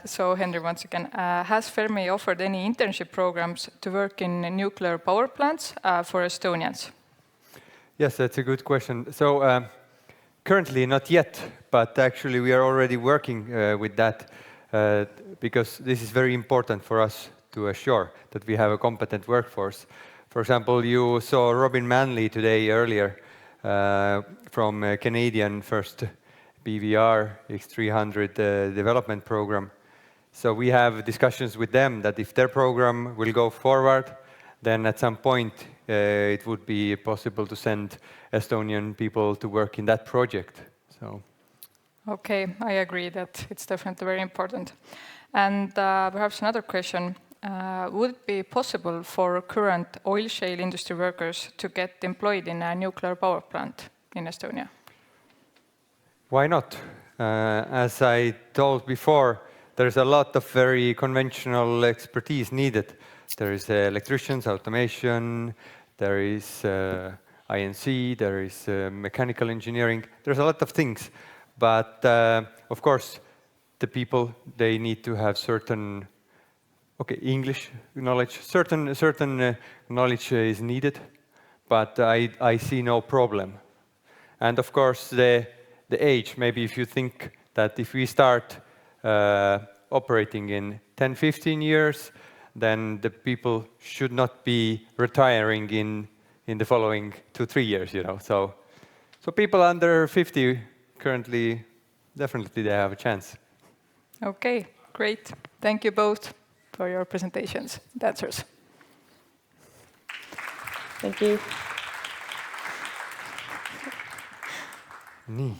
So Henry, once again, has Fermi offered any internship programs to work in nuclear power plants for Estonians? Yes, that's a good question. So currently not yet, but actually we are already working with that because this is very important for us to assure that we have a competent workforce. For example, you saw Robin Manley today earlier from Canadian first BVR X300 development program. So we have discussions with them that if their program will go forward, then at some point it would be possible to send Estonian people to work in that project. So. Okay, I agree that it's definitely very important. And perhaps another question. Would it be possible for current oil shale industry workers to get employed in a nuclear power plant in Estonia? Why not? As I told before, there's a lot of very conventional expertise needed. There is electricians, automation, there is INC, there is mechanical engineering. There's a lot of things. But of course, the people, they need to have certain English knowledge. Certain knowledge is needed, but I see no problem. And of course, the age, maybe if you think that if we start operating in 10, 15 years, then the people should not be retiring in the following 2-3 years, you know. So people under 50 currently, definitely they have a chance. Okay, great. Thank you both for your presentations and answers. Thank you. Nii.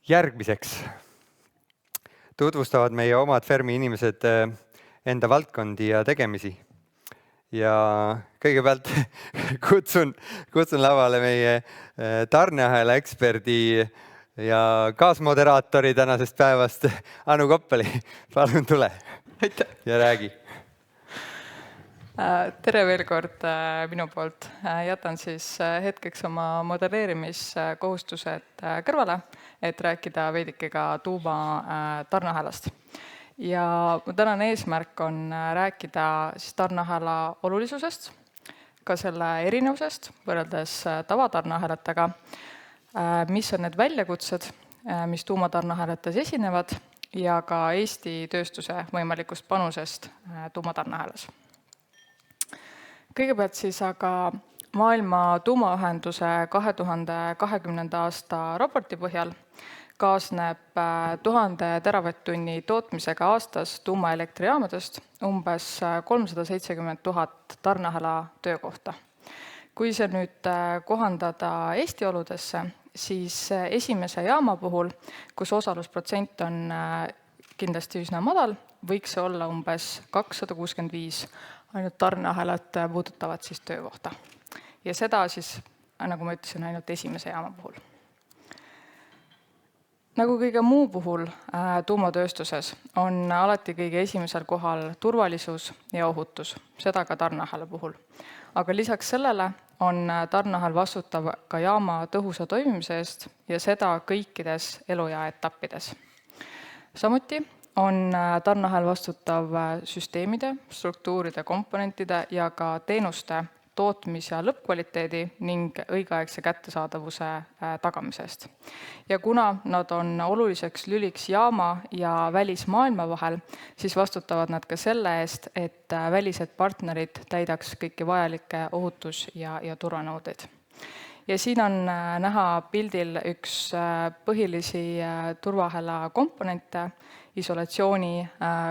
Järgmiseks tutvustavad meie omad Fermi inimesed enda valdkondi ja tegemisi. Ja kõigepealt kutsun lavale meie tarneahela eksperdi ja kaasmoderaatori tänasest päevast Anu Koppeli. Palun tule ja räägi. Tere veel kord minu poolt. Jätan siis hetkeks oma modelleerimiskohustused kõrvale, et rääkida veidike ka tuumatarneahelast. Ja tänane eesmärk on rääkida siis tarneahela olulisusest, ka selle erinevusest võrreldes tavatarneahelatega, mis on need väljakutsed, mis tuumatarneahelates esinevad ja ka Eesti tööstuse võimalikust panusest tuumatarneahelas. Kõigepealt siis aga Maailma Tuumaühenduse 2020. aasta raporti põhjal kaasneb 1000 teravatt-tunni tootmisega aastas tuumaelektrijaamadest umbes 370 000 tarneahela töökohta. Kui see nüüd kohandada Eesti oludesse, siis esimese jaama puhul, kus osalusprotsent on kindlasti üsna madal, võiks see olla umbes 265 ainult tarneahelat puudutavat siis töökohta. Ja seda siis, nagu ma ütlesin, ainult esimese jaama puhul. Nagu kõige muu puhul tuumatööstuses on alati kõige esimesel kohal turvalisus ja ohutus, seda ka tarneahela puhul. Aga lisaks sellele on tarneahel vastutav ka jaama tõhusa toimimise eest ja seda kõikides eluea etappides. Samuti on tarneahel vastutav süsteemide, struktuuride, komponentide ja ka teenuste tootmis- ja lõppkvaliteedi ning õigeaegse kättesaadavuse tagamise eest. Ja kuna nad on oluliseks lüliks jaama ja välismaailma vahel, siis vastutavad nad ka selle eest, et välised partnerid täidaks kõiki vajalikke ohutus- ja turvanõudeid. Ja siin on näha pildil üks põhilisi turvaahela komponente, isolatsiooni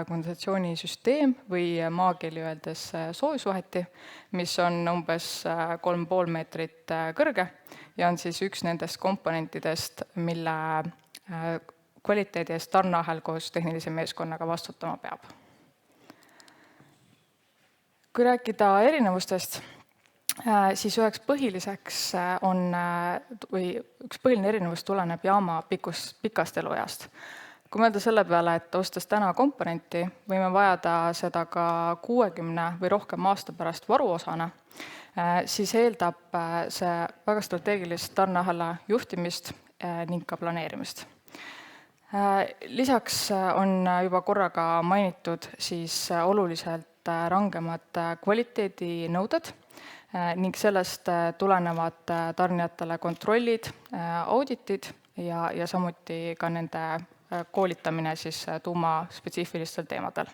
kondensatsioonisüsteem või maakeeli öeldes soojusvaheti, mis on umbes 3,5 meetrit kõrge ja on siis üks nendest komponentidest, mille kvaliteedi eest tarneahel koos tehnilise meeskonnaga vastutama peab. Kui rääkida erinevustest, siis üks põhiline erinevus tuleneb jaama pikast elueast. Kui mõelda selle peale, et ostes täna komponenti, võime vajada seda ka 60 või rohkem aasta pärast varuosana, siis eeldab see väga strateegilist tarneahela juhtimist ning ka planeerimist. Lisaks on juba korraga mainitud siis oluliselt rangemad kvaliteedinõuded ning sellest tulenevad tarnijatele kontrollid, auditid ja samuti ka nende koolitamine siis tuumaspetsiifilistel teemadel.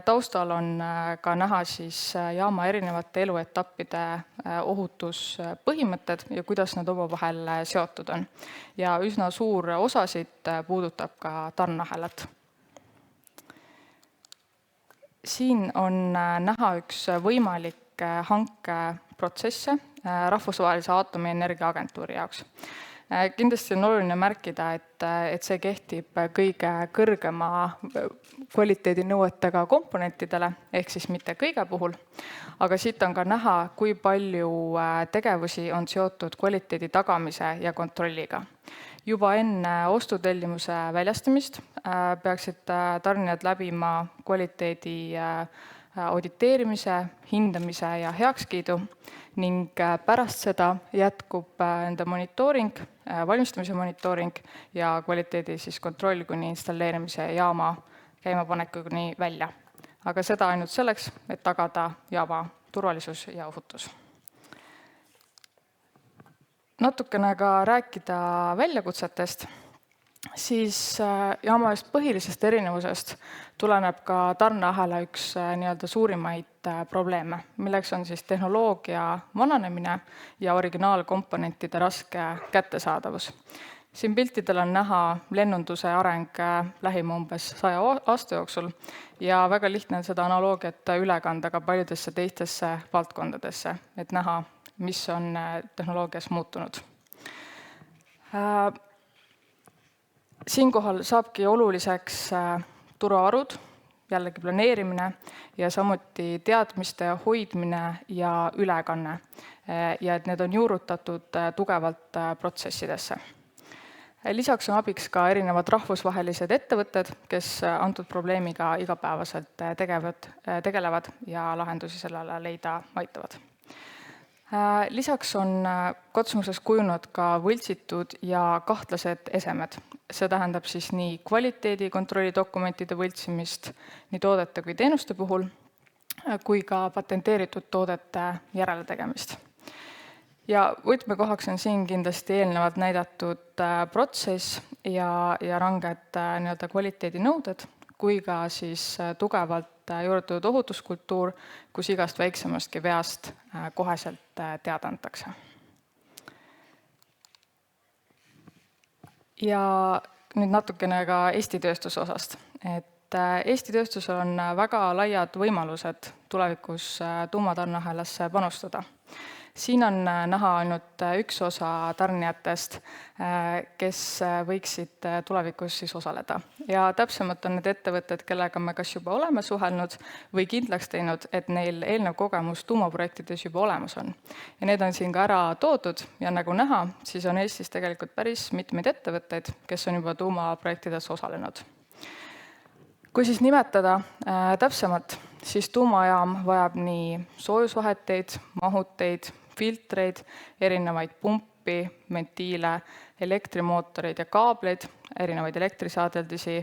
Taustal on ka näha siis jaama erinevate eluetappide ohutuspõhimõtted ja kuidas nad omavahel seotud on. Ja üsna suur osasid puudutab ka tarneahelat. Siin on näha üks võimalik hankeprotsesse Rahvusvahelise Aatomienergia Agentuuri jaoks. Kindlasti on oluline märkida, et see kehtib kõige kõrgema kvaliteedinõuetega komponentidele, ehk siis mitte kõige puhul, aga siit on ka näha, kui palju tegevusi on seotud kvaliteedi tagamise ja kontrolliga. Juba enne ostutellimuse väljastamist peaksid tarnijad läbima kvaliteedi auditeerimise, hindamise ja heakskiidu ning pärast seda jätkub nende monitooring, valmistamise monitooring ja kvaliteedi siis kontroll kuni installeerimise jaama käimapanekuni välja. Aga seda ainult selleks, et tagada jaama turvalisus ja ohutus. Natukene ka rääkida väljakutsetest, siis jaama ühest põhilisest erinevusest tuleneb ka tarneahela üks suurimaid probleeme, milleks on siis tehnoloogia vananemine ja originaalkomponentide raske kättesaadavus. Siin piltidel on näha lennunduse areng lähima umbes 100 aasta jooksul ja väga lihtne on seda analoogiat üle kanda ka paljudesse teistesse valdkondadesse, et näha, mis on tehnoloogias muutunud. Siinkohal saabki oluliseks turvavarud, jällegi planeerimine ja samuti teadmiste hoidmine ja ülekanne ja et need on juurutatud tugevalt protsessidesse. Lisaks on abiks ka erinevad rahvusvahelised ettevõtted, kes antud probleemiga igapäevaselt tegelevad ja lahendusi sellele leida aitavad. Lisaks on katsumuses kujunenud ka võltsitud ja kahtlased esemed. See tähendab siis nii kvaliteedikontrolli dokumentide võltsimist nii toodete kui teenuste puhul, kui ka patenteeritud toodete järeletegemist. Ja võtmekohaks on siin kindlasti eelnevalt näidatud protsess ja ranged nii-öelda kvaliteedinõuded, kui ka siis tugevalt juurutatud ohutuskultuur, kus igast väiksemastki veast koheselt teada antakse. Ja nüüd natukene ka Eesti tööstuse osast. Et Eesti tööstusel on väga laiad võimalused tulevikus tuumatarneahelasse panustada. Siin on näha ainult üks osa tarnijatest, kes võiksid tulevikus siis osaleda. Ja täpsemalt on need ettevõtted, kellega me kas juba oleme suhelnud või kindlaks teinud, et neil eelnev kogemus tuumaprojektides juba olemas on. Ja need on siin ka ära toodud ja nagu näha, siis on Eestis tegelikult päris mitmeid ettevõtteid, kes on juba tuumaprojektides osalenud. Kui siis nimetada täpsemalt, siis tuumajaam vajab nii soojusvaheteid, mahuteid, filtreid, erinevaid pumpi, ventiile, elektrimootoreid ja kaableid, erinevaid elektrisaadeldisi,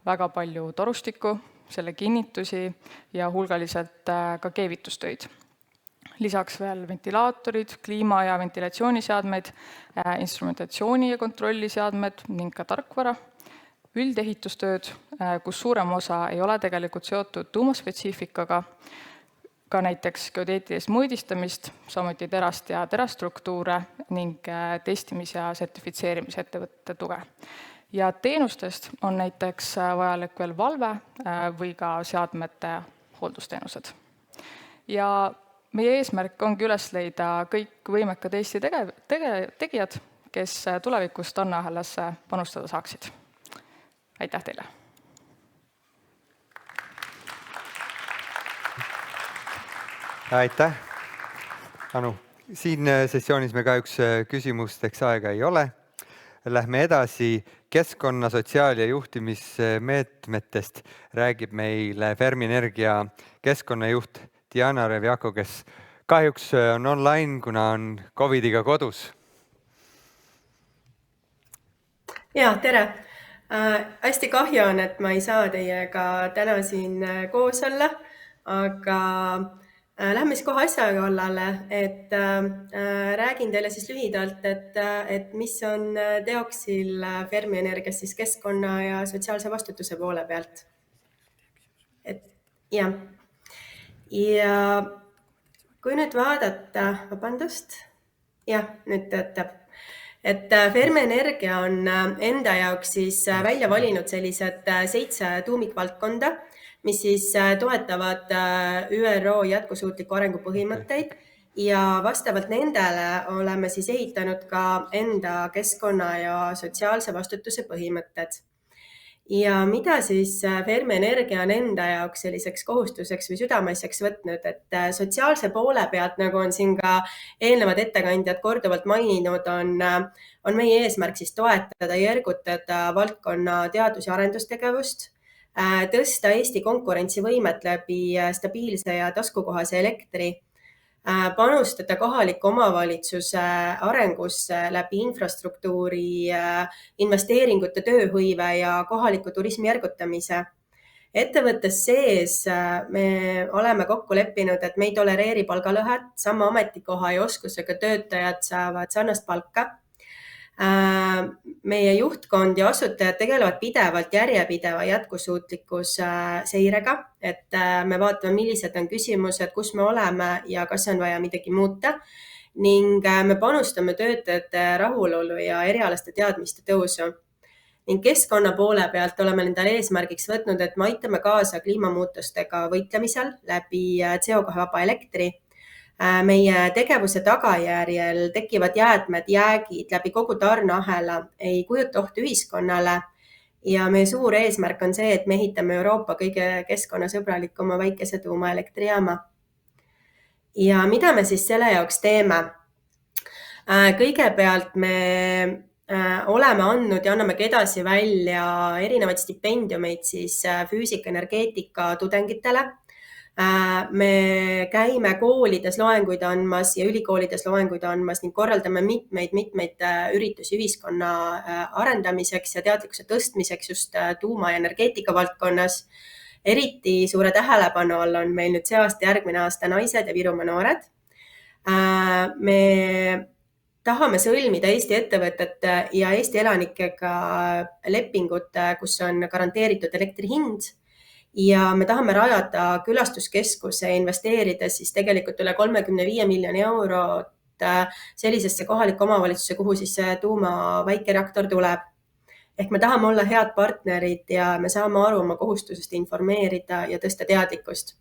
väga palju torustikku, selle kinnitusi ja hulgaliselt ka keevitustöid. Lisaks veel ventilaatorid, kliima- ja ventilatsiooniseadmeid, instrumentatsiooni- ja kontrolliseadmed ning ka tarkvara, üldehitustööd, kus suurem osa ei ole tegelikult seotud tuumaspetsiifikaga, ka näiteks geodeetilist mõõdistamist, samuti terast ja terastruktuure ning testimis- ja sertifitseerimise ettevõtete tuge. Ja teenustest on näiteks vajalik veel valve või ka seadmete hooldusteenused. Ja meie eesmärk ongi üles leida kõik võimekad Eesti tegijad, kes tulevikus tarneahelasse panustada saaksid. Aitäh teile! Aitäh, Anu. Siin sessioonis me kahjuks küsimusteks aega ei ole. Lähme edasi. Keskkonna, sotsiaal- ja juhtimismeetmetest räägib meile Fermi Energia keskkonnajuht Diana Revjako, kes kahjuks on online, kuna on COVIDiga kodus. Ja, tere! Hästi kahju on, et ma ei saa teiega täna siin koos olla, aga lähme siis kohe asja kallale, et räägin teile siis lühidalt, et mis on teoksil Fermi Energias siis keskkonna ja sotsiaalse vastutuse poole pealt. Ja kui nüüd vaadata, vabandust, nüüd töötab, et Fermi Energia on enda jaoks siis välja valinud sellised 7 tuumikvaldkonda, mis siis toetavad ÜRO jätkusuutliku arengu põhimõtteid ja vastavalt nendele oleme siis ehitanud ka enda keskkonna ja sotsiaalse vastutuse põhimõtted. Ja mida siis Fermi Energia on enda jaoks selliseks kohustuseks või südameseks võtnud, et sotsiaalse poole pealt, nagu on siin ka eelnevad ettekandjad korduvalt maininud, on meie eesmärk siis toetada ja ergutada valdkonna teadus- ja arendustegevust, tõsta Eesti konkurentsivõimet läbi stabiilse ja taskukohase elektri, panustada kohaliku omavalitsuse arengusse läbi infrastruktuuri, investeeringute tööhõive ja kohaliku turismi ergutamise. Ettevõttes sees me oleme kokku leppinud, et me ei tolereeri palgalõhet, sama ametikoha ja oskusega töötajad saavad sarnast palka. Meie juhtkond ja asutajad tegelevad pidevalt järjepideva jätkusuutlikkus seirega, et me vaatame, millised on küsimused, kus me oleme ja kas on vaja midagi muuta. Ning me panustame töötajate rahulolu ja erialaste teadmiste tõusu. Ning keskkonna poole pealt oleme nendele eesmärgiks võtnud, et me aitame kaasa kliimamuutustega võitlemisel läbi CO2 vaba elektri. Meie tegevuse tagajärjel tekivad jäätmed, jäägid läbi kogu tarneahela ei kujuta ohtu ühiskonnale ja meie suur eesmärk on see, et me ehitame Euroopa kõige keskkonnasõbralikuma väikese tuumaelektrijaama. Ja mida me siis selle jaoks teeme? Kõigepealt me oleme andnud ja anname edasi välja erinevaid stipendiumeid siis füüsika-energeetika tudengitele. Me käime koolides loenguid andmas ja ülikoolides loenguid andmas ning korraldame mitmeid üritusi ühiskonna arendamiseks ja teadlikkuse tõstmiseks just tuuma- ja energeetika valdkonnas. Eriti suure tähelepanu all on meil nüüd see aasta järgmine aasta naised ja Virumaa noored. Me tahame sõlmida Eesti ettevõtete ja Eesti elanikega lepingut, kus on garanteeritud elektri hind ja me tahame rajada külastuskeskuse ja investeerida siis tegelikult üle 35 miljoni eurot sellisesse kohaliku omavalitsuse, kuhu siis tuuma väikereaktor tuleb. Ehk me tahame olla head partnerid ja me saame aru oma kohustusest informeerida ja tõsta teadlikkust.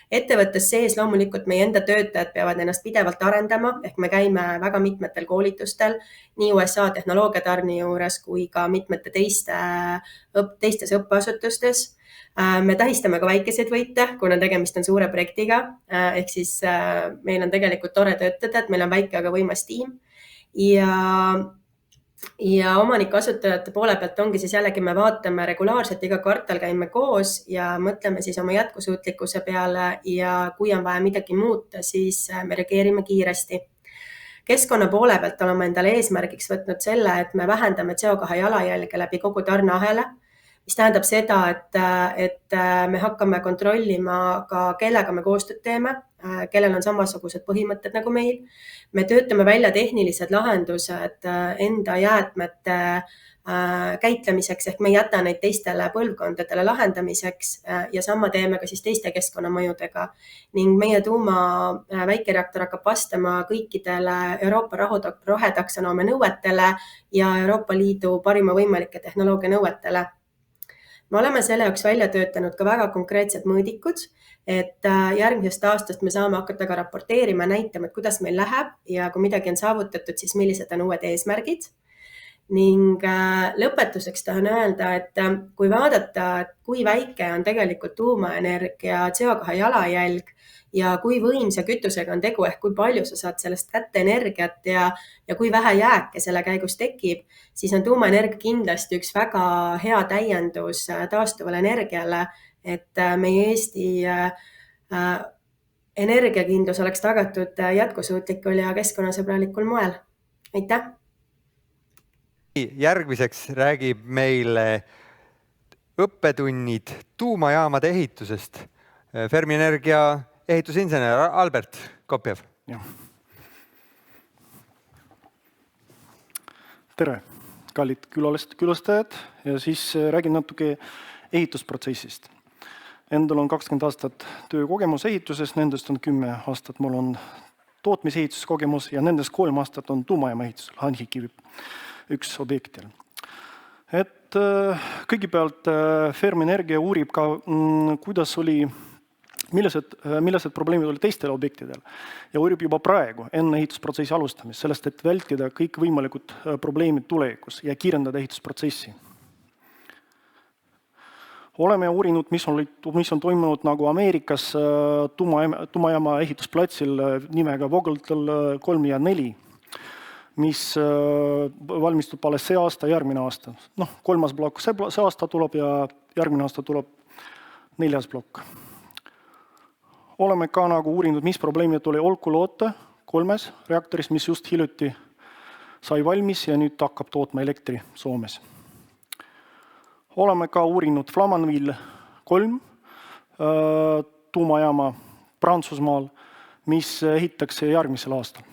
Ettevõttes sees loomulikult meie enda töötajad peavad ennast pidevalt arendama, ehk me käime väga mitmetel koolitustel, nii USA tehnoloogiatarni juures kui ka mitmete teistes õppeasutustes. Me tähistame ka väikeseid võite, kuna tegemist on suure projektiga, ehk siis meil on tegelikult tore töötada, et meil on väike, aga võimas tiim. Ja omanikasutajate poole pealt ongi siis jällegi me vaatame regulaarselt, iga kvartal käime koos ja mõtleme siis oma jätkusuutlikkuse peale ja kui on vaja midagi muuta, siis me reageerime kiiresti. Keskkonna poole pealt oleme endale eesmärgiks võtnud selle, et me vähendame CO2 jalajälge läbi kogu tarneahela, mis tähendab seda, et me hakkame kontrollima ka kellega me koostööd teeme, kellel on samasugused põhimõtted nagu meil. Me töötame välja tehnilised lahendused enda jäätmete käitlemiseks, ehk me ei jäta neid teistele põlvkondadele lahendamiseks ja sama teeme ka siis teiste keskkonnamõjudega. Ning meie tuuma väikereaktor hakkab vastama kõikidele Euroopa rohetaksonoomia nõuetele ja Euroopa Liidu parima võimalike tehnoloogia nõuetele. Me oleme selle jaoks välja töötanud ka väga konkreetsed mõõdikud, et järgmisest aastast me saame hakata ka raporteerima, näitama, et kuidas meil läheb ja kui midagi on saavutatud, siis millised on uued eesmärgid. Ning lõpetuseks tahan öelda, et kui vaadata, kui väike on tegelikult tuumaenergia CO2 jalajälg ja kui võimsa kütusega on tegu, ehk kui palju sa saad sellest kätte energiat ja kui vähe jääke selle käigus tekib, siis on tuumaenergia kindlasti üks väga hea täiendus taastuvale energiale, et meie Eesti energiakindlus oleks tagatud jätkusuutlikul ja keskkonnasõbralikul moel. Aitäh! Järgmiseks räägib meile õppetunnid tuumajaamade ehitusest. Fermi Energia ehitusinsener Albert Kopjev. Tere, kallid külastajad ja siis räägin natuke ehitusprotsessist. Endal on 20 aastat töökogemus ehituses, nendest on 10 aastat mul on tootmisehituskogemus ja nendest 3 aastat on tuumajaama ehitusel, Hanhikivi üks objektil. Et kõigepealt Fermi Energia uurib ka, kuidas oli, millised probleemid olid teistel objektidel ja uurib juba praegu enne ehitusprotsessi alustamist, sellest, et vältida kõik võimalikud probleemid tulevikus ja kiirendada ehitusprotsessi. Oleme uurinud, mis on toimunud nagu Ameerikas tuumajaama ehitusplatsil nimega Vogeltel 3 ja 4, mis valmistub alles see aasta, järgmine aasta. Kolmas blokk see aasta tuleb ja järgmine aasta tuleb 4. blokk. Oleme ka nagu uurinud, mis probleemid oli Olkiluoto 3 reaktoris, mis just hiljuti sai valmis ja nüüd hakkab tootma elektri Soomes. Oleme ka uurinud Flamanville 3 tuumajaama Prantsusmaal, mis ehitakse järgmisel aastal.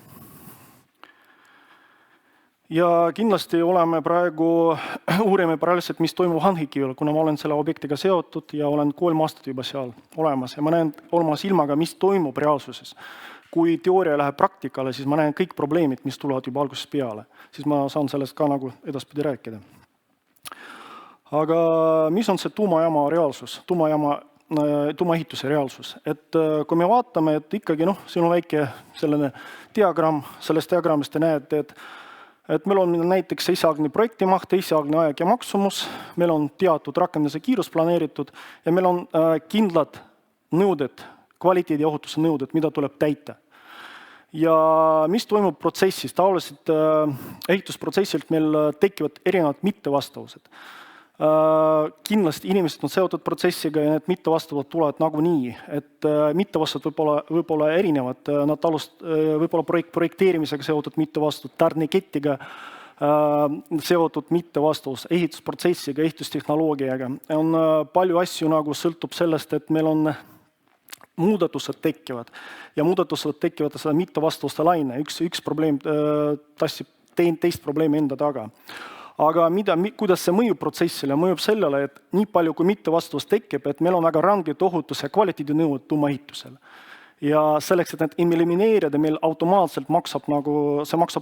Ja kindlasti uurime paralleelselt, mis toimub Hanhikivel, kuna ma olen selle objektiga seotud ja olen 3 aastat juba seal olemas ja ma näen oma silmaga, mis toimub reaalsuses. Kui teooria läheb praktikale, siis ma näen kõik probleemid, mis tulevad juba algusest peale. Siis ma saan sellest ka nagu edaspidi rääkida. Aga mis on see tuumajaama reaalsus, tuumaehituse reaalsus? Et kui me vaatame, et ikkagi siin on väike selline diagramm, sellest diagrammist te näete, et meil on näiteks esialgne projektimaht, esialgne aeg ja maksumus, meil on teatud rakenduse kiirus planeeritud ja meil on kindlad nõuded, kvaliteedi ja ohutuse nõuded, mida tuleb täita. Ja mis toimub protsessis? Tavaliselt ehitusprotsessilt meil tekivad erinevad mittevastavused. Kindlasti inimesed on seotud protsessiga ja need mittevastavud tulevad nagunii, et mittevastavud võib-olla erinevad, nad võib-olla projekteerimisega seotud mittevastavud, tarnikettiga seotud mittevastavus, ehitusprotsessiga, ehitustehnoloogiaga. On palju asju nagu sõltub sellest, et meil on muudatused tekivad ja muudatused tekivad seda mittevastavuste laine. Üks probleem tassib teist probleemi enda taga. Aga kuidas see mõjub protsessile? Mõjub sellele, et nii palju kui mittevastavus tekib, et meil on väga ranged ohutus- ja kvaliteedinõuded tuumaehitusel. Ja selleks, et need elimineerida, meil automaatselt maksab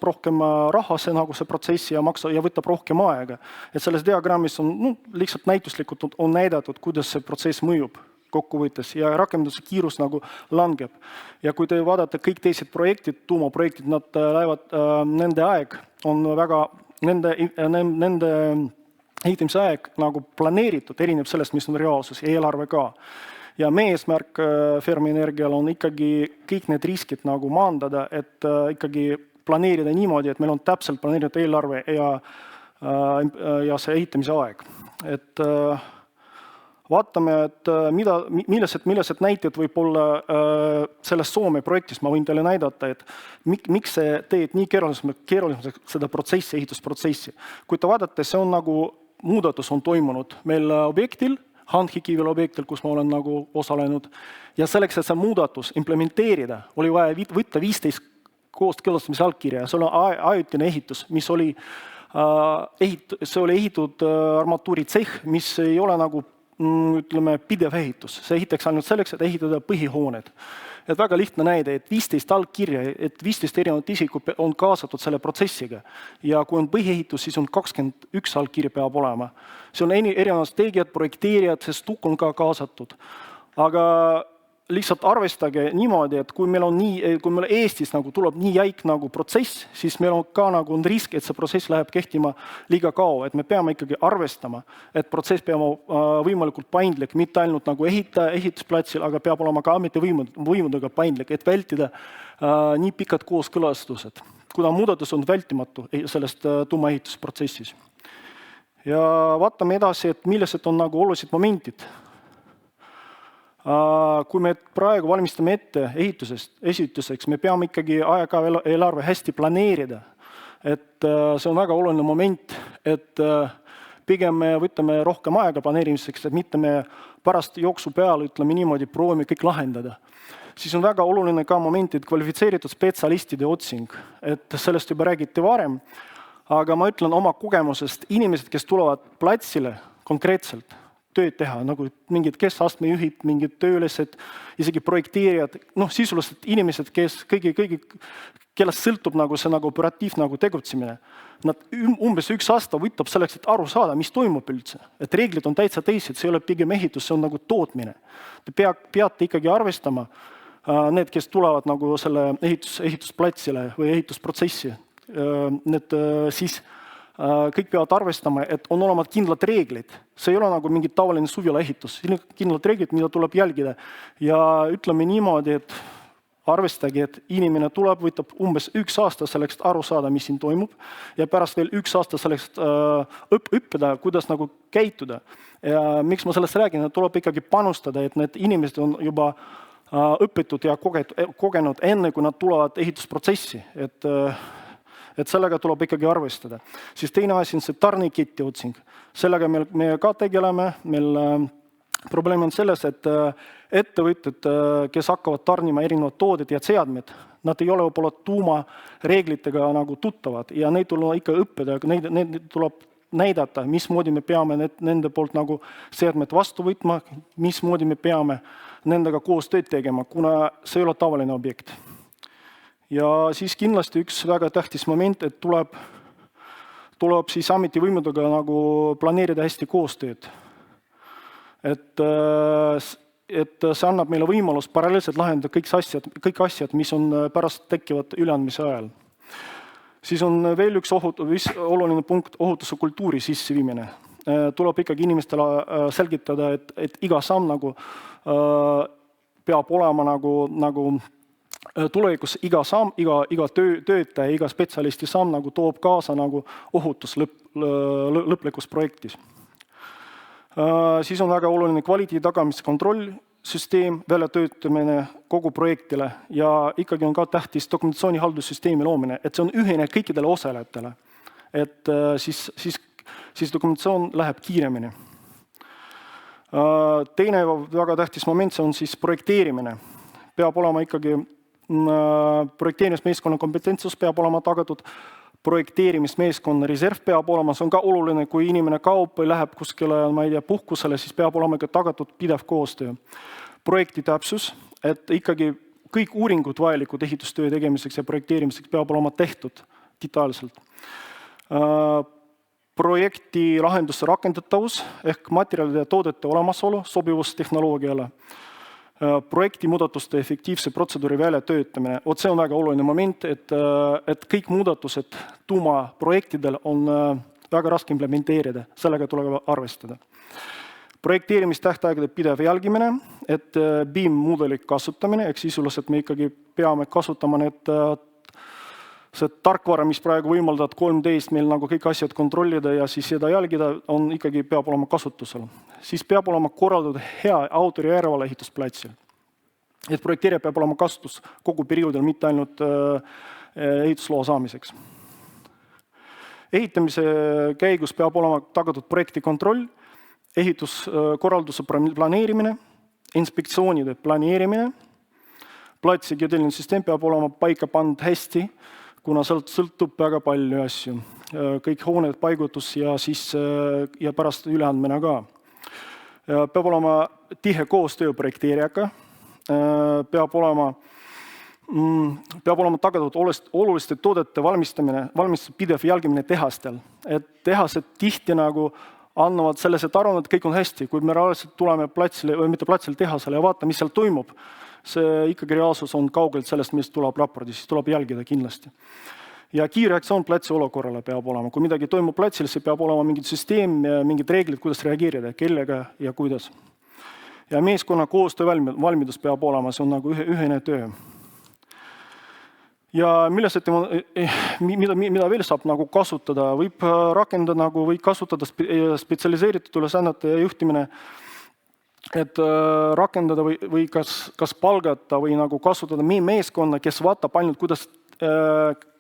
rohkem raha, see protsessi ja võtab rohkem aega. Et selles diagrammis on lihtsalt näituslikult on näidatud, kuidas see protsess mõjub kokkuvõttes ja rakenduse kiirus langeb. Ja kui te vaadate kõik teised projektid, tuumaprojektid, nad lähevad, nende aeg on väga, nende ehitamise aeg planeeritud, erineb sellest, mis on reaalsus ja eelarve ka. Ja meie eesmärk Fermi Energial on ikkagi kõik need riskid maandada, et ikkagi planeerida niimoodi, et meil on täpselt planeeritud eelarve ja see ehitamise aeg. Et vaatame, et millised näited võib olla selles Soome projektis. Ma võin teile näidata, et miks see teed nii keeruliseks seda protsessi, ehitusprotsessi. Kui te vaadate, see on muudatus on toimunud meil objektil, Hanhikivil objektil, kus ma olen osalenud. Ja selleks, et see muudatus implementeerida, oli vaja võtta 15 kooskõlastamise allkirja. See oli ajutine ehitus, mis oli ehitud armatuuri tsehh, mis ei ole pidev ehitus. See ehitaks ainult selleks, et ehitada põhihooned. Et väga lihtne näide, et 15 allkirja, et 15 erinevat isikut on kaasatud selle protsessiga. Ja kui on põhiehitus, siis on 21 allkirja peab olema. See on erinevad steegijad, projekteerijad, see stuk on ka kaasatud. Aga lihtsalt arvestage niimoodi, et kui meil Eestis tuleb nii jäik protsess, siis meil on ka on risk, et see protsess läheb kehtima liiga kaua. Et me peame ikkagi arvestama, et protsess peab võimalikult paindlik, mitte ainult ehitusplatsil, aga peab olema ka ametivõimudega paindlik, et vältida nii pikad kooskõlastused, kuna muudatus on vältimatu sellest tuumaehitusprotsessis. Ja vaatame edasi, et millised on olulised momendid. Kui me praegu valmistame ette esituseks, me peame ikkagi aega eelarve hästi planeerida. Et see on väga oluline moment, et pigem me võtame rohkem aega planeerimiseks, et mitte me pärast jooksu peale, ütleme niimoodi, proovime kõik lahendada. Siis on väga oluline ka moment, et kvalifitseeritud spetsialistide otsing. Et sellest juba räägiti varem, aga ma ütlen oma kogemusest, inimesed, kes tulevad platsile konkreetselt, tööd teha, mingid keskastmejuhid, mingid töölised, isegi projekteerijad, sisuliselt inimesed, kellest sõltub see operatiiv tegutsemine. Nad umbes 1 aasta võtab selleks, et aru saada, mis toimub üldse. Et reeglid on täitsa teised, see ei ole pigem ehitus, see on tootmine. Te peate ikkagi arvestama need, kes tulevad selle ehitusplatsile või ehitusprotsessi. Need siis kõik peavad arvestama, et on olemas kindlad reeglid. See ei ole mingi tavaline suvila ehitus. Siin on kindlad reeglid, mida tuleb jälgida. Ja ütleme niimoodi, et arvestage, et inimene tuleb, võtab umbes 1 aasta selleks, et aru saada, mis siin toimub. Ja pärast veel 1 aasta selleks õppida, kuidas käituda. Ja miks ma sellest räägin, et tuleb ikkagi panustada, et need inimesed on juba õpitud ja kogenud enne, kui nad tulevad ehitusprotsessi. Et sellega tuleb ikkagi arvestada. Siis teine asi on see tarniketi otsing. Sellega me ka tegeleme. Meil probleem on selles, et ettevõtted, kes hakkavad tarnima erinevad tooded ja seadmed, nad ei ole võib-olla tuumareeglitega tuttavad ja neid tuleb ikka õppida, neid tuleb näidata, mismoodi me peame nende poolt seadmed vastu võtma, mismoodi me peame nendega koos tööd tegema, kuna see ei ole tavaline objekt. Ja siis kindlasti üks väga tähtis moment, et tuleb siis ametivõimudega planeerida hästi koostööd. Et see annab meile võimalus paralleelselt lahendada kõik asjad, mis on pärast tekivad üleandmise ajal. Siis on veel üks oluline punkt, ohutuse kultuuri sisseviimine. Tuleb ikkagi inimestele selgitada, et iga samm peab olema tulevikus iga samm, iga töötaja, iga spetsialisti samm toob kaasa ohutus lõplikus projektis. Siis on väga oluline kvaliteedi tagamise kontrollsüsteem, väljatöötamine kogu projektile ja ikkagi on ka tähtis dokumentatsioonihaldussüsteemi loomine, et see on ühine kõikidele osalejatele. Et siis dokumentatsioon läheb kiiremini. Teine väga tähtis moment, see on siis projekteerimine. Peab olema ikkagi projekteerimismeeskonna kompetentsus peab olema tagatud, projekteerimismeeskonna reserv peab olema, see on ka oluline, kui inimene kaob või läheb kuskile, ma ei tea, puhkusele, siis peab olema ka tagatud pidev koostöö. Projekti täpsus, et ikkagi kõik uuringud vajalikud ehitustöö tegemiseks ja projekteerimiseks peab olema tehtud detailselt. Projekti lahendusse rakendatavus ehk materjalide ja toodete olemasolu, sobivus tehnoloogiale. Projekti muudatuste efektiivse protseduuri väljatöötamine. See on väga oluline moment, et kõik muudatused tuumaprojektidel on väga raske implementeerida, sellega tuleb arvestada. Projekteerimistähtaegade pidev jälgimine, et BIM-mudeli kasutamine, ehk sisuliselt me ikkagi peame kasutama see tarkvara, mis praegu võimaldab 3D-st meil nagu kõik asjad kontrollida ja siis seda jälgida, on ikkagi peab olema kasutusel. Siis peab olema korraldatud hea autorjärelevalve ehitusplatsil. Et projekteerija peab olema kasutus kogu perioodil, mitte ainult ehitusloo saamiseks. Ehitamise käigus peab olema tagatud projekti kontroll, ehituskorralduse planeerimine, inspektsioonide planeerimine, platsi geodeline süsteem peab olema paika pandud hästi, kuna sealt sõltub väga palju asju. Kõik hooned, paigutus ja pärast üleandmine ka. Peab olema tihe koostöö projekteerijaga, peab olema tagatud oluliste toodete valmistamine pidev jälgimine tehastel. Et tehased tihti nagu annavad sellised arvanud, et kõik on hästi, kui me reaalselt tuleme platsile või mitte platsile tehasele ja vaatame, mis seal toimub. See ikkagi reaalsus on kaugelt sellest, mis tuleb raportis, siis tuleb jälgida kindlasti. Ja kiirreaktsioon platsi olukorrale peab olema. Kui midagi toimub platsil, see peab olema mingid süsteem, mingid reeglid, kuidas reageerida, kellega ja kuidas. Ja meeskonna koostöö valmidus peab olema, see on nagu ühine töö. Ja mida veel saab nagu kasutada, võib rakendada või kasutada spetsialiseeritud ülesannete juhtimine, et rakendada või kas palgata või nagu kasutada meeskonna, kes vaatab ainult,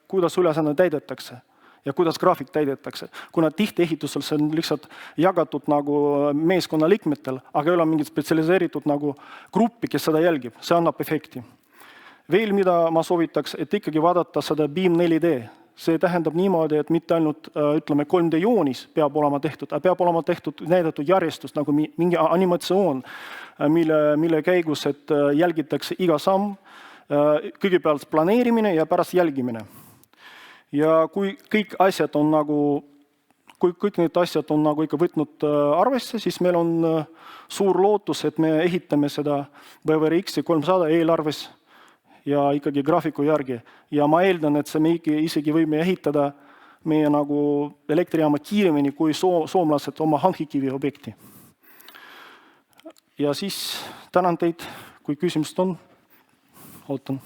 kuidas ülesanne täidetakse ja kuidas graafik täidetakse. Kuna tihti ehitusel see on lihtsalt jagatud nagu meeskonna liikmetel, aga ei ole mingit spetsialiseeritud nagu gruppi, kes seda jälgib. See annab efekti. Veel mida ma soovitaks, et ikkagi vaadata seda BIM 4D. See tähendab niimoodi, et mitte ainult 3D joonis peab olema tehtud, aga peab olema tehtud näidatud järjestus, nagu mingi animatsioon, mille käigus jälgitakse iga samm, kõigepealt planeerimine ja pärast jälgimine. Ja kui kõik need asjad on nagu ikka võtnud arvesse, siis meil on suur lootus, et me ehitame seda VRX 300 eelarves ja ikkagi graafiku järgi. Ja ma eeldan, et me isegi võime ehitada meie nagu elektrijaama kiiremini kui soomlased oma hankikivi objekti. Ja siis tänan teid, kui küsimust on. Ootan.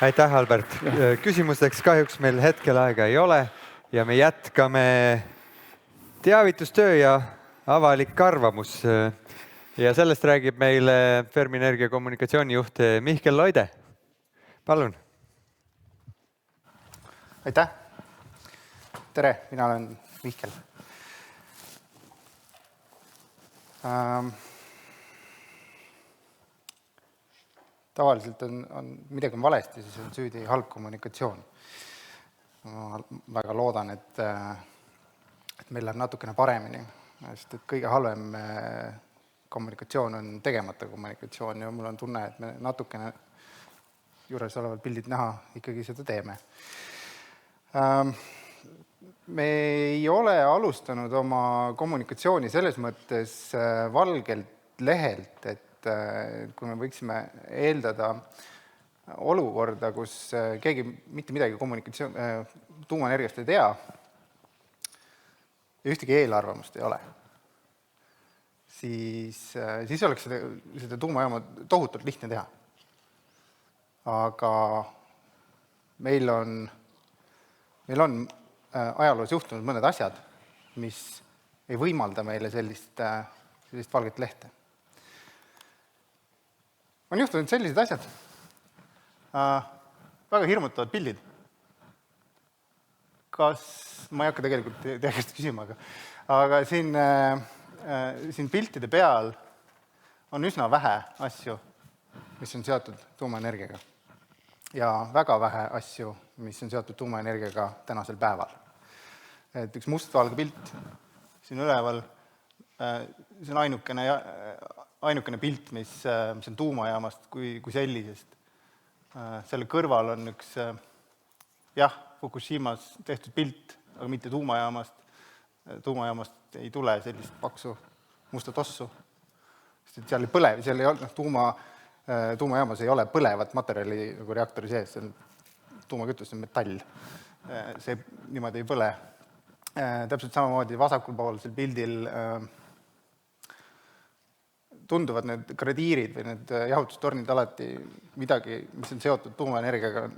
Aitäh, Albert. Küsimusteks kahjuks meil hetkel aega ei ole ja me jätkame teavitustöö ja avalik arvamus. Ja sellest räägib meile Fermi Energia kommunikatsioonijuht Mihkel Loide. Palun. Aitäh. Tere, mina olen Mihkel. Tavaliselt on midagi valesti, siis on süüdi halb kommunikatsioon. Ma väga loodan, et meil läheb natukene paremini, sest et kõige halvem kommunikatsioon on tegemata kommunikatsioon ja mul on tunne, et me natukene juures olevad pildid näha ikkagi seda teeme. Me ei ole alustanud oma kommunikatsiooni selles mõttes valgelt lehelt, et kui me võiksime eeldada olukorda, kus keegi mitte midagi tuumaenergiast ei tea ja ühtegi eelarvamust ei ole, siis oleks seda tuumajaama tohutult lihtne teha. Aga meil on ajaloos juhtunud mõned asjad, mis ei võimalda meile sellist valget lehte. On juhtunud sellised asjad, väga hirmutavad pildid. Ma ei hakka tegelikult teie käest küsima, aga siin siin piltide peal on üsna vähe asju, mis on seotud tuumaenergiaga. Ja väga vähe asju, mis on seotud tuumaenergiaga tänasel päeval. Et üks mustvalge pilt siin üleval, see on ainukene pilt, mis on tuumajaamast kui sellisest. Selle kõrval on üks, Fukushimas tehtud pilt, aga mitte tuumajaamast. Tuumajaamast ei tule sellist paksu musta tossu. Sest seal ei põle, seal ei ole, tuumajaamas ei ole põlevat materjali nagu reaktori sees, see on tuumakütus, see on metall. See niimoodi ei põle. Täpselt samamoodi vasakul poolsel pildil tunduvad need gradiirid või need jahutustornid alati midagi, mis on seotud tuumaenergiaga.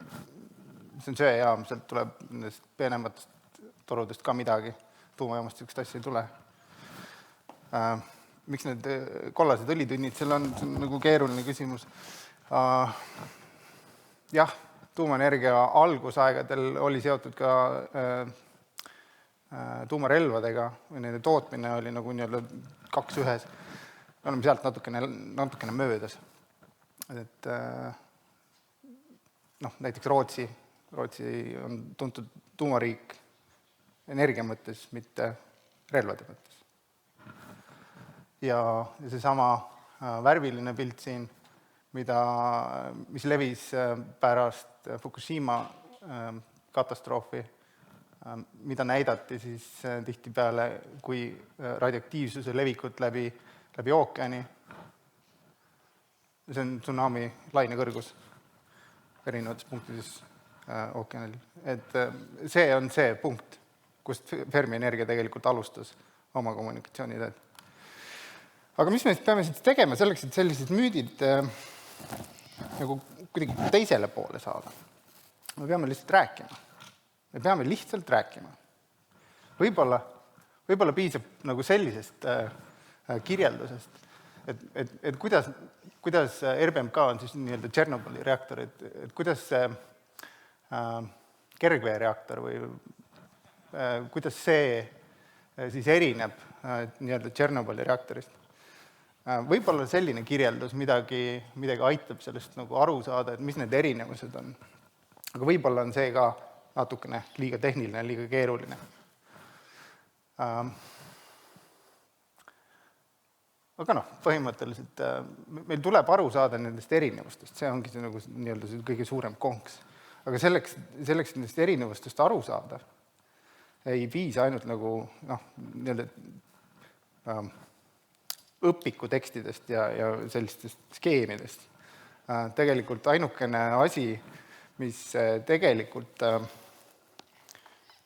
See on söejaam, sealt tuleb nendest peenematest torudest ka midagi. Tuumajaamast sellist asja ei tule. Miks need kollased õlitünnid seal on? See on nagu keeruline küsimus. Jah, tuumaenergia algusaegadel oli seotud ka tuumarelvadega või nende tootmine oli nagu nii-öelda 2 ühes. Me oleme sealt natukene möödas. Et, näiteks Rootsi on tuntud tuumariik energia mõttes, mitte relvade mõttes. Ja see sama värviline pilt siin, mis levis pärast Fukushima katastroofi, mida näidati siis tihtipeale kui radioaktiivsuse levikut läbi ookeani. See on tsunami laine kõrgus erinevates punktides ookeanil. Et see on see punkt, kust Fermi Energia tegelikult alustas oma kommunikatsiooniteed. Aga mis me peame siis tegema selleks, et sellised müüdid nagu kuidagi teisele poole saada? Me peame lihtsalt rääkima. Me peame lihtsalt rääkima. Võib-olla piisab nagu sellisest kirjeldusest, et kuidas RBMK on siis nii-öelda Tšernobõli reaktor, et kuidas see kergveereaktor või kuidas see siis erineb nii-öelda Tšernobõli reaktorist. Võib-olla selline kirjeldus midagi aitab sellest nagu aru saada, et mis need erinevused on. Aga võib-olla on see ka natukene liiga tehniline, liiga keeruline. Aga põhimõtteliselt meil tuleb aru saada nendest erinevustest, see ongi see, nagu, nii-öelda see kõige suurem konks. Aga selleks nendest erinevustest aru saada, ei piisa ainult nagu õpikutekstidest ja sellistest skeemidest. Tegelikult ainukene asi, mis tegelikult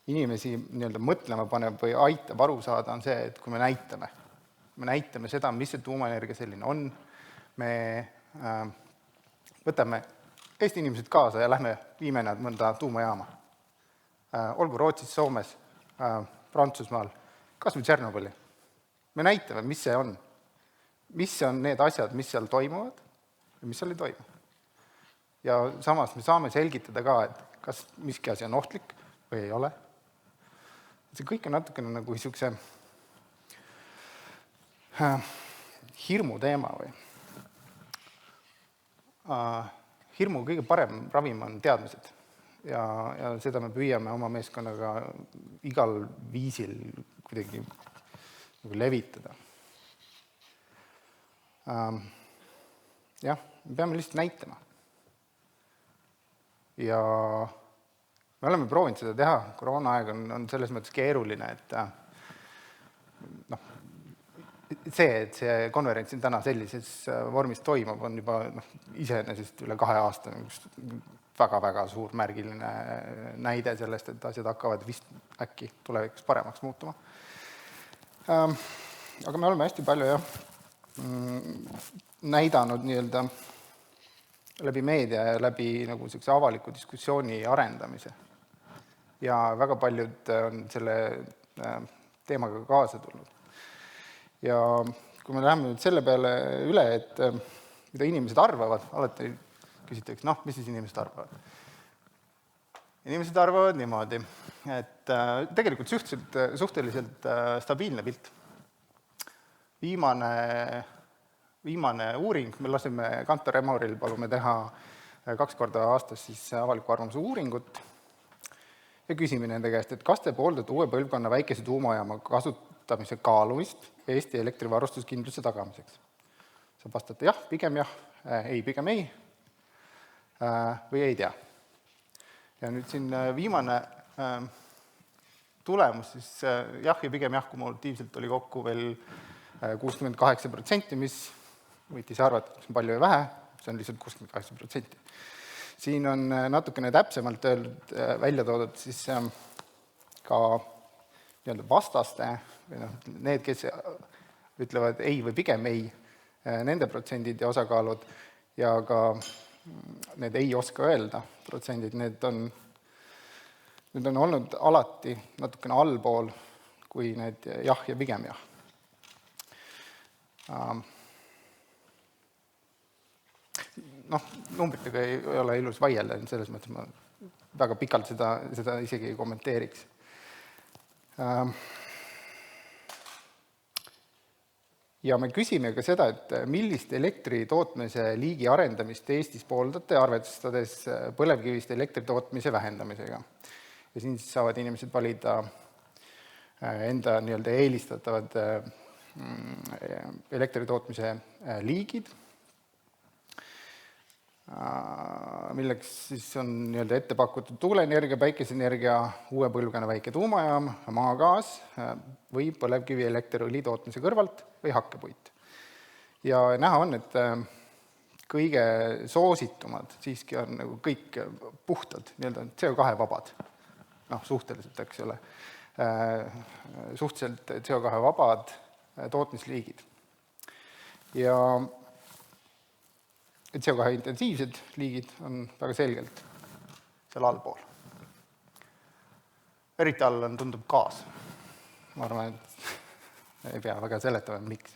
inimesi nii-öelda mõtlema paneb või aitab aru saada, on see, et kui me näitame seda, mis see tuumaenergia selline on, me võtame Eesti inimesed kaasa ja lähme viime nad mõnda tuumajaama. Olgu Rootsis, Soomes, Prantsusmaal, kas või Tšernobõli. Me näitame, mis see on. Mis on need asjad, mis seal toimuvad ja mis seal ei toimu. Ja samas me saame selgitada ka, et kas miski asi on ohtlik või ei ole. See kõik on natukene nagu niisuguse hirmu teema või. Hirmu kõige parem ravim on teadmised ja seda me püüame oma meeskonnaga igal viisil kuidagi nagu levitada. Jah, me peame lihtsalt näitama. Ja me oleme proovinud seda teha, koroonaaeg on selles mõttes keeruline, et et see konverents siin täna sellises vormis toimub, on juba iseenesest üle 2 aasta väga-väga suur märgiline näide sellest, et asjad hakkavad vist äkki tulevikus paremaks muutuma. Aga me oleme hästi palju näidanud nii-öelda läbi meedia ja läbi nagu avaliku diskussiooni arendamise. Ja väga paljud on selle teemaga kaasa tulnud. Ja kui me läheme nüüd selle peale üle, et mida inimesed arvavad, alati küsitakse, mis siis inimesed arvavad? Inimesed arvavad niimoodi, et tegelikult suhteliselt stabiilne pilt. viimane uuring, me lasime Kantar Emoril, palume teha 2 korda aastas siis avaliku arvamuse uuringut ja küsime nende käest, et kas te pooldate uue põlvkonna väikese tuumajaama kasutamise kaalumist Eesti elektrivarustuskindluse tagamiseks? Saab vastata jah, pigem jah, ei, pigem ei või ei tea. Ja nüüd siin viimane tulemus, siis jah ja pigem jah, kumulatiivselt oli kokku veel 68%, mis võitis arvata, et see on palju ja vähe, see on lihtsalt 68%. Siin on natukene täpsemalt välja toodud siis ka vastaste, need, kes ütlevad ei või pigem ei, nende protsendid ja osakaalud ja ka need ei oska öelda protsendid, need on olnud alati natukene allpool kui need jah ja pigem jah. Numbritega ei ole ilus vaielda, selles mõttes ma väga pikalt seda isegi ei kommenteeriks. Ja me küsime ka seda, et millist elektri tootmise liigi arendamist Eestis pooldate, arvestades põlevkivist elektri tootmise vähendamisega. Ja siin saavad inimesed valida enda eelistatavad elektri tootmise liigid, milleks siis on ette pakutud tuuleenergia, päikeseenergia, uue põlvkonna väike tuumajaam, maagaas või põlevkivi elektriõli tootmise kõrvalt või hakkepuit. Ja näha on, et kõige soositumad siiski on nagu kõik puhtad, CO2-vabad, suhteliselt, eks ole, suhteliselt CO2-vabad tootmisliigid. Ja CO2-intensiivsed liigid on väga selgelt seal allpool. Eriti all tundub gaas. Ma arvan, et ei pea väga seletama, miks.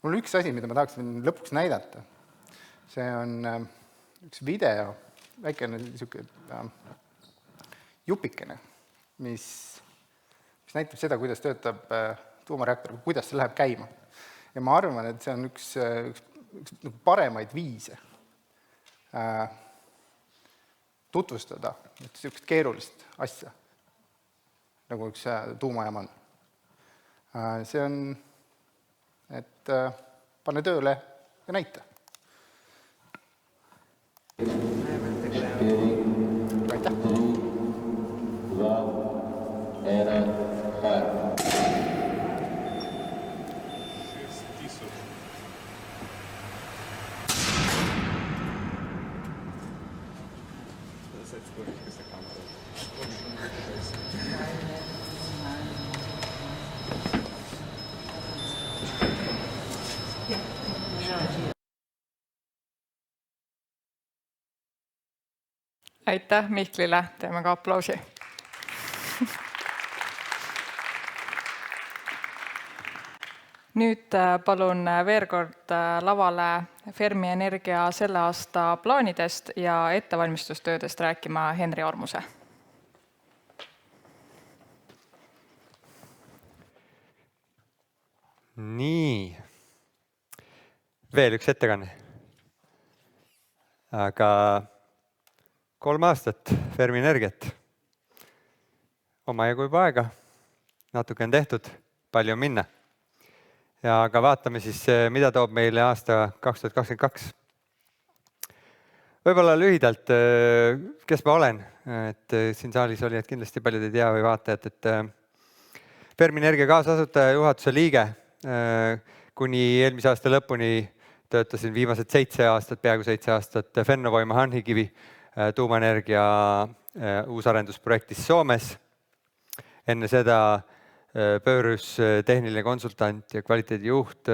Mul on üks asi, mida ma tahaksin lõpuks näidata. See on üks video, väikene jupikene, mis näitab seda, kuidas töötab tuumareaktor, kuidas see läheb käima. Ja ma arvan, et see on üks paremaid viise tutvustada niisugust keerulist asja, nagu üks tuumajaam on. See on, et pane tööle ja näita. Aitäh! Aitäh Mihklile, teeme ka aplausi. Nüüd palun veel kord lavale Fermi Energia selle aasta plaanidest ja ettevalmistustöödest rääkima Henri Ormuse. Nii, veel üks ettekanne. Aga 3 aastat Fermi Energiat. Omajagu juba aega, natuke on tehtud, palju on minna. Ja aga vaatame siis, mida toob meile aasta 2022. Võib-olla lühidalt, kes ma olen, et siin saalis oli, et kindlasti paljud ei tea või vaatajad, et Fermi Energia kaasasutaja juhatuse liige kuni eelmise aasta lõpuni töötasin viimased 7 aastat, peaaegu 7 aastat Fennovoima Hanhikivi tuumaenergia uusarendusprojektis Soomes. Enne seda pöörus tehniline konsultant ja kvaliteedijuht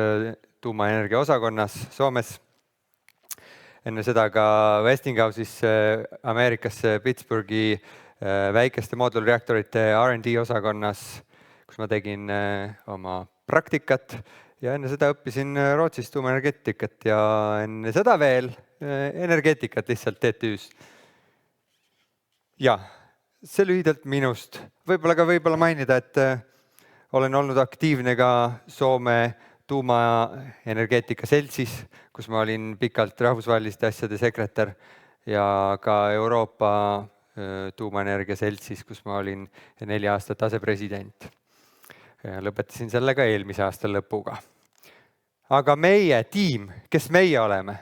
tuumaenergia osakonnas Soomes. Enne seda ka Westinghouse'is Ameerikasse Pittsburghi väikeste moodulreaktorite R&D osakonnas, kus ma tegin oma praktikat ja enne seda õppisin Rootsis tuumaenergeetikat ja enne seda veel energeetikat lihtsalt TTÜs. Ja see lühidalt minust. Võib-olla mainida, et olen olnud aktiivne ka Soome tuumaenergeetika seltsis, kus ma olin pikalt rahvusvaheliste asjade sekretär ja ka Euroopa tuumaenergia seltsis, kus ma olin 4 aastat asepresident. Lõpetasin selle ka eelmise aasta lõpuga. Aga meie tiim, kes meie oleme?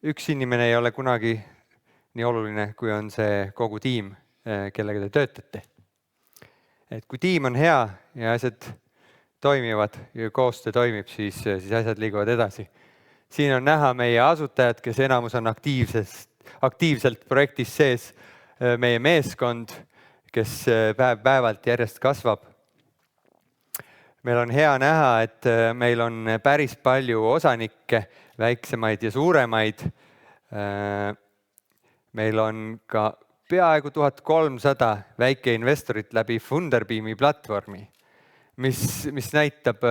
Üks inimene ei ole kunagi nii oluline, kui on see kogu tiim, kellega te töötate. Et kui tiim on hea ja asjad toimivad ja koostöö toimib, siis asjad liiguvad edasi. Siin on näha meie asutajad, kes enamus on aktiivselt projektis sees, meie meeskond, kes päevalt järjest kasvab. Meil on hea näha, et meil on päris palju osanikke, väiksemaid ja suuremaid. Meil on ka peaaegu 1300 väikeinvestorit läbi Funderbeami platvormi, mis näitab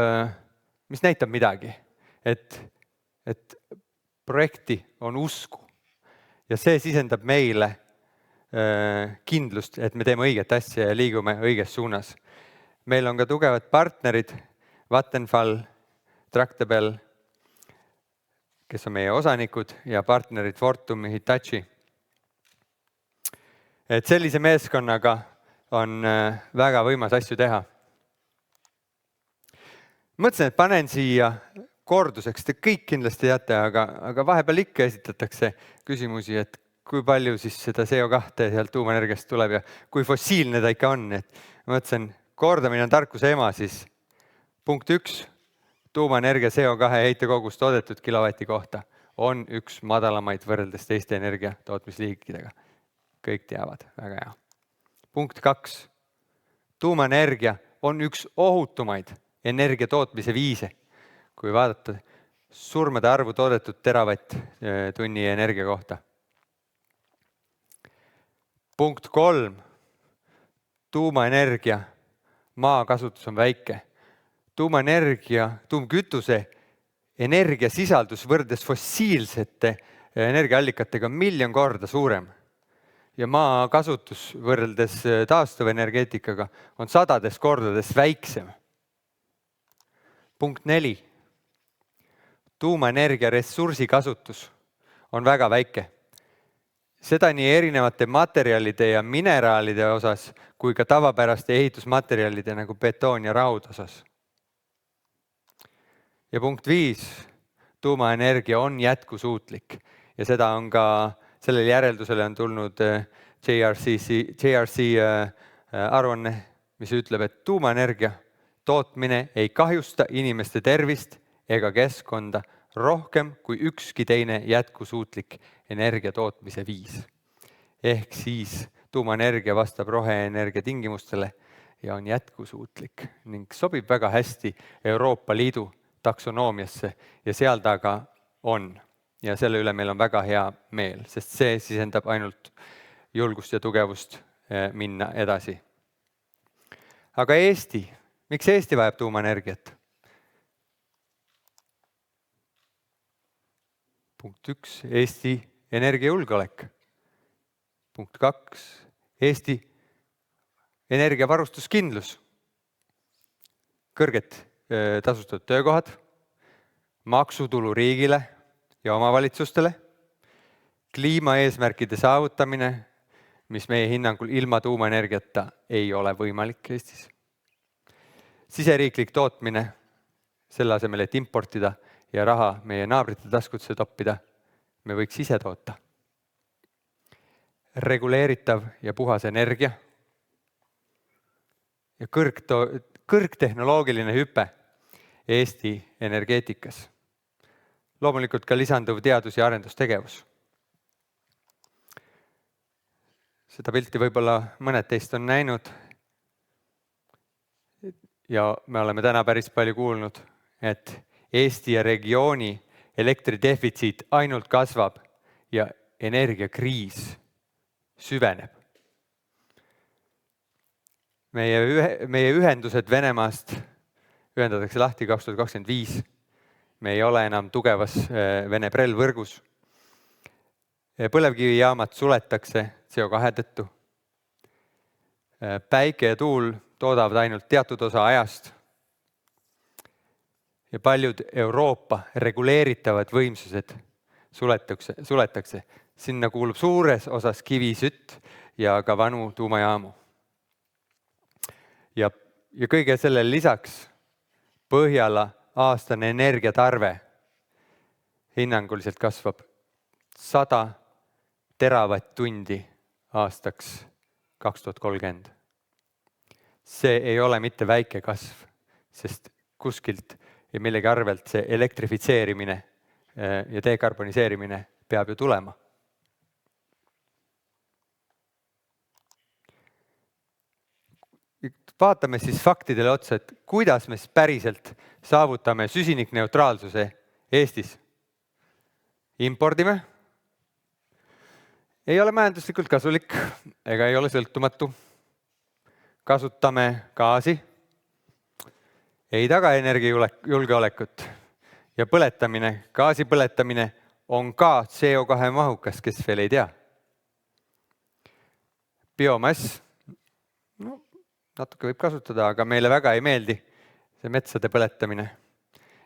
midagi, et projekti on usku. Ja see sisendab meile kindlust, et me teeme õiget asja ja liigume õiges suunas. Meil on ka tugevad partnerid, Vattenfall, Tractable, kes on meie osanikud ja partnerid Fortum ja Hitachi. Et sellise meeskonnaga on väga võimas asju teha. Mõtlesin, et panen siia korduseks, te kõik kindlasti teate, aga vahepeal ikka esitatakse küsimusi, et kui palju siis seda CO2 sealt tuumaenergiast tuleb ja kui fossiilne ta ikka on. Mõtlesin, kordamine on tarkuse ema, siis punkt 1, tuumaenergia CO2 heitekogus toodetud kilovati kohta on üks madalamaid võrreldes teiste energia tootmisliikidega. Kõik teavad, väga hea. Punkt 2, tuumaenergia on üks ohutumaid energia tootmise viise. Kui vaadata surmade arvu toodetud teravatt tunni energia kohta. Punkt 3, tuumaenergia maakasutus on väike. Tuumaenergia, tuumkütuse energiasisaldus võrdes fossiilsete energiaallikatega on 1 miljon korda suurem. Ja maakasutus võrreldes taastuvenergeetikaga on 100 kordades väiksem. Punkt 4, tuumaenergia ressursi kasutus on väga väike. Seda nii erinevate materjalide ja mineraalide osas, kui ka tavapäraste ehitusmaterjalide nagu betoon ja raud osas. Ja punkt 5, tuumaenergia on jätkusuutlik ja seda on ka, sellel järeldusele on tulnud JRC aruanne, mis ütleb, et tuumaenergia tootmine ei kahjusta inimeste tervist ega keskkonda rohkem kui ükski teine jätkusuutlik energia tootmise viis. Ehk siis tuumaenergia vastab roheenergia tingimustele ja on jätkusuutlik ning sobib väga hästi Euroopa Liidu taksonoomiasse ja seal taga on. Ja selle üle meil on väga hea meel, sest see sisendab ainult julgust ja tugevust minna edasi. Aga Eesti, miks Eesti vajab tuumaenergiat? Punkt 1, Eesti energiajulgeolek. Punkt 2, Eesti energiavarustuskindlus. Kõrged tasustatud töökohad, maksutulu riigile ja omavalitsustele, kliimaeesmärkide saavutamine, mis meie hinnangul ilma tuumaenergiata ei ole võimalik Eestis. Siseriiklik tootmine, selle asemel, et importida ja raha meie naabrite taskutesse toppida, me võiks ise toota. Reguleeritav ja puhas energia ja kõrgtehnoloogiline hüpe Eesti energeetikas. Loomulikult ka lisanduv teadus- ja arendustegevus. Seda pilti võib-olla mõned teist on näinud ja me oleme täna päris palju kuulnud, et Eesti ja regiooni elektridefitsiit ainult kasvab ja energiakriis süveneb. Meie ühendused Venemaast ühendatakse lahti 2025. Me ei ole enam tugevas Vene prellvõrgus. Põlevkivijaamad suletakse CO2 tõttu Päike ja tuul toodavad ainult teatud osa ajast. Ja paljud Euroopa reguleeritavad võimsused suletakse. Sinna kuulub suures osas kivisütt ja ka vanu tuumajaamu. Ja kõige sellele lisaks Põhjala aastane energiatarve hinnanguliselt kasvab 100 teravatt-tundi aastaks 2030. See ei ole mitte väike kasv, sest kuskilt ja millegi arvelt see elektrifitseerimine ja dekarboniseerimine peab ju tulema. Vaatame siis faktidele otsa, et kuidas me päriselt saavutame süsinikneutraalsuse Eestis. Impordime. Ei ole majanduslikult kasulik ega ei ole sõltumatu. Kasutame gaasi. Ei taga energiajulgeolekut. Ja põletamine, gaasi põletamine on ka CO2 mahukas, kes veel ei tea. Biomass. Natuke võib kasutada, aga meile väga ei meeldi see metsade põletamine.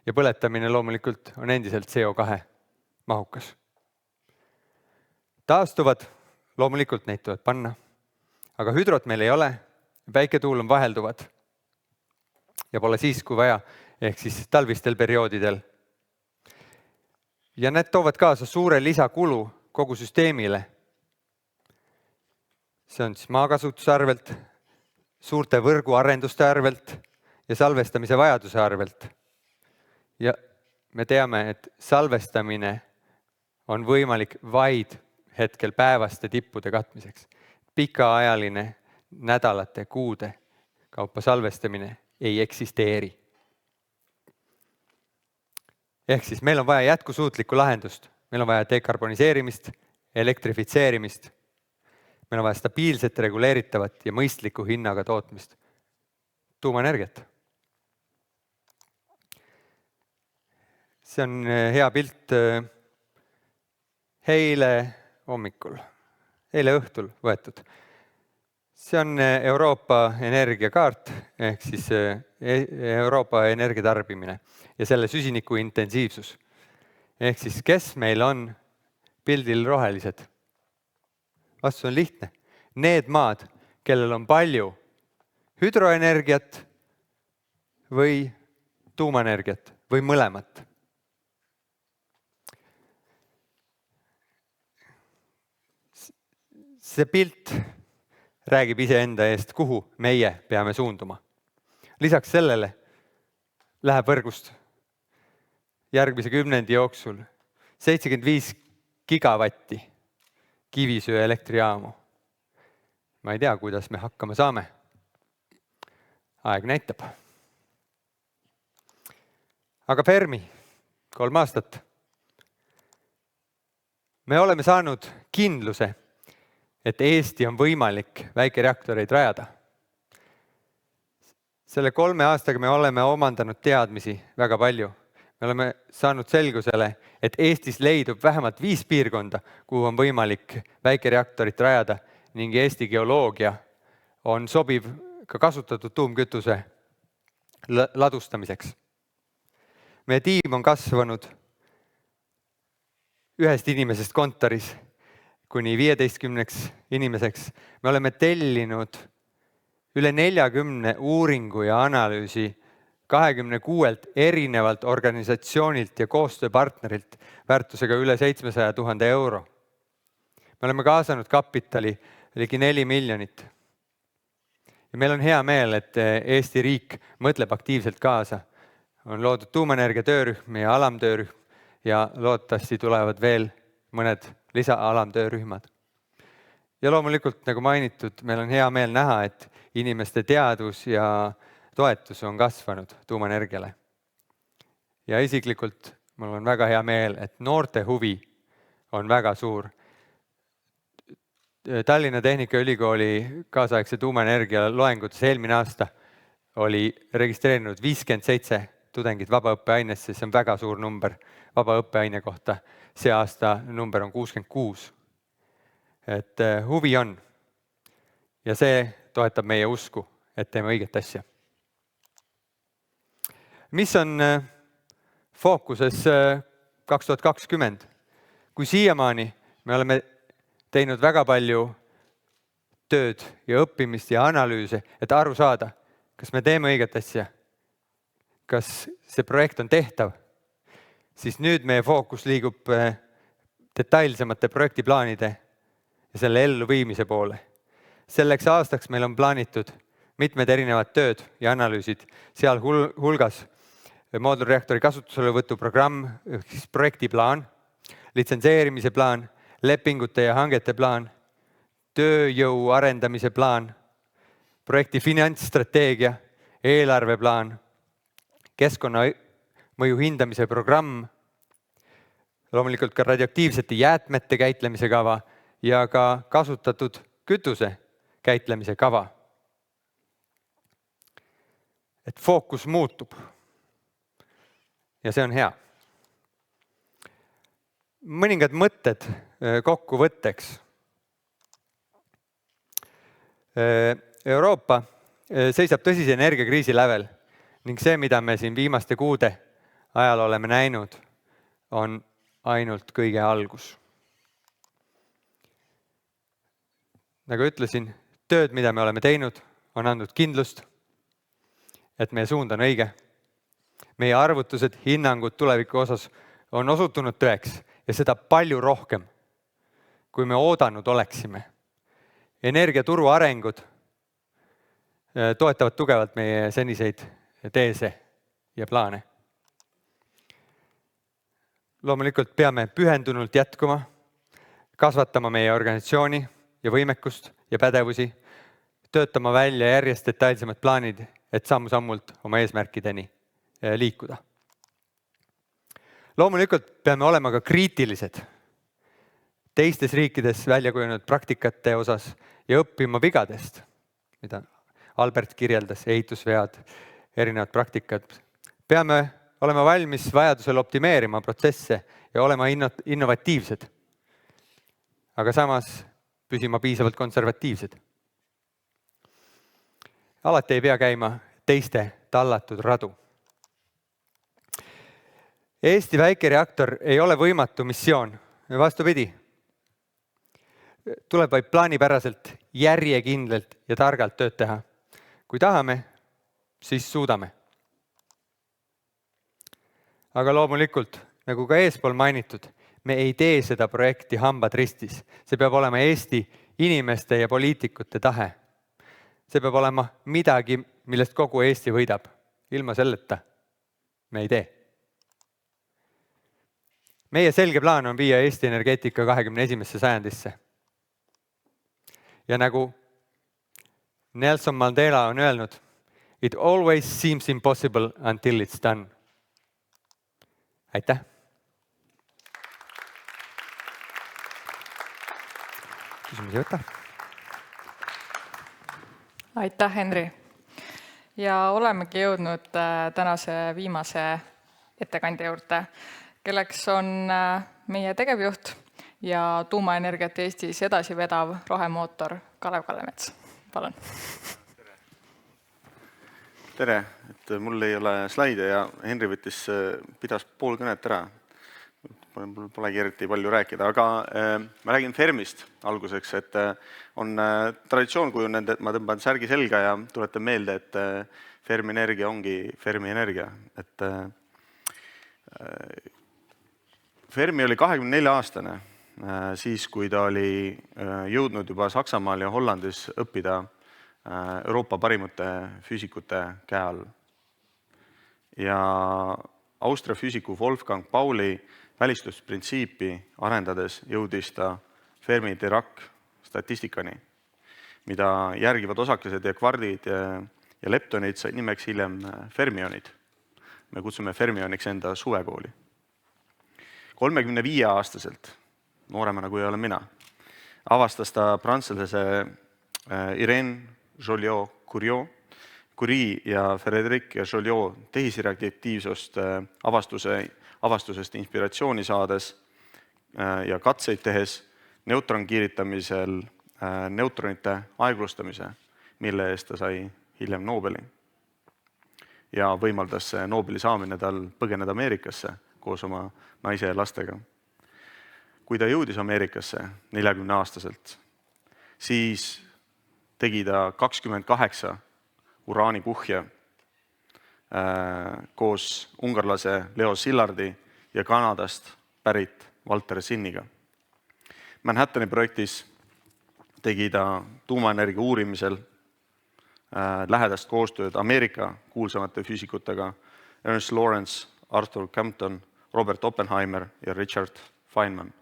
Ja põletamine loomulikult on endiselt CO2 mahukas. Taastuvad, loomulikult neid tuleb panna, aga hüdrot meil ei ole, päiketuul on vahelduvad ja pole siis, kui vaja, ehk siis talvistel perioodidel. Ja need toovad kaasa suure lisakulu kogu süsteemile. See on siis maakasutuse arvelt, suurte võrguarenduste arvelt ja salvestamise vajaduse arvelt. Ja me teame, et salvestamine on võimalik vaid hetkel päevaste tippude katmiseks. Pikaajaline nädalate, kuude kaupa salvestamine ei eksisteeri. Ehk siis meil on vaja jätkusuutlikku lahendust. Meil on vaja dekarboniseerimist, elektrifitseerimist. Meil on vaja stabiilset, reguleeritavat ja mõistliku hinnaga tootmist. Tuumaenergiat. See on hea pilt eile hommikul, eile õhtul võetud. See on Euroopa energiakaart, ehk siis Euroopa energiatarbimine ja selle süsiniku intensiivsus. Ehk siis kes meil on pildil rohelised? Vastus on lihtne. Need maad, kellel on palju hüdroenergiat või tuumaenergiat või mõlemat. See pilt räägib iseenda eest, kuhu meie peame suunduma. Lisaks sellele läheb võrgust järgmise 10 jooksul 75 gigavatti kivisöe elektrijaamu. Ma ei tea, kuidas me hakkama saame. Aeg näitab. Aga Fermi, 3 aastat. Me oleme saanud kindluse, et Eesti on võimalik väikereaktoreid rajada. Selle 3 aastaga me oleme omandanud teadmisi väga palju. Me oleme saanud selgusele, et Eestis leidub vähemalt 5 piirkonda, kuhu on võimalik väikereaktorit rajada ning Eesti geoloogia on sobiv ka kasutatud tuumkütuse ladustamiseks. Meie tiim on kasvanud 1 inimesest kontoris kuni 15 inimeseks. Me oleme tellinud üle 40 uuringu ja analüüsi 26 erinevalt organisatsioonilt ja koostööpartnerilt väärtusega üle 700 000 euro. Me oleme kaasanud kapitali ligi 4 miljonit. Ja meil on hea meel, et Eesti riik mõtleb aktiivselt kaasa. On loodud tuumaenergia töörühm ja alamtöörühm ja loodetavasti tulevad veel mõned lisa-alamtöörühmad. Ja loomulikult, nagu mainitud, meil on hea meel näha, et inimeste teadvus ja toetus on kasvanud tuumaenergiale. Ja isiklikult mul on väga hea meel, et noorte huvi on väga suur. Tallinna Tehnikaülikooli kaasaegse tuumaenergia loengutes eelmine aasta oli registreerinud 57 tudengit vabaõppeainesse, see on väga suur number vabaõppeaine kohta. See aasta number on 66. Et huvi on. Ja see toetab meie usku, et teeme õiget asja. Mis on fookuses 2020? Kui siiamaani me oleme teinud väga palju tööd ja õppimist ja analüüse, et aru saada, kas me teeme õiget asja, kas see projekt on tehtav, siis nüüd meie fookus liigub detailsemate projektiplaanide ja selle elluviimise poole. Selleks aastaks meil on plaanitud mitmed erinevad tööd ja analüüsid, seal hulgas moodulreaktori kasutuselevõtu programm, projektiplaan, litsenseerimise plaan, lepingute ja hangete plaan, tööjõu arendamise plaan, projekti finantsstrateegia, eelarveplaan, keskkonnamõju hindamise programm, loomulikult ka radioaktiivsete jäätmete käitlemise kava ja ka kasutatud kütuse käitlemise kava. Et fookus muutub. Ja see on hea. Mõningad mõtted kokkuvõtteks. Euroopa seisab tõsise energiakriisi lävel ning see, mida me siin viimaste kuude ajal oleme näinud, on ainult kõige algus. Nagu ütlesin, tööd, mida me oleme teinud, on andnud kindlust, et meie suund on õige. Meie arvutused, hinnangud tuleviku osas on osutunud tõeks ja seda palju rohkem, kui me oodanud oleksime. Energiaturu arengud toetavad tugevalt meie seniseid teese ja plaane. Loomulikult peame pühendunult jätkuma, kasvatama meie organisatsiooni ja võimekust ja pädevusi, töötama välja järjest detailsemad plaanid, et sammu-sammult oma eesmärkideni liikuda. Loomulikult peame olema ka kriitilised teistes riikides välja kujunenud praktikate osas ja õppima vigadest, mida Albert kirjeldas, ehitusvead, erinevad praktikad. Peame olema valmis vajadusel optimeerima protsesse ja olema innovatiivsed, aga samas püsima piisavalt konservatiivsed. Alati ei pea käima teiste tallatud radu. Eesti väikereaktor ei ole võimatu missioon, vastupidi. Tuleb vaid plaanipäraselt, järjekindlalt ja targalt tööd teha. Kui tahame, siis suudame. Aga loomulikult, nagu ka eespool mainitud, me ei tee seda projekti hambad ristis. See peab olema Eesti inimeste ja poliitikute tahe. See peab olema midagi, millest kogu Eesti võidab. Ilma selleta me ei tee. Meie selge plaan on viia Eesti energeetika 21. sajandisse. Ja nagu Nelson Mandela on öelnud, it always seems impossible until it's done. Aitäh! Küsimusi võtta. Aitäh, Henri! Ja olemegi jõudnud tänase viimase ettekandja juurde, kelleks on meie tegevjuht ja tuumaenergiat Eestis edasi vedav rohemootor Kalev Kallemets. Palun. Tere, et mul ei ole slaide ja Henri pidas pool kõnet ära. Mul polegi eriti palju rääkida, aga ma räägin Fermist alguseks, et on traditsioon kujunenud, et ma tõmban särgi selga ja tuletan meelde, et Fermi Energia ongi Fermi Energia. Et Fermi oli 24-aastane, siis kui ta oli jõudnud juba Saksamaal ja Hollandis õppida Euroopa parimate füüsikute käe all. Ja Austria füüsiku PõLVKONNA välistusprintsiipi arendades jõudis ta Fermi Dirac statistikani, mida järgivad osakesed ja kvardid ja leptonid said nimeks hiljem fermionid. Me kutsume fermioniks enda suvekooli. 35-aastaselt, nooremana kui olen mina, avastas ta prantslase Irene Joliot-Curie ja Frédéric Joliot tehisreaktiivsust avastusest inspiratsiooni saades ja katseid tehes neutronkiiritamisel neutronite aeglustamise mille eest ta sai hiljem Nobeli. Ja võimaldas see Nobeli saamine tal põgeneda Ameerikasse koos oma naise ja lastega. Kui ta jõudis Ameerikasse 40-aastaselt, siis tegi ta 28 uraanipuhja koos ungarlase Leo Sillardi ja Kanadast pärit Walter Sinniga. Manhattani projektis tegi ta tuumaenergia uurimisel lähedast koostööd Ameerika kuulsamate füüsikutega Ernest Lawrence, Arthur Compton, Robert Oppenheimer ja Richard Feynman.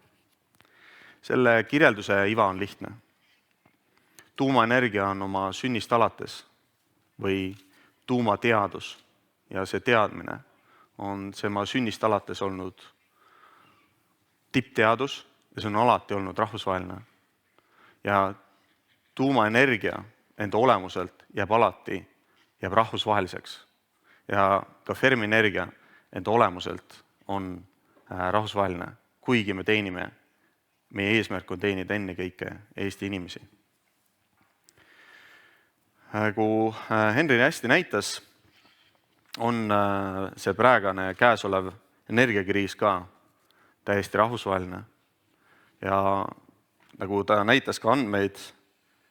Selle kirjelduse iva on lihtne. Tuumaenergia on oma sünnist alates või tuumateadus ja see teadmine on see oma sünnist alates olnud tippteadus ja see on alati olnud rahvusvaheline. Ja tuumaenergia enda olemuselt jääb alati rahvusvaheliseks. Ja ka Fermi energia enda olemuselt on rahvusvaheline, kuigi me teenime, meie eesmärk on teenida ennekõike Eesti inimesi. Kui Henri hästi näitas, on see praegane käesolev energiakriis ka täiesti rahvusvaheline. Ja nagu ta näitas ka andmeid,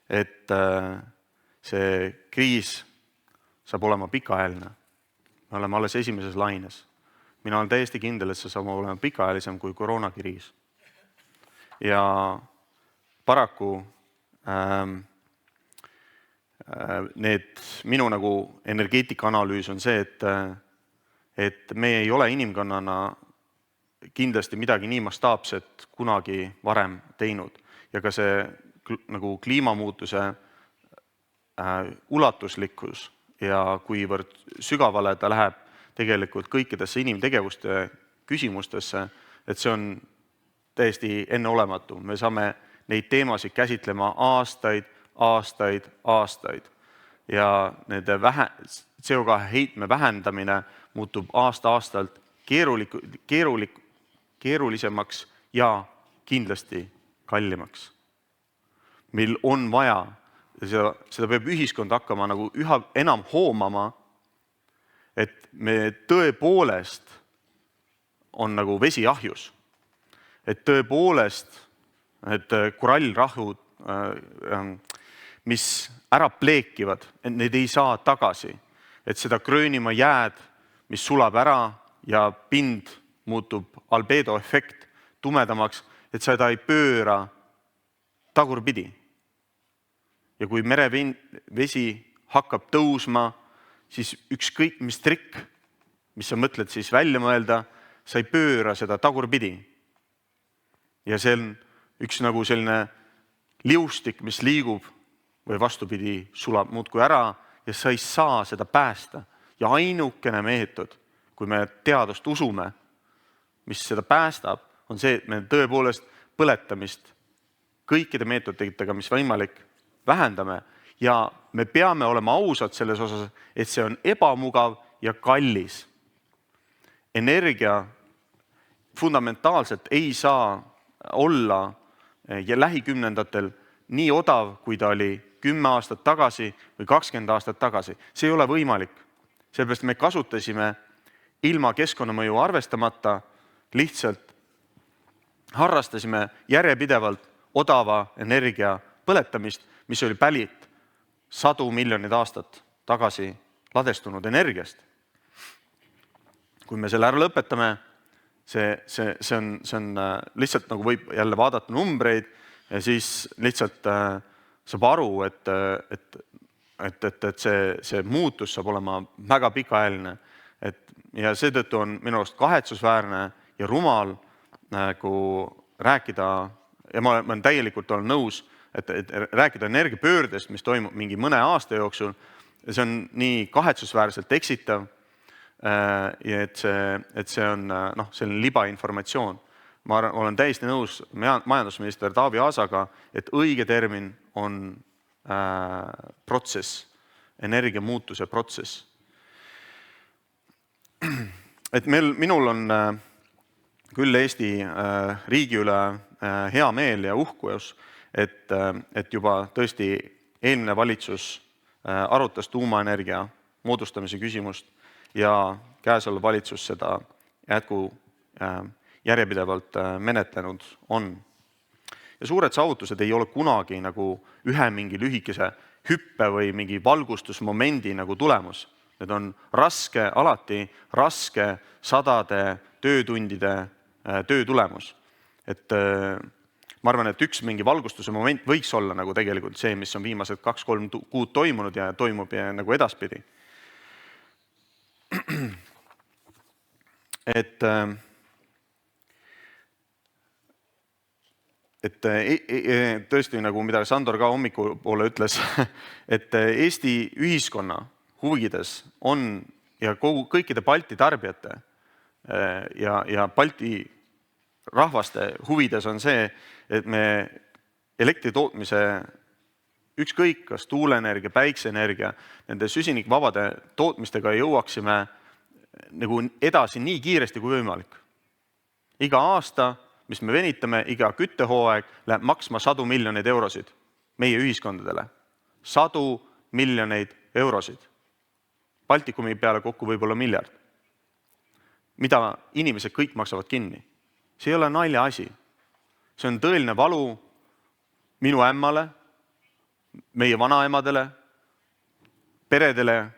et see kriis saab olema pikaajaline. Me oleme alles esimeses laines. Mina olen täiesti kindel, et see saab olema pikaajalisem kui koroonakriis. Ja paraku minu nagu energeetikaanalüüs on see, et me ei ole inimkonnana kindlasti midagi nii mastaapset kunagi varem teinud. Ja ka see nagu kliimamuutuse ulatuslikkus ja kuivõrd sügavale ta läheb tegelikult kõikidesse inimtegevuste küsimustesse, et see on täiesti enneolematu. Me saame neid teemasid käsitlema aastaid. Ja nende CO2 heitme vähendamine muutub aasta-aastalt keerulisemaks ja kindlasti kallimaks. Meil on vaja, seda peab ühiskond hakkama nagu üha enam hoomama, et me tõepoolest on nagu vesi ahjus. Et tõepoolest, et korallrahud, mis ära pleekivad, et need ei saa tagasi. Et seda Gröönimaa jääd, mis sulab ära ja pind muutub albedo efekt tumedamaks, et seda ei pööra tagurpidi. Ja kui merevesi hakkab tõusma, siis ükskõik mis trikk, mis sa mõtled siis välja mõelda, sa ei pööra seda tagurpidi. Ja see on üks nagu selline liustik, mis liigub või vastupidi sulab muudkui ära ja sa ei saa seda päästa. Ja ainukene meetod, kui me teadust usume, mis seda päästab, on see, et me tõepoolest põletamist kõikide meetoditega, mis võimalik, vähendame ja me peame olema ausad selles osas, et see on ebamugav ja kallis. Energia fundamentaalselt ei saa olla ja lähikümnendatel nii odav, kui ta oli 10 aastat tagasi või 20 aastat tagasi. See ei ole võimalik. Sellepärast me kasutasime ilma keskkonnamõju arvestamata, lihtsalt harrastasime järjepidevalt odava energia põletamist, mis oli pärit 100 miljonit aastat tagasi ladestunud energiast. Kui me selle ära lõpetame, see on lihtsalt nagu võib jälle vaadata numbreid ja siis lihtsalt saab aru, et see muutus saab olema väga pikaajaline. Ja seetõttu on minu arust kahetsusväärne ja rumal rääkida, ja ma olen täielikult nõus, et rääkida energiapöördest, mis toimub mingi mõne aasta jooksul, see on nii kahetsusväärselt eksitav, et see on selline libainformatsioon. Ma olen täiesti nõus majandusminister Taavi Aasaga, et õige termin on protsess, energiamuutuse protsess. Et minul on küll Eesti riigi üle hea meel ja uhkus, et juba tõesti eelmine valitsus arutas tuumaenergia moodustamise küsimust ja käesolev valitsus seda järjepidevalt menetlenud on. Ja suured saavutused ei ole kunagi nagu ühe mingi lühikese hüppe või mingi valgustusmomendi nagu tulemus. Need on alati raske sadade töötundide töö tulemus. Et ma arvan, et üks mingi valgustuse moment võiks olla nagu tegelikult see, mis on viimased 2-3 kuud toimunud ja toimub nagu edaspidi. Et tõesti, nagu mida Sandor ka hommikupoole ütles, et Eesti ühiskonna huvides on ja kõikide Balti tarbijate ja Balti rahvaste huvides on see, et me elektri tootmise ükskõik kas tuuleenergia, päikseenergia, nende süsinikvabade tootmistega jõuaksime nagu edasi nii kiiresti kui võimalik. Iga aasta, mis me venitame, iga küttehooaeg läheb maksma 100 miljoneid eurosid meie ühiskondadele. 100 miljoneid eurosid. Baltikumi peale kokku võib-olla miljard. Mida inimesed kõik maksavad kinni. See ei ole nalja asi. See on tõeline valu minu ämmale, meie vanaemadele, peredele,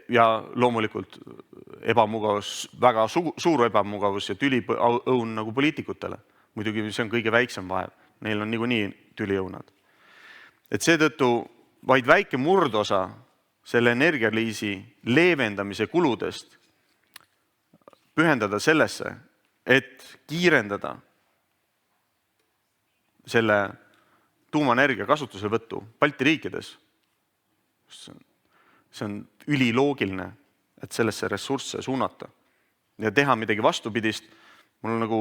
ja loomulikult ebamugavus, väga suur ebamugavus ja tüliõun nagu poliitikutele. Muidugi see on kõige väiksem vaev. Neil on niikuinii tüliõunad. Et seetõttu vaid väike murdosa selle energialiisi leevendamise kuludest pühendada sellesse, et kiirendada selle tuumaenergia kasutuselevõttu Balti riikides. See on üliloogiline, et sellesse ressursse suunata. Ja teha midagi vastupidist, mul nagu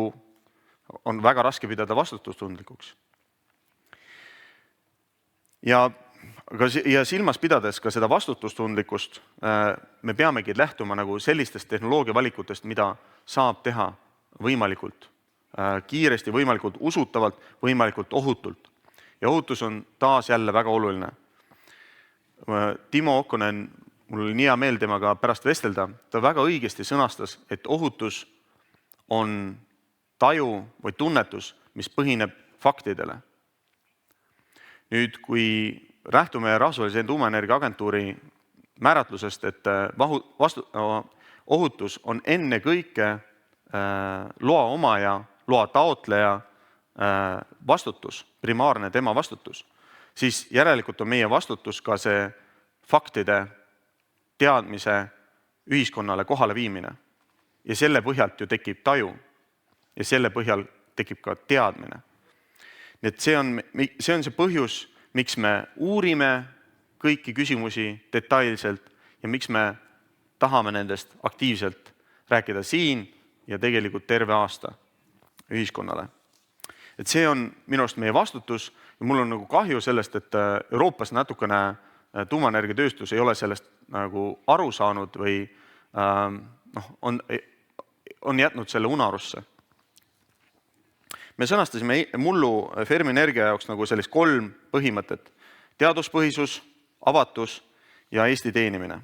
on väga raske pidada vastutustundlikuks. Ja silmas pidades ka seda vastutustundlikkust, me peamegi lähtuma nagu sellistest tehnoloogiavalikutest, mida saab teha võimalikult kiiresti, võimalikult usutavalt, võimalikult ohutult. Ja ohutus on taas jälle väga oluline. Timo Okkonen, mul oli nii hea meel temaga pärast vestelda, ta väga õigesti sõnastas, et ohutus on taju või tunnetus, mis põhineb faktidele. Nüüd, kui lähtume Rahvusvahelise tuumaenergia agentuuri määratlusest, et ohutus on enne kõike loa omaja, loa taotleja vastutus, primaarne tema vastutus, siis järelikult on meie vastutus ka see faktide teadmise ühiskonnale kohale viimine. Ja selle põhjalt ju tekib taju ja selle põhjal tekib ka teadmine. Nii et see on see põhjus, miks me uurime kõiki küsimusi detailselt ja miks me tahame nendest aktiivselt rääkida siin ja tegelikult terve aasta ühiskonnale. Et see on minu arust meie vastutus ja mul on nagu kahju sellest, et Euroopas natukene tuumaenergiatööstus ei ole sellest nagu aru saanud või on jätnud selle unarusse. Me sõnastasime mullu Fermi Energia jaoks nagu sellist 3 põhimõtet. Teaduspõhisus, avatus ja Eesti teenimine.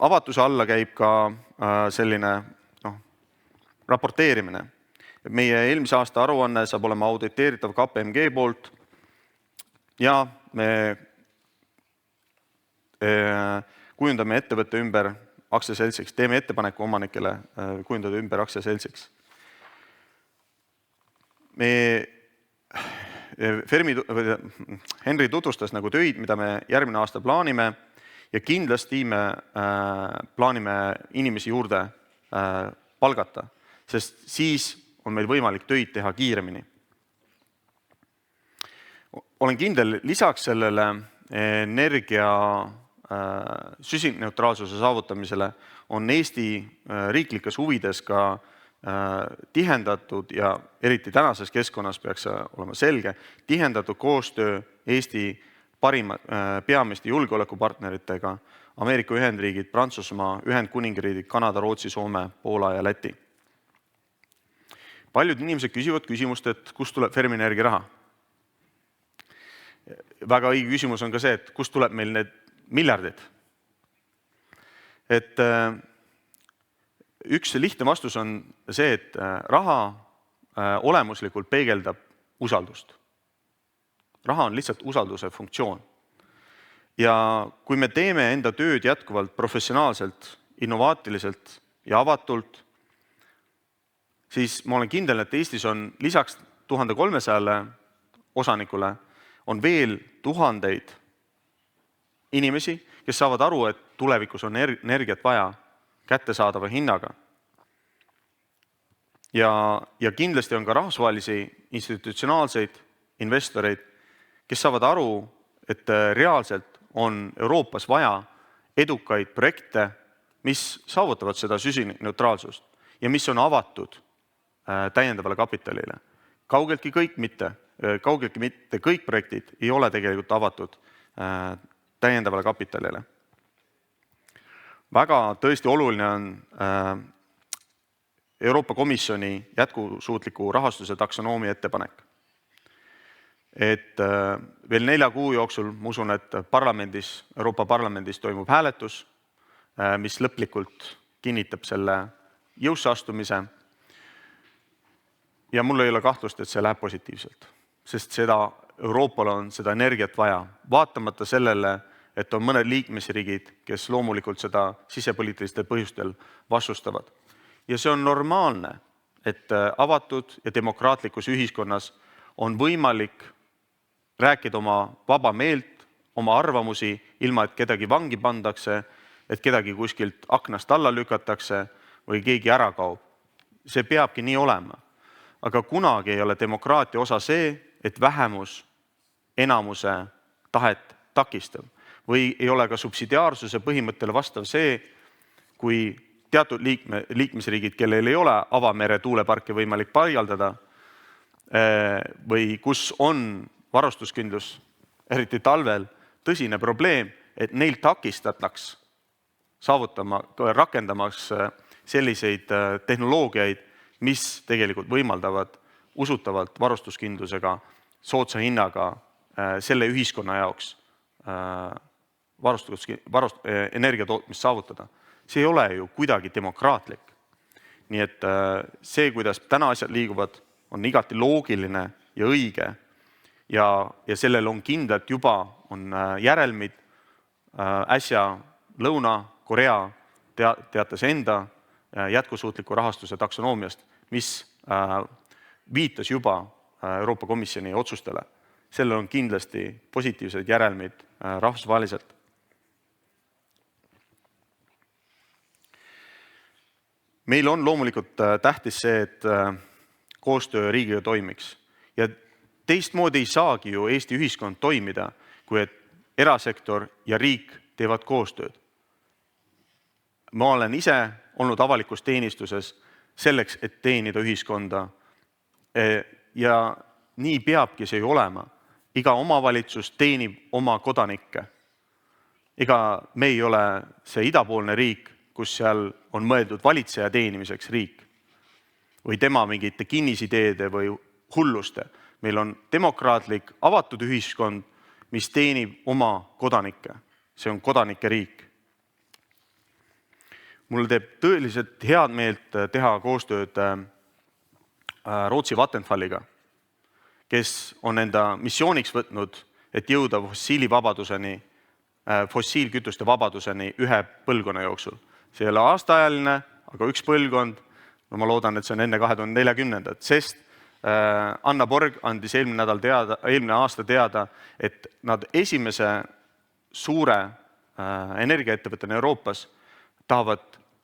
Avatuse alla käib ka selline raporteerimine. Meie eelmise aasta aruanne saab olema auditeeritav KPMG poolt ja me kujundame ettevõtte ümber aktsiaseltsiks, teeme ettepaneku omanikele kujundada ümber aktsiaseltsiks. Henri tutvustas nagu töid, mida me järgmine aasta plaanime ja kindlasti me plaanime inimesi juurde palgata, sest siis on meil võimalik töid teha kiiremini. Olen kindel, lisaks sellele energia süsinikneutraalsuse saavutamisele on Eesti riiklikes huvides ka tihendatud ja eriti tänases keskkonnas peaks olema selge, tihendatud koostöö Eesti peamiste julgeolekupartneritega Ameerika Ühendriigid, Prantsusmaa, Ühendkuningriigid, Kanada, Rootsi, Soome, Poola ja Läti. Paljud inimesed küsivad küsimust, et kust tuleb Fermi Energia raha. väga õige küsimus on ka see, et kust tuleb meil need miljardid. Et üks lihtne vastus on see, et raha olemuslikult peegeldab usaldust. Raha on lihtsalt usalduse funktsioon. Ja kui me teeme enda tööd jätkuvalt professionaalselt, innovaatiliselt ja avatult, siis ma olen kindel, et Eestis on lisaks 1300 osanikule on veel tuhandeid inimesi, kes saavad aru, et tulevikus on energiat vaja kättesaadava hinnaga. Ja kindlasti on ka rahvusvahelisi institutsionaalseid investoreid, kes saavad aru, et reaalselt on Euroopas vaja edukaid projekte, mis saavutavad seda süsinikneutraalsust ja mis on avatud täiendavale kapitalile. Kaugeltki mitte kõik projektid ei ole tegelikult avatud täiendavale kapitalile. Väga tõesti oluline on Euroopa Komisjoni jätkusuutliku rahastuse taksonoomia ettepanek. Et veel 4 kuu jooksul, ma usun, et Euroopa Parlamendis toimub hääletus, mis lõplikult kinnitab selle jõusse astumise. Ja mul ei ole kahtlust, et see läheb positiivselt, sest Euroopal on seda energiat vaja. Vaatamata sellele, et on mõned liikmesriigid, kes loomulikult seda sisepoliitilistel põhjustel vastustavad. Ja see on normaalne, et avatud ja demokraatlikus ühiskonnas on võimalik rääkida oma vaba meelt, oma arvamusi, ilma et kedagi vangi pandakse, et kedagi kuskilt aknast alla lükatakse või keegi ära kaob. See peabki nii olema. Aga kunagi ei ole demokraatia osa see, et vähemus enamuse tahet takistab. Või ei ole ka subsidiaarsuse põhimõttele vastav see, kui teatud liikmesriigid, kellel ei ole avamere tuuleparke võimalik paigaldada või kus on varustuskindlus, eriti talvel, tõsine probleem, et neil takistataks rakendamaks selliseid tehnoloogiaid, mis tegelikult võimaldavad usutavalt varustuskindlusega, soodsa hinnaga selle ühiskonna jaoks energiatootmist saavutada. See ei ole ju kuidagi demokraatlik. Nii et see, kuidas täna asjad liiguvad, on igati loogiline ja õige ja sellel on kindlalt juba on järelmid. Äsja Lõuna-Korea teatas enda jätkusuutliku rahastuse taksonoomiast, mis viitas juba Euroopa Komisjoni otsustele. Sellel on kindlasti positiivsed järelmid rahvusvaheliselt. Meil on loomulikult tähtis see, et koostöö riigiga toimiks. Ja teistmoodi ei saagi ju Eesti ühiskond toimida, kui et erasektor ja riik teevad koostööd. Ma olen ise olnud avalikus teenistuses selleks, et teenida ühiskonda. Ja nii peabki see ju olema. Iga omavalitsus teenib oma kodanikke. Ega me ei ole see idapoolne riik, kus seal on mõeldud valitseja teenimiseks riik või tema mingite kinnisideede või hulluste. Meil on demokraatlik, avatud ühiskond, mis teenib oma kodanikke. See on kodanike riik. Mulle teeb tõeliselt head meelt teha koostööd Rootsi Vattenfalliga, kes on enda missiooniks võtnud, et jõuda fossiilkütuste vabaduseni 1 põlvkonna jooksul. See ei ole aastaajaline, aga 1 põlvkond, no ma loodan, et see on enne 2040, sest Anna Borg andis eelmine aasta teada, et nad esimese suure energiaettevõttena Euroopas tahavad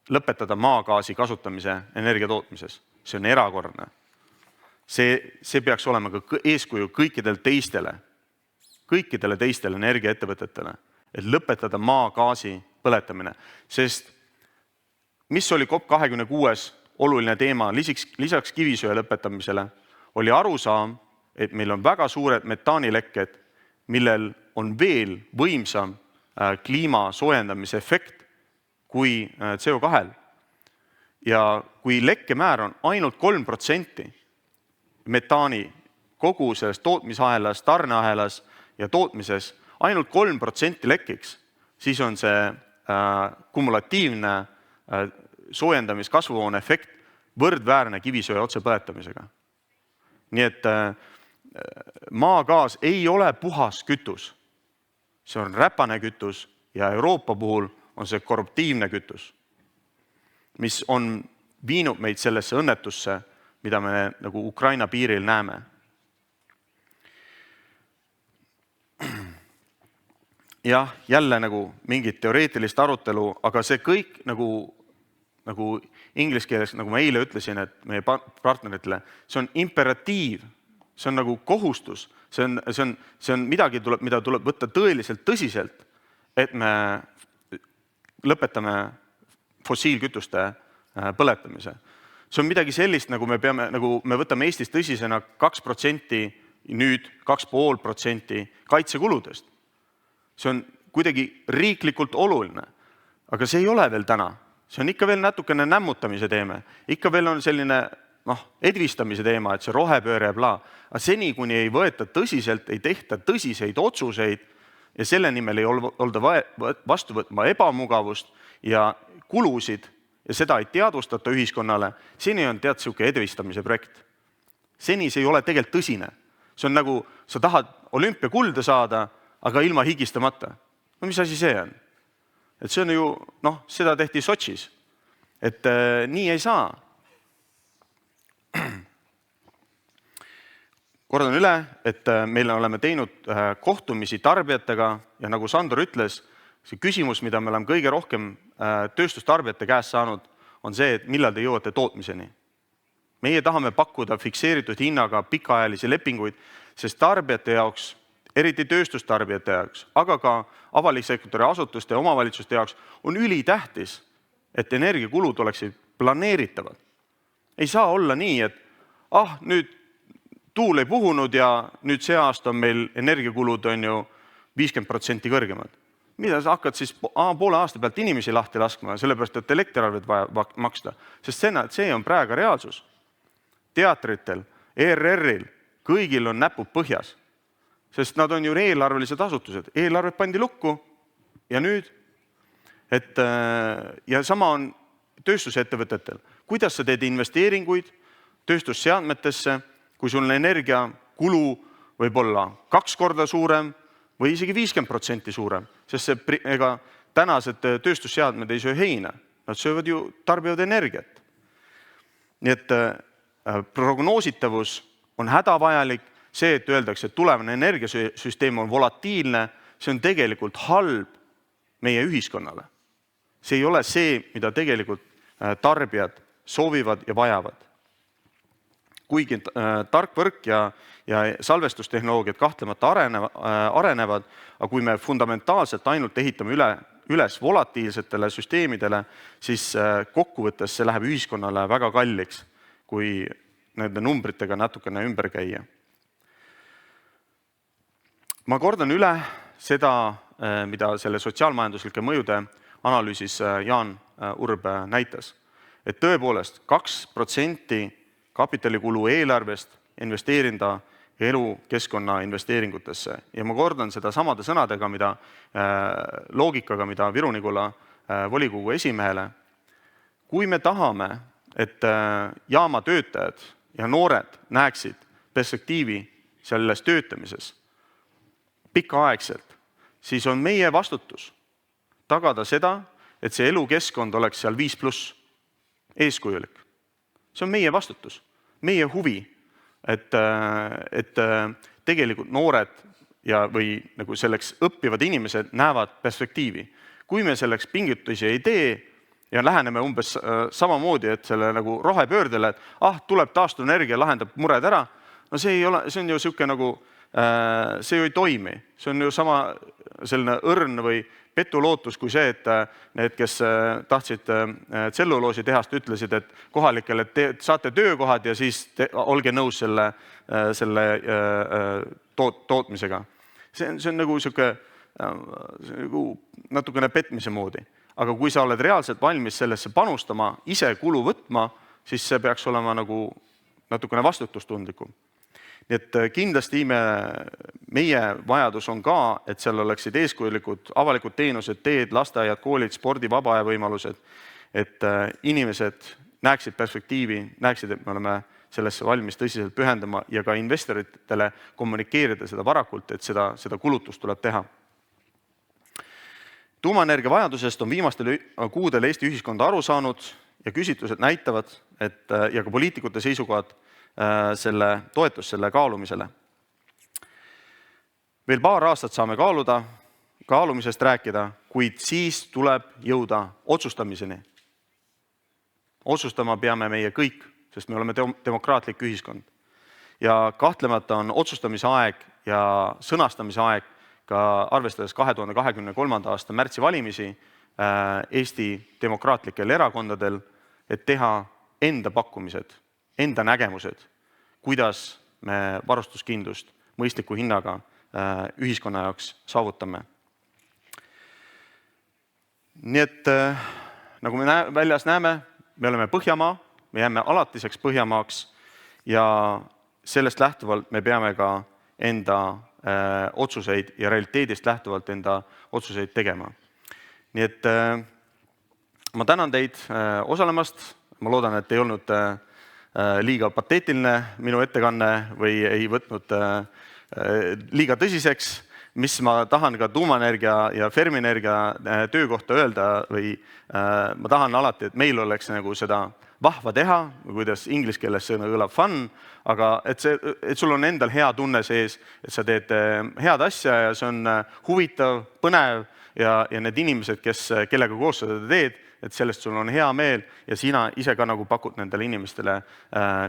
lõpetada maagaasi kasutamise energiatootmises. See on erakordne. See peaks olema ka eeskuju kõikidele teistele energiaettevõtetele, et lõpetada maagaasi põletamine. Sest mis oli COP26 oluline teema lisaks kivisöe lõpetamisele, oli arusaam, et meil on väga suured metaanilekked, millel on veel võimsam kliima soojendamise efekt kui CO2. Ja kui lekkemäär on ainult 3% metaani kogu selles tootmisahelas, tarneahelas ja tootmises ainult 3% lekiks, siis on see kumulatiivne soojendamiskasvuhoone efekt võrdväärne kivisöe otsepõletamisega. Nii et maagaas ei ole puhas kütus. See on räpane kütus ja Euroopa puhul on see korruptiivne kütus, mis on viinud meid sellesse õnnetusse, mida me nagu Ukraina piiril näeme. Jah, jälle nagu mingit teoreetilist arutelu, aga see kõik nagu inglise keeles, nagu ma eile ütlesin, et meie partneritele, see on imperatiiv, see on nagu kohustus, see on midagi, mida tuleb võtta tõeliselt tõsiselt, et me lõpetame fossiilkütuste põletamise. See on midagi sellist, nagu me võtame Eestis tõsisena 2%, nüüd 2,5% kaitsekuludest. See on kuidagi riiklikult oluline, aga see ei ole veel täna. See on ikka veel natukene nämmutamise teeme. Ikka veel on selline edvistamise teema, et see rohepööre ja bla. Aga seni, kuni ei võeta tõsiselt, ei tehta tõsiseid otsuseid ja selle nimel ei olda vastu võtma ebamugavust ja kulusid ja seda ei teadvustata ühiskonnale, seni on siuke edvistamise projekt. Seni see ei ole tegelikult tõsine. See on nagu, sa tahad olümpiakulda saada, aga ilma higistamata. No mis asi see on? Et see on ju, seda tehti Sotšis. Et nii ei saa. Kordan üle, et meil oleme teinud kohtumisi tarbijatega ja nagu Sandor ütles, see küsimus, mida me oleme kõige rohkem tööstustarbijate käest saanud, on see, et millal te jõuate tootmiseni. Meie tahame pakkuda fikseeritud hinnaga pikaajalisi lepinguid, sest tarbijate jaoks, eriti tööstustarbijate jaoks, aga ka avaliksektori asutuste ja omavalitsuste jaoks on ülitähtis, et energiakulud oleksid planeeritavad. Ei saa olla nii, et nüüd tuul ei puhunud ja nüüd see aasta on meil energiakulud on ju 50% kõrgemad. Mida sa hakkad siis poole aasta pealt inimesi lahti laskma, sellepärast, et elektriarved vaja maksta, sest see on praegu reaalsus. Teatritel, ERR-il, kõigil on näpud põhjas, sest nad on ju eelarvelised asutused. Eelarved pandi lukku ja nüüd, ja sama on tööstusettevõtetel. Kuidas sa teed investeeringuid tööstusseadmetesse, kui sul energiakulu võib olla 2 korda suurem või isegi 50% suurem, sest ega tänased tööstusseadmed ei söö heina, nad söövad ju, tarbivad energiat. Nii et prognoositavus on hädavajalik, see, et öeldakse, et tulevane energiasüsteem on volatiilne, see on tegelikult halb meie ühiskonnale. See ei ole see, mida tegelikult tarbijad soovivad ja vajavad. Kuigi tarkvõrk ja salvestustehnoloogiad kahtlemata arenevad, aga kui me fundamentaalselt ainult ehitame üles volatiilsetele süsteemidele, siis kokkuvõttes see läheb ühiskonnale väga kalliks, kui nende numbritega natukene ümber käia. Ma kordan üle seda, mida selle sotsiaalmajanduslike mõjude analüüsis Jaan Urb näitas. Et tõepoolest 2% kapitalikulu eelarvest investeerinda elukeskkonna investeeringutesse. Ja ma kordan seda samade sõnadega, loogikaga, mida Viru-Nigula volikogu esimehele. Kui me tahame, et jaama töötajad ja noored näeksid perspektiivi selles töötamises pikaaegselt, siis on meie vastutus tagada seda, et see elukeskkond oleks seal 5+ eeskujulik. See on meie vastutus, meie huvi, et tegelikult noored või nagu selleks õppivad inimesed näevad perspektiivi. Kui me selleks pingutusi ei tee ja läheneme umbes samamoodi, et selle nagu rohepöördele, et tuleb taastuvenergia, lahendab mured ära, no see on ju siuke nagu, see ju ei toimi. See on ju sama selline õrn või petulootus kui see, et need, kes tahtsid tselluloosi tehast, ütlesid, et kohalikele, et saate töökohad ja siis olge nõus selle tootmisega. See on nagu siuke natukene petmise moodi. Aga kui sa oled reaalselt valmis sellesse panustama, ise kulu võtma, siis see peaks olema nagu natukene vastutustundlikum. Nii et kindlasti meie vajadus on ka, et seal oleksid eeskujulikud avalikud teenused, teed, lasteaiad, koolid, spordi, vabaaja võimalused, et inimesed näeksid perspektiivi, näeksid, et me oleme sellesse valmis tõsiselt pühendama ja ka investoritele kommunikeerida seda varakult, et seda kulutust tuleb teha. Tuumaenergia vajadusest on viimastel kuudel Eesti ühiskonda aru saanud ja küsitlused näitavad, ja ka poliitikute seisukohad toetus selle kaalumisele. Veel paar aastat saame kaalumisest rääkida, kuid siis tuleb jõuda otsustamiseni. Otsustama peame meie kõik, sest me oleme demokraatlik ühiskond. Ja kahtlemata on otsustamise aeg ja sõnastamise aeg ka arvestades 2023. aasta märtsi valimisi Eesti demokraatlikel erakondadel, et teha enda pakkumised, enda nägemused, kuidas me varustuskindlust mõistliku hinnaga ühiskonna jaoks saavutame. Nii et nagu me väljas näeme, me oleme Põhjamaa, me jääme alatiseks Põhjamaaks ja sellest lähtuvalt me peame ka enda otsuseid ja realiteedist lähtuvalt enda otsuseid tegema. Nii et ma tänan teid osalemast. Ma loodan, et ei olnud liiga pateetiline minu ettekanne või ei võtnud liiga tõsiseks, mis ma tahan ka tuumaenergia ja Fermi energia töö kohta öelda või ma tahan alati, et meil oleks nagu seda vahva teha, kuidas inglise keeles sõna kõlab fun, aga et sul on endal hea tunne sees, et sa teed head asja ja see on huvitav, põnev ja need inimesed, kellega koos seda teed, et sellest sul on hea meel ja sina ise ka nagu pakud nendele inimestele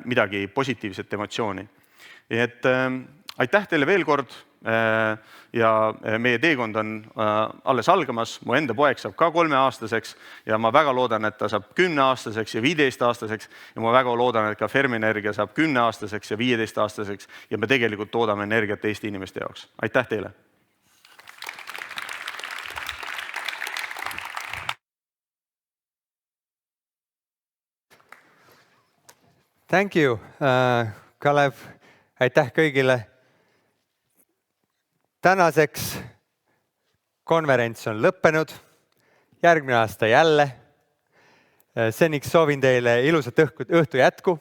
midagi positiivset emotsiooni. Et aitäh teile veel kord ja meie teekond on alles algamas. Mu enda poeg saab ka 3-aastaseks ja ma väga loodan, et ta saab 10-aastaseks ja 15-aastaseks ja ma väga loodan, et ka Fermi energia saab 10-aastaseks ja 15-aastaseks ja me tegelikult toodame energiat Eesti inimeste jaoks. Aitäh teile! Thank you, Kalev. Aitäh kõigile. Tänaseks konverents on lõppenud. Järgmine aasta jälle. Seniks soovin teile ilusat õhtu jätku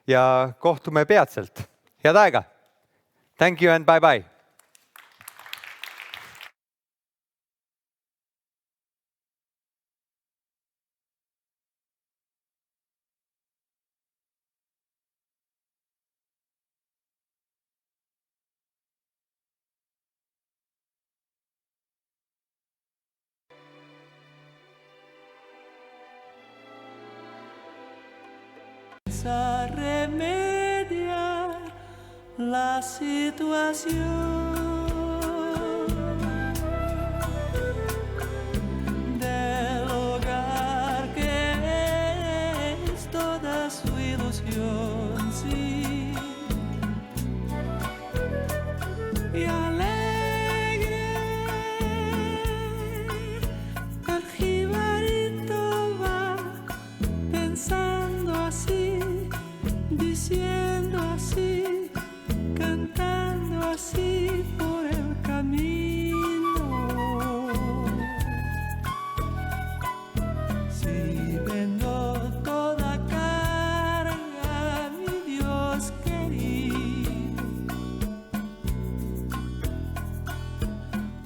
ja kohtume peatselt. Head aega. Thank you and bye-bye. A remediar la situación del hogar que es toda su ilusión, sí, y alegre el jibarito va pensando así, diciendo así, cantando así por el camino. Si vengo toda carga, mi Dios querido,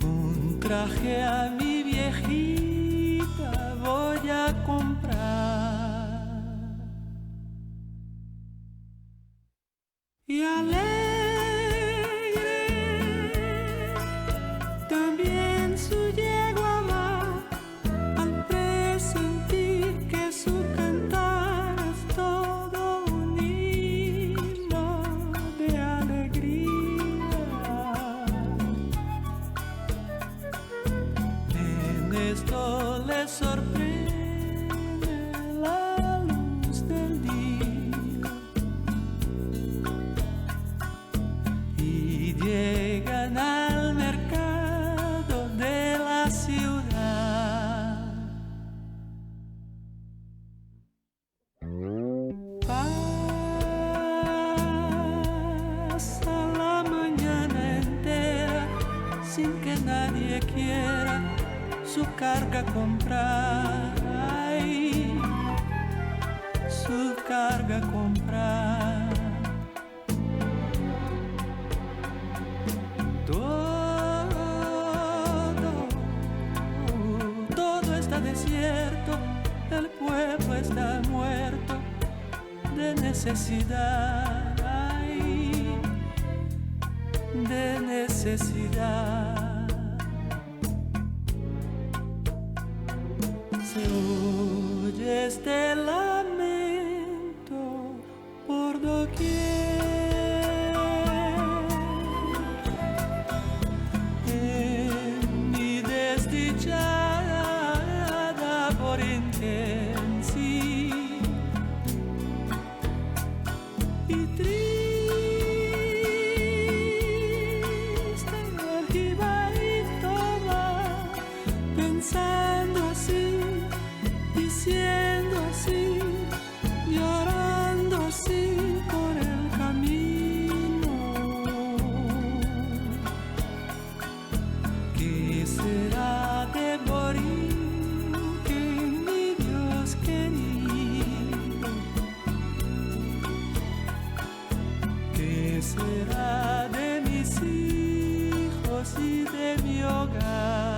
un traje a mi viejita voy a comprar. Y alegre también su yegua va al presentir que su cantar es todo un himno de alegría. En esto le sorprende sin que nadie quiera su carga comprar. Ay, su carga comprar. Todo está desierto, el pueblo está muerto de necesidad, ay, de necesidad. Se oye este lamento por doquier, en mi desdichada por intensi y triste el jibarito va pensando así, diciendo así, llorando así por el camino. ¿Qué será de morir que mi Dios querido? ¿Qué será de mis hijos y de mi hogar?